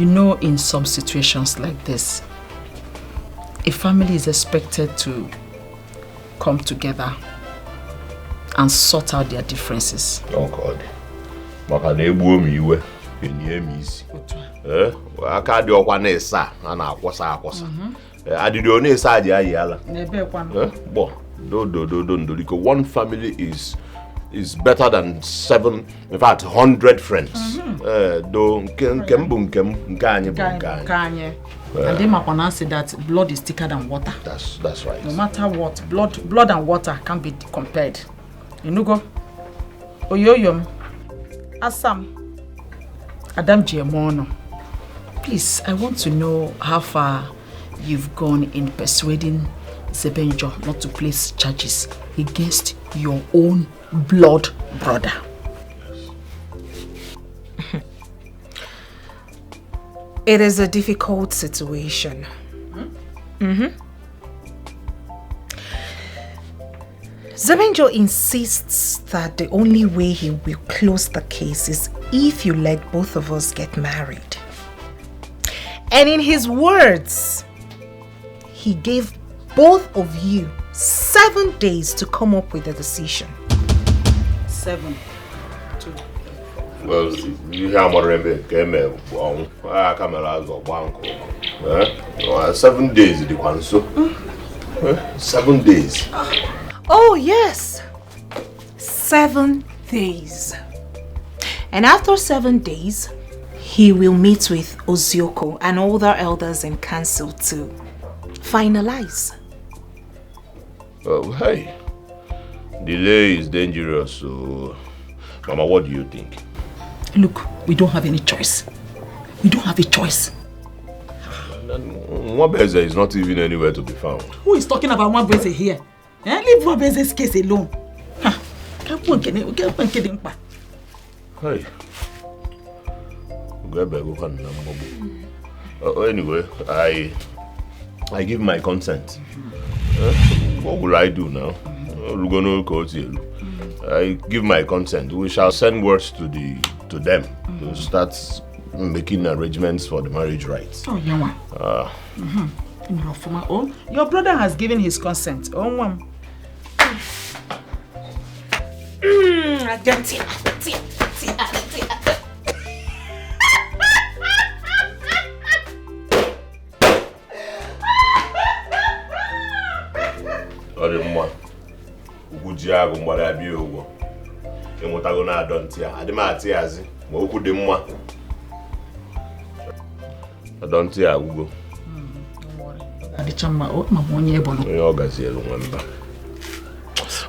You know, in some situations like this, a family is expected to come together and sort out their differences. Oh God. Maka na egbu omi iwe, enye mi isi. Aka di okwa na esa, ana akwosa akwosa. Adidi o na esa aje ayi ala. Na ebe kwa no. Bo, do ndoriko. One family is is better than 7, in fact 100 friends. Though And they might pronounce it that blood is thicker than water. That's right. No matter what, blood and water can't be compared. You know go. Oyoyom. Asam. Adam Jemono. Please, I want to know how far you've gone in persuading Zebenjo not to place charges against your own blood brother. It is a difficult situation. Zebenjo insists that the only way he will close the case is if you let both of us get married. And in his words, he gave both of you 7 days to come up with a decision. 7. Well, you hear Morembe came on. I come around the bank. 7 days, the one so. 7 days. Oh, yes. 7 days. And after 7 days, he will meet with Ozioko and other elders in council to finalize. Oh, hey. Delay is dangerous, so... Mama, what do you think? Look, we don't have any choice. We don't have a choice. Mwabeze is not even anywhere to be found. Who is talking about Mwabeze here? Leave Mwabeze's case alone. Hey. Anyway, I give my consent. What will I do now? I give my consent. We shall send words to them to start making arrangements for the marriage rights. Oh, yeah. Your brother has given his consent. Oh,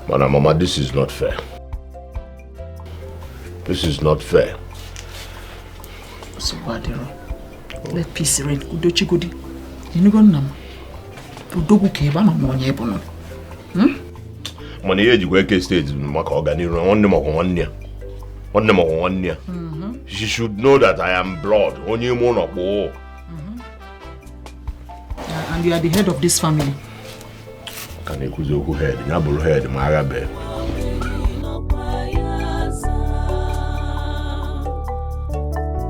Mama, this is not fair. This is not fair. So let peace reign. Udochi godi. You know nam. Udogu keba mamonye ebono. Money age go stage maka organiru one year. She should know that I am blood. Only mono. And you are the head of this family. Can you who head? Nabulu head, Marabe.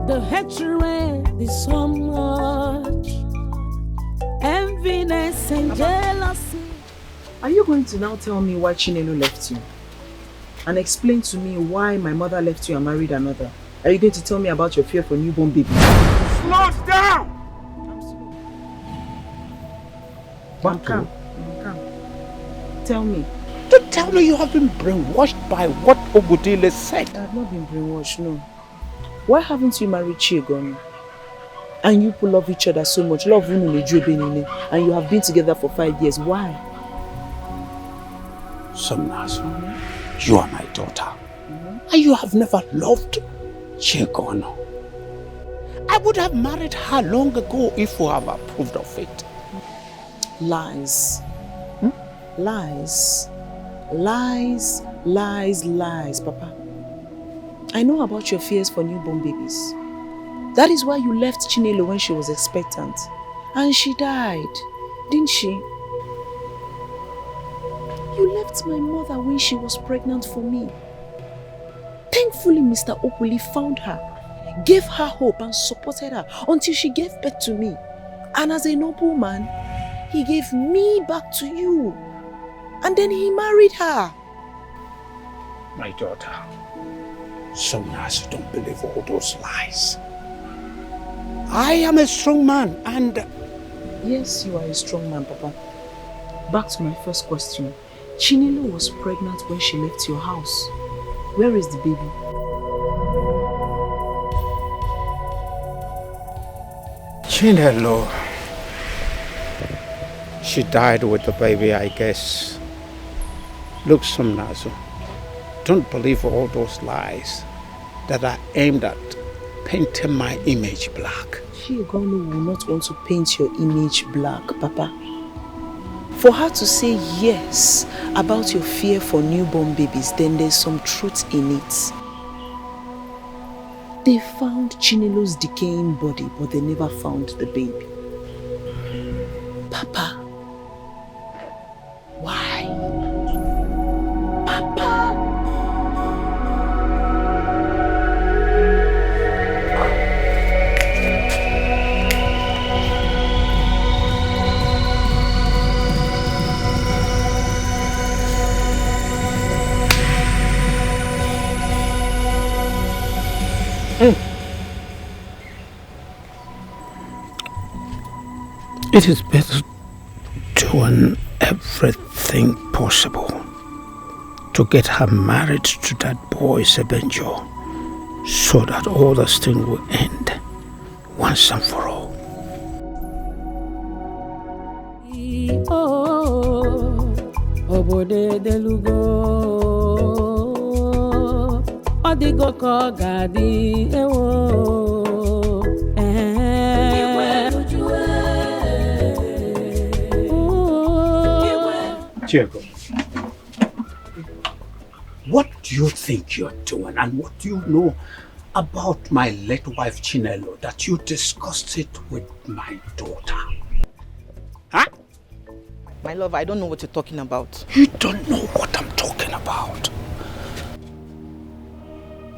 The hatred is so much, enviness and jealousy. Are you going to now tell me why Chinelo left you? And explain to me why my mother left you and married another? Are you going to tell me about your fear for newborn baby? Slow down! I'm calm. Tell me. Don't tell me you have been brainwashed by what Obudile said. I have not been brainwashed, no. Why haven't you married Chigon? And you people love each other so much. Love and you have been together for 5 years. Why? Somnazo, you are my daughter. And you have never loved Chigon. I would have married her long ago if you have approved of it. Lies. Lies. Lies, lies, lies, Papa. I know about your fears for newborn babies. That is why you left Chinelo when she was expectant. And she died, didn't she? You left my mother when she was pregnant for me. Thankfully, Mr. Opuli found her, gave her hope and supported her until she gave birth to me. And as a noble man, he gave me back to you. And then he married her. My daughter, sometimes you don't believe all those lies. I am a strong man and... Yes, you are a strong man, Papa. Back to my first question. Chinelo was pregnant when she left your house. Where is the baby? Chinelo. She died with the baby, I guess. Look, Somnazo, don't believe all those lies that are aimed at painting my image black. Chigono will not want to paint your image black, Papa. For her to say yes about your fear for newborn babies, then there's some truth in it. They found Chinelo's decaying body, but they never found the baby. Papa, why? Papa! It is better doing everything possible to get her married to that boy Sebenjo, so that all this thing will end once and for all. Diego, what do you think you're doing, and what do you know about my late wife Chinelo that you discussed it with my daughter? Huh? My love, I don't know what you're talking about. You don't know what I'm talking about.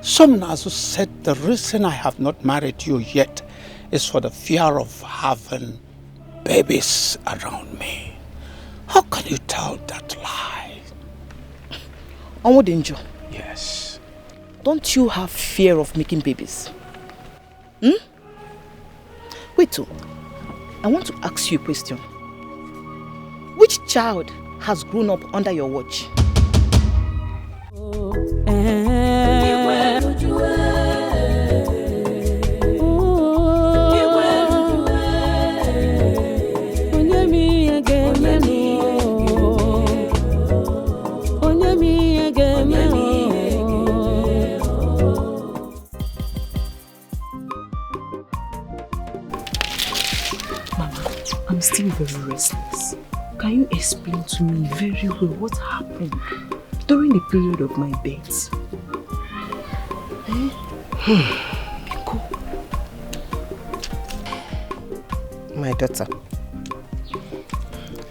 Somnazo said the reason I have not married you yet is for the fear of having babies around me. How can you tell that lie? Onwodinjo. Yes. Don't you have fear of making babies? Wait, I want to ask you a question. Which child has grown up under your watch? I'm still very restless. Can you explain to me very well what happened during the period of my birth? Go. My daughter,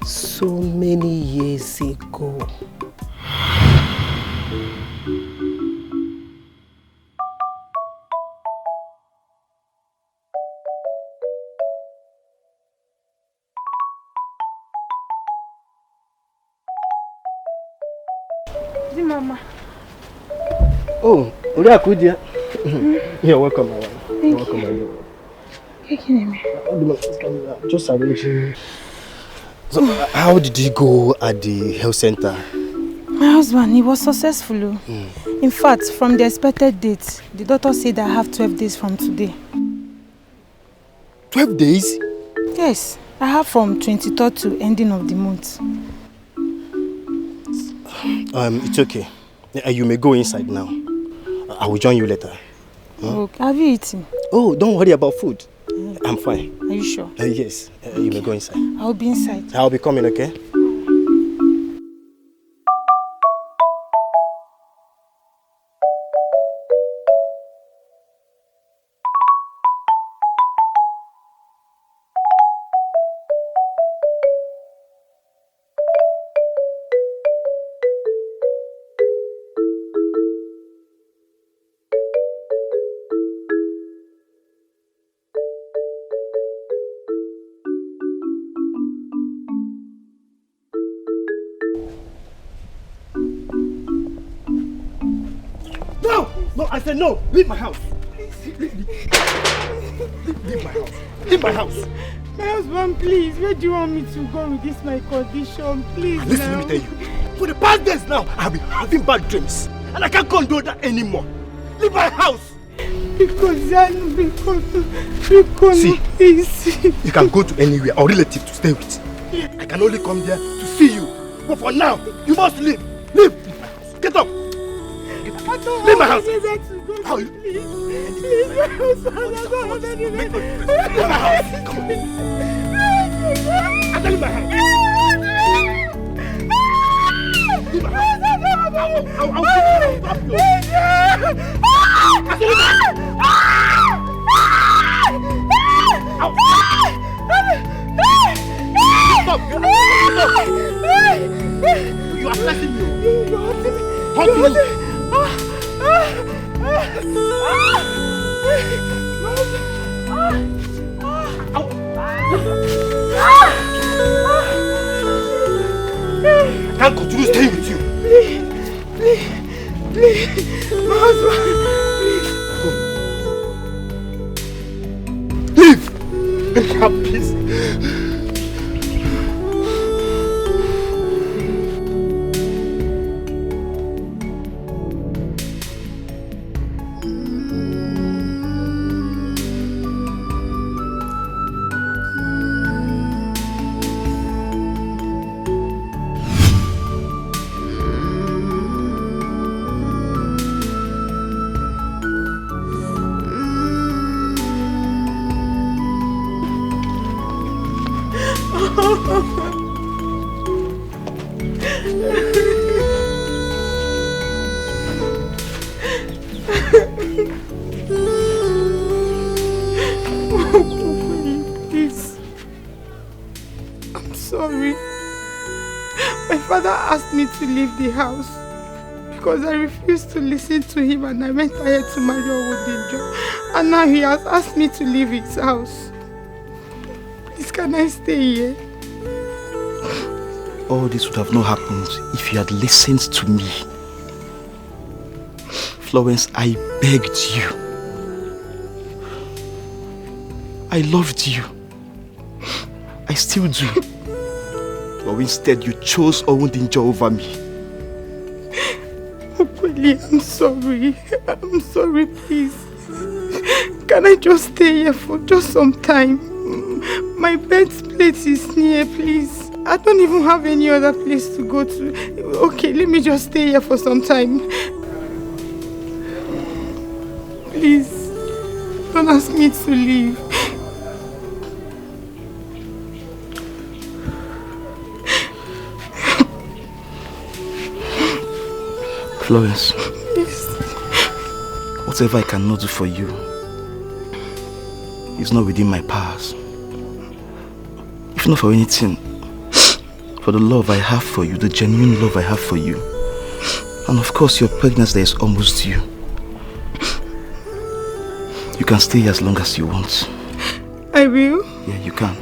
so many years ago, Mama. Oh, Uriakudia. You're welcome, my wife. You're welcome, my love. Just arranging. So, how did you go at the health center? My husband, he was successful. In fact, from the expected date, the doctor said I have 12 days from today. 12 days? Yes, I have from 23rd to ending of the month. It's okay. You may go inside now. I will join you later. Okay. Have you eaten? Oh, don't worry about food. I'm fine. Are you sure? Yes. You may go inside. I'll be inside. I'll be coming, okay? No, I said no. Leave my house. Leave my house. Leave my house. My husband, please. Where do you want me to go with this my condition? Please. Listen, let me tell you. For the past days now, I've been having bad dreams. And I can't condone that anymore. Leave my house. Because see, you can go to anywhere or relative to stay with. I can only come there to see you. But for now, you must leave. Leave my house. Get up. Leave my house. How you? Leave my house. Leave my house. Come on. I tell you my house. Leave my house. I'll stop you. Stop! You are stressing me. How do you? I can't continue staying with you. Please, my husband, please. Leave! Let me have peace. To leave the house because I refused to listen to him and I went ahead to marry Owodinjo, and now he has asked me to leave his house. Please, can I stay here? All this would have not happened if you had listened to me. Florence, I begged you. I loved you. I still do. But instead you chose Owodinjo over me. Okweli, I'm sorry. I'm sorry, please. Can I just stay here for just some time? My birthplace is near, please. I don't even have any other place to go to. Okay, let me just stay here for some time. Please, don't ask me to leave. Florence, yes. Whatever I cannot do for you is not within my powers. If not for anything, for the love I have for you, the genuine love I have for you, and of course your pregnancy is almost due. You can stay as long as you want. I will? Yeah, you can.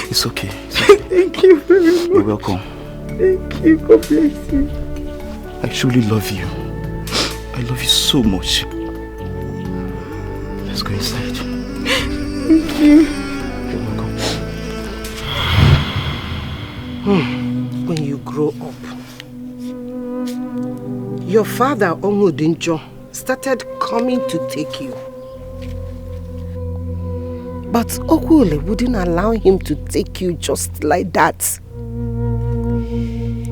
It's okay. It's okay. Thank you very much. You're welcome. Thank you. God bless you. I truly love you. I love you so much. Let's go inside. Thank you. You're welcome. When you grow up, your father, Owodinjo, started coming to take you. But Okwule wouldn't allow him to take you just like that.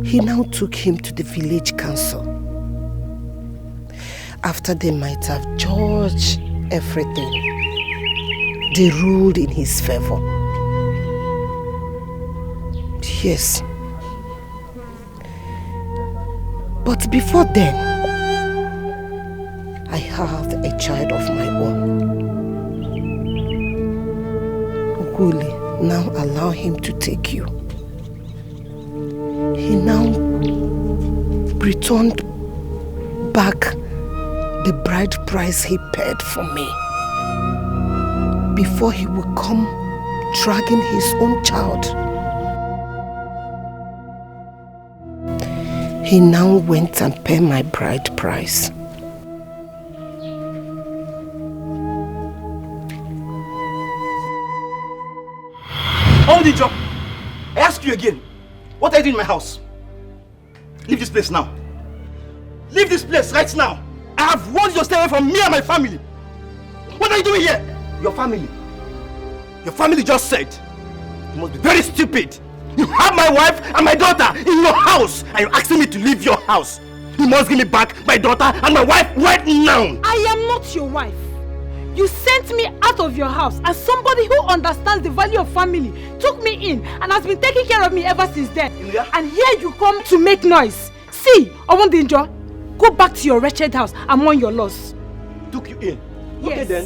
He now took him to the village council. After they might have judged everything, they ruled in his favor. Yes. But before then, I have a child of my own. Okwule now allow him to take you. He now returned back the bride price he paid for me before he would come dragging his own child. He now went and paid my bride price. Owodinjo, I ask you again. What are you doing in my house? Leave this place now. Leave this place right now. I have warned you to stay away from me and my family. What are you doing here? Your family. Your family just said you must be very stupid. You have my wife and my daughter in your house and you're asking me to leave your house. You must give me back my daughter and my wife right now. I am not your wife. You sent me out of your house as somebody who understands the value of family, took me in and has been taking care of me ever since then. Yeah. And here you come to make noise. See, Owondinjo, go back to your wretched house and mourn your loss. Took you in? Yes. Okay then.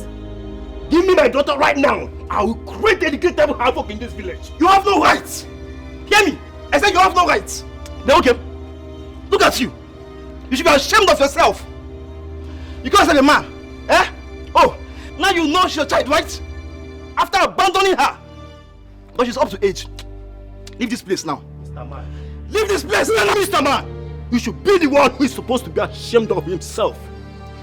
Give me my daughter right now. I will create a decree havoc in this village. You have no rights. Hear me? I said you have no rights. Then okay. Look at you. You should be ashamed of yourself. You can't say a man. Eh? Oh. Now you know she's your child, right? After abandoning her. But she's up to age. Leave this place now. Mr. Man. Leave this place now, Mr. Man. You should be the one who is supposed to be ashamed of himself.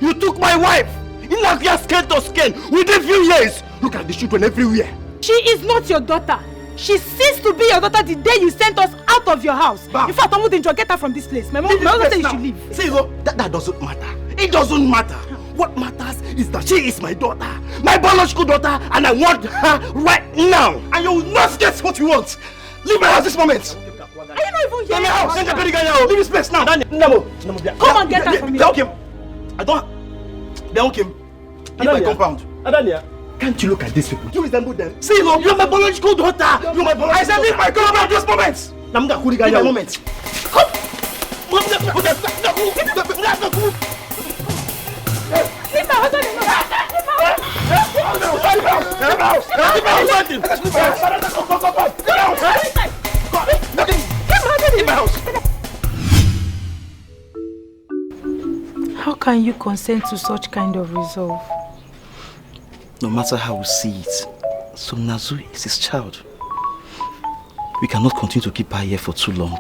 You took my wife. In like your skin to skin within a few years. Look at the children everywhere. She is not your daughter. She ceased to be your daughter the day you sent us out of your house. Bah. In fact, I wouldn't get her from this place. My mom said you should leave. See, that doesn't matter. It doesn't matter. What matters is that she is my daughter, my biological daughter, and I want her right now. And you will not get what you want. Leave my house this moment. Are you not even here? Leave my house. Leave this place now. Come and get her from here. Okay. I don't. They don't come. Leave my compound. Can't you look at these people? You resemble them. See, you're my biological daughter. You're my biological daughter. I said leave my compound this moment. Leave my moment. Come. Leave my husband alone. How can you consent to such kind of resolve? No matter how we see it, Somnazu is his child. We cannot continue to keep her here for too long.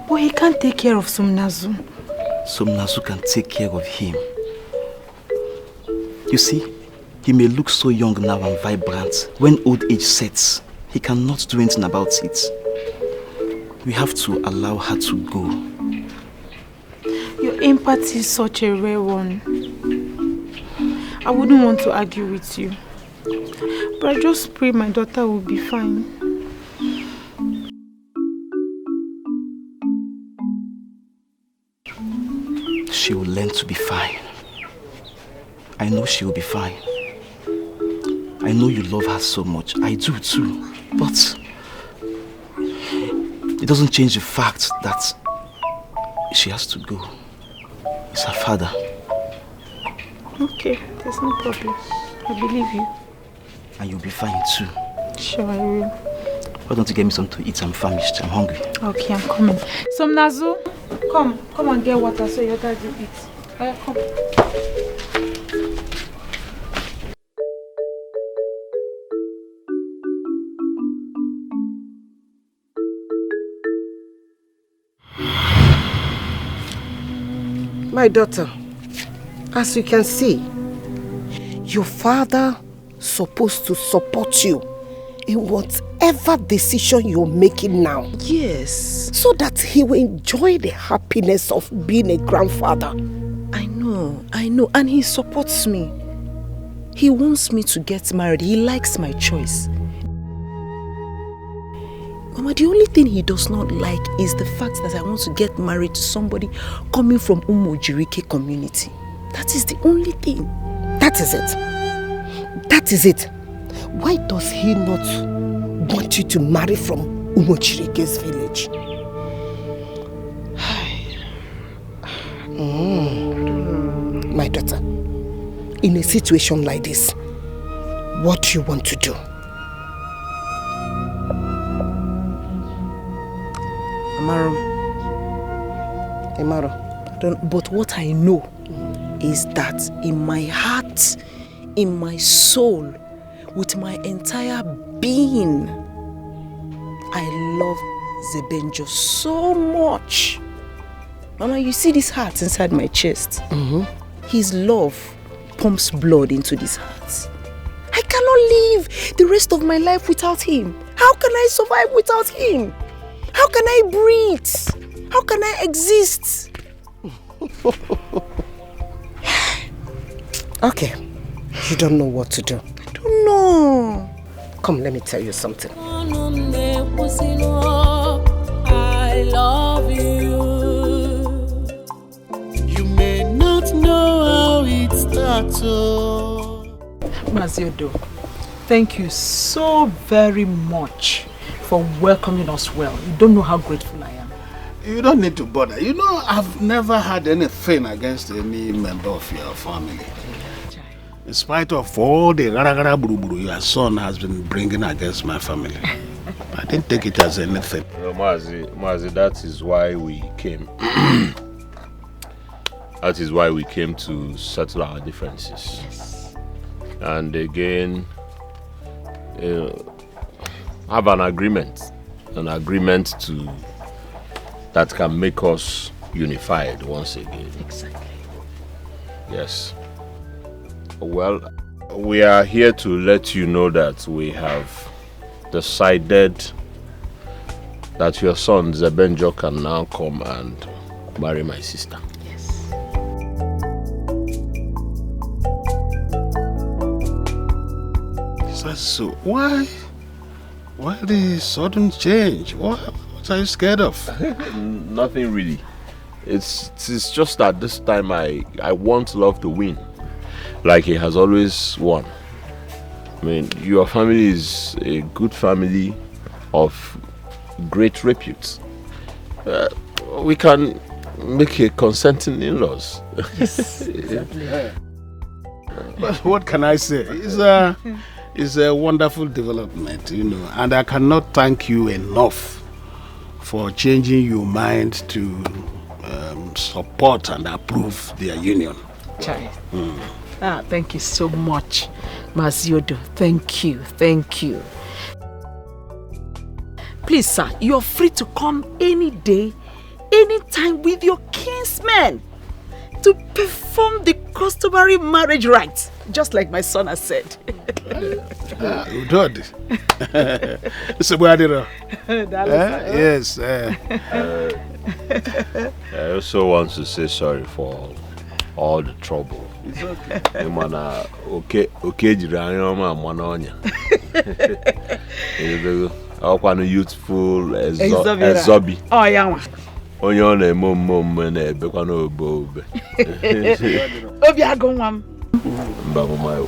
But he can't take care of Somnazu. Somnazu can take care of him. You see, he may look so young now and vibrant. When old age sets, he cannot do anything about it. We have to allow her to go. Your empathy is such a rare one. I wouldn't want to argue with you. But I just pray my daughter will be fine. She will learn to be fine. I know she will be fine. I know you love her so much. I do too. But it doesn't change the fact that she has to go. It's her father. Okay, there's no problem. I believe you. And you'll be fine too. Sure, I will. Why don't you get me something to eat? I'm famished. I'm hungry. Okay, I'm coming. Somnazu, come and get water so your dad will eat. Come. My daughter, as you can see, your father supposed to support you in whatever decision you're making now. Yes. So that he will enjoy the happiness of being a grandfather. I know. And he supports me. He wants me to get married. He likes my choice. Mama, the only thing he does not like is the fact that I want to get married to somebody coming from Umojirike community. That is the only thing. That is it. That is it. Why does he not want you to marry from Umojirike's village? My daughter, in a situation like this, what do you want to do? Amaro, but what I know is that in my heart, in my soul, with my entire being, I love Zebenjo so much. Mama, you see this heart inside my chest? His love pumps blood into this heart. I cannot live the rest of my life without him. How can I survive without him? How can I breathe? How can I exist? Okay. You don't know what to do. I don't know. Come, let me tell you something. I love you. You may not know how it starts. Maziodo, thank you so very much for welcoming us well. You don't know how grateful I am. You don't need to bother. You know, I've never had anything against any member of your family. In spite of all the rara buru your son has been bringing against my family. I didn't take it as anything. Mazi, that is why we came. That is why we came to settle our differences. Yes. And again, have an agreement that can make us unified once again. Exactly. Yes. Well, we are here to let you know that we have decided that your son Zebenjo can now come and marry my sister. Yes. So why the sudden change? What are you scared of? Nothing really. It's just that this time I want love to win, like he has always won. I mean, your family is a good family of great repute. We can make a consenting in-laws. Yes, exactly. But what can I say? It's a wonderful development, you know, and I cannot thank you enough for changing your mind to support and approve their union. Chai. Thank you so much, Maziodo. Thank you. Please, sir, you're free to come any day, anytime with your kinsmen to perform the customary marriage rites, just like my son has said. Udod. Yes. I also want to say sorry for all the trouble. It's okay. Youthful Ezobi. Oh, yeah. Onye ọ na-eme omume na-ebekwa n'obe. Obi agụ nwa m. Mba bụ nwayọ.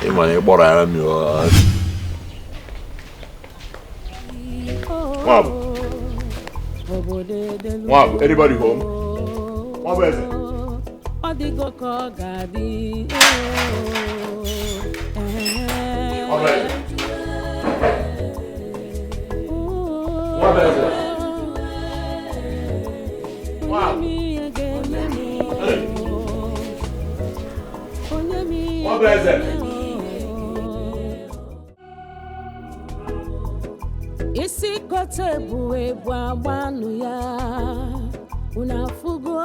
Ị ma na ị kpọrọ ya mi ọ. Nwabụ, anybody home? Nwabụ eze. Ọ dịgo ka ọ ga-adị. Nwabụ eze. Nwabụ eze. Wow. What is it? Isi kote buwe bwabanu ya unafugo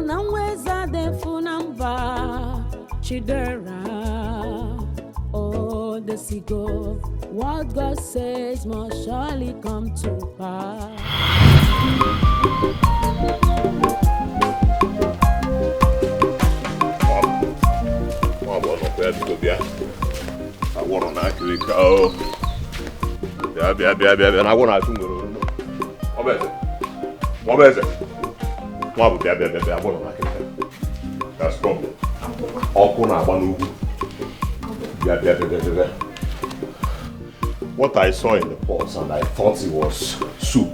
na mweza defu namba Chidera. Oh, the seagull, what God says must surely come to pass. I want to actually go. Yeah. And I want to do it. What is it? I want to that's problem. What I saw in the pot and I thought it was soup.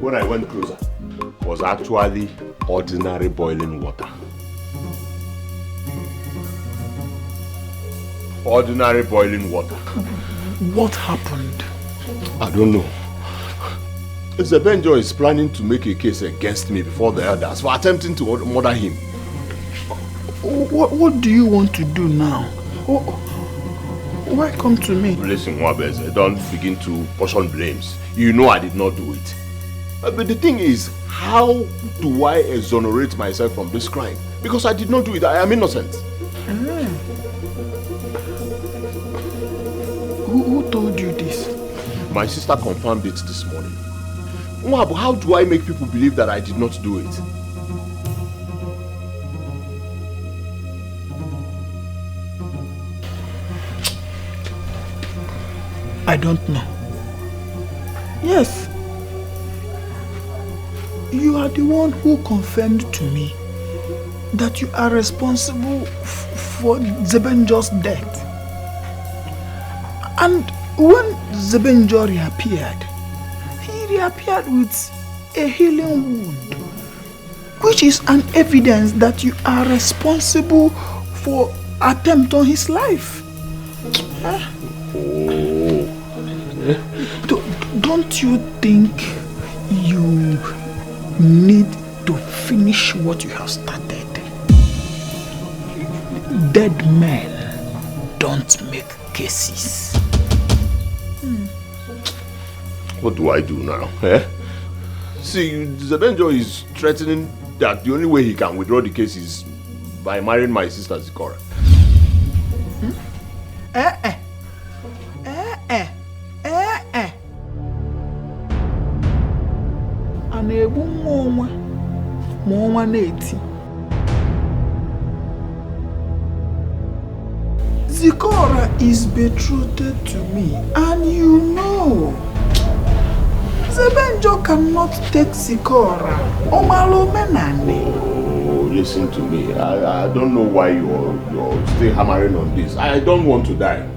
When I went closer, was actually ordinary boiling water. Ordinary boiling water. What happened? I don't know. Zebenjo is planning to make a case against me before the elders for attempting to murder him. What do you want to do now? Why come to me? Listen, Wabeze, don't begin to portion blames. You know I did not do it. But the thing is, how do I exonerate myself from this crime? Because I did not do it. I am innocent. Who told you this? My sister confirmed it this morning. How do I make people believe that I did not do it? I don't know. Yes. You are the one who confirmed to me that you are responsible for Zebenjo's death. And when Zebenjo reappeared, he reappeared with a healing wound, which is an evidence that you are responsible for attempt on his life. Don't you think you need to finish what you have started? Dead men don't make cases. What do I do now? Eh? See, Zebenjo is threatening that the only way he can withdraw the case is by marrying my sister Zikora. Zikora is betrothed to me, and you know Zebenjo cannot take Zikora. Omalo menane. Oh, listen to me. I don't know why you're still hammering on this. I don't want to die.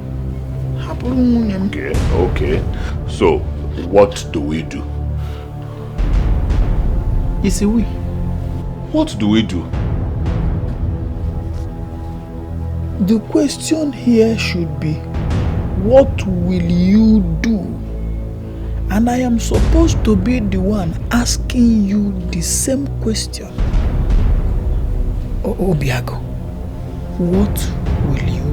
Okay. So, what do we do? It's a we. What do we do? The question here should be, what will you do? And I am supposed to be the one asking you the same question. Obiago, what will you do?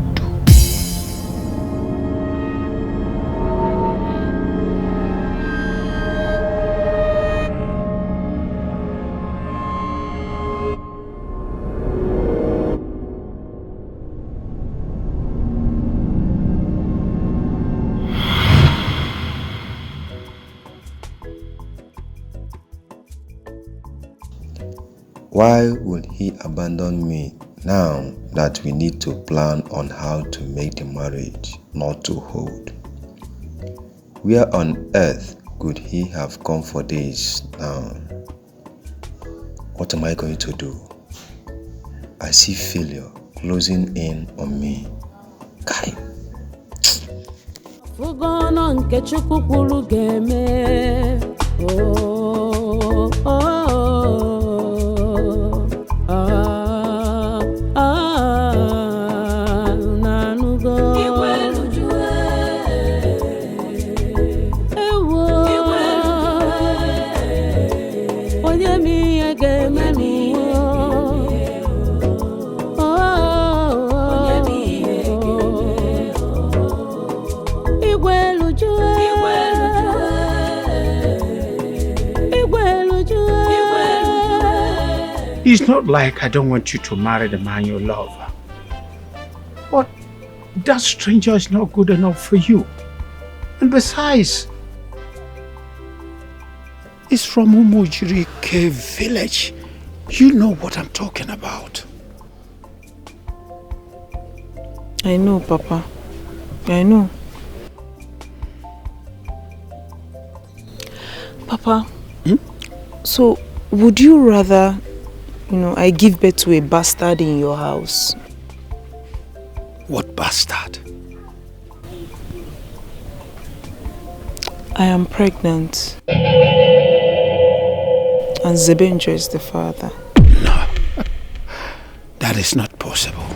Why would he abandon me now that we need to plan on how to make the marriage not to hold? Where on earth could he have gone for this now? What am I going to do? I see failure closing in on me. Kai. Fugono nke Chukwu kwuru ga-eme. It's not like I don't want you to marry the man you love. But that stranger is not good enough for you. And besides, it's from Umojirike village. You know what I'm talking about. I know, Papa. I know. Papa, so would you rather, I give birth to a bastard in your house? What bastard? I am pregnant. And Zebenjo is the father. No. That is not possible.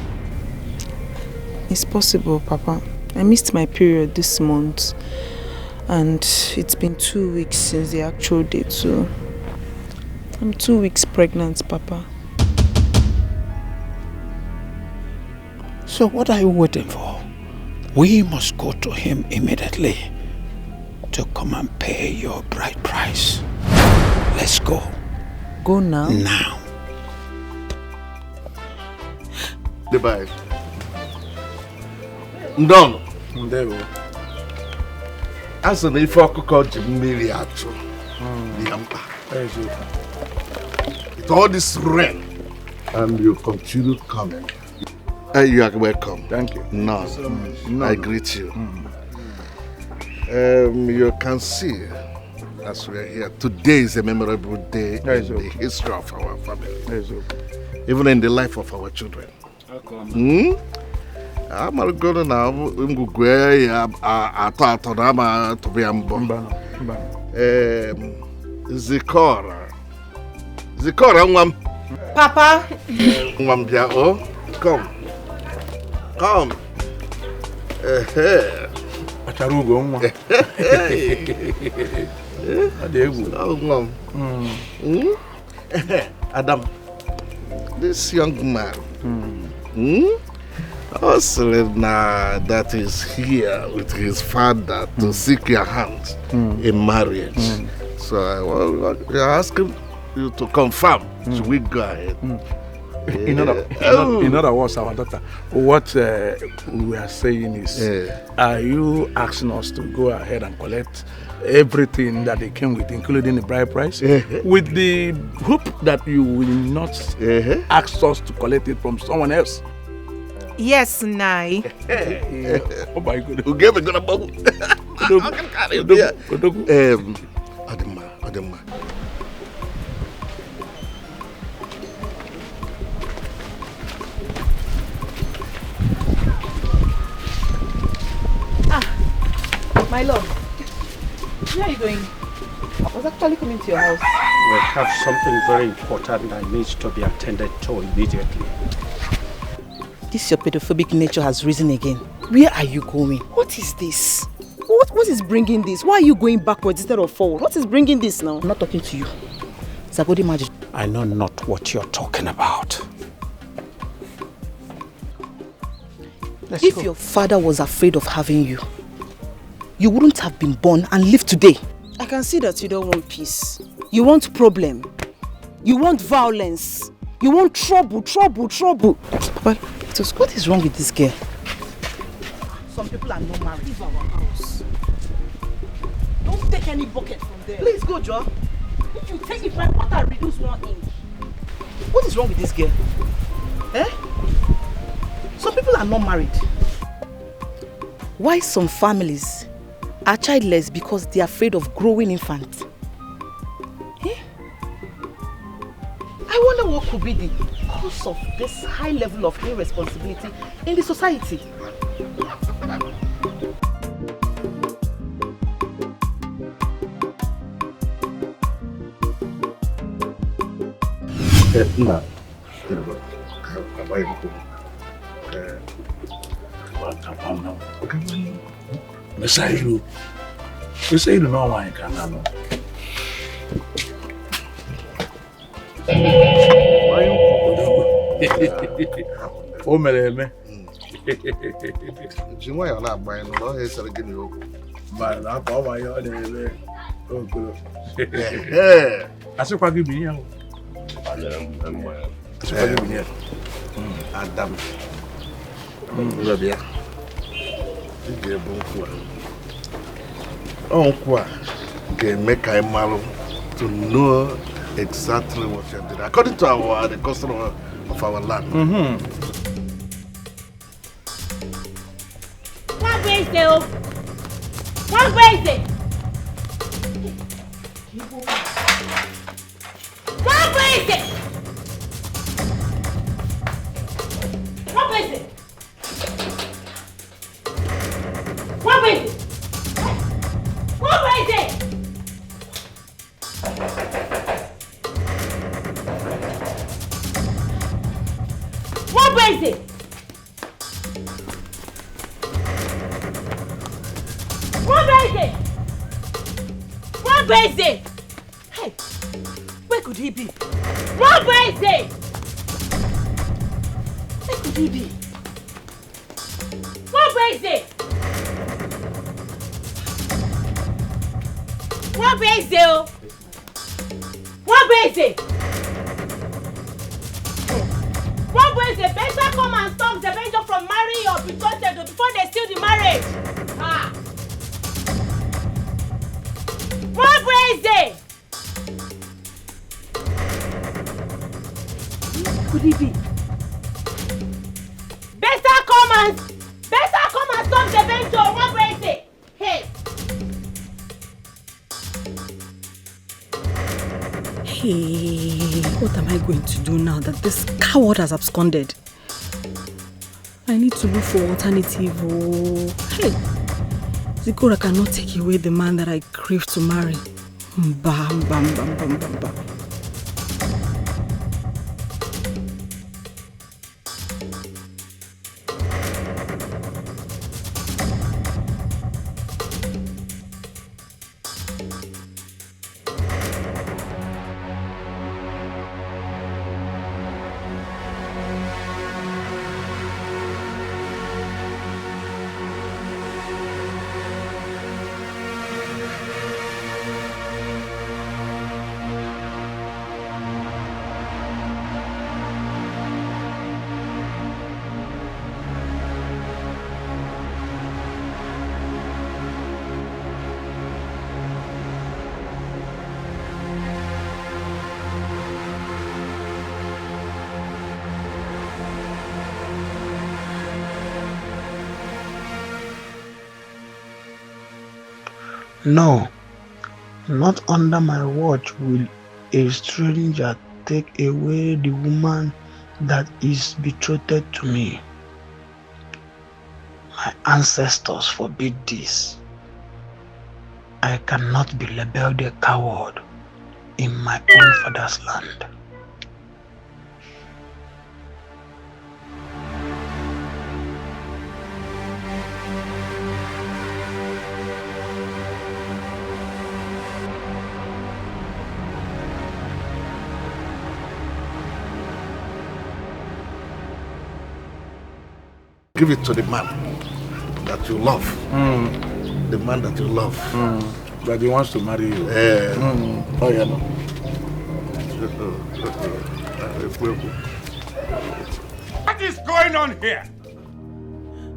It's possible, Papa. I missed my period this month. And it's been 2 weeks since the actual date, so I'm 2 weeks pregnant, Papa. So what are you waiting for? We must go to him immediately to come and pay your bride price. Let's go. Go now? Now. Goodbye. Ndon. Ndewo. As an ife ọkụkọ ji mmiri atụ dị mkpa. With all this rain, and you continue coming. You are welcome. Thank you. No, I greet you. You can see, as we are here, today is a memorable day in the history of our family. Even in the life of our children. I'm going to now. Zikora, Papa. Come. Adam, this young man, that is here with his father to seek your hand in marriage. So I ask him you to confirm. Should we go ahead? In other words, our daughter, what we are saying is, are you asking us to go ahead and collect everything that they came with, including the bride price, with the hope that you will not ask us to collect it from someone else? Yes, Nai. Oh my goodness. Who gave it to the bubble? Adema. My lord, where are you going? I was actually coming to your house. We have something very important that needs to be attended to immediately. This your pedophobic nature has risen again. Where are you going? What is this? What is bringing this? Why are you going backwards instead of forward? What is bringing this now? I'm not talking to you. Zagodi Magic. I know not what you're talking about. If your father was afraid of having you, you wouldn't have been born and lived today. I can see that you don't want peace. You want problem. You want violence. You want trouble. Papa, what is wrong with this girl? Some people are not married. Leave our house. Don't take any bucket from there. Please go, Joe. If my water reduce 1 inch. What is wrong with this girl? Some people are not married. Why some families are childless because they are afraid of growing infants? I wonder what could be the cause of this high level of irresponsibility in the society. Mesailu no wine can know. Oh, me. Jimmy, you're not buying no. He's a guinea pig. But I'm going to oh, good. I said, "What give me here?" Adam. Rabia. You can make a malo to know exactly what you did according to the custom of our land. What is it? What is it? What is it? What is it? What is it? What is it? What is it? What is it? What is it? Hey, where could he be? What is it? Where could he be? What is it? What is it? What is it? What is it? Better come and stop the Benjo from marrying your betrothed before they steal the marriage. Ah. What is it? Could he be? Better come and stop the Benjo. What is it? Hey. Hey, what am I going to do now that this coward has absconded? I need to look for alternative. Oh, hey, Zikora cannot take away the man that I crave to marry. Bam, bam, bam, bam, bam, bam. No, not under my watch will a stranger take away the woman that is betrothed to me. My ancestors forbid this. I cannot be labeled a coward in my own father's land. Give it to the man that you love. The man that you love. That he wants to marry you. Oh, yeah, no. What is going on here?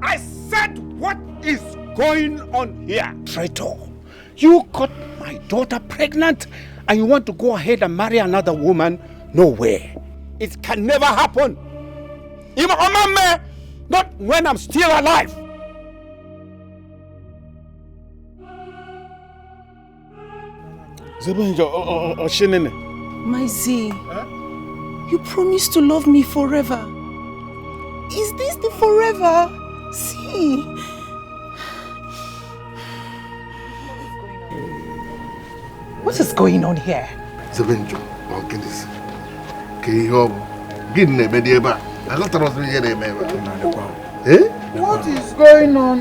I said, what is going on here? Traitor, you got my daughter pregnant and you want to go ahead and marry another woman? No way. It can never happen. Not when I'm still alive. My Z, you promised to love me forever. Is this the forever? See. What is going on here? Zebenjo, Malkinis. Kiyob, Gidne I got to What is going on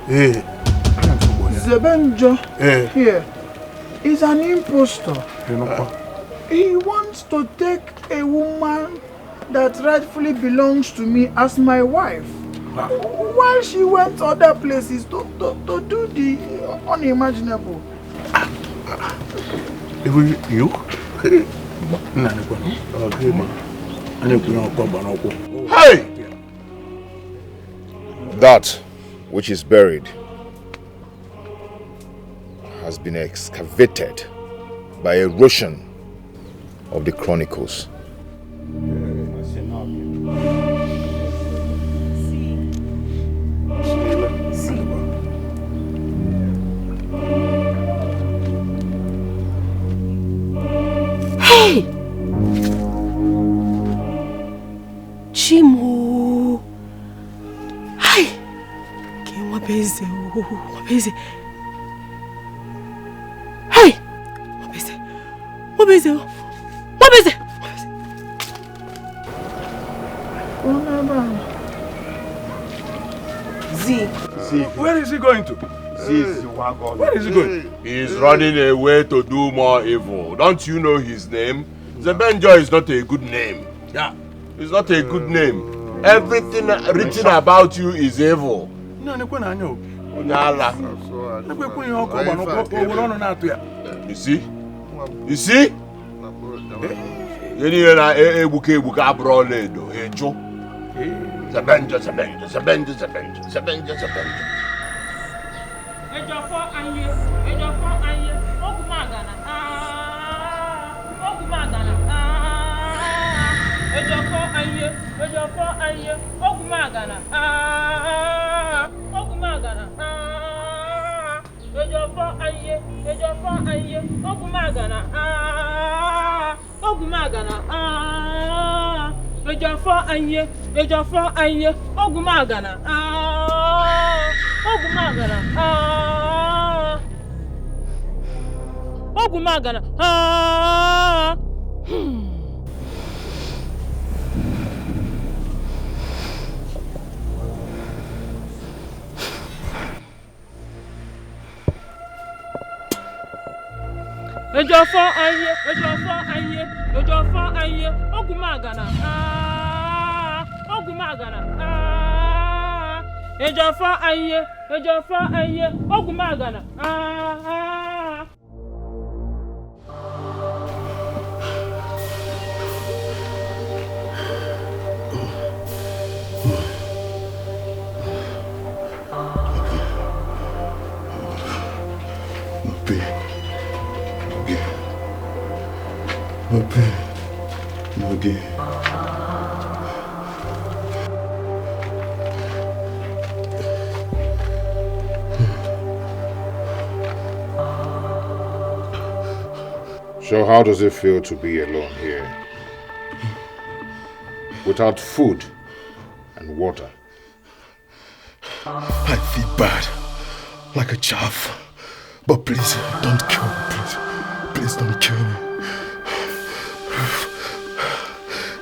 is Zebenjo here is an impostor. He wants to take a woman that rightfully belongs to me as my wife, while she went other places to do the unimaginable. You? Hey! That which is buried has been excavated by erosion of the chronicles. Hey! Chimo! Hi! What is it? What is it? Hey! What is it? What is it? What is it? Z, where is he going to? Where is he going? He's running away to do more evil. Don't you know his name? Zebenjo is not a good name. Yeah. It's not a good name. Everything written about you is evil. No, You see? You see? Ogumagana, Ejafo anye, Ogumagana, Ogumagana, Ejafo anye, Ogumagana, Ejafo anye, Ogumagana, So how does it feel to be alone here? Without food and water? I feel bad, like a chaff. But please, don't kill me, please. Please don't kill me.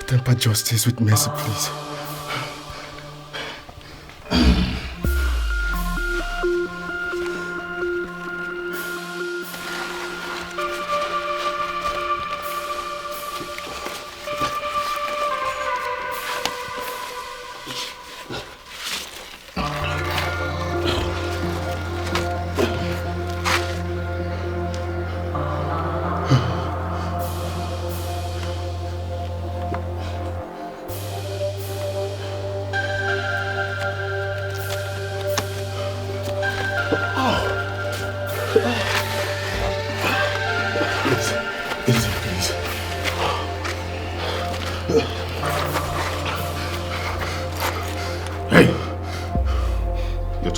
Temper justice with mercy, please.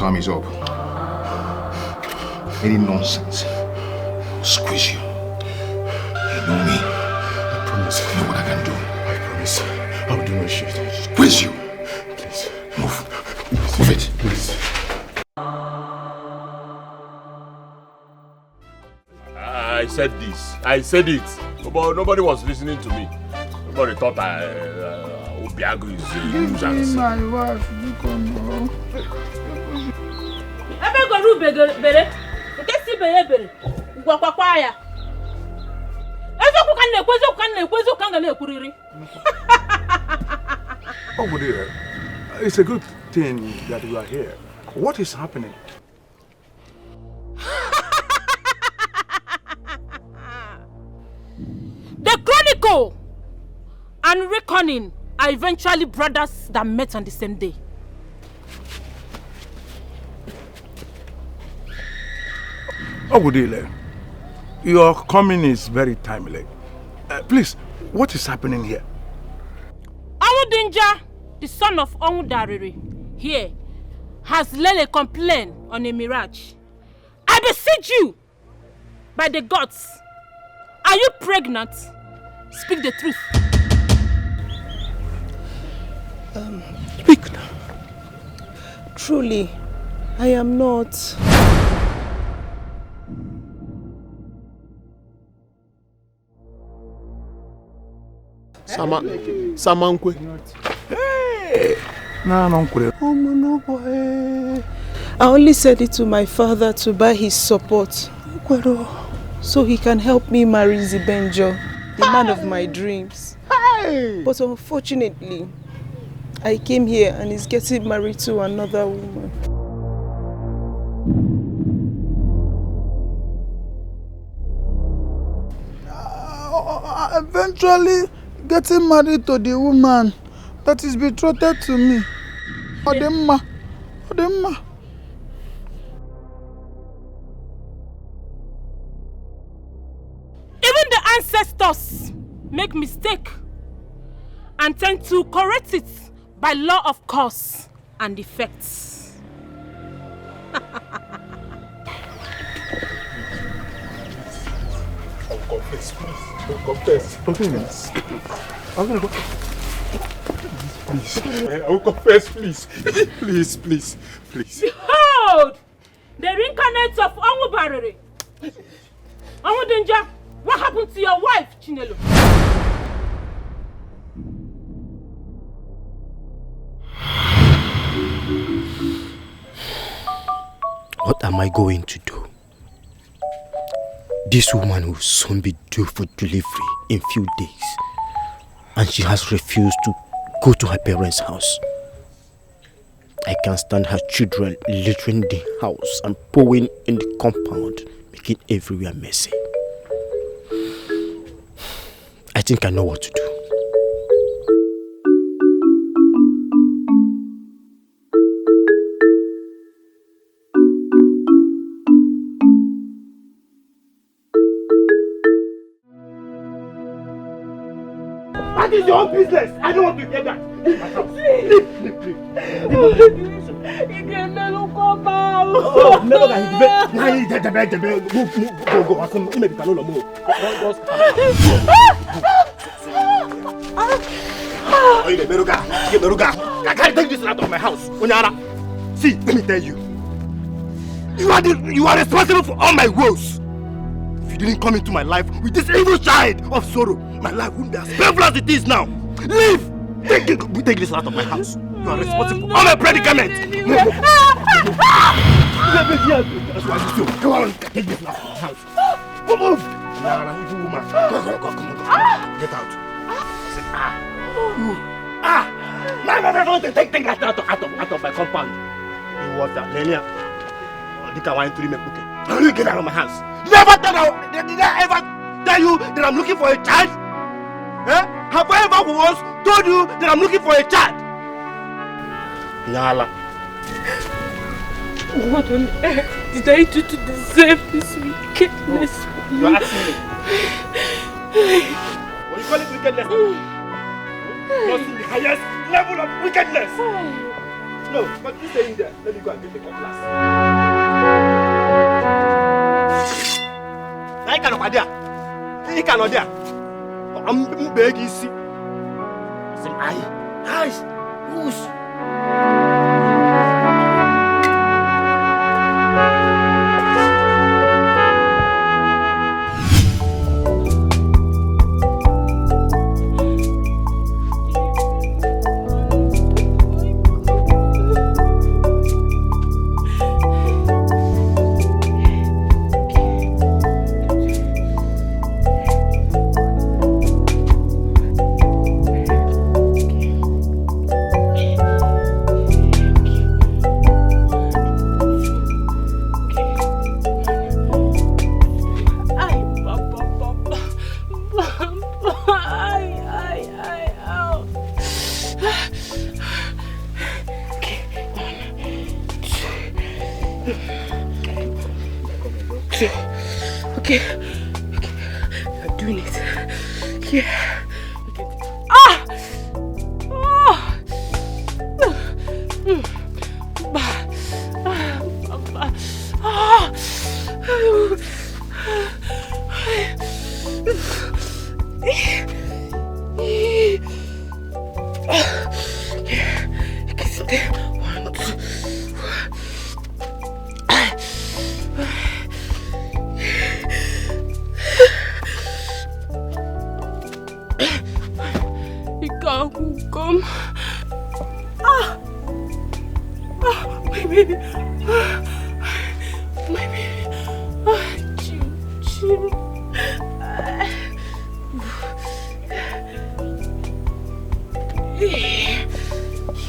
Time is up. Any nonsense, I'll squeeze you. You know me. I promise. You know what I can do. I promise. I'll do my shit. Squeeze you. Please. Move. Move it. Please. I said this. I said it. But nobody was listening to me. Nobody thought Obiago is a nuisance. Give me my wife. You come home. Bere, si bere, kwa ya. Ezo kan na-ekwuriri. Oh, dear. It's a good thing that you are here. What is happening? The Chronicle and Reckoning are eventually brothers that met on the same day. Ogudile, your coming is very timely. Please, what is happening here? Awudinja, the son of Onwudariri, here, has laid a complaint on a mirage. I beseech you, by the gods, are you pregnant? Speak the truth. Speak now. Truly, I am not. Samankwe. Hey! I only said it to my father to buy his support. So he can help me marry Zibenjo, the man of my dreams. But unfortunately, I came here and he's getting married to another woman. Eventually getting married to the woman that is betrothed to me. Odemma. Even the ancestors make mistake and tend to correct it by law of cause and effects. I will Please. Confess. I'm gonna go. Please. I will confess, please. Please. Behold! The reincarnates of Onwubarere. Onwudenja, what happened to your wife, Chinelo? What am I going to do? This woman will soon be due for delivery in few days, and she has refused to go to her parents' house. I can't stand her children littering the house and pouring in the compound, making everywhere messy. I think I know what to do. That is your own business. I don't want to hear that. Leave my house. Leave. You can never come out. Oh, never mind. Go. Maybe can no more. Beruga. I can't take this out of my house. Onyara. See, let me tell you. You are responsible for all my woes. If you didn't come into my life with this evil child of sorrow, my life wouldn't be as painful as it is now. Leave! Take this out of my house. You are responsible for all my predicaments. Come on, take this out of my house. Move! Evil woman. Go. Get out. No, take that out of my compound. You want that, Lenia? Did I want to make cooking? You get out of my house. Did I ever tell you that I'm looking for a child? Have I ever once told you that I'm looking for a child? Nala. What on earth did I do to deserve this wickedness? You are asking me. What do you call it wickedness? You're in the highest level of wickedness. No, but you stay in there. Let me go and get the cutlass. I cannot there. He cannot there. I'm begging you. Say, eyes, whoosh. Okay. I'm doing it. Yeah.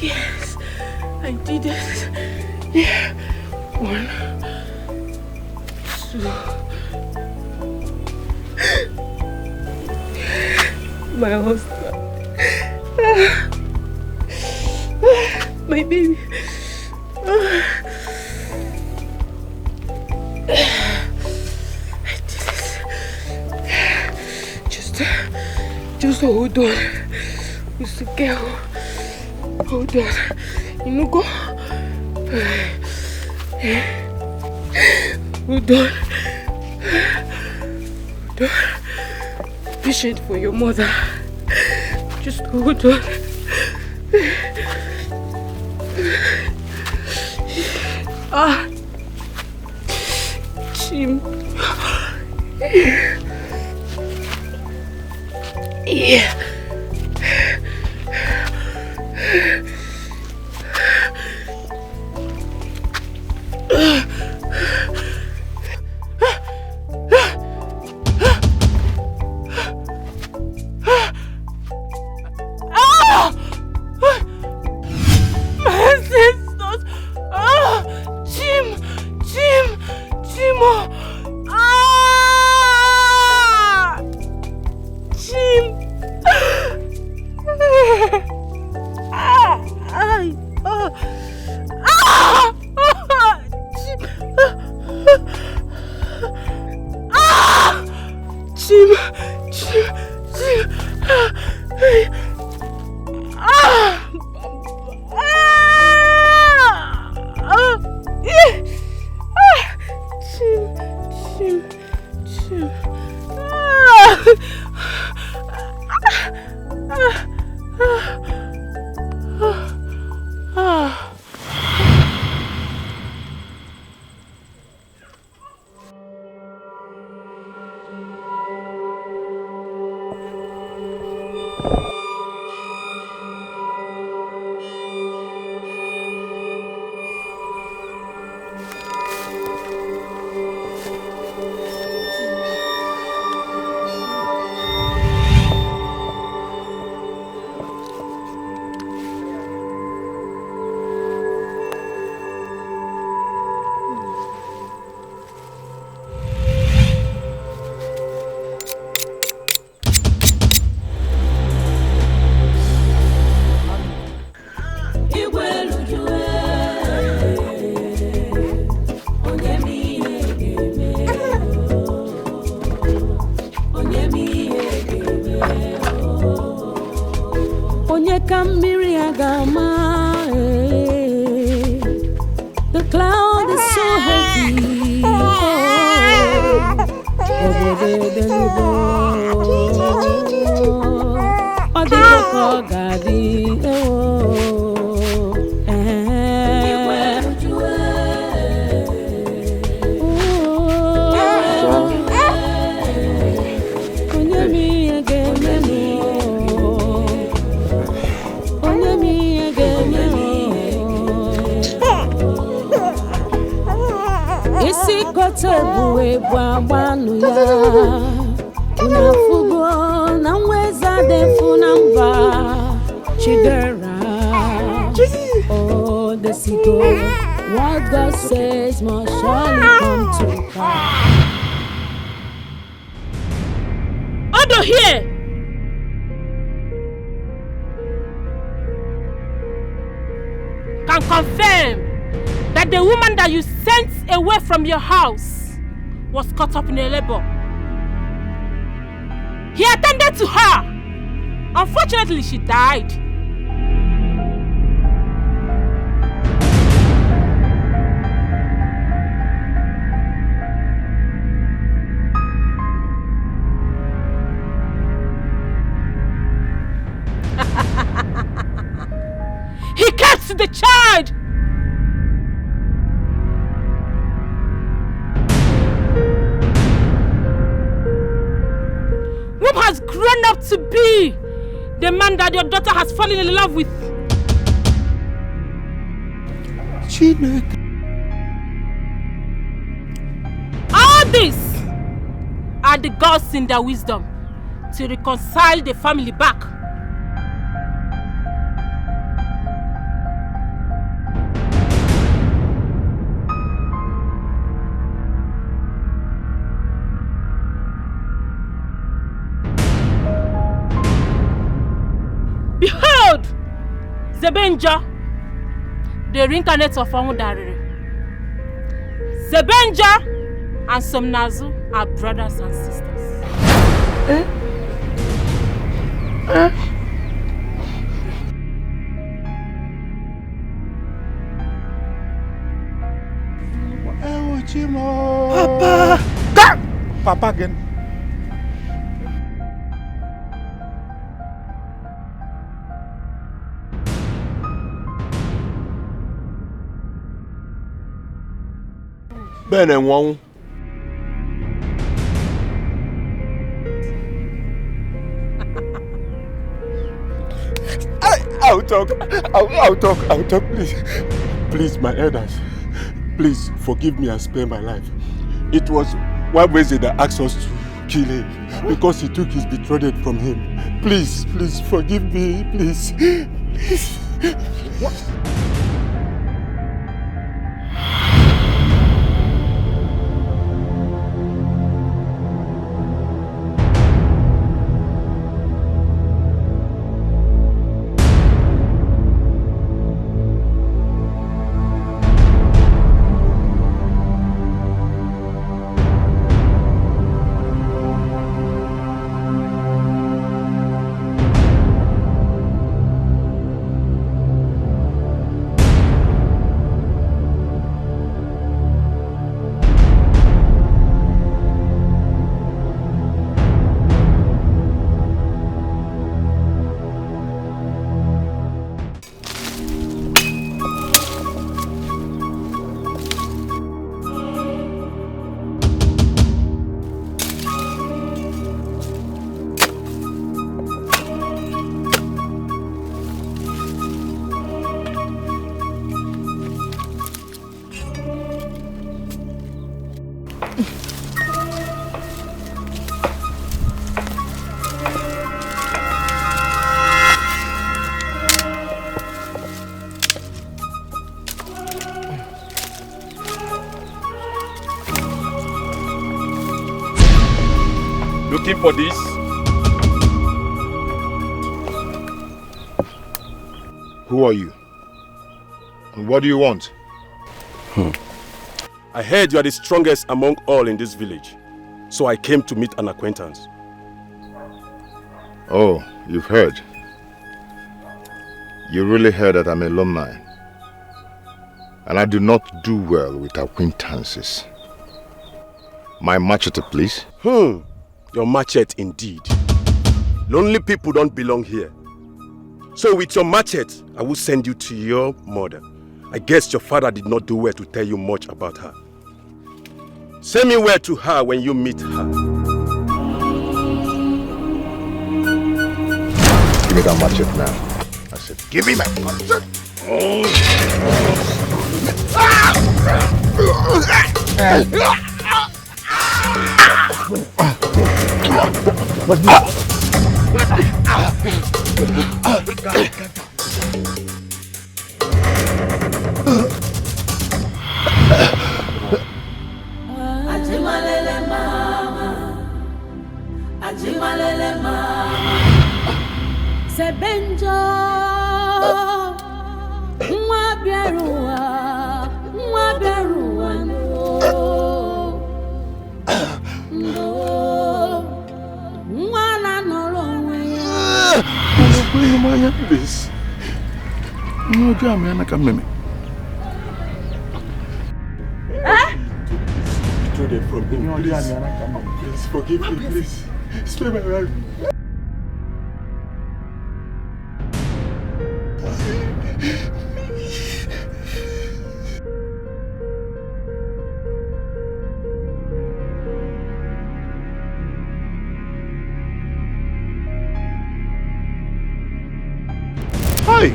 Yes, I did it. Yeah. 1, 2. My husband. My baby. I did it. Just hold on. It's a girl. Hold on. You know, go. Hold on. Hold on. patient for your mother. Just hold on. Chim. Yeah. The cloud is so heavy. Tebu bwanu ya unafugo na mweza defu namba chidera. Oh, the sigo, what God says must surely come to pass. Odo here. Can confirm that the woman that you sent away from your house was caught up in a labor. He attended to her. Unfortunately, she died. He kept the child. Whom has grown up to be the man that your daughter has fallen in love with. All these are the gods in their wisdom to reconcile the family back. Behold, Zebenja, the reincarnate of Amudariri. Zebenja and Somnazu are brothers and sisters. Papa! Papa again. Ben and Wong. I'll talk, please. Please, my elders. Please, forgive me and spare my life. It was Wabweze that asked us to kill him because he took his betrothed from him. Please, forgive me, please. Please. What? Looking for this? Who are you? And what do you want? I heard you are the strongest among all in this village. So I came to meet an acquaintance. Oh, you've heard. You really heard that I'm a lone man. And I do not do well with acquaintances. My machete, please. Your machete indeed. Lonely people don't belong here. So with your machete, I will send you to your mother. I guess your father did not do well to tell you much about her. Send me word to her when you meet her. Give me that machete now. I said, give me my machete. Ajimalele mama, Ajimalele mama, Sebenjo, Mwabiarua, Please. No, Jamie, come with me. From him, please forgive me, please. Spare my life. Hi!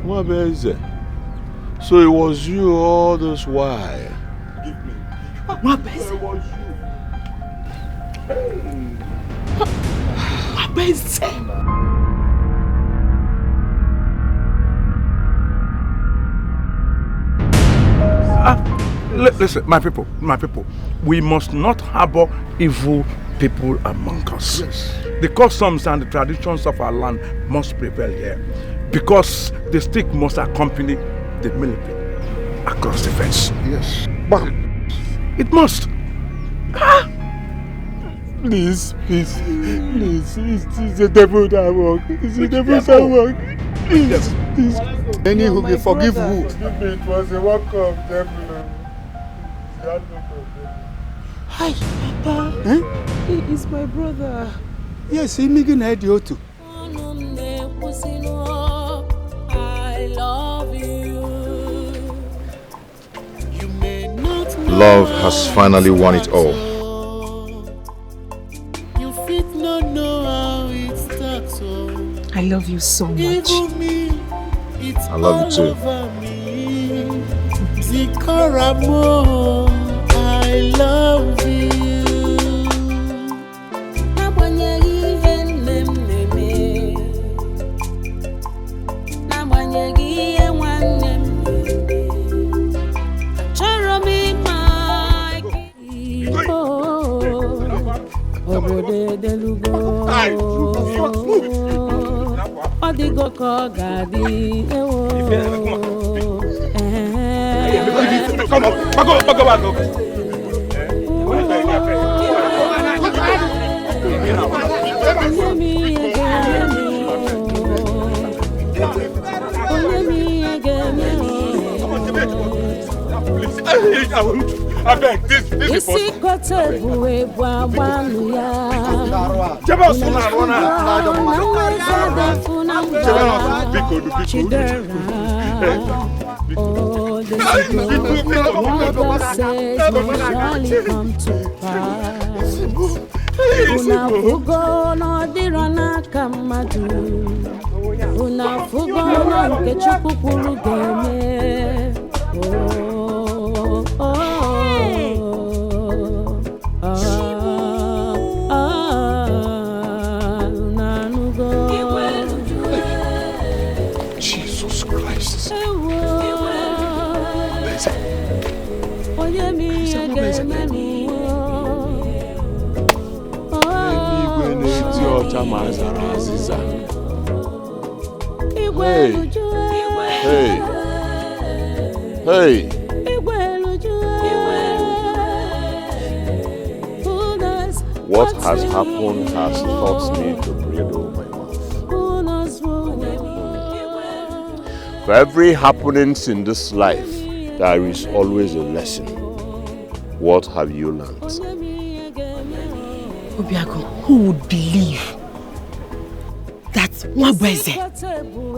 What is it? So it was you all this while? Give me. What is it? What is it? Listen, my people, we must not harbor evil people among us. Yes. The customs and the traditions of our land must prevail here, because the stick must accompany the military across the fence. Yes. But it must. Please, it's the devil that work. It's the devil that work. Please. Then he will be forgive who? Forgive me, it was a work of devil. Hi, Papa. Huh? He is my brother. Yes, he making idea too. I love you. You may not know Love has finally won it all. You fit no know how it starts. I love you so much. I love you too. Zikaramo, I love you. Odigo ko gadi ewo. Come on, back up. I beg, this is Jesus Christ. Hey. What has happened has taught me to bridle my mouth. For every happenings in this life, there is always a lesson. What have you learned? Obiago, who would believe that Nwabweze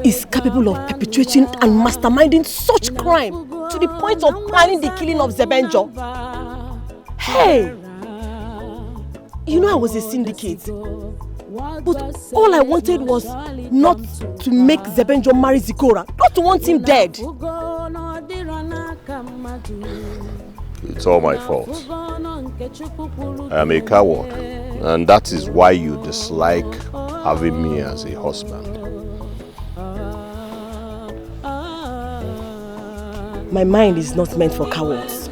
is capable of perpetrating and masterminding such crime to the point of planning the killing of Zebenjo? Hey! You know I was a syndicate, but all I wanted was not to make Zebenjo marry Zikora, not to want him dead. It's all my fault. I am a coward, and that is why you dislike having me as a husband. My mind is not meant for cowards.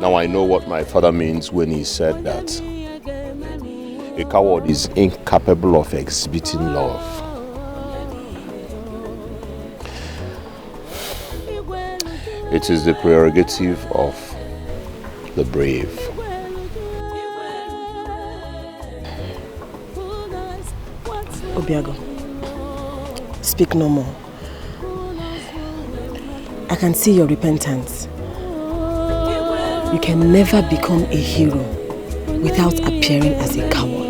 Now I know what my father means when he said that a coward is incapable of exhibiting love. It is the prerogative of the brave. Obiago, speak no more. I can see your repentance. You can never become a hero without appearing as a coward.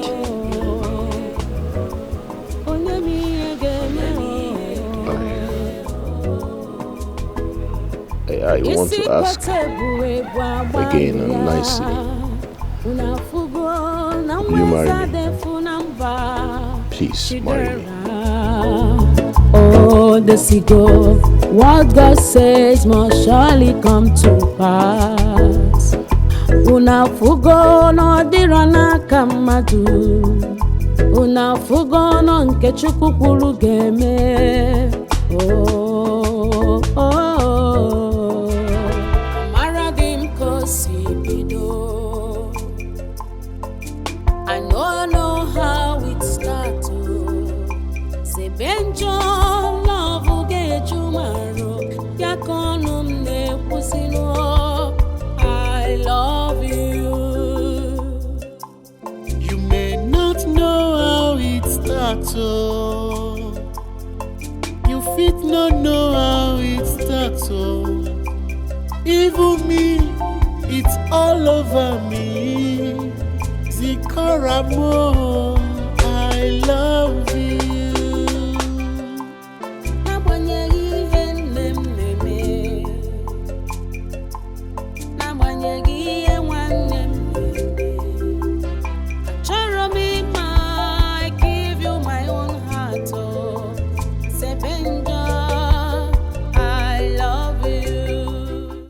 I want to ask again and nicely. Will you marry me? Please marry me. Oh, the seagull, what God says must surely come to pass. Unafugo no dirana kamadu. Unafugo no nkechukukulu game. Oh, oh. Maradim kosibido. I know how it starts. Zebenjo love get you marok. Yakonum ne pusino. I love you. You may not know how it starts. You fit not know how it starts. Even me, it's all over me. Zikaramo.